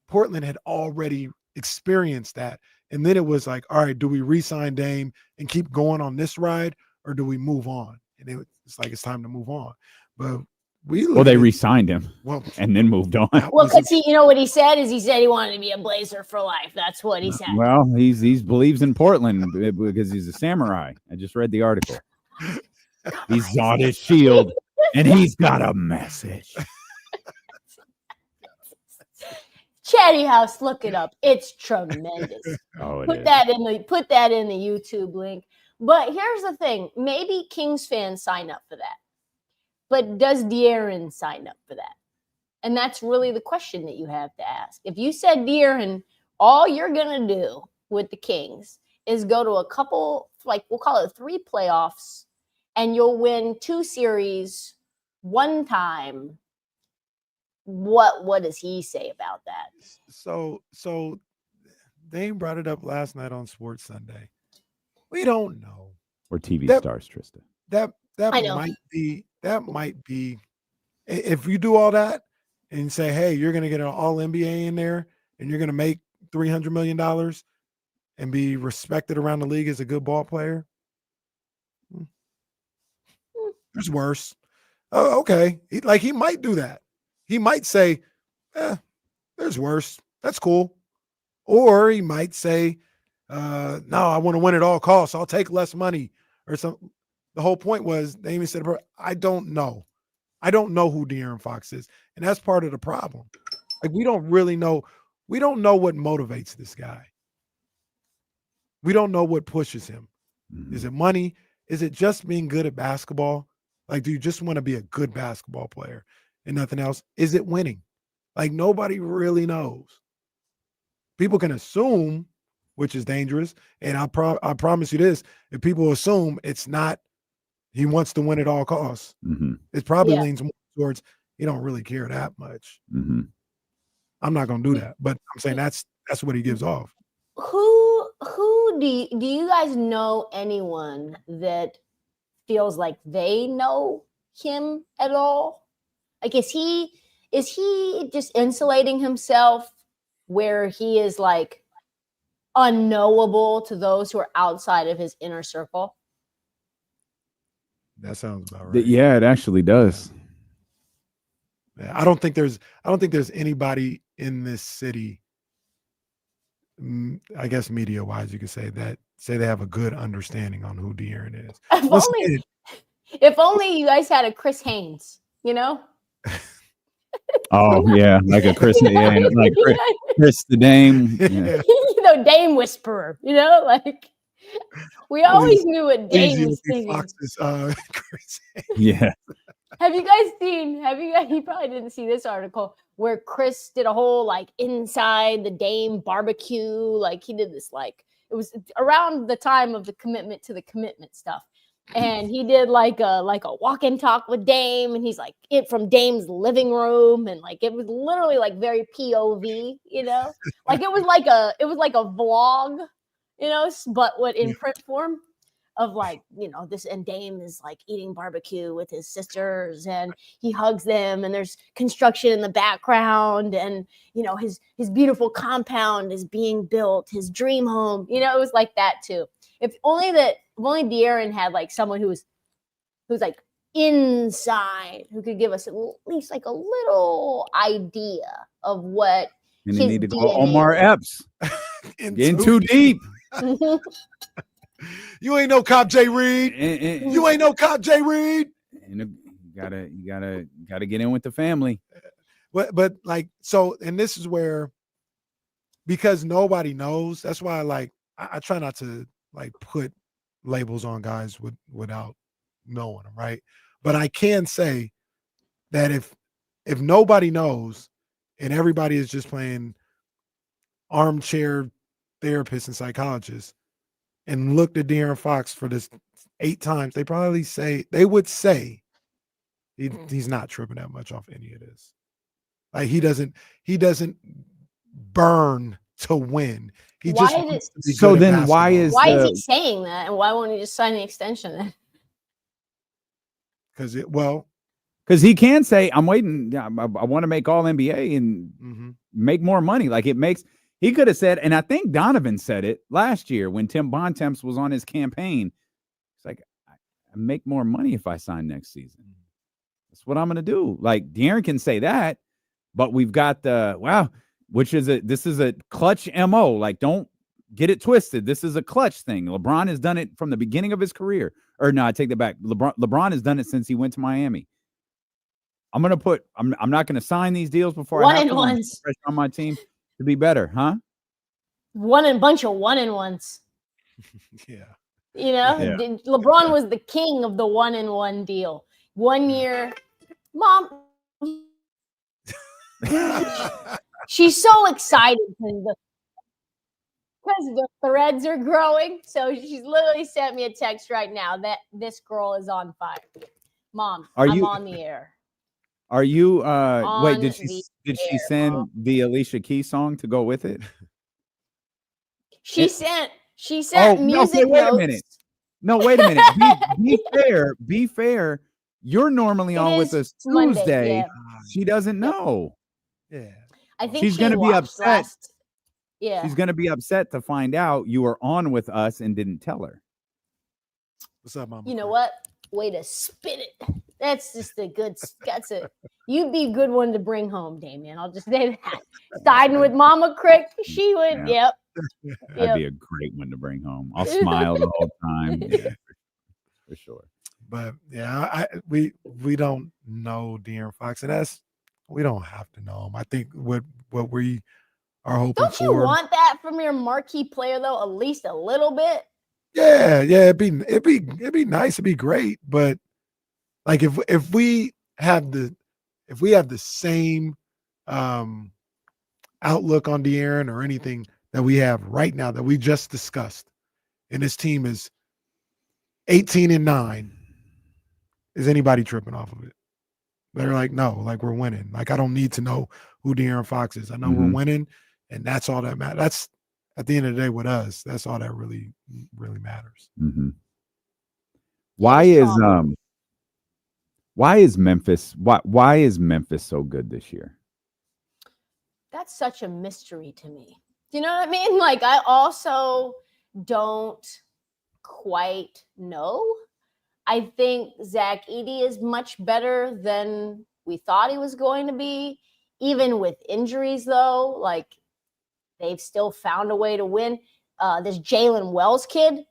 Portland had already experienced that. And then it was like, all right, do we re-sign Dame and keep going on this ride, or do we move on? And it's like it's time to move on. But they re-signed him and then moved on. Well, because you know what he said is he said he wanted to be a Blazer for life. That's what he said. Well, he believes in Portland because he's a samurai. I just read the article. He's on his shield and he's got a message. Chatty House, look it up. It's tremendous. Oh, Put that in the YouTube link. But here's the thing: maybe Kings fans sign up for that, but does De'Aaron sign up for that? And that's really the question that you have to ask. If you said De'Aaron, all you're gonna do with the Kings is go to a couple, like we'll call it 3 playoffs, and you'll win 2 series one time. What does he say about that? So Dame brought it up last night on Sports Sunday. We don't know. Or TV stars, Trysta. That might be if you do all that and say, hey, you're going to get an all NBA in there and you're going to make $300 million and be respected around the league as a good ball player. There's worse. Oh, okay. He might do that. He might say, there's worse. That's cool. Or he might say, no, I want to win at all costs. I'll take less money or something. The whole point was they even said, I don't know. I don't know who De'Aaron Fox is. And that's part of the problem. Like, we don't really know. We don't know what motivates this guy. We don't know what pushes him. Mm-hmm. Is it money? Is it just being good at basketball? Like, do you just want to be a good basketball player and nothing else? Is it winning? Like, nobody really knows. People can assume, which is dangerous. And I promise you this, if people assume it's not, he wants to win at all costs. Mm-hmm. It probably leans more towards he don't really care that much. Mm-hmm. I'm not going to do that, but I'm saying that's what he gives off. Who do you guys know anyone that feels like they know him at all? Like, is he just insulating himself where he is like unknowable to those who are outside of his inner circle? That sounds about right. Yeah, it actually does. Yeah, I don't think there's anybody in this city, I guess media wise, you could say they have a good understanding on who De'Aaron is. If only you guys had a Chris Haynes, you know? Oh yeah, like a Chris, like Chris the Dame, yeah. You know, Dame whisperer. You know, like we always knew what Dame was thinking. Yeah. Have you guys seen? He probably didn't see this article where Chris did a whole like inside the Dame barbecue. Like he did this, like it was around the time of the commitment to the commitment stuff. And he did like a walk and talk with Dame, and he's like it from Dame's living room, and like it was literally like very POV, you know, like it was like a vlog, you know, but what in print form of like, you know, this, and Dame is like eating barbecue with his sisters, and he hugs them, and there's construction in the background, and you know his beautiful compound is being built, his dream home, you know, it was like that too. If only De'Aaron had like someone who was who's like inside, who could give us at least like a little idea of what And his they need to go DNA Omar is. Epps. Getting too deep. You ain't no Cop J. Reed. You ain't no Cop J. Reed. And you gotta get in with the family. But like, so, and this is where, because nobody knows, that's why I try not to like put labels on guys without knowing them, right? But I can say that if nobody knows and everybody is just playing armchair therapists and psychologists and looked at De'Aaron Fox for this 8 times, they would say he's not tripping that much off any of this. Like he doesn't burn to win. He Why just did wants it- to be So good at then why basketball. Why is he saying that, and why won't he just sign an extension then? Because he can say, I'm waiting. I want to make all NBA and make more money. Like he could have said, and I think Donovan said it last year when Tim Bontemps was on his campaign. It's like, I make more money if I sign next season. That's what I'm going to do. Like De'Aaron can say that, but we've got this is a clutch MO. Like, don't get it twisted. This is a clutch thing. LeBron has done it from the beginning of his career. Or no, I take that back. LeBron has done it since he went to Miami. I'm not going to sign these deals before I have to. I'm pressure on my team to be better, huh? Bunch of 1-and-1s. Yeah. You know, Yeah. LeBron was the king of the 1-and-1 deal. 1 year, Mom. She's so excited because the threads are growing. So she's literally sent me a text right now that this girl is on fire. Mom, I'm on the air. Are you On did she send the Alicia Keys song to go with it? She sent music wait notes. a minute. No, wait a minute. Be fair. You're normally on with us Monday, Tuesday. yeah. She doesn't know. Yeah. I think She's going to be watched upset. Yeah. She's going to be upset to find out you were on with us and didn't tell her. What's up, Mama? You know what? Way to spit it. That's just a good. That's it. You'd be a good one to bring home, Damien. I'll just say that. Siding with Mama Krick, she would. Yeah. Yep. That'd be a great one to bring home. I'll smile the whole time. Yeah, for sure. But yeah, we don't know De'Aaron Fox, and we don't have to know him. I think what we are hoping Don't you for. want that from your marquee player though? At least a little bit. Yeah, it'd be nice, it'd be great. But like if we have the same outlook on De'Aaron or anything that we have right now that we just discussed, and this team is 18-9, is anybody tripping off of it? They're like, no, like we're winning. Like I don't need to know who De'Aaron Fox is. I know we're winning, and that's all that matters. That's at the end of the day with us. That's all that really matters. Mm-hmm. Why is Memphis so good this year? That's such a mystery to me. Do you know what I mean? Like I also don't quite know. I think Zach Edey is much better than we thought he was going to be. Even with injuries, though, like they've still found a way to win. This Jalen Wells kid,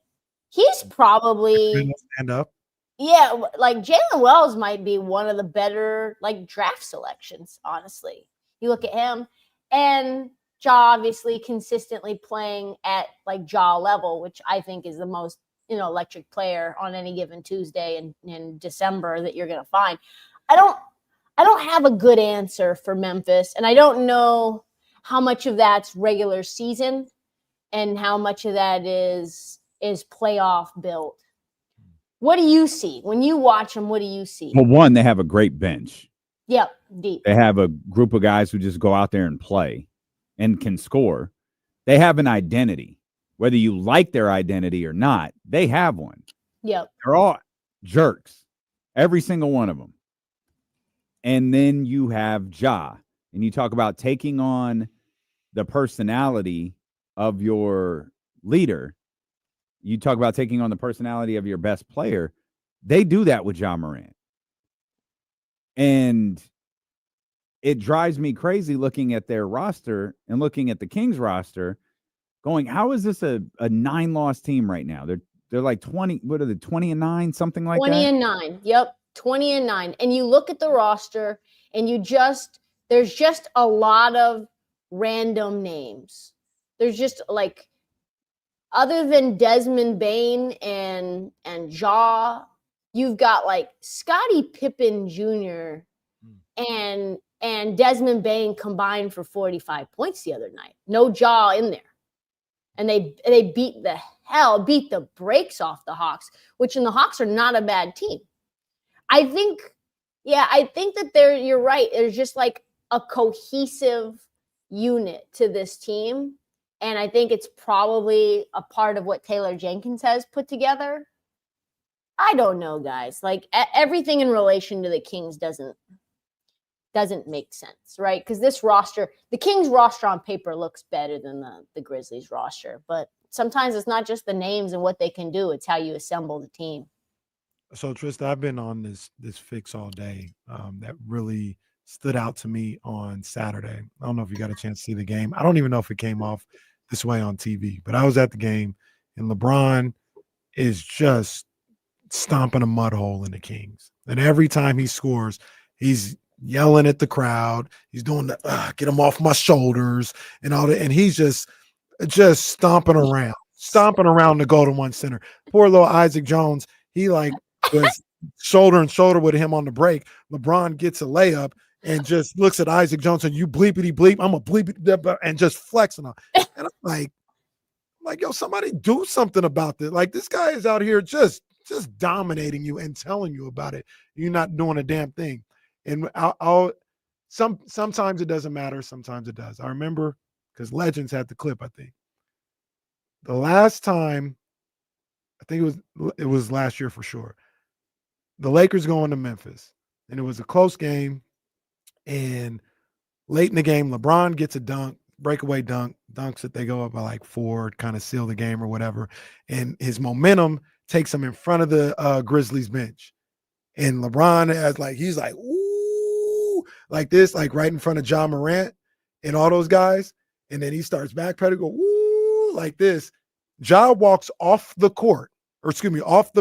he's probably stand up. Yeah, like Jalen Wells might be one of the better like draft selections. Honestly, you look at him, and Ja obviously consistently playing at like Ja level, which I think is the most electric player on any given Tuesday in December that you're gonna find. I don't have a good answer for Memphis, and I don't know how much of that's regular season and how much of that is playoff built. What do you see when you watch them? What do you see? Well, one, they have a great bench. Yep, deep. They have a group of guys who just go out there and play and can score. They have an identity. Whether you like their identity or not, they have one. Yep. They're all jerks, every single one of them. And then you have Ja, and you talk about taking on the personality of your leader. You talk about taking on the personality of your best player. They do that with Ja Morant. And it drives me crazy looking at their roster and looking at the Kings roster, going, how is this a 9-loss team right now? They're like 20, what are they, 20-9, something like 20 that? and 9. Yep, 20 and 9. And you look at the roster and there's just a lot of random names. There's just like, other than Desmond Bane and Ja, you've got like Scottie Pippen Jr. and Desmond Bane combined for 45 points the other night. No Ja in there. And they beat the brakes off the Hawks, which in the Hawks are not a bad team. I think that you're right. There's just like a cohesive unit to this team. And I think it's probably a part of what Taylor Jenkins has put together. I don't know, guys. Like everything in relation to the Kings doesn't make sense, right? Because this roster, the Kings roster on paper looks better than the Grizzlies roster. But sometimes it's not just the names and what they can do. It's how you assemble the team. So, Trysta, I've been on this fix all day that really stood out to me on Saturday. I don't know if you got a chance to see the game. I don't even know if it came off this way on TV, but I was at the game, and LeBron is just stomping a mud hole in the Kings. And every time he scores, he's yelling at the crowd. He's doing the get him off my shoulders and all that. And he's just stomping around the Golden One Center. Poor little Isaac Jones, he like was shoulder and shoulder with him on the break. LeBron gets a layup and just looks at Isaac Jones and you bleepity bleep, I'm a bleepity, and just flexing on. And I'm like, yo, somebody do something about this. Like, this guy is out here just dominating you and telling you about it. You're not doing a damn thing. And sometimes it doesn't matter. Sometimes it does. I remember, because Legends had the clip, I think. The last time, I think it was last year for sure. The Lakers going to Memphis, and it was a close game. And late in the game, LeBron gets a dunk, breakaway dunks it. They go up by like 4, kind of seal the game or whatever. And his momentum takes him in front of the Grizzlies bench. And LeBron he's like, ooh, like this, like right in front of Ja Morant and all those guys. And then he starts backpedaling, go, ooh, like this. Ja walks off the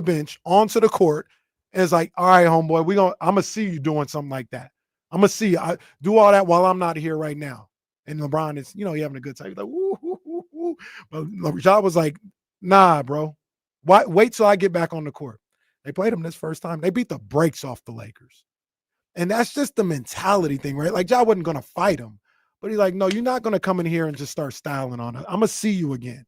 bench onto the court, and is like, all right, homeboy, I'm gonna see you doing something like that. I'm gonna see you. I do all that while I'm not here right now. And LeBron is, he having a good time. He's like, ooh, ooh, ooh, ooh. But Ja was like, nah, bro. Wait till I get back on the court. They played him this first time. They beat the brakes off the Lakers. And that's just the mentality thing, right? Like, Ja wasn't going to fight him. But he's like, no, you're not going to come in here and just start styling on it. I'm going to see you again.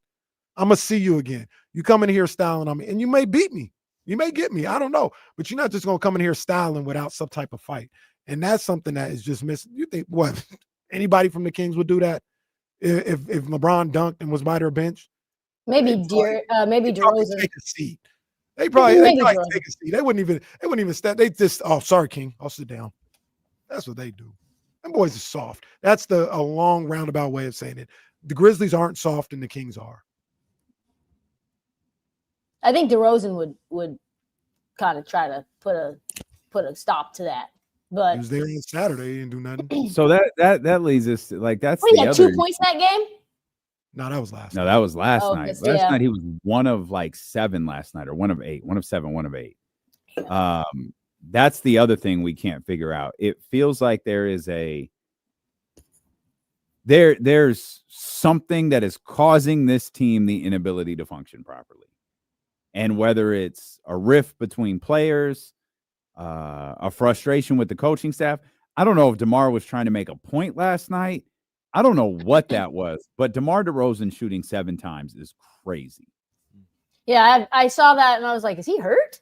You come in here styling on me, and you may beat me. You may get me. I don't know. But you're not just going to come in here styling without some type of fight. And that's something that is just missing. You think, what, anybody from the Kings would do that if LeBron dunked and was by their bench? Maybe DeRozan. Take a seat. They probably take a seat. They wouldn't even step. They just, oh, sorry, King, I'll sit down. That's what they do. Them boys are soft. That's a long roundabout way of saying it. The Grizzlies aren't soft and the Kings are. I think DeRozan would kind of try to put a stop to that. But he was there on Saturday, he didn't do nothing. So that leads us to, like, that's he had 2 points that game? No, that was last night. No, that was last Oh, night. yes, Last yeah. night he was 1 of like 7 last night, or 1 of 8, 1 of 7, 1 of 8. That's the other thing we can't figure out. It feels like there's something that is causing this team the inability to function properly. And whether it's a rift between players, a frustration with the coaching staff. I don't know if DeMar was trying to make a point last night. I don't know what that was, but DeMar DeRozan shooting 7 times is crazy. Yeah, I saw that and I was like, is he hurt?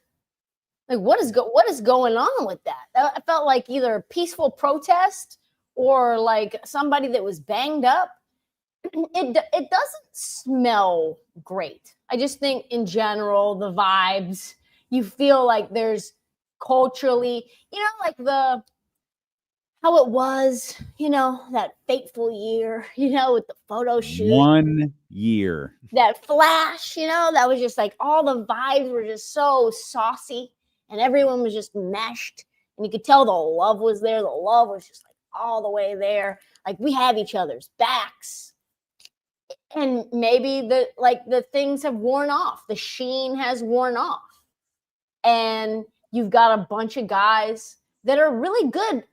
Like, what is going on with that? I felt like either a peaceful protest or like somebody that was banged up. It doesn't smell great. I just think in general, the vibes, you feel like there's culturally, like how it was, that fateful year, with the photo shoot. 1 year. That flash, that was just like all the vibes were just so saucy. and everyone was just meshed, and you could tell the love was there. The love was just like all the way there. Like we have each other's backs. And maybe the things have worn off. The sheen has worn off. And you've got a bunch of guys that are really good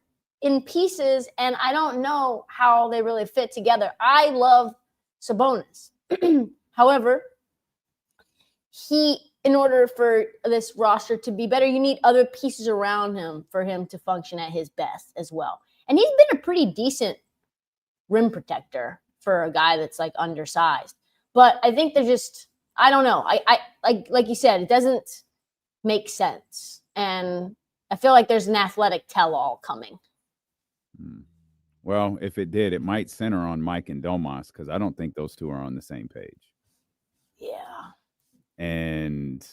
in pieces, and I don't know how they really fit together. I love Sabonis. However, in order for this roster to be better, you need other pieces around him for him to function at his best as well. And he's been a pretty decent rim protector for a guy that's like undersized. But I think they're just, I don't know. I like you said, it doesn't make sense. And I feel like there's an athletic tell-all coming. Well, if it did, it might center on Mike and Domas, because I don't think those two are on the same page. Yeah. And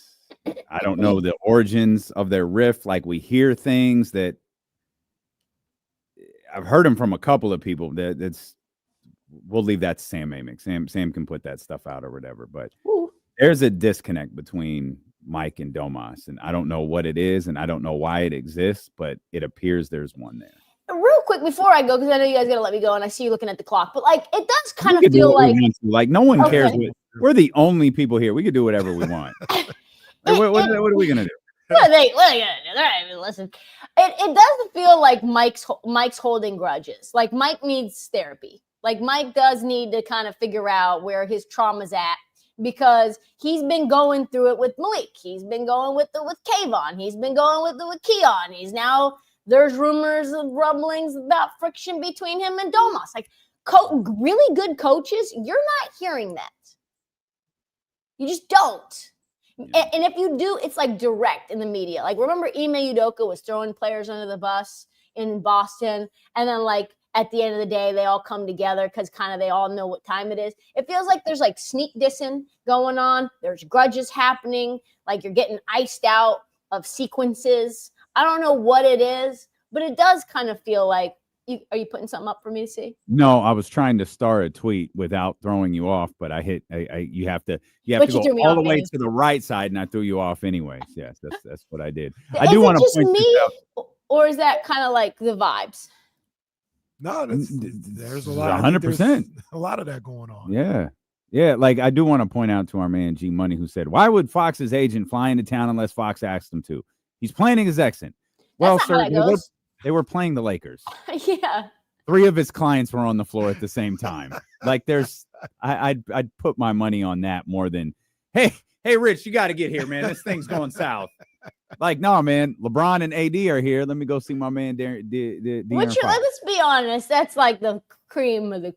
I don't know the origins of their rift. Like, we hear things that I've heard them from a couple of people that's, we'll leave that to Sam Amick. Sam can put that stuff out or whatever. But there's a disconnect between Mike and Domas, and I don't know what it is, and I don't know why it exists, but it appears there's one there. Real quick before I go, because I know you guys got to let me go, and I see you looking at the clock, but like it does kind of feel like no one cares. We're the only people here. We can do whatever we want. What are we gonna do? What are they gonna do? All right, listen. It doesn't feel like Mike's holding grudges. Like Mike needs therapy. Like Mike does need to kind of figure out where his trauma's at, because he's been going through it with Malik. He's been going with it with Kayvon. He's been going with it with Keon. There's rumors of rumblings about friction between him and Domas. Like really good coaches, you're not hearing that. You just don't. Yeah. And if you do, it's like direct in the media. Like remember Ime Udoka was throwing players under the bus in Boston, and then like at the end of the day, they all come together because kind of they all know what time it is. It feels like there's like sneak dissing going on. There's grudges happening. Like you're getting iced out of sequences. I don't know what it is, but it does kind of feel like are you putting something up for me to see? No, I was trying to start a tweet without throwing you off, but you have to go all the way to the right side, and I threw you off anyways. Yes, that's what I did. I do want to point this out. Or is that kind of like the vibes? No, there's a lot. 100%. A lot of that going on. Yeah. Like I do want to point out to our man G Money, who said, "Why would Fox's agent fly into town unless Fox asked him to? He's planning his exit." Well, sir, they were playing the Lakers. Yeah. 3 of his clients were on the floor at the same time. Like I'd put my money on that more than, hey, Rich, you got to get here, man. This thing's going south. Like, no, man. LeBron and AD are here. Let me go see my man. Let's be honest. That's like the cream of the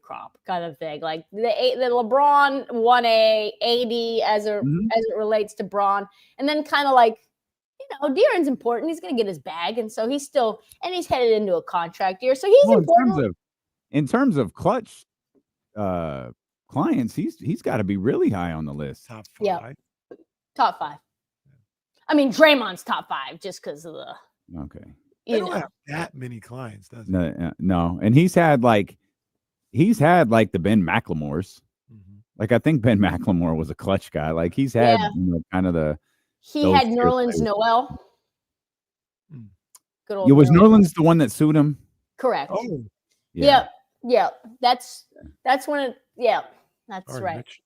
crop kind of thing. Like the LeBron 1A, AD as it relates to Bron, and then kind of like, De'Aaron's important. He's going to get his bag, and so he's headed into a contract year. So he's important. In terms of clutch clients, he's got to be really high on the list. Top 5. Yeah. Top 5. I mean, Draymond's top 5 just because of the. Okay. They don't have that many clients, does it? No, and he's had like the Ben McLemores. Mm-hmm. Like I think Ben McLemore was a clutch guy. Like he's had kind of the. He had Nerlens Noel. Good old. Was Nerlens the one that sued him? Correct. Oh. Yeah. That's when it. Yeah, that's Sorry, right. Rich.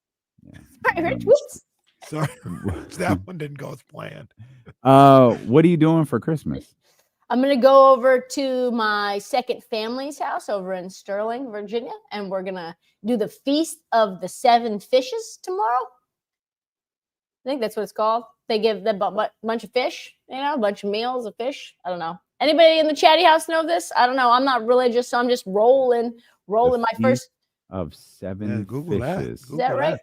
Yeah. Sorry, Rich. Whoops. Sorry, that one didn't go as planned. What are you doing for Christmas? I'm gonna go over to my second family's house over in Sterling, Virginia, and we're gonna do the Feast of the 7 Fishes tomorrow. I think that's what it's called. They give them a bunch of fish, a bunch of meals of fish. I don't know. Anybody in the chatty house know this? I don't know. I'm not religious, so I'm just rolling my first of 7 Google fishes. Is that right?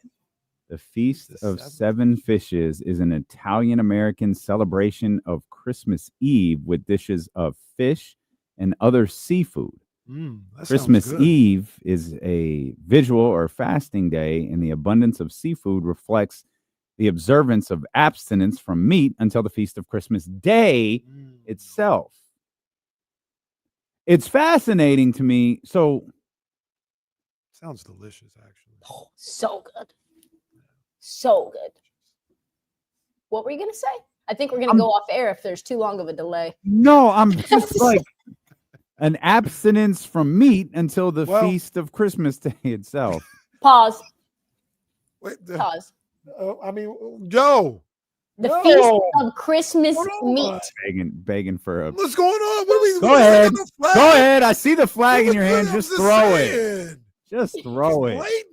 The Feast of 7 Fishes is an Italian-American celebration of Christmas Eve with dishes of fish and other seafood. Christmas Eve is a visual or fasting day, and the abundance of seafood reflects the observance of abstinence from meat until the feast of Christmas Day itself. It's fascinating to me. So, sounds delicious, actually. Oh, so good. So good. What were you going to say? I think we're gonna go off air if there's too long of a delay. No, I'm just like an abstinence from meat until the feast of Christmas Day itself. Pause. Wait, Pause. I mean, Joe. The feast of Christmas meat. Begging for a. What's going on? What are we? Go ahead. Go ahead. I see the flag in your hand. Just throw it. Just throw it.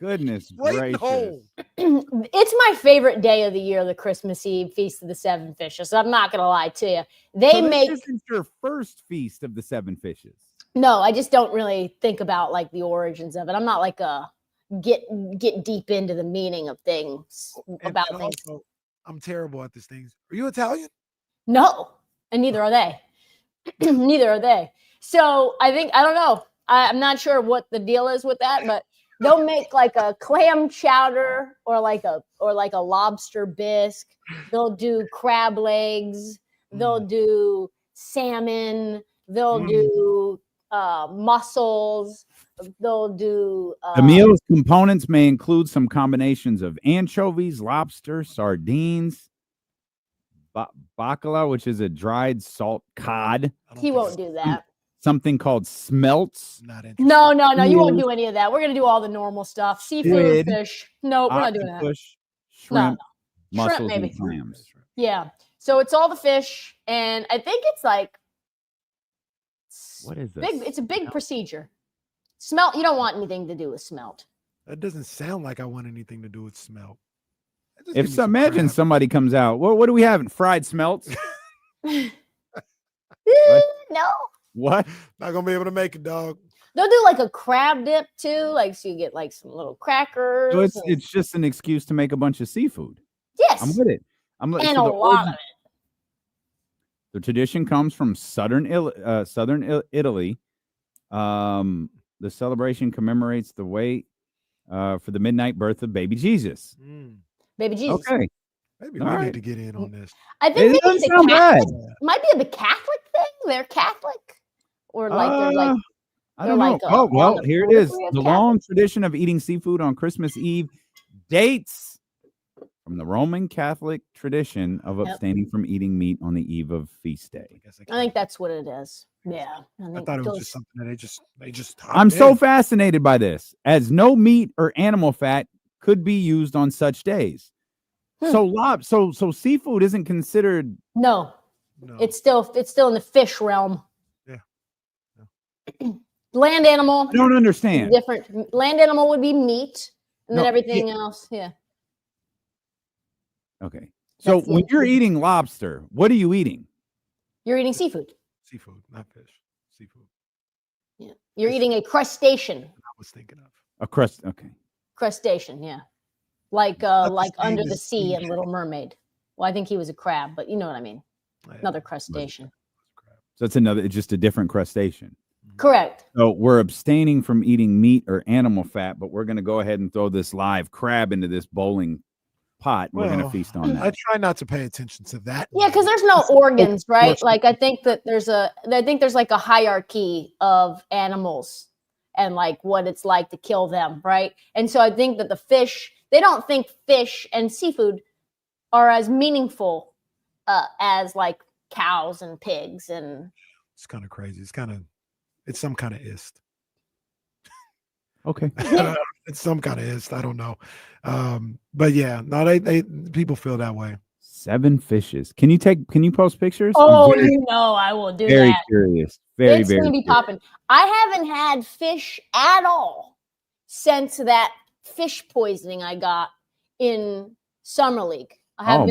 Goodness gracious. It's my favorite day of the year, the Christmas Eve Feast of the Seven Fishes. I'm not gonna lie to you. So this isn't your first feast of the seven fishes. No, I just don't really think about like the origins of it. I'm not like a get deep into the meaning of things about things. Also, I'm terrible at these things. Are you Italian? No, and neither are they. Neither are they. So I don't know. I'm not sure what the deal is with that, but they'll make like a clam chowder or like a lobster bisque. They'll do crab legs. They'll do salmon. They'll do mussels. They'll do The meal's components may include some combinations of anchovies, lobster, sardines, bacala, which is a dried salt cod. He won't do that. Something called smelts. No. You won't do any of that. We're gonna do all the normal stuff. Seafood, Squid, fish. No, we're not doing that. octopus, No, shrimp, no. mussels, Shrimp, maybe. and clams. Yeah. So it's all the fish, and I think it's like What is this? big. It's a big procedure. Smelt. You don't want anything to do with smelt. That doesn't sound like I want anything to do with smell. Imagine somebody comes out. What do we have? Fried smelts? No. What? Not gonna be able to make it, dog. They'll do like a crab dip too, like so you get like some little crackers. So and- it's just an excuse to make a bunch of seafood. yes, I'm with it. and so a the lot of it. The tradition comes from southern Italy. The celebration commemorates the wait for the midnight birth of baby Jesus. Baby Jesus. Okay. Maybe All we right. need to get in on this. I think maybe doesn't the sound bad. might be the Catholic thing. They're Catholic, or like they're like. I they're don't know. like, Oh, well, on the here it is. periphery of The Catholic. long tradition of eating seafood on Christmas Eve dates from the Roman Catholic tradition of Yep. abstaining from eating meat on the eve of feast day. I think that's what it is. Yeah, I thought it was just something that they just. I'm hopped so in. fascinated by this, as no meat or animal fat could be used on such days. So seafood isn't considered. No, it's still in the fish realm. Yeah. Land animal. I don't understand. Different. Land animal would be meat, and then No, everything else. Yeah. Okay. So when you're eating lobster, what are you eating? You're eating seafood. Seafood, not fish. Seafood. Yeah. You're eating a crustacean. I was thinking of. A crust. Okay. Crustacean, yeah. Like Under the Sea and Little Mermaid. Well, I think he was a crab, but you know what I mean. Another crustacean. So it's just a different crustacean. Correct. So we're abstaining from eating meat or animal fat, but we're going to go ahead and throw this live crab into this bowling pot. And we're going to feast on that. I try not to pay attention to that. Yeah, because there's no organs, right? Like I think there's like a hierarchy of animals and like what it's like to kill them, right? And so I think that the fish, they don't think fish and seafood are as meaningful as like cows and pigs and. It's kind of crazy. It's some kind of ist. Okay. It's some kind of ist. I don't know. But yeah, no, they people feel that way. 7 fishes. Can you post pictures? Oh, I'm very, you know I will do very that. curious. It's Very gonna be curious. popping. I haven't had fish at all since that fish poisoning I got in summer league. I have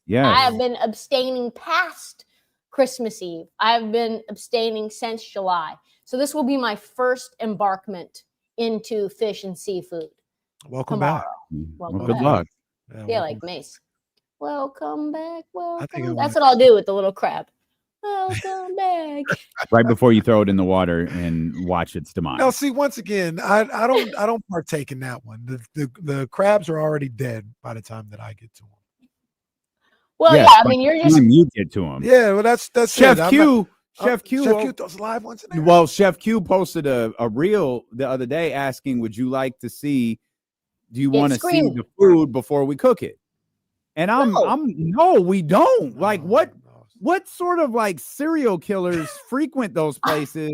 Yes. I have been abstaining past Christmas Eve. I have been abstaining since July. So this will be my first embarkment into fish and seafood. Welcome tomorrow. back. Welcome Well, good back. luck. Yeah, like Mace. Welcome back. I think Welcome. That's what I'll do with the little crab. Welcome back. Right before you throw it in the water and watch its demise. Now, see, once again, I don't partake in that one. The crabs are already dead by the time that I get to them. Well, Yes, yeah, I by mean, the you're just time you get to them. Yeah, well, that's Chef it. I'm Q. not- Chef Q. Chef Q throws live ones in there. Well, Chef Q posted a reel the other day asking, "Would you like to see? Do you It want to see screamed. the food before we cook it?" And no, we don't. Like what sort of like serial killers frequent those places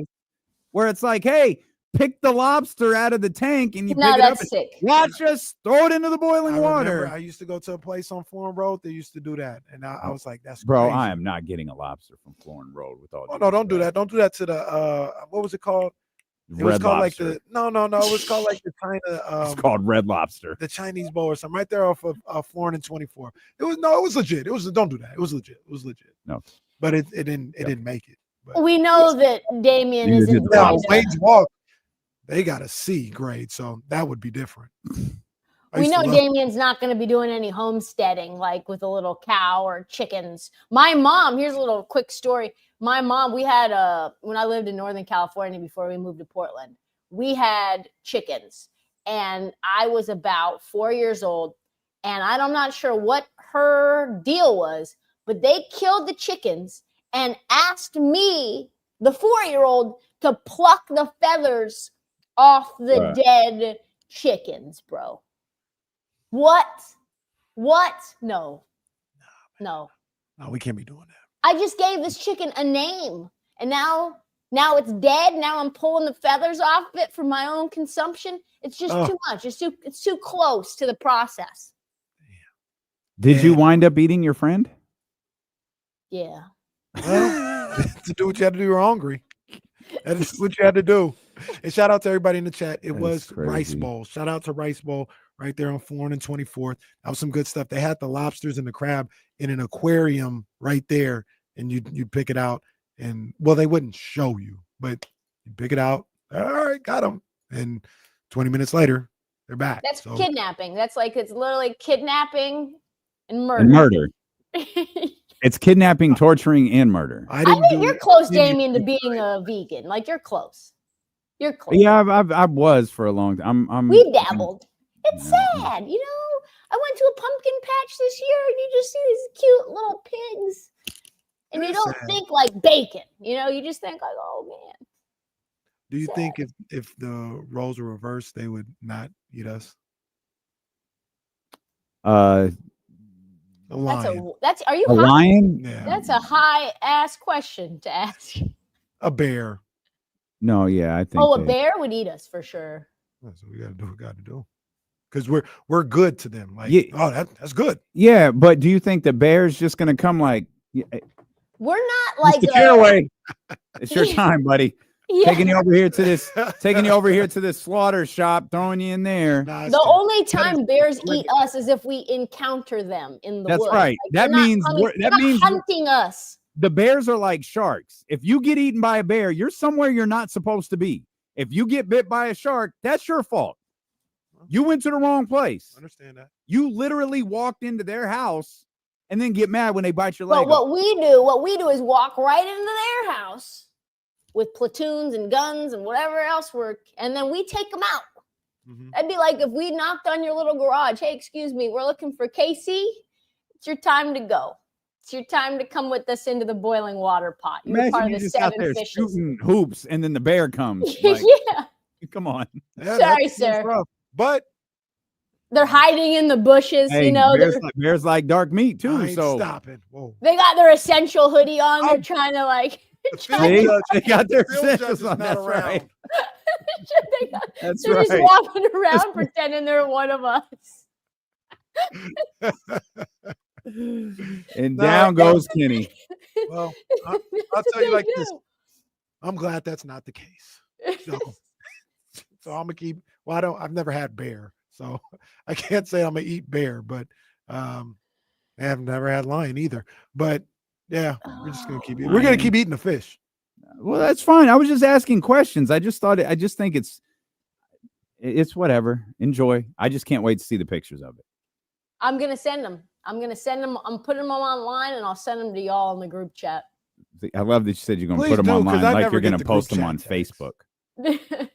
where it's like, hey, pick the lobster out of the tank and you pick it up and sick. watch us throw it into the boiling water. I used to go to a place on Foreign Road. They used to do that. And I was like, that's bro, crazy. I am not getting a lobster from Foreign Road with all. Oh, no, don't do that. Don't do that to the what was it called? It was Red called Lobster. like the no. It was called like the China. It's called Red Lobster. The Chinese bowl or something right there off of Florin and 24. It was legit. It was don't do that. It was legit. It was legit. No, but it didn't make it. We know that Damien isn't. Wayne's Walk. They got a C grade, so that would be different. We know Damien's not going to be doing any homesteading like with a little cow or chickens. My mom, here's a little quick story. My mom, we had when I lived in Northern California before we moved to Portland, we had chickens, and I was about 4 years old, and I'm not sure what her deal was, but they killed the chickens and asked me, the 4-year-old, to pluck the feathers off the dead chickens, bro. What? No, we can't be doing that. I just gave this chicken a name, and now it's dead. Now I'm pulling the feathers off of it for my own consumption. It's just too much. It's too close to the process. Did you wind up eating your friend? Yeah. Well, to do what you had to do, you're hungry. That is what you had to do. And shout out to everybody in the chat. It was Rice Bowl. Shout out to Rice Bowl right there on 4th and 24th. That was some good stuff. They had the lobsters and the crab in an aquarium right there, and you'd pick it out. And well, they wouldn't show you, but you pick it out. All right, got them. And 20 minutes later, they're back. That's kidnapping. That's like it's literally kidnapping and murder. And murder. It's kidnapping, torturing, and murder. I think you're close, Damien, to being a vegan. Like you're close. You're close. Yeah, I was for a long time. We dabbled. It's sad, you know. I went to a pumpkin patch this year, and you just see these cute little pigs, and you don't think like bacon. You know, you just think like, oh man. Do you think if the roles were reversed, they would not eat us? A lion. Are you a high? lion? Yeah. That's a high ass question to ask. A bear. No, yeah, I think. Oh, a bear would eat us for sure. So we got to do what we got to do, because we're good to them. Like, that's good. Yeah, but do you think the bear's just gonna come like? We're not like Mr. Caraway, it's your time, buddy. Yeah. Taking you over here to this slaughter shop, throwing you in there. The only time bears eat us is if we encounter them in the That's woods. right. Like, That they're not means coming- we're- they're that not means- hunting us. The bears are like sharks. If you get eaten by a bear, you're somewhere you're not supposed to be. If you get bit by a shark, that's your fault. You went to the wrong place. Understand that. You literally walked into their house and then get mad when they bite your leg. But what we do is walk right into their house with platoons and guns and whatever else and then we take them out. That'd be like if we knocked on your little garage. Hey, excuse me, we're looking for KC. It's your time to go. It's your time to come with us into the boiling water pot. You're Imagine part of you the just out 7 there fishes. shooting hoops and then the bear comes. Yeah. Come on. Yeah, Sorry, that's sir. rough. But They're hiding in the bushes, Hey, you know. bears like dark meat too. I ain't So stopping. Whoa. They got their essential hoodie on. They're trying to like. See? They got their Field judge essentials is on. not That's around. right. That's They're just right. walking around pretending they're one of us. And down goes Kenny. Well, I'll tell you like this. I'm glad that's not the case. So I'm gonna keep. Well, I've never had bear, so I can't say I'm gonna eat bear. But I have never had lion either. But yeah, we're just gonna keep eating. We're gonna keep eating the fish. Well, that's fine. I was just asking questions. I just think it's whatever. Enjoy. I just can't wait to see the pictures of it. I'm gonna send them. I'm putting them online, and I'll send them to y'all in the group chat. I love that you said you're going to Please put them do, 'cause online I like never you're going get to the post group them on chat text. Facebook.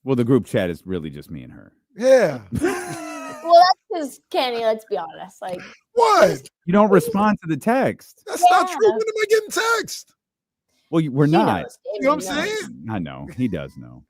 Well, the group chat is really just me and her. Yeah. Well, that's because Kenny. Let's be honest. Like What? You don't respond to the text. That's not true. When am I getting text? Well, we're not. knows. You know what I'm saying? I know. He does know.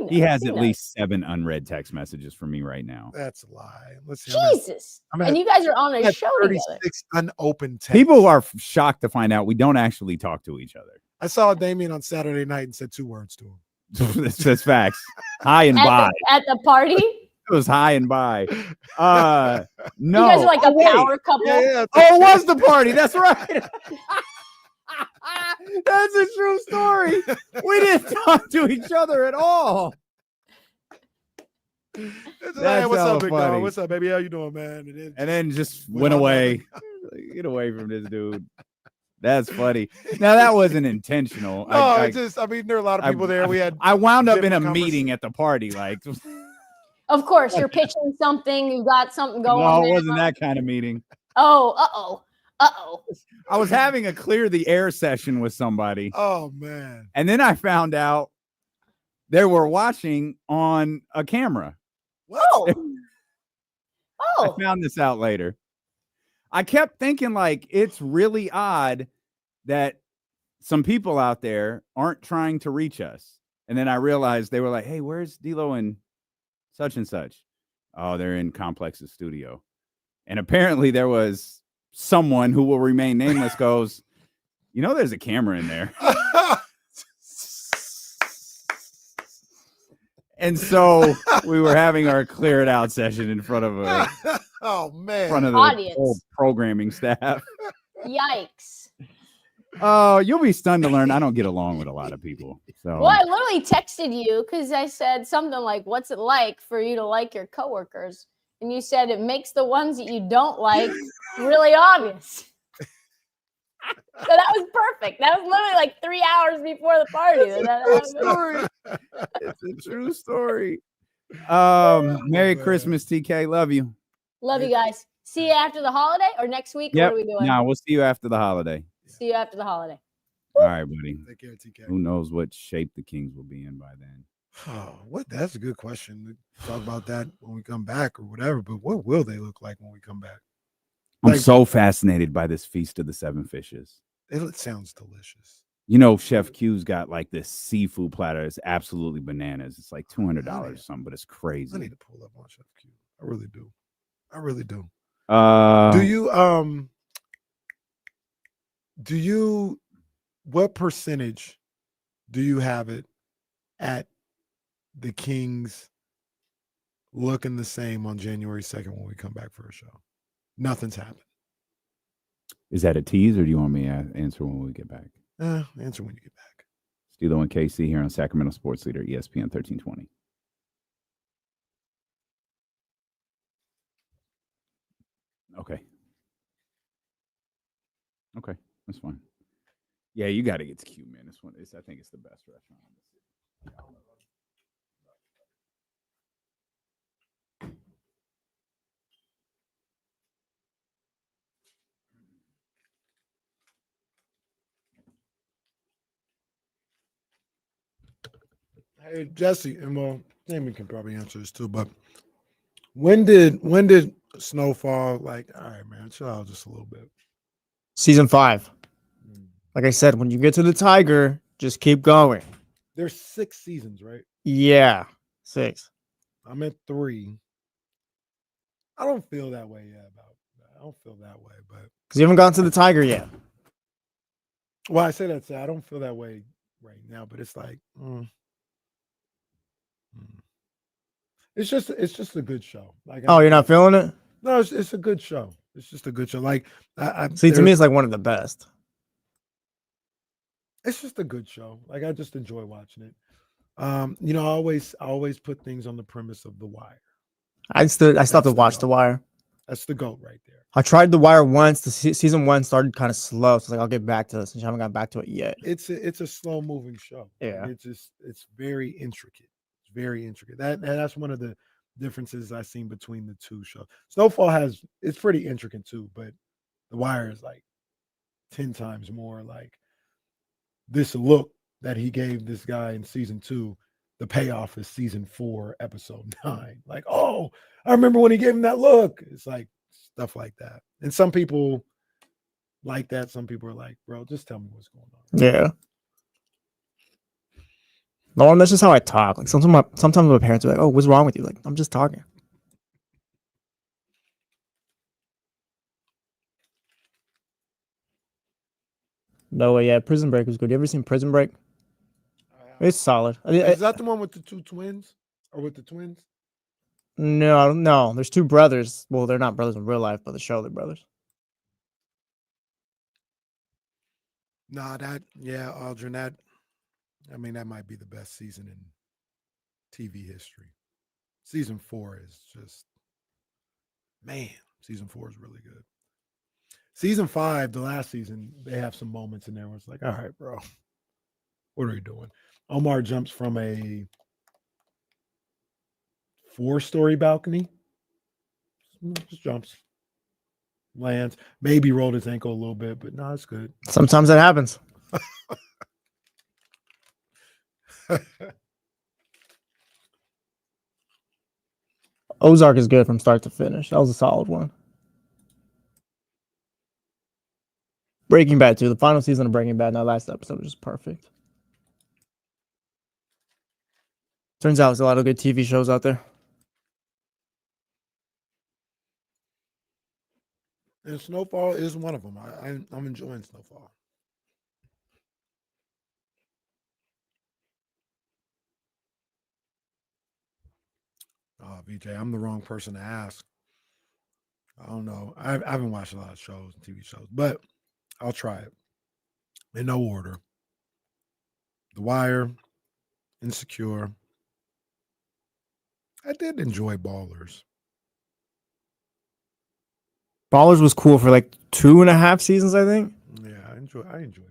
He has at least 7 unread text messages from me right now. That's a lie. Let's see. Jesus. And you guys are on a show together. 36 unopened texts. People are shocked to find out we don't actually talk to each other. I saw Damien on Saturday night and said 2 words to him. That's facts. Hi and bye. At the party? It was hi and bye. No. You guys are like a power couple? Yeah. Oh, it was the party. That's right. That's a true story. We didn't talk to each other at all. Hey, That's what's hella up, big funny. dog? What's up, baby? How you doing, man? And then just went away. Get away from this dude. That's funny. Now that wasn't intentional. No, I mean, there are a lot of people there. I wound up in a different meeting at the party. Like, Of course, you're pitching something. You got something going on. no, it wasn't that kind of meeting. Oh, I was having a clear the air session with somebody. Oh, man. And then I found out they were watching on a camera. What? I found this out later. I kept thinking, like, it's really odd that some people out there aren't trying to reach us. And then I realized they were like, hey, where's D'Lo and such and such? Oh, they're in Complex's studio. And apparently there was someone who will remain nameless goes, you know, there's a camera in there. And so we were having our clear it out session in front of a front of the Audience. whole programming staff. Yikes. Oh, you'll be stunned to learn I don't get along with a lot of people. So Well, I literally texted you because I said something like, what's it like for you to like your coworkers? And you said it makes the ones that you don't like really obvious. So that was perfect. That was literally like 3 hours before the party. It's a true story. Merry Christmas, TK. Love you. Love you guys. See you after the holiday or next week? Yep. What are we doing? No, we'll see you after the holiday. See you after the holiday. All right, buddy. Take care, TK. Who knows what shape the Kings will be in by then? Oh, what? That's a good question. We'll talk about that when we come back or whatever. But what will they look like when we come back? I'm so fascinated by this Feast of the Seven Fishes. It sounds delicious. You know, Chef Q's got like this seafood platter. It's absolutely bananas. It's like $200 or something, but it's crazy. I need to pull up on Chef Q. I really do. I really do. Do you what percentage do you have it at the Kings looking the same on January 2nd when we come back for a show? Nothing's happened. Is that a tease, or do you want me to answer when we get back? Answer when you get back. D'Lo and KC here on Sacramento Sports Leader, ESPN 1320. Okay, that's fine. Yeah, you got to get to Q, man. This one is, I think it's the best restaurant in the city. Hey, Jesse, and well, Jamie can probably answer this too, but when did Snowfall, like, all right, man, chill out just a little bit. Season 5. Like I said, when you get to the Tiger, just keep going. There's 6 seasons, right? Yeah, 6. I'm at 3. I don't feel that way yet about that. I don't feel that way, but Because you haven't gotten to the Tiger yet. well, I say that I don't feel that way right now, but it's like it's just a good show. Like, Oh, you're not feeling it? No, it's a good show. It's just a good show. Like, See, to me, it's like one of the best. It's just a good show. Like, I just enjoy watching it. You know, I always put things on the premise of The Wire. I still have to watch The Wire. That's the GOAT right there. I tried The Wire once. The season 1 started kind of slow, so like I'll get back to this. And I haven't got back to it yet. It's a slow moving show. Yeah. It's very intricate. It's very intricate. That's one of the differences I've seen between the two shows. Snowfall it's pretty intricate too, but The Wire is like 10 times more like this look that he gave this guy in season 2. The payoff is season 4, episode 9. Like, oh, I remember when he gave him that look. It's like stuff like that. And some people like that. Some people are like, bro, just tell me what's going on. Yeah. Norm, that's just how I talk. Like sometimes my parents are like, "Oh, what's wrong with you?" Like, I'm just talking. No way. Yeah, Prison Break was good. You ever seen Prison Break? It's solid. Is that the one with the two twins, or with the twins? No. There's two brothers. Well, they're not brothers in real life, but the show they're brothers. Nah, Aldrin, that might be the best season in TV history. Season 4 is just, man, season 4 is really good. Season 5, the last season, they have some moments in there where it's like, all right, bro, what are you doing? Omar jumps from a 4-story balcony. Just jumps. Lands. Maybe rolled his ankle a little bit, but no, it's good. Sometimes that happens. Ozark is good from start to finish. That was a solid one. Breaking Bad too. The final season of Breaking Bad, that last episode was just perfect. Turns out there's a lot of good TV shows out there. And Snowfall is one of them. I'm enjoying Snowfall. Oh, VJ, I'm the wrong person to ask. I don't know. I haven't watched a lot of shows, TV shows, but I'll try it. In no order. The Wire, Insecure. I did enjoy Ballers. Ballers was cool for like 2.5 seasons, I think. Yeah, I enjoyed Ballers.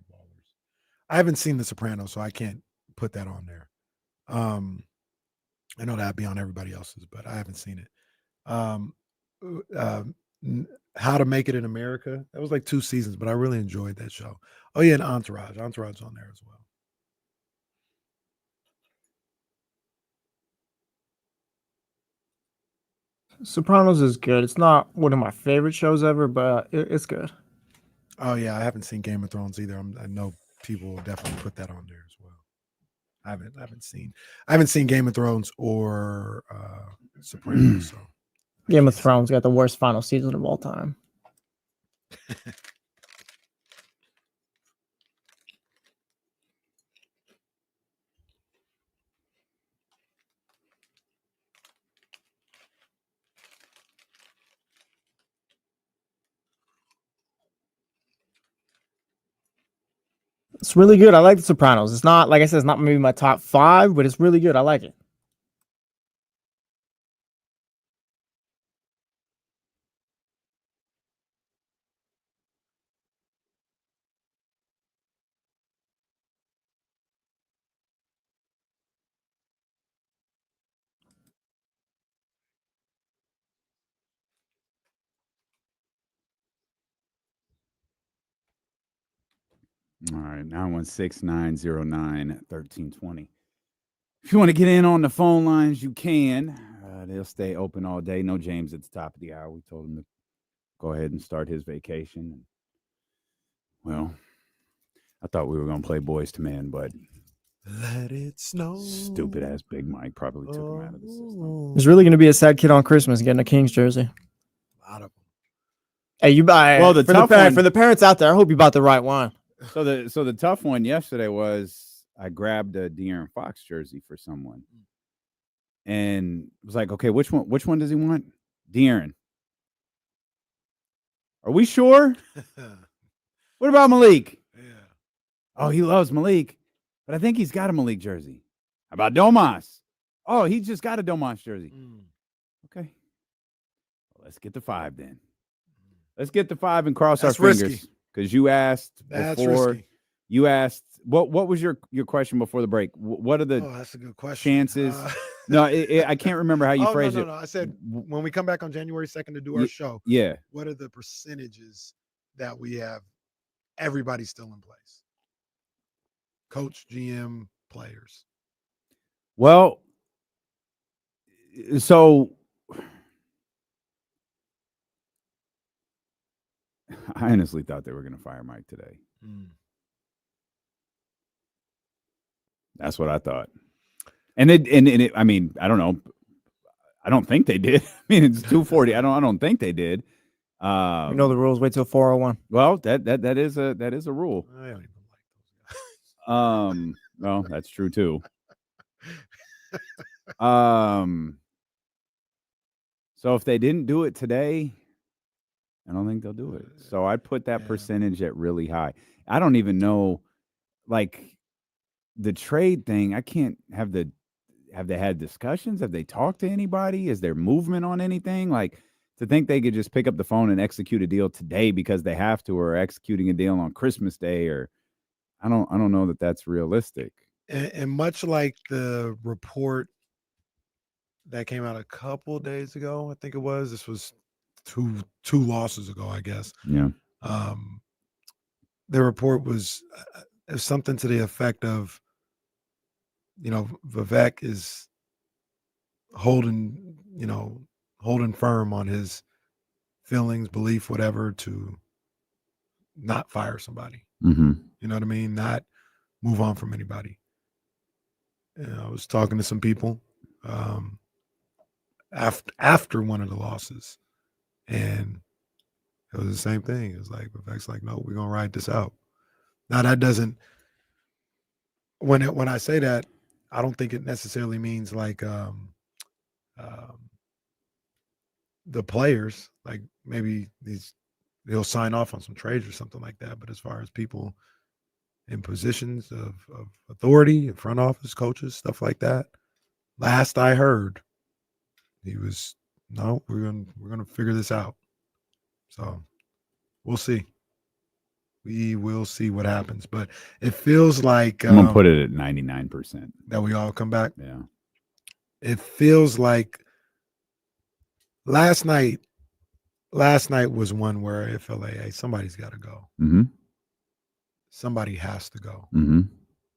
I haven't seen The Sopranos, so I can't put that on there. I know that'd be on everybody else's, but I haven't seen it. How to Make It in America. That was like 2 seasons, but I really enjoyed that show. Oh yeah, and Entourage. Entourage's on there as well. Sopranos is good. It's not one of my favorite shows ever, but it's good. Oh yeah, I haven't seen Game of Thrones either. I know people will definitely put that on there as well. I haven't seen Game of Thrones or Sopranos. So Game of Thrones got the worst final season of all time. It's really good. I like The Sopranos. It's not, like I said, it's not maybe my top 5, but it's really good. I like it. All right, 916-909-1320. If you want to get in on the phone lines, you can. They'll stay open all day. No James at the top of the hour. We told him to go ahead and start his vacation. Well, I thought we were going to play Boys to Men, but Let It Snow. Stupid ass Big Mike probably took him out of the system. There's really going to be a sad kid on Christmas getting a Kings jersey. A lot of them. Hey, you buy Well, the tough one for the parents out there. I hope you bought the right one. So the tough one yesterday was I grabbed a De'Aaron Fox jersey for someone, and was like, okay, which one does he want? De'Aaron. Are we sure? What about Malik? Yeah. Oh, he loves Malik, but I think he's got a Malik jersey. How about Domas? Oh, he just got a Domas jersey. Okay. Well, let's get the 5 then. Let's get the 5 and cross That's our fingers. risky. Because you asked That's before. risky. You asked what was your question before the break? What are the that's a good question. chances? No, I can't remember how you phrased it. No. I said when we come back on January 2nd to do our show. Yeah. What are the percentages that we have everybody still in place? Coach, GM, players. Well, so I honestly thought they were going to fire Mike today. That's what I thought. And it, I mean, I don't know. I don't think they did. I mean, it's 240. I don't think they did. You know the rules. Wait till 401. Well, that is a rule. I don't even like Well, that's true too. So if they didn't do it today, I don't think they'll do it. So I'd put that percentage at really high. I don't even know, like the trade thing. I can't have they had discussions? Have they talked to anybody? Is there movement on anything? Like to think they could just pick up the phone and execute a deal today because they have to, or executing a deal on Christmas Day, or I don't know that that's realistic. And much like the report that came out a couple days ago, I think it was. This was two losses ago, I guess. Yeah. The report was something to the effect of, Vivek is holding firm on his feelings, belief, whatever, to not fire somebody. Mm-hmm. You know what I mean? Not move on from anybody. I was talking to some people after one of the losses, and it was the same thing. It was like Vivek's like, no, we're gonna ride this out. Now that doesn't. When I say that, I don't think it necessarily means like the players, like maybe he'll sign off on some trades or something like that. But as far as people in positions of authority, in front office, coaches, stuff like that, last I heard, he was, no, we're gonna figure this out. So we'll see. We will see what happens, but it feels like I'm gonna put it at 99% that we all come back. Yeah, it feels like last night was one where it felt like, hey, somebody's got to go. Mm-hmm. Somebody has to go Mm-hmm.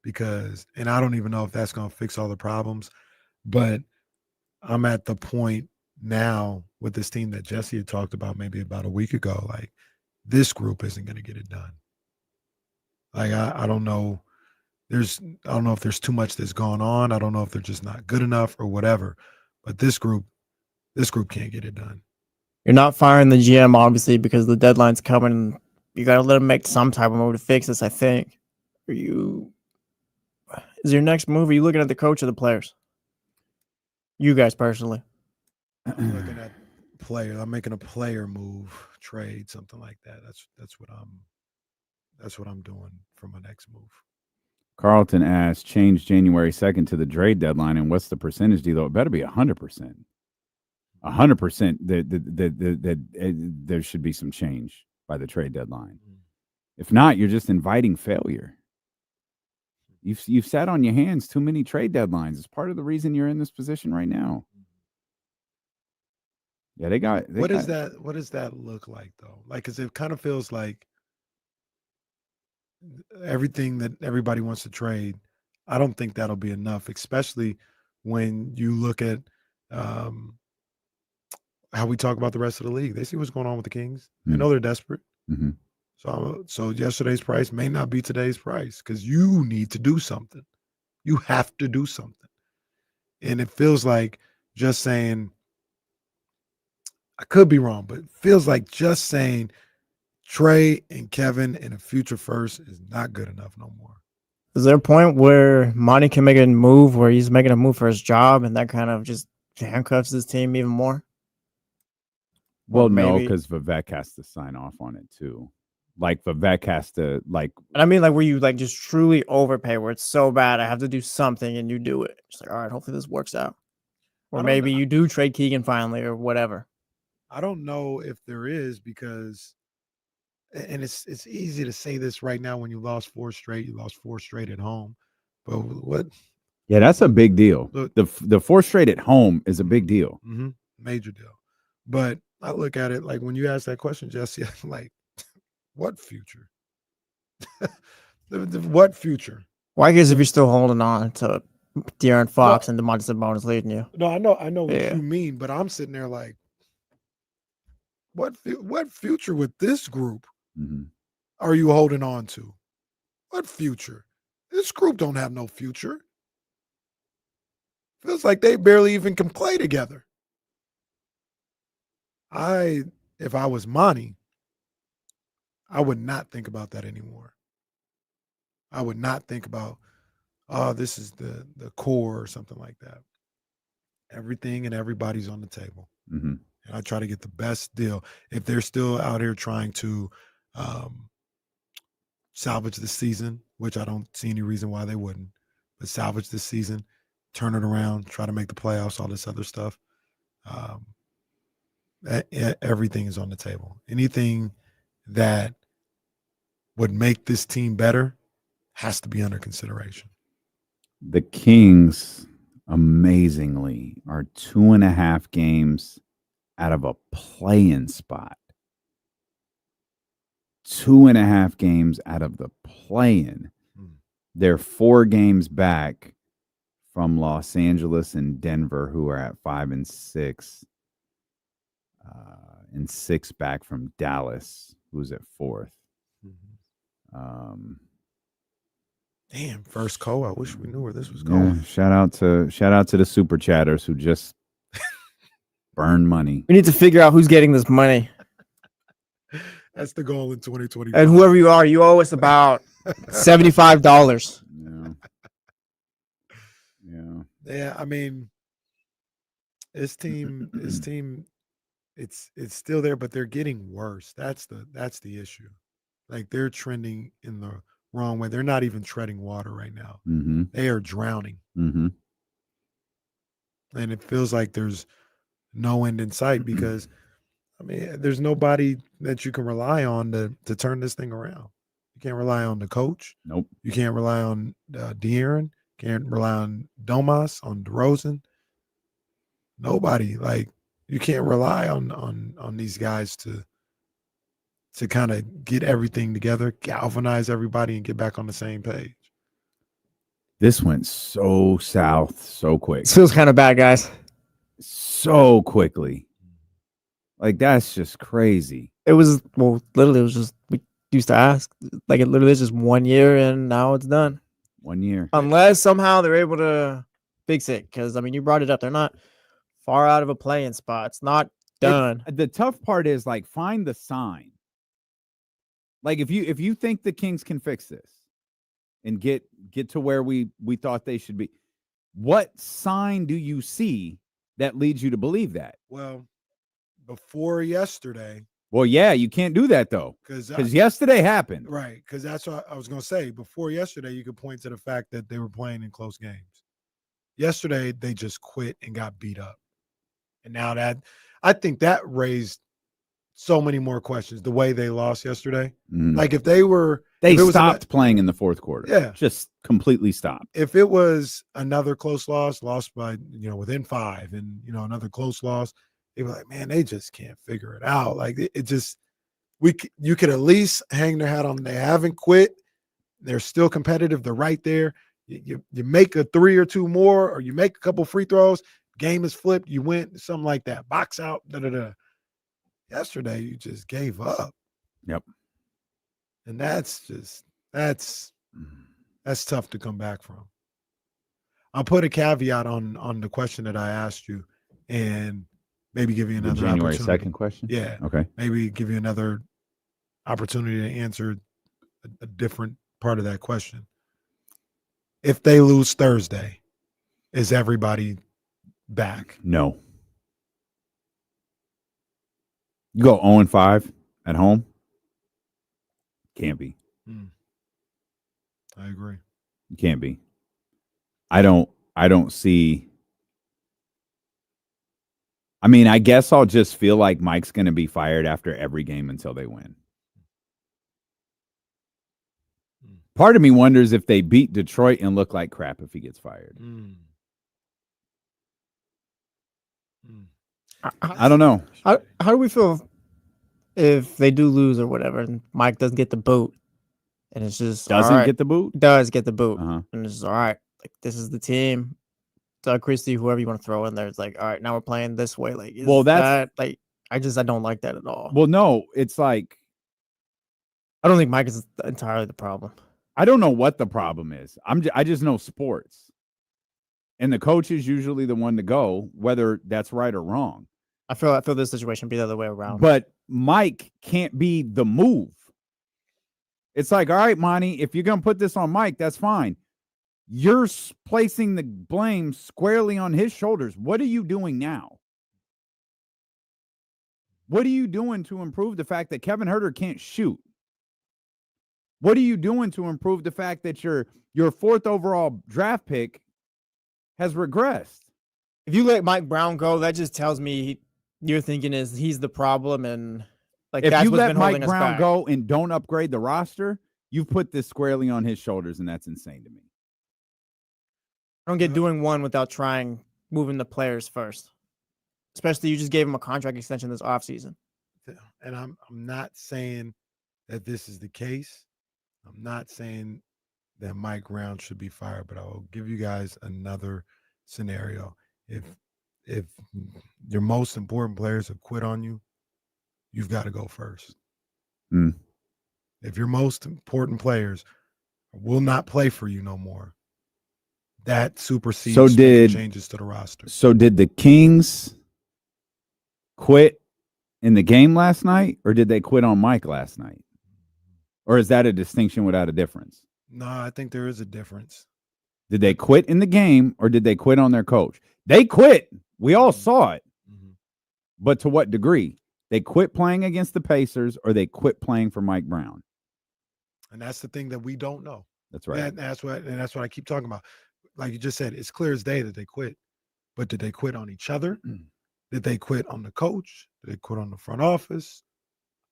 because, and I don't even know if that's going to fix all the problems, but I'm at the point now with this team that Jesse had talked about maybe about a week ago. Like this group isn't going to get it done. Like I don't know. I don't know if there's too much that's going on. I don't know if they're just not good enough or whatever. But this group can't get it done. You're not firing the GM, obviously, because the deadline's coming. You got to let him make some type of move to fix this, I think. Is your next move, are you looking at the coach or the players? You guys personally. I'm looking at players. I'm making a player move, trade, something like that. That's what I'm doing for my next move. Carlton asked, change January 2nd to the trade deadline, and what's the percentage deal? It better be 100%. 100% that there should be some change by the trade deadline. If not, you're just inviting failure. You've sat on your hands too many trade deadlines. It's part of the reason you're in this position right now. Yeah, what does that look like though? Like, because it kind of feels like everything that everybody wants to trade, I don't think that'll be enough, especially when you look at how we talk about the rest of the league. They see what's going on with the Kings. They know they're desperate. Mm-hmm. So yesterday's price may not be today's price because you need to do something. You have to do something. And it feels like just saying, I could be wrong, but it feels like just saying Trey and Kevin and a future first is not good enough no more. Is there a point where Monty can make a move where he's making a move for his job and that kind of just handcuffs his team even more? Well, no, because Vivek has to sign off on it too. Like Vivek has to And I mean, like where you like just truly overpay, where it's so bad I have to do something and you do it. It's like, all right, hopefully this works out. Or maybe you do trade Keegan finally or whatever. I don't know if there is because, and it's easy to say this right now when you lost 4 straight. You lost 4 straight at home, but what? Yeah, that's a big deal. Look, the 4 straight at home is a big deal. Mm-hmm, major deal. But I look at it like when you ask that question, Jesse, I'm like, what future? What future? Well, I guess if you're still holding on to De'Aaron Fox and DeMontis Sabonis leading you. No, I know what you mean, but I'm sitting there like, what future with this group are you holding on to? What future? This group don't have no future. Feels like they barely even can play together. If I was Monty, I would not think about that anymore. I would not think about, oh, this is the core or something like that. Everything and everybody's on the table. Mm-hmm. And I try to get the best deal. If they're still out here trying to salvage the season, which I don't see any reason why they wouldn't, but salvage the season, turn it around, try to make the playoffs, all this other stuff. Everything is on the table. Anything that would make this team better has to be under consideration. The Kings, amazingly, are 2.5 games out of a play-in spot. 2.5 games out of the play-in. They're 4 games back from Los Angeles and Denver, who are at 5 and 6, and 6 back from Dallas, who's at 4th. Damn, first I wish we knew where this was going. Yeah, shout out to the super chatters who just burn money. We need to figure out who's getting this money. That's the goal in 2020. And whoever you are, you owe us about $75. Yeah, I mean, his team, it's still there, but they're getting worse. That's the issue. Like, they're trending in the wrong way. They're not even treading water right now. Mm-hmm. They are drowning. Mm-hmm. And it feels like there's no end in sight because, I mean, there's nobody that you can rely on to turn this thing around. You can't rely on the coach. Nope. You can't rely on De'Aaron. Can't rely on Domas, on DeRozan. Nobody. Like, you can't rely on these guys to kind of get everything together, galvanize everybody, and get back on the same page. This went so south so quick. This feels kind of bad, guys. So quickly. Like, that's just crazy. It was, well, literally, it was just, we used to ask. Like, it literally is just 1 year, and now it's done. 1 year. Unless somehow they're able to fix it. Because, I mean, you brought it up. They're not far out of a play-in spot. It's not done. The tough part is, like, find the sign. Like, if you think the Kings can fix this and get to where we thought they should be, what sign do you see that leads you to believe that? Well, before yesterday. Well, yeah, you can't do that, though, because yesterday happened. Right, because that's what I was going to say. Before yesterday, you could point to the fact that they were playing in close games. Yesterday, they just quit and got beat up. And now I think that raised so many more questions, the way they lost yesterday. Mm. Like, if they stopped playing in the fourth quarter. Yeah. Just completely stopped. If it was another close lost by, within 5 and, another close loss, they were like, man, they just can't figure it out. Like, it just, you could at least hang their hat on. They haven't quit. They're still competitive. They're right there. You make a 3 or 2 more, or you make a couple free throws, game is flipped, you win, something like that. Box out, da-da-da. Yesterday, you just gave up. Yep. And that's tough to come back from. I'll put a caveat on the question that I asked you, and maybe give you another January opportunity. 2nd question? Yeah. Okay. Maybe give you another opportunity to answer a different part of that question. If they lose Thursday, is everybody back? No. You go 0-5 at home? Can't be. I agree. You can't be. I don't see. I mean, I guess I'll just feel like Mike's going to be fired after every game until they win. Part of me wonders if they beat Detroit and look like crap if he gets fired. I don't know. How do we feel if they do lose or whatever, and Mike doesn't get the boot, and it's just Get the boot? Does get the boot, Uh-huh. and it's just all right. Like, this is the team. Doug Christie, whoever you want to throw in there, it's like, all right, now we're playing this way. Like, I don't like that at all. Well, no, it's like, I don't think Mike is entirely the problem. I don't know what the problem is. I just know sports. And the coach is usually the one to go, whether that's right or wrong. I feel this situation be the other way around. But Mike can't be the move. It's like, all right, Monty, if you're going to put this on Mike, that's fine. You're placing the blame squarely on his shoulders. What are you doing now? What are you doing to improve the fact that Kevin Huerter can't shoot? What are you doing to improve the fact that your 4th overall draft pick has regressed? If you let Mike Brown go, that just tells me you're thinking is he's the problem, and like if that's you what's let been holding Mike us Brown back. go and don't upgrade the roster, you've put this squarely on his shoulders, and that's insane to me. I don't get doing one without trying moving the players first. Especially you just gave him a contract extension this offseason. And I'm not saying that this is the case. I'm not saying that Mike Brown should be fired, but I'll give you guys another scenario. If your most important players have quit on you, you've got to go first. If your most important players will not play for you no more, that supersedes making changes to the roster. So did the Kings quit in the game last night, or did they quit on Mike last night? Or is that a distinction without a difference? No, I think there is a difference. Did they quit in the game, or did they quit on their coach? They quit. We all saw it. But to what degree? They quit playing against the Pacers, or they quit playing for Mike Brown. And that's the thing that we don't know. That's right. That's what I keep talking about. Like you just said, it's clear as day that they quit. But did they quit on each other? Did they quit on the coach? Did they quit on the front office?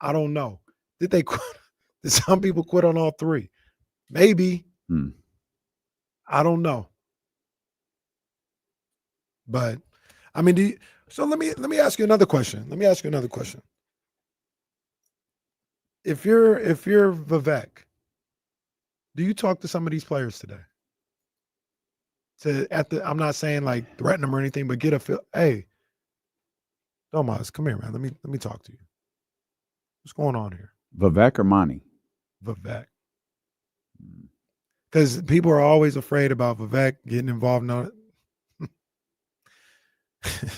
I don't know. Did they quit? Did some people quit on all three? Maybe. I don't know. But I mean, so let me ask you another question. If you're Vivek, do you talk to some of these players today? I'm not saying like threaten them or anything, but get a feel. Hey, Domas, come here, man. Let me talk to you. What's going on here? Vivek or Monty? Vivek. Because people are always afraid about Vivek getting involved in it.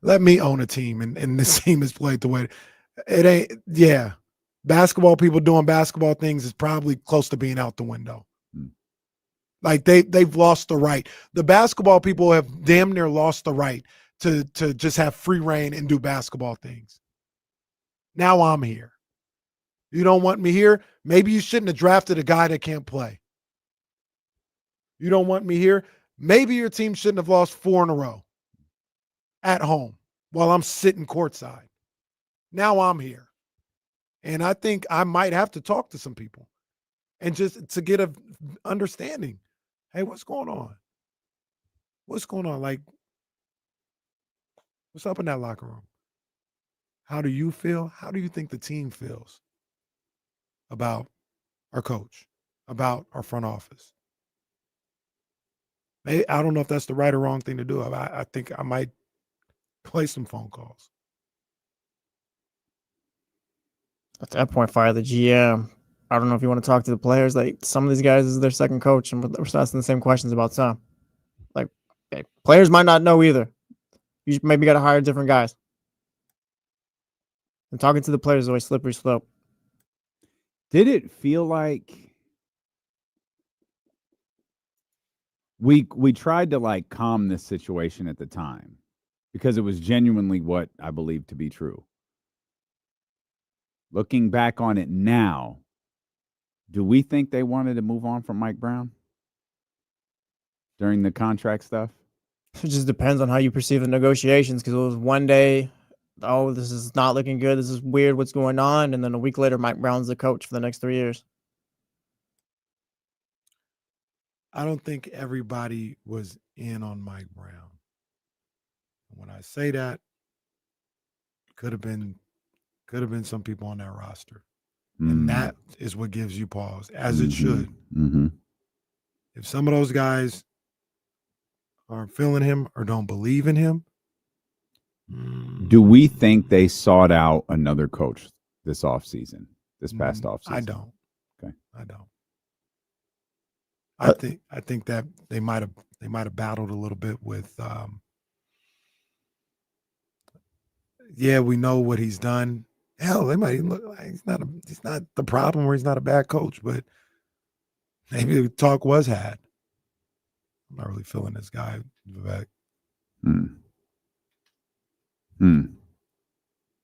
Let me own a team, and this team is played the way it ain't. Yeah, basketball people doing basketball things is probably close to being out the window. Like they've lost the right. The basketball people have damn near lost the right to just have free reign and do basketball things. Now I'm here. You don't want me here? Maybe you shouldn't have drafted a guy that can't play. You don't want me here? Maybe your team shouldn't have lost 4 in a row at home while I'm sitting courtside. Now I'm here. And I think I might have to talk to some people and just to get a understanding. Hey, what's going on? What's going on? Like, what's up in that locker room? How do you feel? How do you think the team feels about our coach, about our front office? I don't know if that's the right or wrong thing to do. I think I might play some phone calls. At that point, fire the GM. I don't know if you want to talk to the players. Like some of these guys is their second coach, and we're asking the same questions about some. Like players might not know either. You maybe got to hire different guys. And talking to the players is always slippery slope. Did it feel like we tried to like calm this situation at the time because it was genuinely what I believe to be true? Looking back on it now, do we think they wanted to move on from Mike Brown during the contract stuff? It just depends on how you perceive the negotiations, because it was one day, oh, this is not looking good, this is weird, what's going on? And then a week later, Mike Brown's the coach for the next 3 years. I don't think everybody was in on Mike Brown. When I say that, could have been some people on that roster. And that is what gives you pause, as it should. If some of those guys aren't feeling him or don't believe in him. Do we think they sought out another coach this offseason, this past offseason? I don't. Okay. I don't. I think that they might have battled a little bit with. Yeah, we know what he's done. Hell, they might look like he's not the problem, or he's not a bad coach, but maybe the talk was had. I'm not really feeling this guy, Vivek.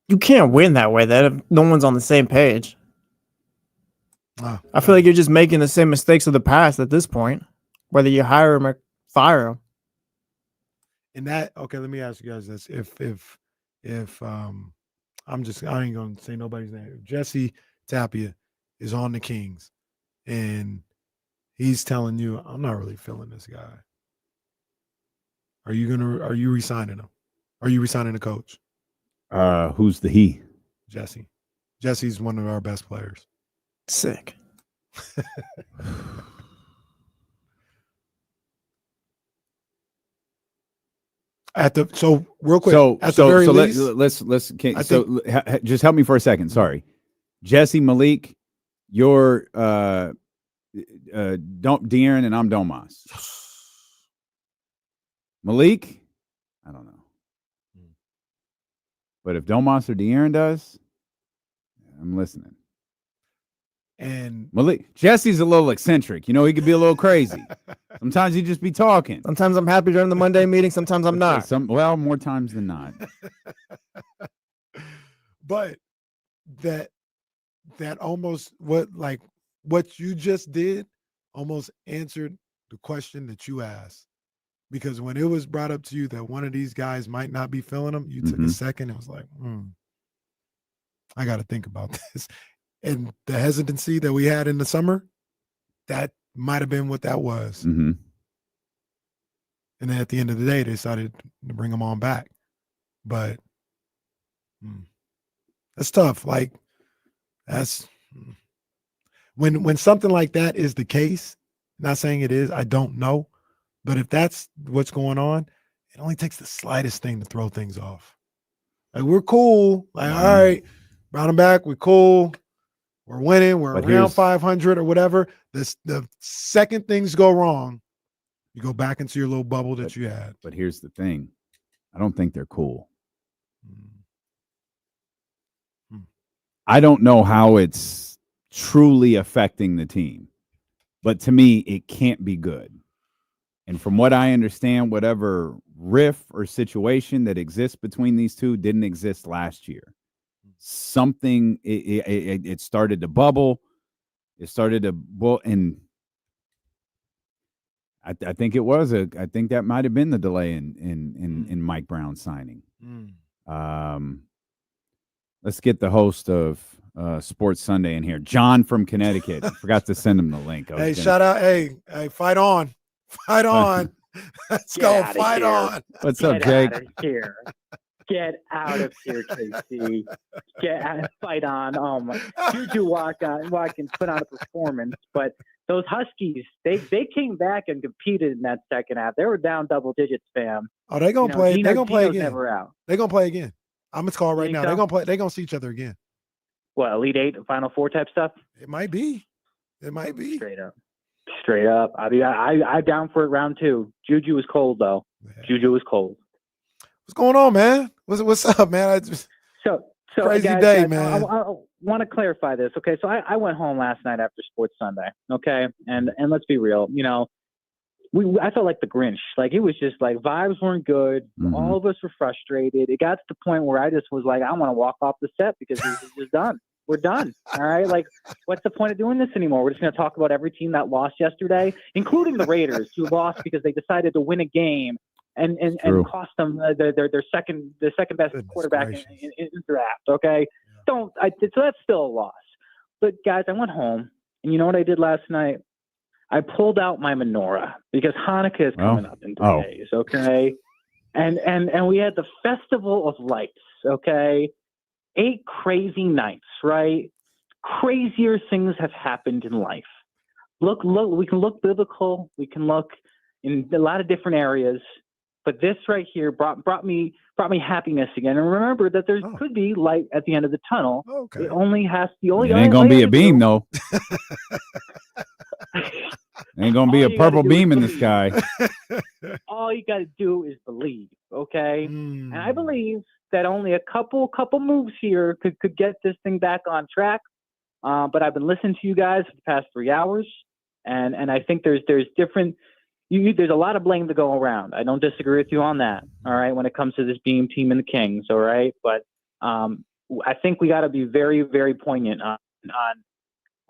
You can't win that way. That if no one's on the same page. I feel like you're just making the same mistakes of the past at this point, whether you hire him or fire him. And that, okay, let me ask you guys this: if I ain't gonna say nobody's name. If Jesse Tapia is on the Kings, and he's telling you, I'm not really feeling this guy. Are you re-signing him? Are you re-signing the coach? Who's the he? Jesse. Jesse's one of our best players. Sick. Real quick. Just help me for a second. Sorry, Jesse, Malik, you're De'Aaron, and I'm Domas. Malik, I don't know. But if Domas or De'Aaron does, I'm listening. And Malik, Jesse's a little eccentric. He could be a little crazy. Sometimes he just be talking. Sometimes I'm happy during the Monday meeting. Sometimes I'm not. More times than not. But that almost what you just did almost answered the question that you asked. Because when it was brought up to you that one of these guys might not be feeling them, you took a second. It was like, I got to think about this. And the hesitancy that we had in the summer, that might have been what that was. Mm-hmm. And then at the end of the day, they decided to bring him on back. But that's tough. Like, that's when something like that is the case, not saying it is, I don't know. But if that's what's going on, it only takes the slightest thing to throw things off. Like, we're cool. Like, all right, brought him back. We're cool. We're winning. We're around 500 or whatever. The second things go wrong, you go back into your little bubble that you had. But here's the thing. I don't think they're cool. I don't know how it's truly affecting the team. But to me, it can't be good. And from what I understand, whatever riff or situation that exists between these two didn't exist last year. Something, it started to bubble. It started to, and I think I think that might have been the delay in Mike Brown signing. Let's get the host of Sports Sunday in here. John from Connecticut. I forgot to send him the link. Shout out. Hey, fight on. Fight on. Let's go. Fight on. What's up, Jake? Get out of here, KC. Fight on. Oh my! Juju Watkins put on a performance, but those Huskies, they came back and competed in that second half. They were down double digits, fam. Oh, they're gonna play. They're gonna play again. Never out. They're gonna play again. I'm gonna call right now. So? They're gonna play. They're gonna see each other again. What, Elite Eight, Final Four type stuff? It might be. It might be. Straight up. I'm down for it round 2. Juju was cold though. Yeah. Juju was cold. What's going on, man? What's up, man? So crazy guys, day, man. I want to clarify this. Okay, so I went home last night after Sports Sunday. Okay, and let's be real. I felt like the Grinch. Like, it was just like vibes weren't good. All of us were frustrated. It got to the point where I just was like, I want to walk off the set because this is just done. We're done. All right. Like, what's the point of doing this anymore? We're just going to talk about every team that lost yesterday, including the Raiders, who lost because they decided to win a game and cost them their second best quarterback in the draft. Okay. So that's still a loss. But guys, I went home, and you know what I did last night? I pulled out my menorah because Hanukkah is coming up in 2 days. Okay. And we had the Festival of Lights. Okay. 8 crazy nights, right? Crazier things have happened in life. Look, we can look biblical. We can look in a lot of different areas. But this right here brought me happiness again. And remember that there could be light at the end of the tunnel. Okay. It ain't gonna be a beam, though. Ain't Ain't gonna be All a you gotta purple do beam is in the believe. sky. All you got to do is believe, okay? Hmm. And I believe that only a couple moves here could get this thing back on track. But I've been listening to you guys for the past 3 hours, and I think there's different. There's a lot of blame to go around. I don't disagree with you on that. All right, when it comes to this Beam team and the Kings, all right. But I think we got to be very, very poignant on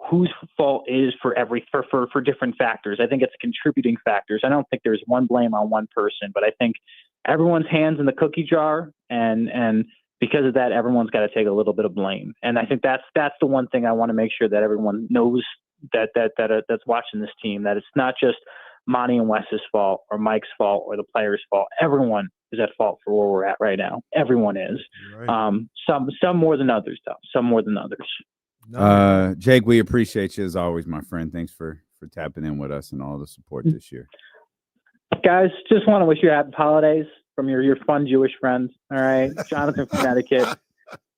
whose fault is for different factors. I think it's contributing factors. I don't think there's one blame on one person, but I think everyone's hands in the cookie jar, and because of that, everyone's got to take a little bit of blame. And I think that's the one thing I want to make sure that everyone knows that's watching this team, that it's not just Monty and Wes's fault or Mike's fault or the players' fault. Everyone is at fault for where we're at right now. Everyone is. Right. Some more than others, though. Some more than others. Jake, we appreciate you as always, my friend. Thanks for tapping in with us and all the support this year. Guys, just want to wish you happy holidays from your fun Jewish friends. All right, Jonathan from Connecticut,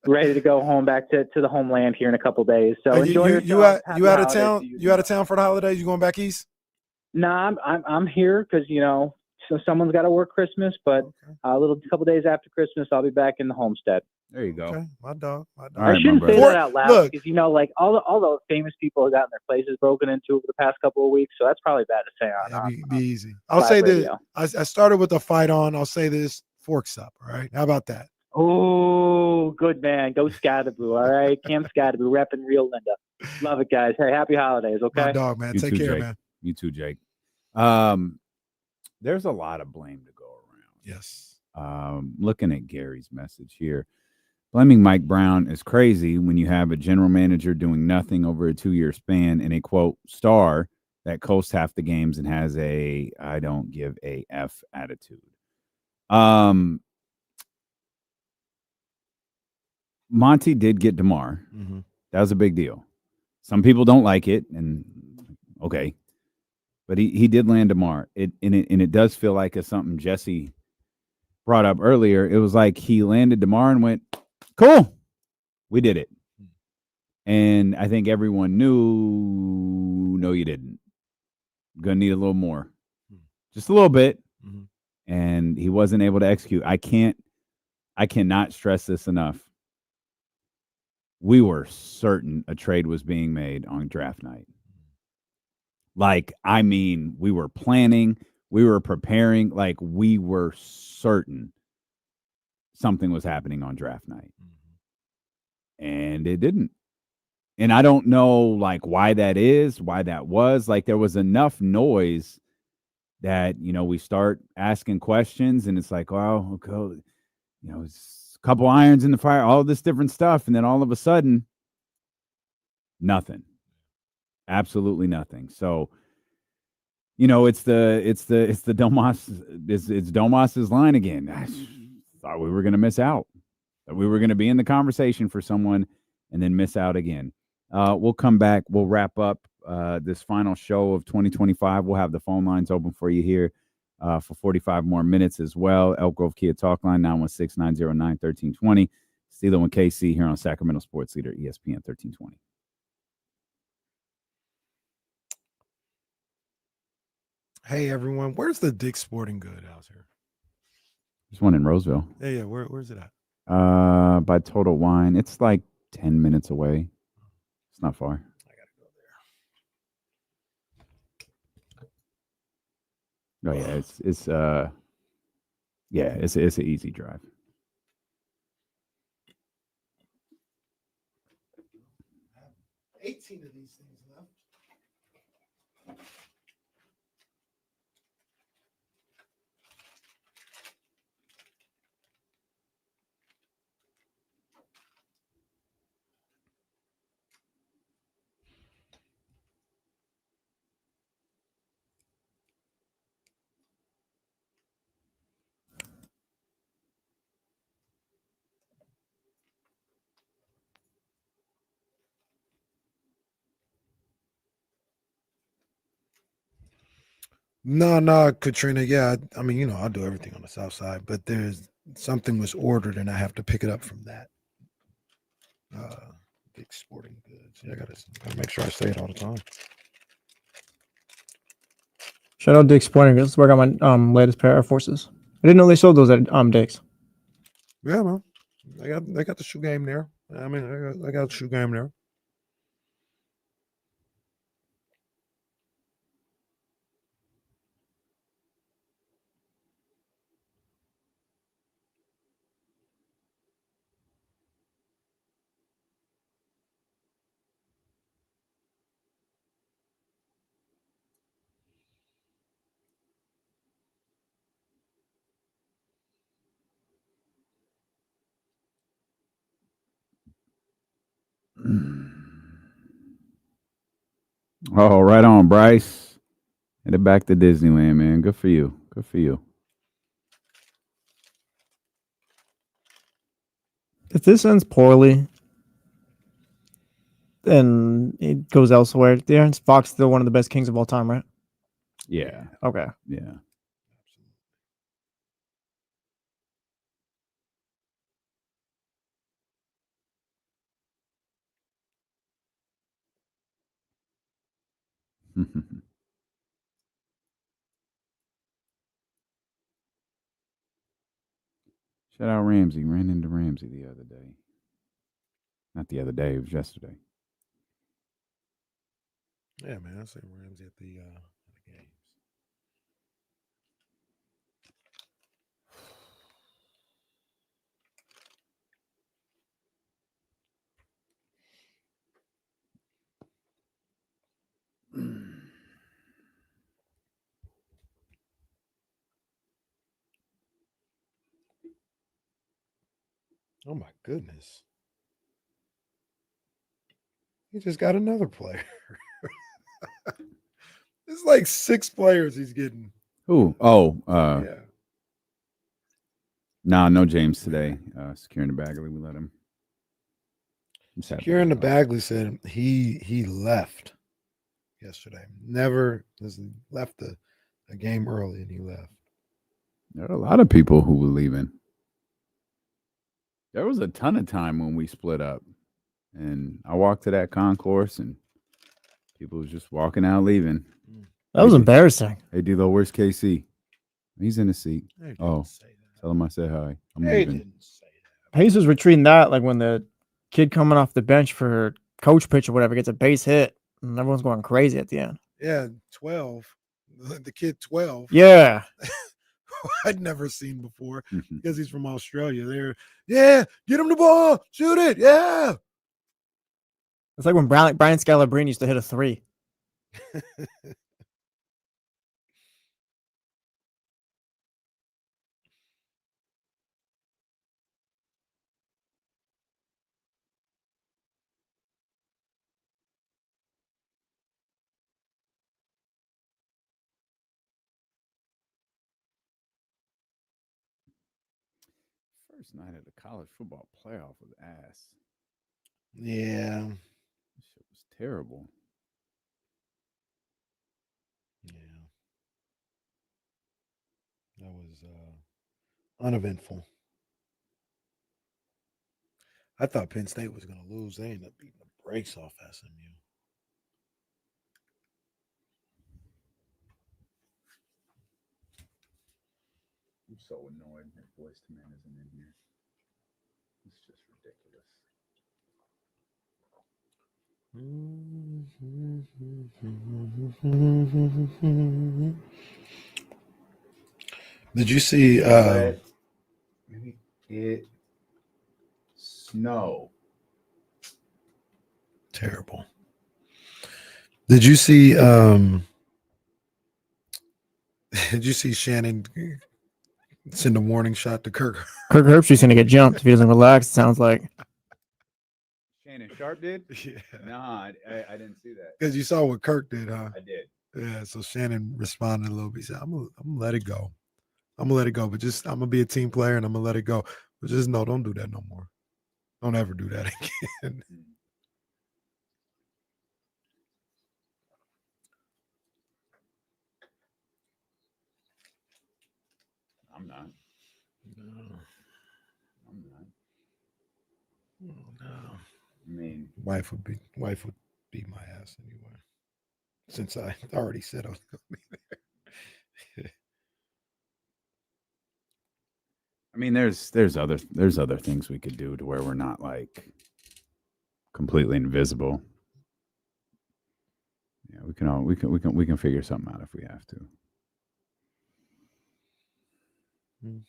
ready to go home back to the homeland here in a couple days. So enjoy yourself. You out of town? You out of town for the holidays? You going back east? No, I'm here because so someone's got to work Christmas, but a couple days after Christmas, I'll be back in the homestead. There you go. Okay, my dog. I shouldn't say that out loud because like all those famous people have gotten their places broken into over the past couple of weeks, so that's probably bad to say on. Be easy. I'll say this. I started with a fight on. I'll say this. Forks up. All right. How about that? Oh, good man. Go Scatterboo. All right. Cam Scatterboo repping real Linda. Love it, guys. Hey, happy holidays. Okay. My dog, man. You Take too, care, Jake. man. You too, Jake. There's a lot of blame to go around. Yes. Looking at Gary's message here. Blaming Mike Brown is crazy when you have a general manager doing nothing over a 2-year span and a, quote, star that coasts half the games and has a I don't give a F attitude. Monty did get DeMar. Mhm. That was a big deal. Some people don't like it, and okay. But he did land DeMar. It does feel like it's something Jesse brought up earlier. It was like he landed DeMar and went, cool, we did it. And I think everyone knew, no, you didn't. Gonna need a little more. Just a little bit. Mhm. And he wasn't able to execute. I cannot stress this enough. We were certain a trade was being made on draft night. Like, I mean, we were planning, we were preparing, like we were certain something was happening on draft night. And it didn't. And I don't know like why that is, why that was. Like there was enough noise that, we start asking questions and it's like, wow, okay, it's a couple irons in the fire, all this different stuff. And then all of a sudden, nothing. Absolutely nothing. So, it's Domas, it's Domas's line again. I thought we were going to miss out. That we were going to be in the conversation for someone and then miss out again. We'll come back. We'll wrap up this final show of 2025. We'll have the phone lines open for you here for 45 more minutes as well. Elk Grove Kia Talk Line, 916-909-1320. Steelo and KC here on Sacramento Sports Leader, ESPN 1320. Hey, everyone. Where's the Dick's Sporting Good house here? There's one in Roseville. Yeah. Where's it at? By Total Wine. It's like 10 minutes away. It's not far. I gotta go there. Oh yeah, it's an easy drive. I have 18 of these things left. No, Katrina. Yeah, I mean, I'll do everything on the south side, but there's something was ordered and I have to pick it up from that. Big Sporting Goods. Yeah, I gotta make sure I say it all the time. Shout out Dick's Sporting Goods. Work on my latest pair of Air Forces. I didn't know they sold those at Dick's. Yeah, man. They got the shoe game there. I mean, I got the shoe game there. Oh, right on, Bryce. Headed back to Disneyland, man. Good for you. Good for you. If this ends poorly and it goes elsewhere, De'Aaron Fox still one of the best Kings of all time, right? Yeah. Okay. Yeah. Shout out Ramsey. Ran into Ramsey the other day. Not the other day. It was yesterday. Yeah, man. I see Ramsey at the games. Oh my goodness. He just got another player. It's like 6 players he's getting. Who? Oh, Yeah. nah, no James today. Securing the Bagley, we let him. Kieran the Bagley said he left yesterday. Never left a game early and he left. There are a lot of people who were leaving. There was a ton of time when we split up, and I walked to that concourse, and people was just walking out, leaving. That was embarrassing. Hey, D-Lo, where's KC? He's in the seat. Hey, Oh, tell him I said hi. I'm Hey, leaving. Hayes was retreating that like when the kid coming off the bench for coach pitch or whatever gets a base hit and everyone's going crazy at the end. Yeah, 12. The kid 12. Yeah. I'd never seen before because he's from Australia. Yeah, get him the ball, shoot it, yeah. It's like when Brian Scalabrine used to hit a 3. First night of the college football playoff was ass. Yeah. This shit was terrible. That was uneventful. I thought Penn State was going to lose. They ended up beating the brakes off SMU. I'm so annoyed that Voice to Man isn't in here. It's just ridiculous. Did you see Maybe it snow. terrible. Did you see did you see Shannon send a warning shot to Kirk? Kirk Herbstreit's going to get jumped if he doesn't relax, it sounds like. Shannon Sharp did? Yeah. Nah, I didn't see that. Because you saw what Kirk did, huh? I did. Yeah, so Shannon responded a little bit. He said, I'm gonna let it go. I'm gonna let it go, but just I'm gonna be a team player and I'm gonna let it go. But just no, don't do that no more. Don't ever do that again. I'm not. No. I'm not. No. I mean, Wife would beat my ass anyway. Since I already said I was gonna be there. I mean, there's other things we could do to where we're not like completely invisible. Yeah, we can figure something out if we have to. We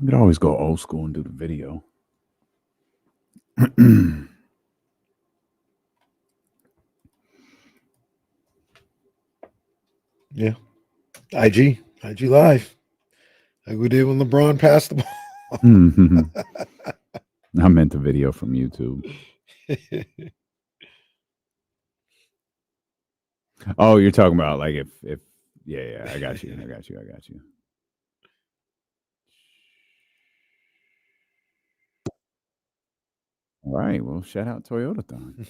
could always go old school and do the video. Yeah. IG Live. Like we did when LeBron passed the ball. I meant the video from YouTube. Oh, you're talking about like if yeah, I got you. All right, well, shout out Toyotathon.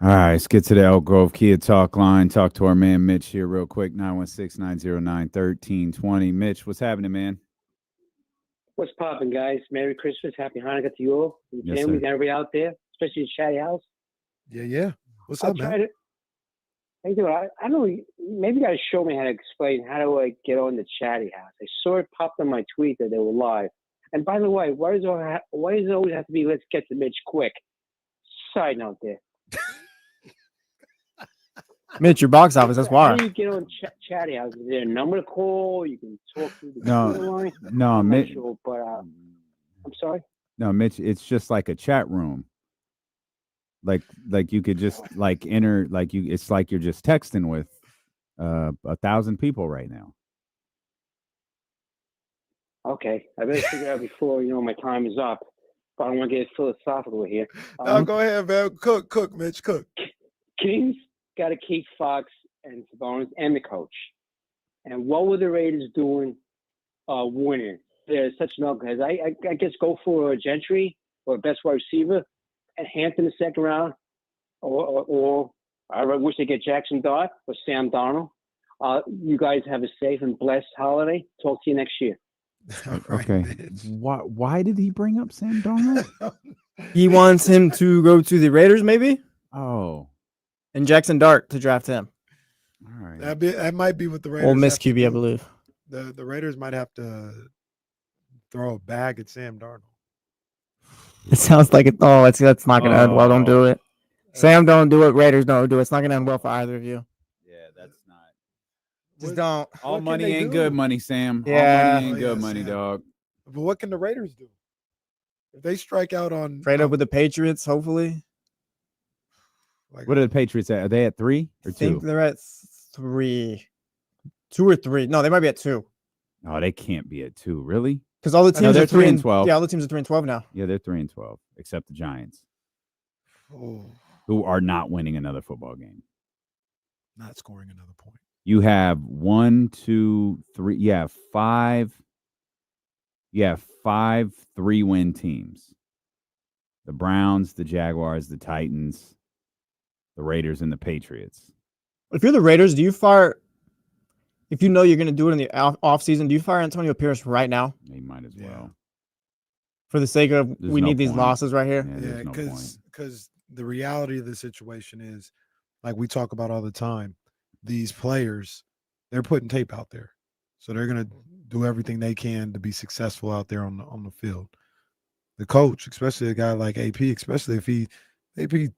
All right, let's get to the Elk Grove Kia talk line. Talk to our man Mitch here real quick. 916-909-1320. Mitch, what's happening, man? What's popping, guys? Merry Christmas, Happy Hanukkah to you all, and Yes, families, sir. and everybody out there, especially the Chatty House. Yeah. What's I'll up, try man? to. How you doing? I don't know. Maybe you guys show me how to explain how do I get on the Chatty House. I saw it popped on my tweet that they were live. And by the way, why does it always have to be let's get to Mitch quick? Side note there. Mitch, your box office. That's How why. do you get on Chatty House? Is there a number to call? You can talk through the No, computer line? no, I'm not Mitch. sure, but I'm sorry. No, Mitch, it's just like a chat room. Like you could just like enter it's like you're just texting with 1,000 people right now. Okay, I better figure it out before my time is up. But I don't want to get philosophical here. No, go ahead, man. Cook, Mitch, cook. Kings got to keep Fox and Sabonis and the coach. And what were the Raiders doing winning? They're such knuckleheads. I guess go for a Gentry or a best wide receiver and Hampton in the second round. Or I wish they get Jackson Dart or Sam Darnold. You guys have a safe and blessed holiday. Talk to you next year. Okay. Why did he bring up Sam Darnold? He wants him to go to the Raiders, maybe. Oh, and Jackson Dart to draft him. All right. That might be what the Raiders. Ole Miss have to QB, I do. believe. The Raiders might have to throw a bag at Sam Darnold. It sounds like it. Oh, that's not going to end well. Don't do it. Sam, don't do it. Raiders, don't do it. It's not going to end well for either of you. Yeah, that's not. Just don't. All money ain't good money, Sam. Yeah. All money ain't good money, dog. But what can the Raiders do if they strike out on Trade up with the Patriots, hopefully. What are the Patriots at? Are they at 3 or 2? I think they're at 3. 2 or 3. No, they might be at 2. No, they can't be at 2. Really? Because all the teams they're are 3 and 12. Yeah, all the teams are 3 and 12 now. Yeah, they're 3 and 12, except the Giants, Oh, who are not winning another football game. not scoring another point. You have 1, 2, 3. Yeah, 5. Yeah, 5 3-win teams. The Browns, the Jaguars, the Titans, the Raiders, and the Patriots. If you're the Raiders, do you fire? If you know you're going to do it in the off season, do you fire Antonio Pierce right now? They might as well. For the sake of There's we no need these point. losses right here. Yeah, because the reality of the situation is, like we talk about all the time, these players, they're putting tape out there, so they're gonna do everything they can to be successful out there on the field. The coach, especially a guy like AP, especially if AP is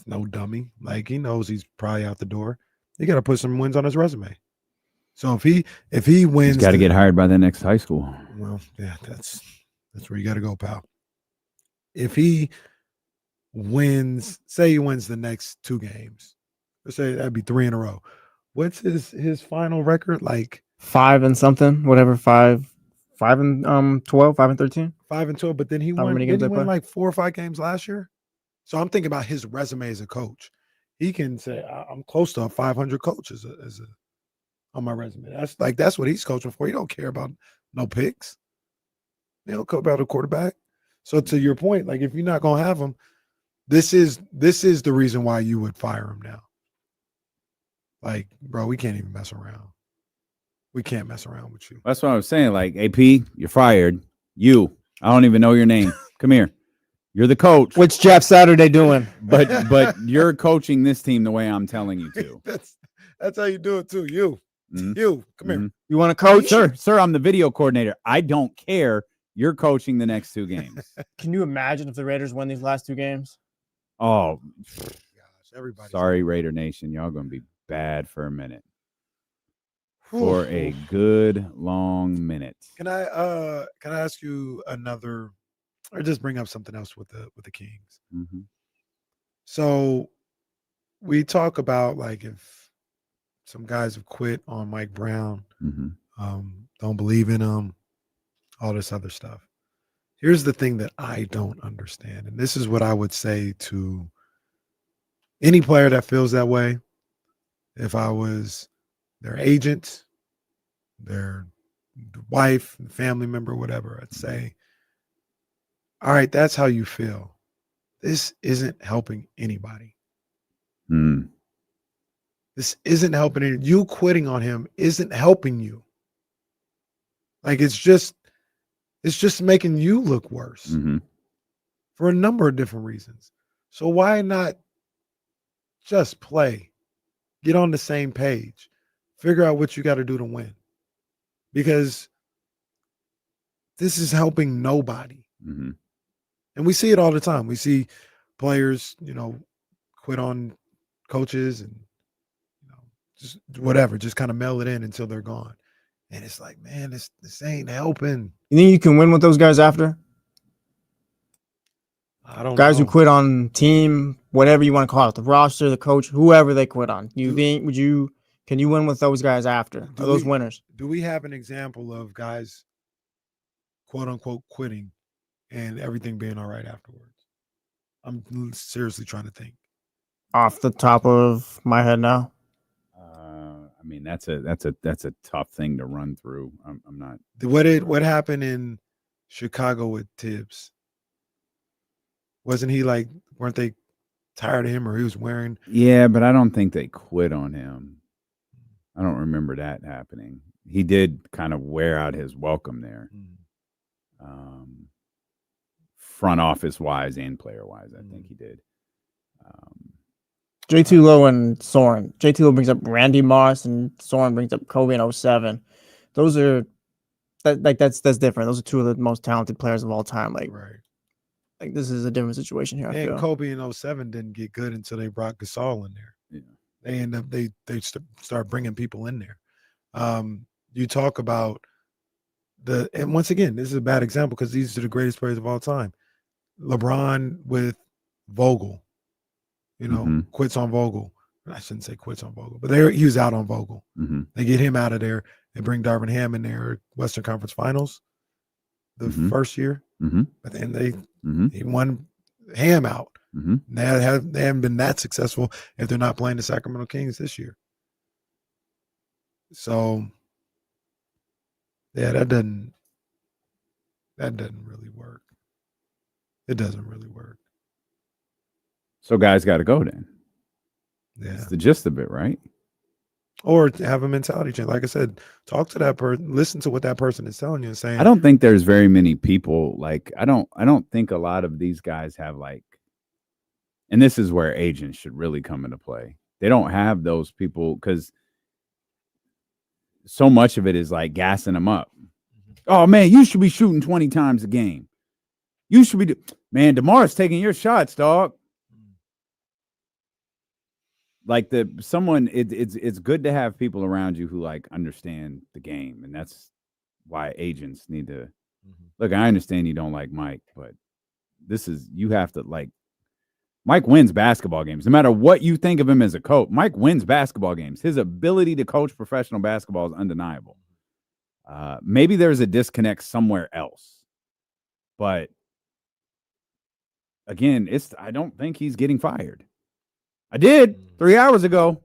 no dummy, like he knows he's probably out the door. He got to put some wins on his resume. So if he wins, He's got to get hired by the next high school. Well, yeah, that's where you got to go, pal. If he wins, say he wins the next 2 games, let's say that'd be 3 in a row. What's his final record? Like 5 and something, whatever. 5 and 12, 5 and 13. 5 and 12, but then he However won. many Didn't games he they win play. like 4 or 5 games last year? So I'm thinking about his resume as a coach. He can say I'm close to a 500 coach as a on my resume. That's what he's coaching for. He don't care about no picks. They don't care about a quarterback. So to your point, like if you're not gonna have him, this is the reason why you would fire him now. Like, bro, we can't even mess around. We can't mess around with you. That's what I was saying. Like, AP, you're fired. I don't even know your name. Come here. You're the coach. What's Jeff Saturday doing? But you're coaching this team the way I'm telling you to. That's how you do it too. You come here. You want to coach? Sir, I'm the video coordinator. I don't care. You're coaching the next 2 games. Can you imagine if the Raiders win these last 2 games? Oh, gosh, everybody. Sorry, Raider Nation. Y'all gonna be bad for a minute. For a good long minute. Can I ask you another, or just bring up something else with the Kings? Mm-hmm. So we talk about like if some guys have quit on Mike Brown, don't believe in him, all this other stuff. Here's the thing that I don't understand, and this is what I would say to any player that feels that way. If I was their agent, their wife, family member, whatever, I'd say, all right, that's how you feel. This isn't helping anybody. This isn't helping any, you quitting on him isn't helping you. Like it's just making you look worse for a number of different reasons. So why not just play? Get on the same page. Figure out what you got to do to win. Because this is helping nobody. And we see it all the time. We see players, quit on coaches and, just whatever, just kind of mail it in until they're gone. And it's like, man, this ain't helping. You think you can win with those guys after? I don't guys know. who quit on team, whatever you want to call it, the roster, the coach, whoever they quit on. Can you win with those guys after? Are those winners? Do we have an example of guys, quote unquote, quitting and everything being all right afterwards? I'm seriously trying to think. Off the top of my head now. I mean, that's a tough thing to run through. I'm not. What happened in Chicago with Tibbs? Wasn't he like? Weren't they tired of him, or he was wearing? Yeah, but I don't think they quit on him. I don't remember that happening. He did kind of wear out his welcome there, front office wise and player wise. I think he did. JT Lowe and Soren. JT Lowe brings up Randy Moss, and Soren brings up Kobe in 07. Those are that's different. Those are 2 of the most talented players of all time. Like this is a different situation here. I And feel. Kobe in 07 didn't get good until they brought Gasol in there. Yeah. They end up they start bringing people in there. You talk about and once again, this is a bad example because these are the greatest players of all time. LeBron with Vogel. Quits on Vogel. I shouldn't say quits on Vogel, but he was out on Vogel. They get him out of there. They bring Darvin Ham in there, Western Conference Finals, the first year. But then he won Ham out. They haven't been that successful if they're not playing the Sacramento Kings this year. So, yeah, that doesn't really work. It doesn't really work. So guys got to go then. Yeah, that's the gist of it, right? Or have a mentality change. Like I said, talk to that person, listen to what that person is telling you and saying. I don't think there's very many people like I don't think a lot of these guys have like, and this is where agents should really come into play. They don't have those people because so much of it is like gassing them up. Oh man, you should be shooting 20 times a game. You should be, man. DeMar's taking your shots, dog. Like it's good to have people around you who like understand the game, and that's why agents need to look. I understand you don't like Mike, but you have to like. Mike wins basketball games, no matter what you think of him as a coach. Mike wins basketball games. His ability to coach professional basketball is undeniable. Maybe there's a disconnect somewhere else, but again, I don't think he's getting fired. I did 3 hours ago.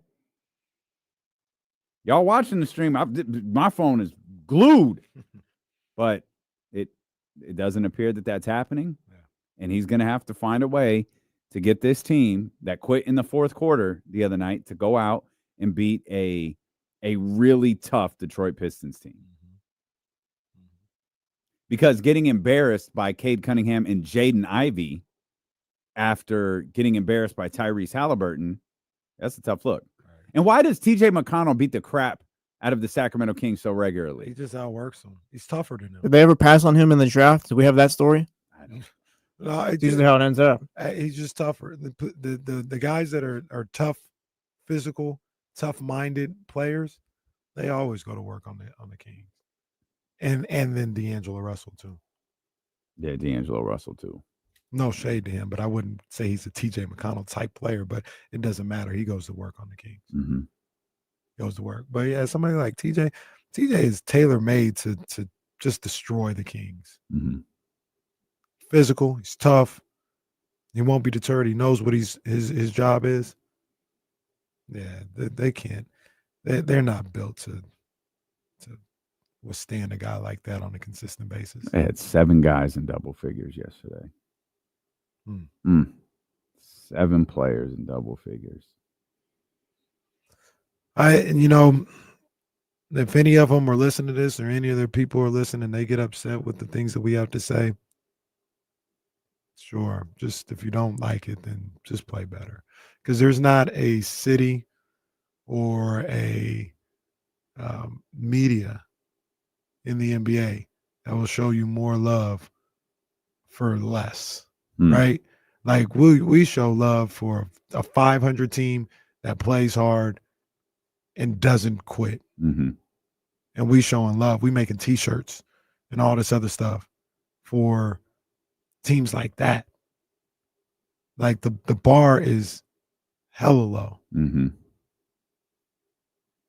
Y'all watching the stream? My phone is glued, but it doesn't appear that that's happening. And he's going to have to find a way to get this team that quit in the fourth quarter the other night to go out and beat a really tough Detroit Pistons team. Because getting embarrassed by Cade Cunningham and Jaden Ivey after getting embarrassed by Tyrese Halliburton, that's a tough look. And why does TJ McConnell beat the crap out of the Sacramento Kings so regularly? He just outworks them. He's tougher than them. Did they ever pass on him in the draft? Do we have that story? I don't. No, it's usually how it ends up. He's just tougher. The guys that are tough, physical, tough-minded players, they always go to work on the Kings, and then D'Angelo Russell too. Yeah, D'Angelo Russell too. No shade to him, but I wouldn't say he's a TJ McConnell type player. But it doesn't matter. He goes to work on the Kings. Mm-hmm. Goes to work. But yeah, somebody like TJ is tailor-made to just destroy the Kings. Mm-hmm. Physical, he's tough. He won't be deterred. He knows what his job is. Yeah, they can't. They're not built to withstand a guy like that on a consistent basis. They had 7 guys in double figures yesterday. 7 players in double figures. If any of them are listening to this or any other people are listening, they get upset with the things that we have to say. Sure. Just if you don't like it, then just play better. Because there's not a city or a media in the NBA that will show you more love for less, right? Like we show love for a 500 team that plays hard and doesn't quit. Mm-hmm. And we showing love. We making T-shirts and all this other stuff for teams like that. Like the bar is hella low. Mm-hmm.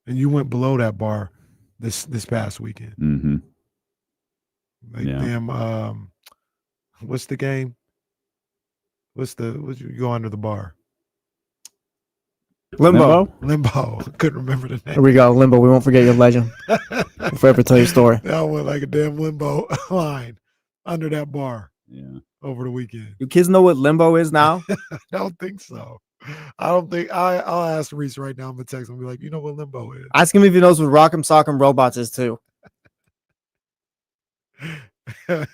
And you went below that bar this past weekend. Mm-hmm. Like damn, what's the game? What you go under the bar? Limbo. Couldn't remember the name. Here we go. Limbo. We won't forget your legend. We'll forever tell your story. That went like a damn limbo line under that bar. Yeah. Over the weekend. You kids know what limbo is now? I don't think so. I don't think I'll ask Reese right now. I'm gonna text him and be like, you know what limbo is? Ask him if he knows what Rock'em Sock'em Robots is too. But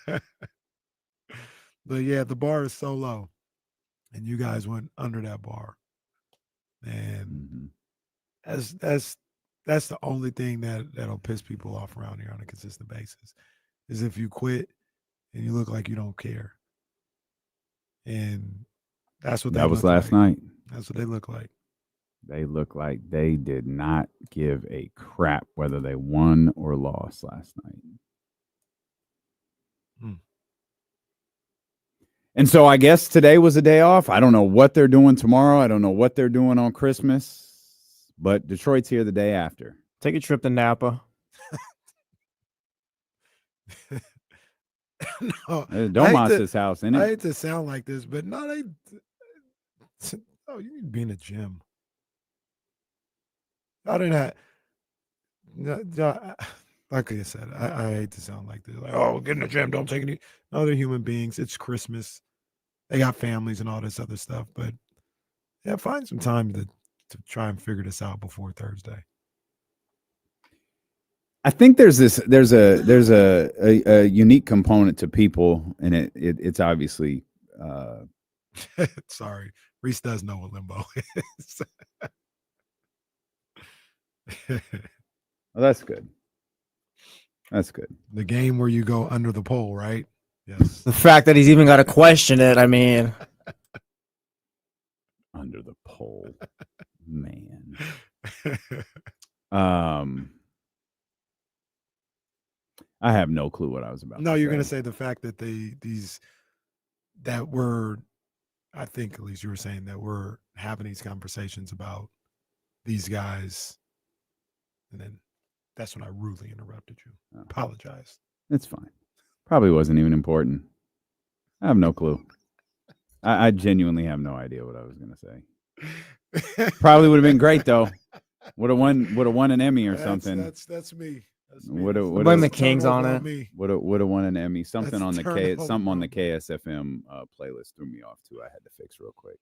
yeah, the bar is so low, and you guys went under that bar, and that's the only thing that'll piss people off around here on a consistent basis, is if you quit and you look like you don't care, and that's what that was last night. That's what they look like. They look like they did not give a crap whether they won or lost last night. And so I guess today was a day off. I don't know what they're doing tomorrow. I don't know what they're doing on Christmas, but Detroit's here the day after. Take a trip to Napa. No, Domas' house, isn't it? I hate to sound like this, but no, you need to be in the gym. I didn't have, like I said, I hate to sound like this. Like, oh, get in the gym, don't take any. No, they're human beings. It's Christmas. They got families and all this other stuff. But yeah, find some time to try and figure this out before Thursday. I think there's a unique component to people, and it's obviously. Sorry, Reese does know what limbo is. Well, that's good. That's good. The game where you go under the pole, right? Yes. The fact that he's even got to question it, I mean. Under the pole. Man. I have no clue what I was about. No, you're going to say the fact that I think at least you were saying that we're having these conversations about these guys, and then that's when I rudely interrupted you. I apologize. It's fine. Probably wasn't even important. I have no clue. I genuinely have no idea what I was going to say. Probably would have been great though. Would have won an Emmy or something. That's me. Would have Blame the Kings on it. Would have won an Emmy. Something That's on the turnover something on the on me. KSFM playlist threw me off too. I had to fix real quick.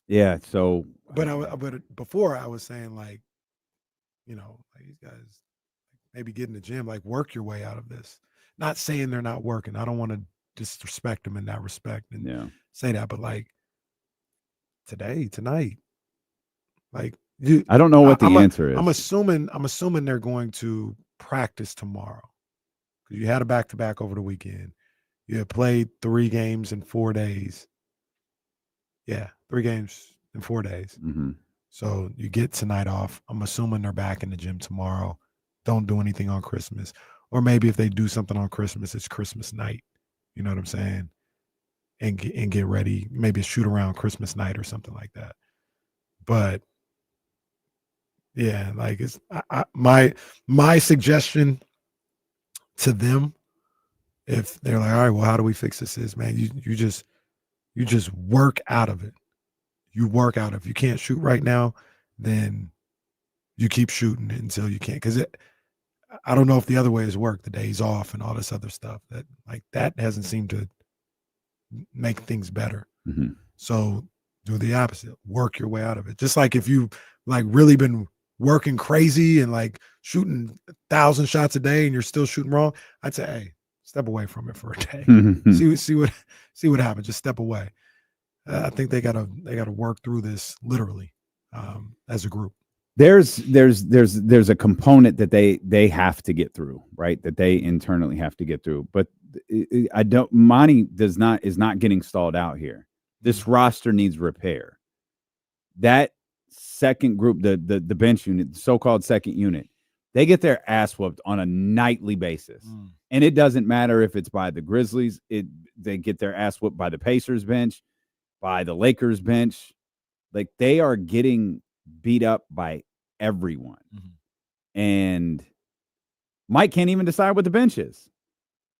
Yeah. So, but before I was saying like, you know, like these guys maybe get in the gym, like work your way out of this. Not saying they're not working. I don't want to disrespect them in that respect and say that, but like tonight, like I don't know what the answer is. I'm assuming they're going to practice tomorrow because you had a back-to-back over the weekend. You had played 3 games in 4 days. Yeah, 3 games in 4 days. Mm-hmm. So you get tonight off. I'm assuming they're back in the gym tomorrow. Don't do anything on Christmas. Or maybe if they do something on Christmas, it's Christmas night. You know what I'm saying? And get ready. Maybe a shoot around Christmas night or something like that. But yeah, like it's my suggestion to them, if they're like, all right, well, how do we fix this? Is man, you just work out of it. You work out. If you can't shoot right now, then you keep shooting until you can. Because I don't know if the other way has worked, the days off and all this other stuff. That hasn't seemed to make things better. Mm-hmm. So do the opposite. Work your way out of it. Just like if you like really been working crazy and like shooting 1,000 shots a day and you're still shooting wrong, I'd say, hey, step away from it for a day. see what happens. Just step away. I think they gotta work through this literally as a group. There's a component that they have to get through, right? That they internally have to get through. But Monty is not getting stalled out here. This roster needs repair. That second group, the bench unit, the so-called second unit, they get their ass whooped on a nightly basis. And it doesn't matter if it's by the Grizzlies, they get their ass whooped by the Pacers bench, by the Lakers bench. Like they are getting beat up by everyone. And Mike can't even decide what the bench is.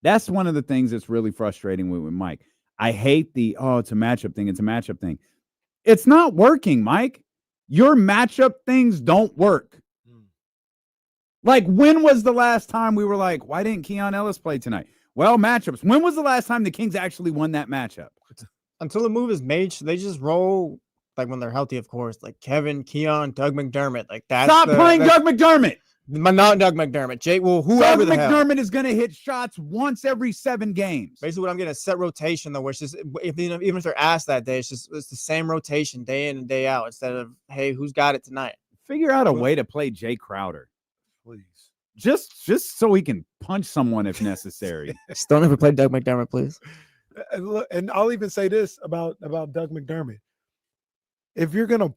That's one of the things that's really frustrating with Mike. I hate it's a matchup thing. It's a matchup thing. It's not working, Mike. Your matchup things don't work. Like, when was the last time we were like, why didn't Keon Ellis play tonight? Well, matchups. When was the last time the Kings actually won that matchup? Until the move is made, they just roll, like when they're healthy, of course, like Kevin, Keon, Doug McDermott. Like that's Stop playing Doug McDermott. Not Doug McDermott. Jake, well, whoever Doug the hell. McDermott is going to hit shots once every 7 games. Basically, what I'm getting a set rotation, though, where it's just, even if they're asked that day, it's the same rotation day in and day out instead of, hey, who's got it tonight? Figure out a way to play Jay Crowder. Please. Just so he can punch someone if necessary. Just don't ever play Doug McDermott, please. And I'll even say this about Doug McDermott. If you're gonna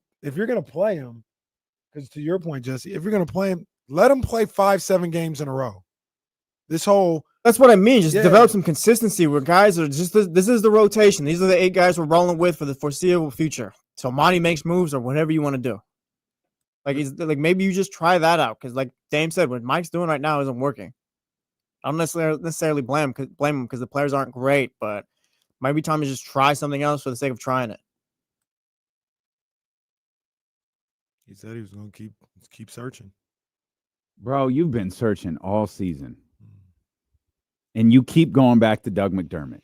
play him, because to your point, Jesse, if you're gonna play him, let him play 5-7 games in a row. That's what I mean. Just develop some consistency where guys are just this is the rotation. These are the 8 guys we're rolling with for the foreseeable future. So Monty makes moves or whatever you want to do. Like maybe you just try that out because, like Dame said, what Mike's doing right now isn't working. I don't necessarily blame him because the players aren't great, but might be time to just try something else for the sake of trying it. He said he was going to keep searching. Bro, you've been searching all season. And you keep going back to Doug McDermott.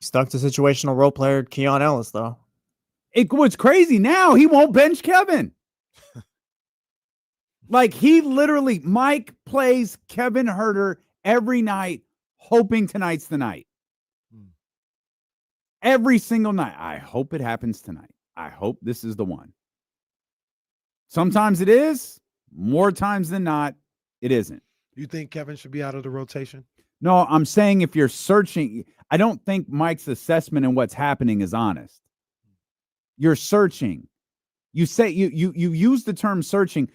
Stuck to situational role player Keon Ellis, though. What's crazy now, he won't bench Kevin. Like, he literally, Mike plays Kevin Huerter every night, hoping tonight's the night. Every single night. I hope it happens tonight. I hope this is the one. Sometimes it is. More times than not, it isn't. You think Kevin should be out of the rotation? No, I'm saying if you're searching, I don't think Mike's assessment and what's happening is honest. You're searching. You say you use the term searching.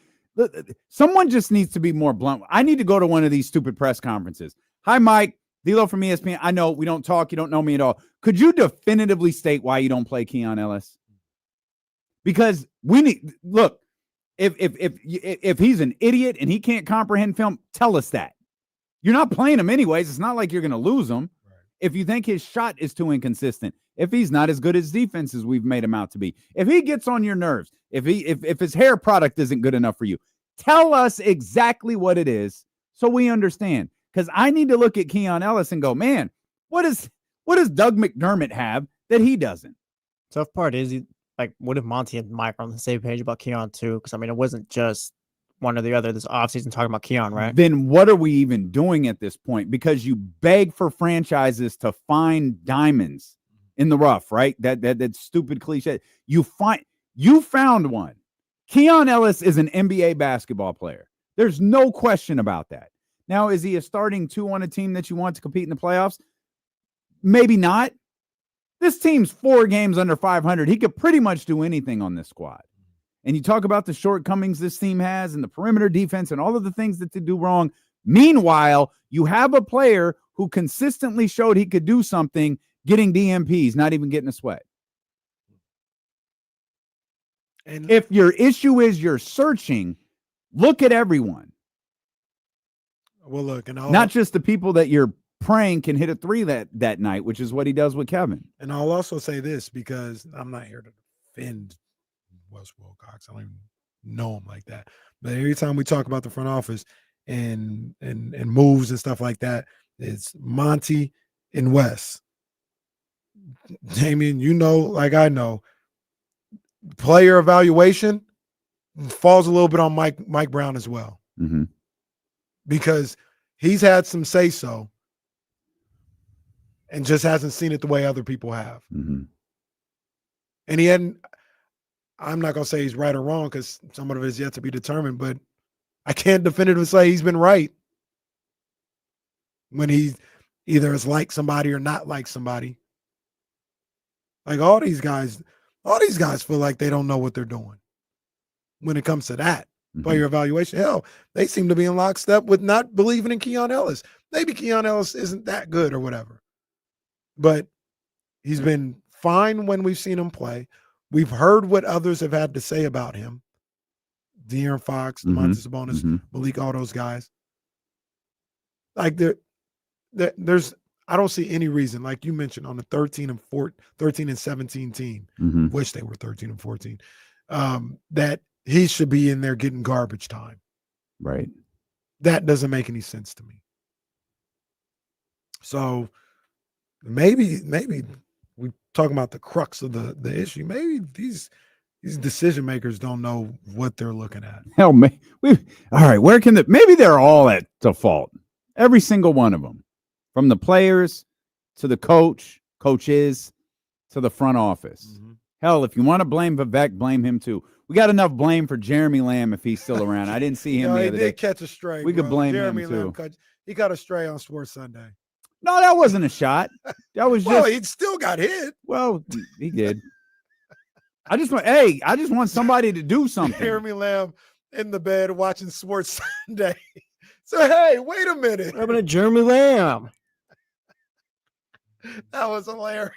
Someone just needs to be more blunt. I need to go to one of these stupid press conferences. Hi, Mike. D'Lo from ESPN. I know we don't talk. You don't know me at all. Could you definitively state why you don't play Keon Ellis? Because we need look. If he's an idiot and he can't comprehend film, tell us that. You're not playing him anyways. It's not like you're going to lose him. If you think his shot is too inconsistent, if he's not as good as defenses we've made him out to be, if he gets on your nerves, if his hair product isn't good enough for you, tell us exactly what it is so we understand. Because I need to look at Keon Ellis and go, man, what does Doug McDermott have that he doesn't? Tough part is, like, what if Monty and Mike are on the same page about Keon too? Because I mean, it wasn't just one or the other this offseason talking about Keon, right? Then what are we even doing at this point? Because you beg for franchises to find diamonds in the rough, right? That stupid cliche. You found one. Keon Ellis is an NBA basketball player. There's no question about that. Now, is he a starting 2 on a team that you want to compete in the playoffs? Maybe not. This team's 4 games under 500. He could pretty much do anything on this squad. And you talk about the shortcomings this team has and the perimeter defense and all of the things that they do wrong. Meanwhile, you have a player who consistently showed he could do something, getting DMPs, not even getting a sweat. And if your issue is you're searching, look at everyone. Well, look, and not just the people that you're praying can hit a 3 that night, which is what he does with Kevin. And I'll also say this, because I'm not here to defend Wes Wilcox. I don't even know him like that. But every time we talk about the front office and moves and stuff like that, it's Monty and Wes. Damian, you know, like I know, player evaluation falls a little bit on Mike Brown as well. Mm-hmm. Because he's had some say-so and just hasn't seen it the way other people have. Mm-hmm. And he hadn't, I'm not going to say he's right or wrong because some of it is yet to be determined, but I can't definitively say he's been right when he either is like somebody or not like somebody. Like all these guys feel like they don't know what they're doing when it comes to that. Player evaluation. Hell, they seem to be in lockstep with not believing in Keon Ellis. Maybe Keon Ellis isn't that good or whatever. But he's been fine when we've seen him play. We've heard what others have had to say about him. De'Aaron Fox, Domantas Sabonis, Malik, all those guys. Like there's I don't see any reason, like you mentioned, on the 13 and 17 team, wish they were 13 and 14, that he should be in there getting garbage time. Right. That doesn't make any sense to me. So maybe we talking about the crux of the issue. Maybe these decision makers don't know what they're looking at. Hell, all right. Where can maybe they're all at fault. Every single one of them, from the players to the coaches to the front office. Hell, if you want to blame Vivek, blame him too. We got enough blame for Jeremy Lamb if he's still around. I didn't see him the other day. He did catch a stray. We could blame Jeremy him too. Lamb he got a stray on Sports Sunday. No, that wasn't a shot. That was well, he still got hit. Well, he did. I just want somebody to do something. Jeremy Lamb in the bed watching Sports Sunday. So hey, wait a minute. What happened to Jeremy Lamb? That was hilarious.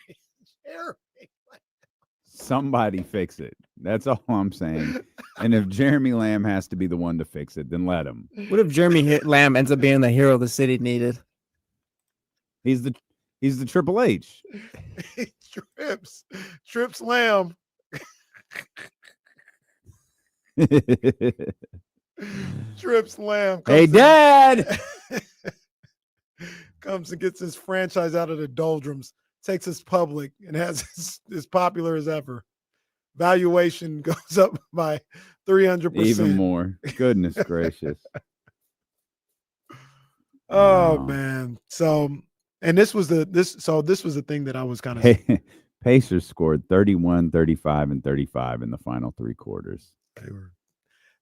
Somebody fix it. That's all I'm saying. And if Jeremy Lamb has to be the one to fix it, then let him. What if Jeremy Lamb ends up being the hero the city needed? He's the Triple H. Trips Lamb. Trips Lamb. Hey, Dad. Comes and gets his franchise out of the doldrums, takes us public, and has as popular as ever. Valuation goes up by 300%. Even more. Goodness gracious. Oh man. So, and this was the thing that I was kind of Pacers scored 31, 35, and 35 in the final 3 quarters.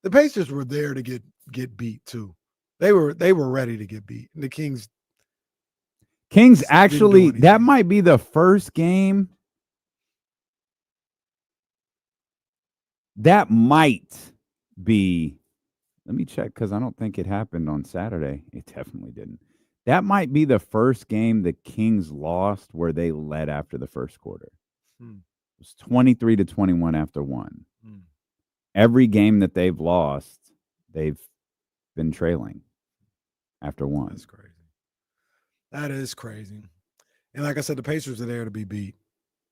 The Pacers were there to get beat too. They were ready to get beat. And the Kings actually, that might be the first game. That might be, let me check because I don't think it happened on Saturday. It definitely didn't. That might be the first game the Kings lost where they led after the first quarter. It was 23-21 after 1. Every game that they've lost, they've been trailing after 1. That's crazy. That is crazy. And like I said, the Pacers are there to be beat.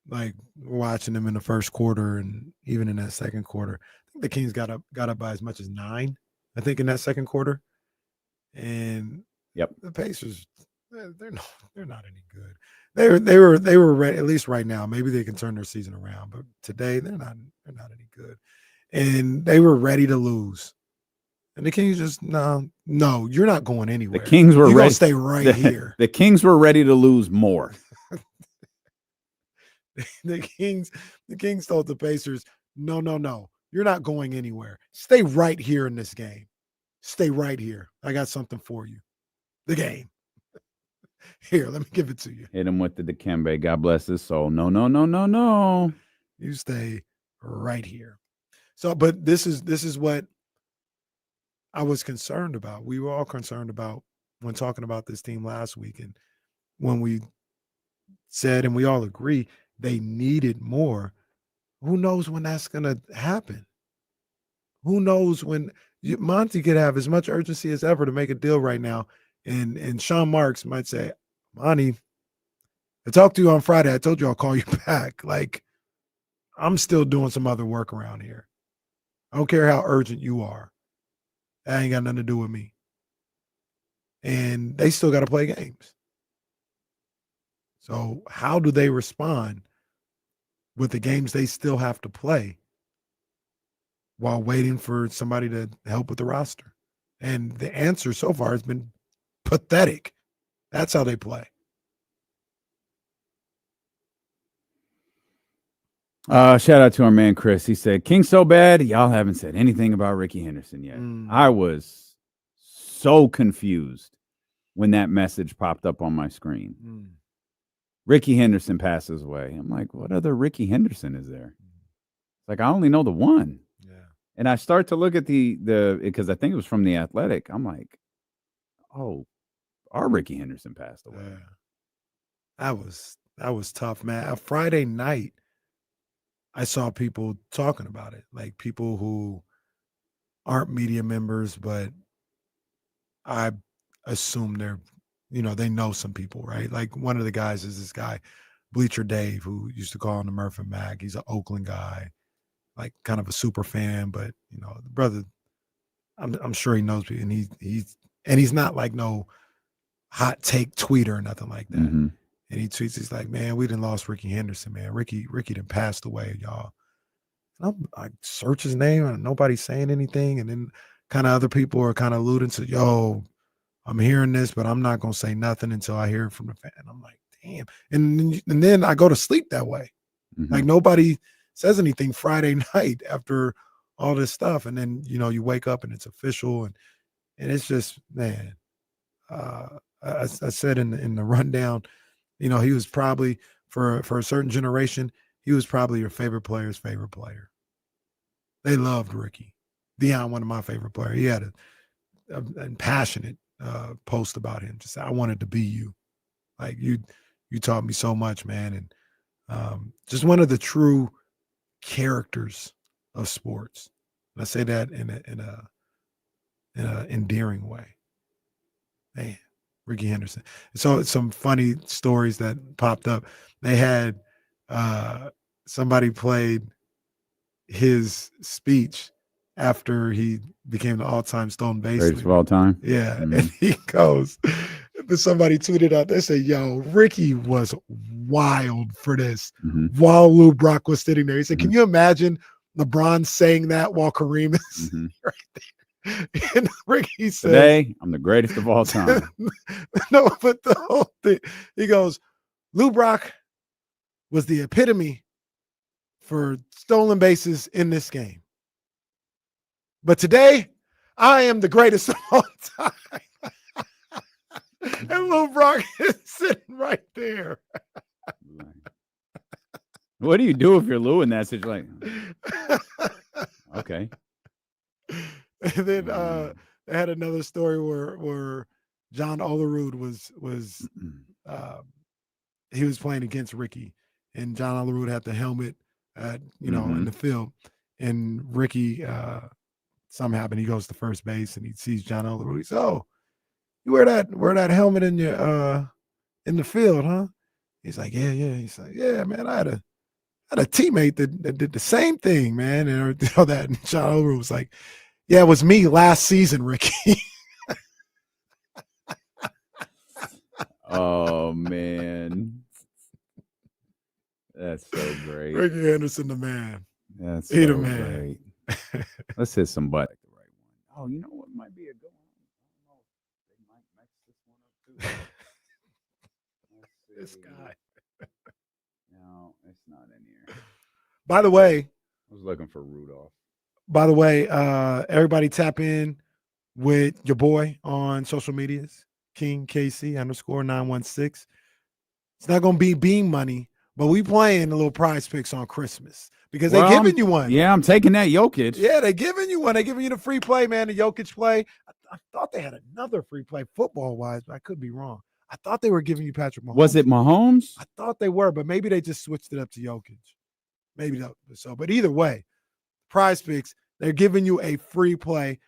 Like watching them in the first quarter and even in that second quarter. I think the Kings got up by as much as 9, I think, in that second quarter. And the Pacers, they're not any good. They were ready, at least right now. Maybe they can turn their season around, but today they're not any good. And they were ready to lose. And the Kings just no, you're not going anywhere. The Kings were You're ready. gonna stay right here. The Kings were ready to lose more. The Kings told the Pacers, no, you're not going anywhere. Stay right here in this game. Stay right here. I got something for you. The game. Here, let me give it to you. Hit him with the Dikembe. God bless his soul. No. You stay right here. So, but this is what I was concerned about. We were all concerned about when talking about this team last week, and when we said, and we all agree, they needed more. Who knows when that's going to happen? Who knows when Monty could have as much urgency as ever to make a deal right now, and Sean Marks might say, Monty, I talked to you on Friday. I told you I'll call you back. Like, I'm still doing some other work around here. I don't care how urgent you are. That ain't got nothing to do with me. And they still got to play games. So how do they respond with the games they still have to play while waiting for somebody to help with the roster? And the answer so far has been pathetic. That's how they play. Shout out to our man Chris. He said, King's so bad, y'all haven't said anything about Ricky Henderson yet. I was so confused when that message popped up on my screen. Ricky Henderson passes away. I'm like, what other Ricky Henderson is there? Like, I only know the one. Yeah. And I start to look at the because I think it was from The Athletic. I'm like, oh, our Ricky Henderson passed away. Yeah. That was tough, man. Friday night, I saw people talking about it, like people who aren't media members, but I assume they're, they know some people, right? Like one of the guys is this guy, Bleacher Dave, who used to call him the Murph and Mac. He's an Oakland guy, like kind of a super fan, but the brother, I'm sure he knows me, and he's not like no hot take tweeter or nothing like that. Mm-hmm. And he tweets, he's like, man, we done lost Ricky Henderson, man. Ricky done passed away, y'all. And I search his name and nobody's saying anything. And then kind of other people are kind of alluding to, yo, I'm hearing this, but I'm not going to say nothing until I hear it from the fan. I'm like, damn. And then I go to sleep that way. Mm-hmm. Like nobody says anything Friday night after all this stuff. And then, you wake up and it's official. And it's just, man, I said in the rundown, he was probably, for a certain generation, he was probably your favorite player's favorite player. They loved Ricky. Dion, one of my favorite players. He had a passionate post about him. Just, I wanted to be you. Like, you taught me so much, man. And just one of the true characters of sports. And I say that in a endearing way. Man. Ricky Henderson. So some funny stories that popped up. They had somebody played his speech after he became the all-time stolen base greatest leader. of all time. Yeah. Mm-hmm. And he goes, somebody tweeted out, they said, yo, Ricky was wild for this. Mm-hmm. While Lou Brock was sitting there. He said, can you imagine LeBron saying that while Kareem is right there? And Ricky says, today, I'm the greatest of all time. No, but the whole thing, he goes, Lou Brock was the epitome for stolen bases in this game. But today, I am the greatest of all time. And Lou Brock is sitting right there. What do you do if you're Lou in that situation? Okay. And then they had another story where John Olerud was he was playing against Ricky, and John Olerud had the helmet in the field, and Ricky something happened. He goes to first base and he sees John Olerud. He says, "Oh, you wear that helmet in your in the field, huh?" He's like, yeah. He's like, yeah, man, I had a teammate that did the same thing, man. And that. And Sean Over was like, yeah, it was me last season, Ricky. Oh man, that's so great. Ricky Anderson, the man. That's He so the man. great. Let's hit some butt. Oh, you know what might be a good one? They might mix this one up too. This guy. No, it's not in here. By the way, I was looking for Rudolph. By the way, everybody tap in with your boy on social medias, King KC _916. It's not gonna be beam money, but we playing a little prize picks on Christmas because they're giving you one. Yeah, I'm taking that Jokic. Yeah, they're giving you one. They're giving you the free play, man. The Jokic play. I thought they had another free play football wise, but I could be wrong. I thought they were giving you Patrick Mahomes. Was it Mahomes? I thought they were, but maybe they just switched it up to Jokic. Maybe so. But either way, prize picks, they're giving you a free play,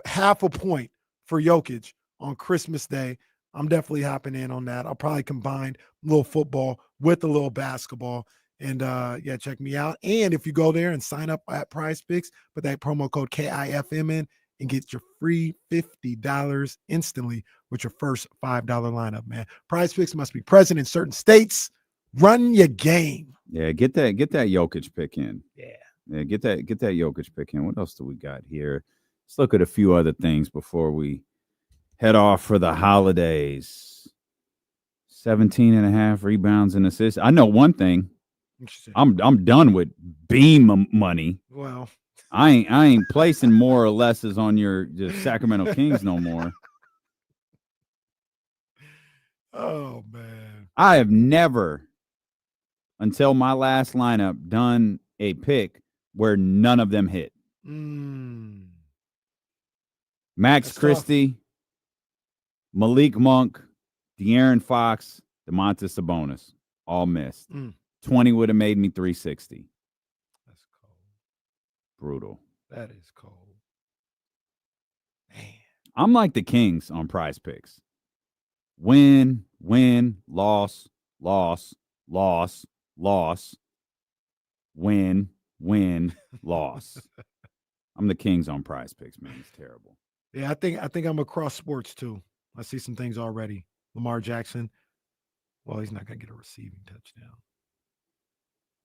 half a point for Jokic on Christmas Day. I'm definitely hopping in on that. I'll probably combine a little football with a little basketball. And yeah, check me out. And if you go there and sign up at Prize Picks, put that promo code KIFM in and get your free $50 instantly with your first $5 lineup, man. Prize Picks must be present in certain states. Run your game. Yeah, get that Jokic pick in. Yeah, get that Jokic pick in. What else do we got here? Let's look at a few other things before we head off for the holidays. 17.5 rebounds and assists. I know one thing. I'm done with beam money. Well, I ain't placing more or lesses on your Sacramento Kings no more. Oh man. I have never, until my last lineup, done a pick where none of them hit. Max Christie, Malik Monk, De'Aaron Fox, DeMontis Sabonis, all missed. 20 would have made me 360. That's cold. Brutal. That is cold. Man. I'm like the Kings on Prize Picks. Win, loss, loss, loss, loss, win, loss. I'm the Kings on Prize Picks, man. It's terrible. Yeah, I think I'm across sports too. I see some things already. Lamar Jackson. Well, he's not gonna get a receiving touchdown.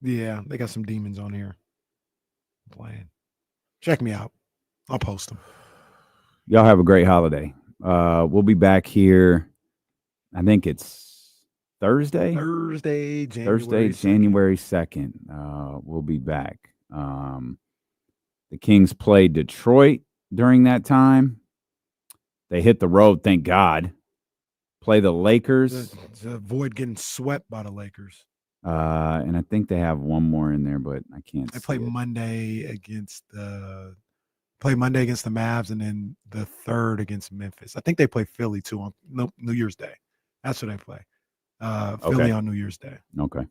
Yeah, they got some demons on here playing. Check me out. I'll post them. Y'all have a great holiday. We'll be back here. I think it's Thursday. January 2nd. We'll be back. The Kings played Detroit during that time. They hit the road, thank God. Play the Lakers. To avoid getting swept by the Lakers. And I think they have one more in there, but I can't. They play Monday against the Mavs, and then the 3rd against Memphis. I think they play Philly too on New Year's Day. That's what they play. Philly on New Year's Day. Okay.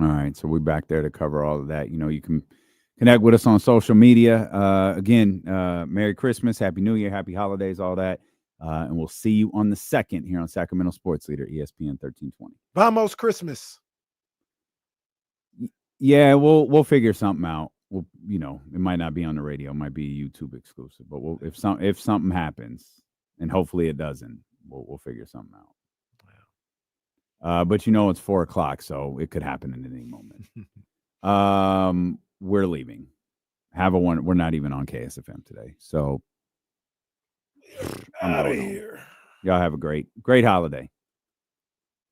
All right. So we're back there to cover all of that. You know, you can connect with us on social media. Again, Merry Christmas, Happy New Year, Happy Holidays, all that. And we'll see you on the 2nd here on Sacramento Sports Leader, ESPN 1320. Vamos Christmas. Yeah, we'll figure something out. We'll, it might not be on the radio, it might be a YouTube exclusive. But if something happens, and hopefully it doesn't, we'll figure something out. But it's 4:00, so it could happen at any moment. We're leaving. We're not even on KSFM today, so I'm out of here. Y'all have a great holiday.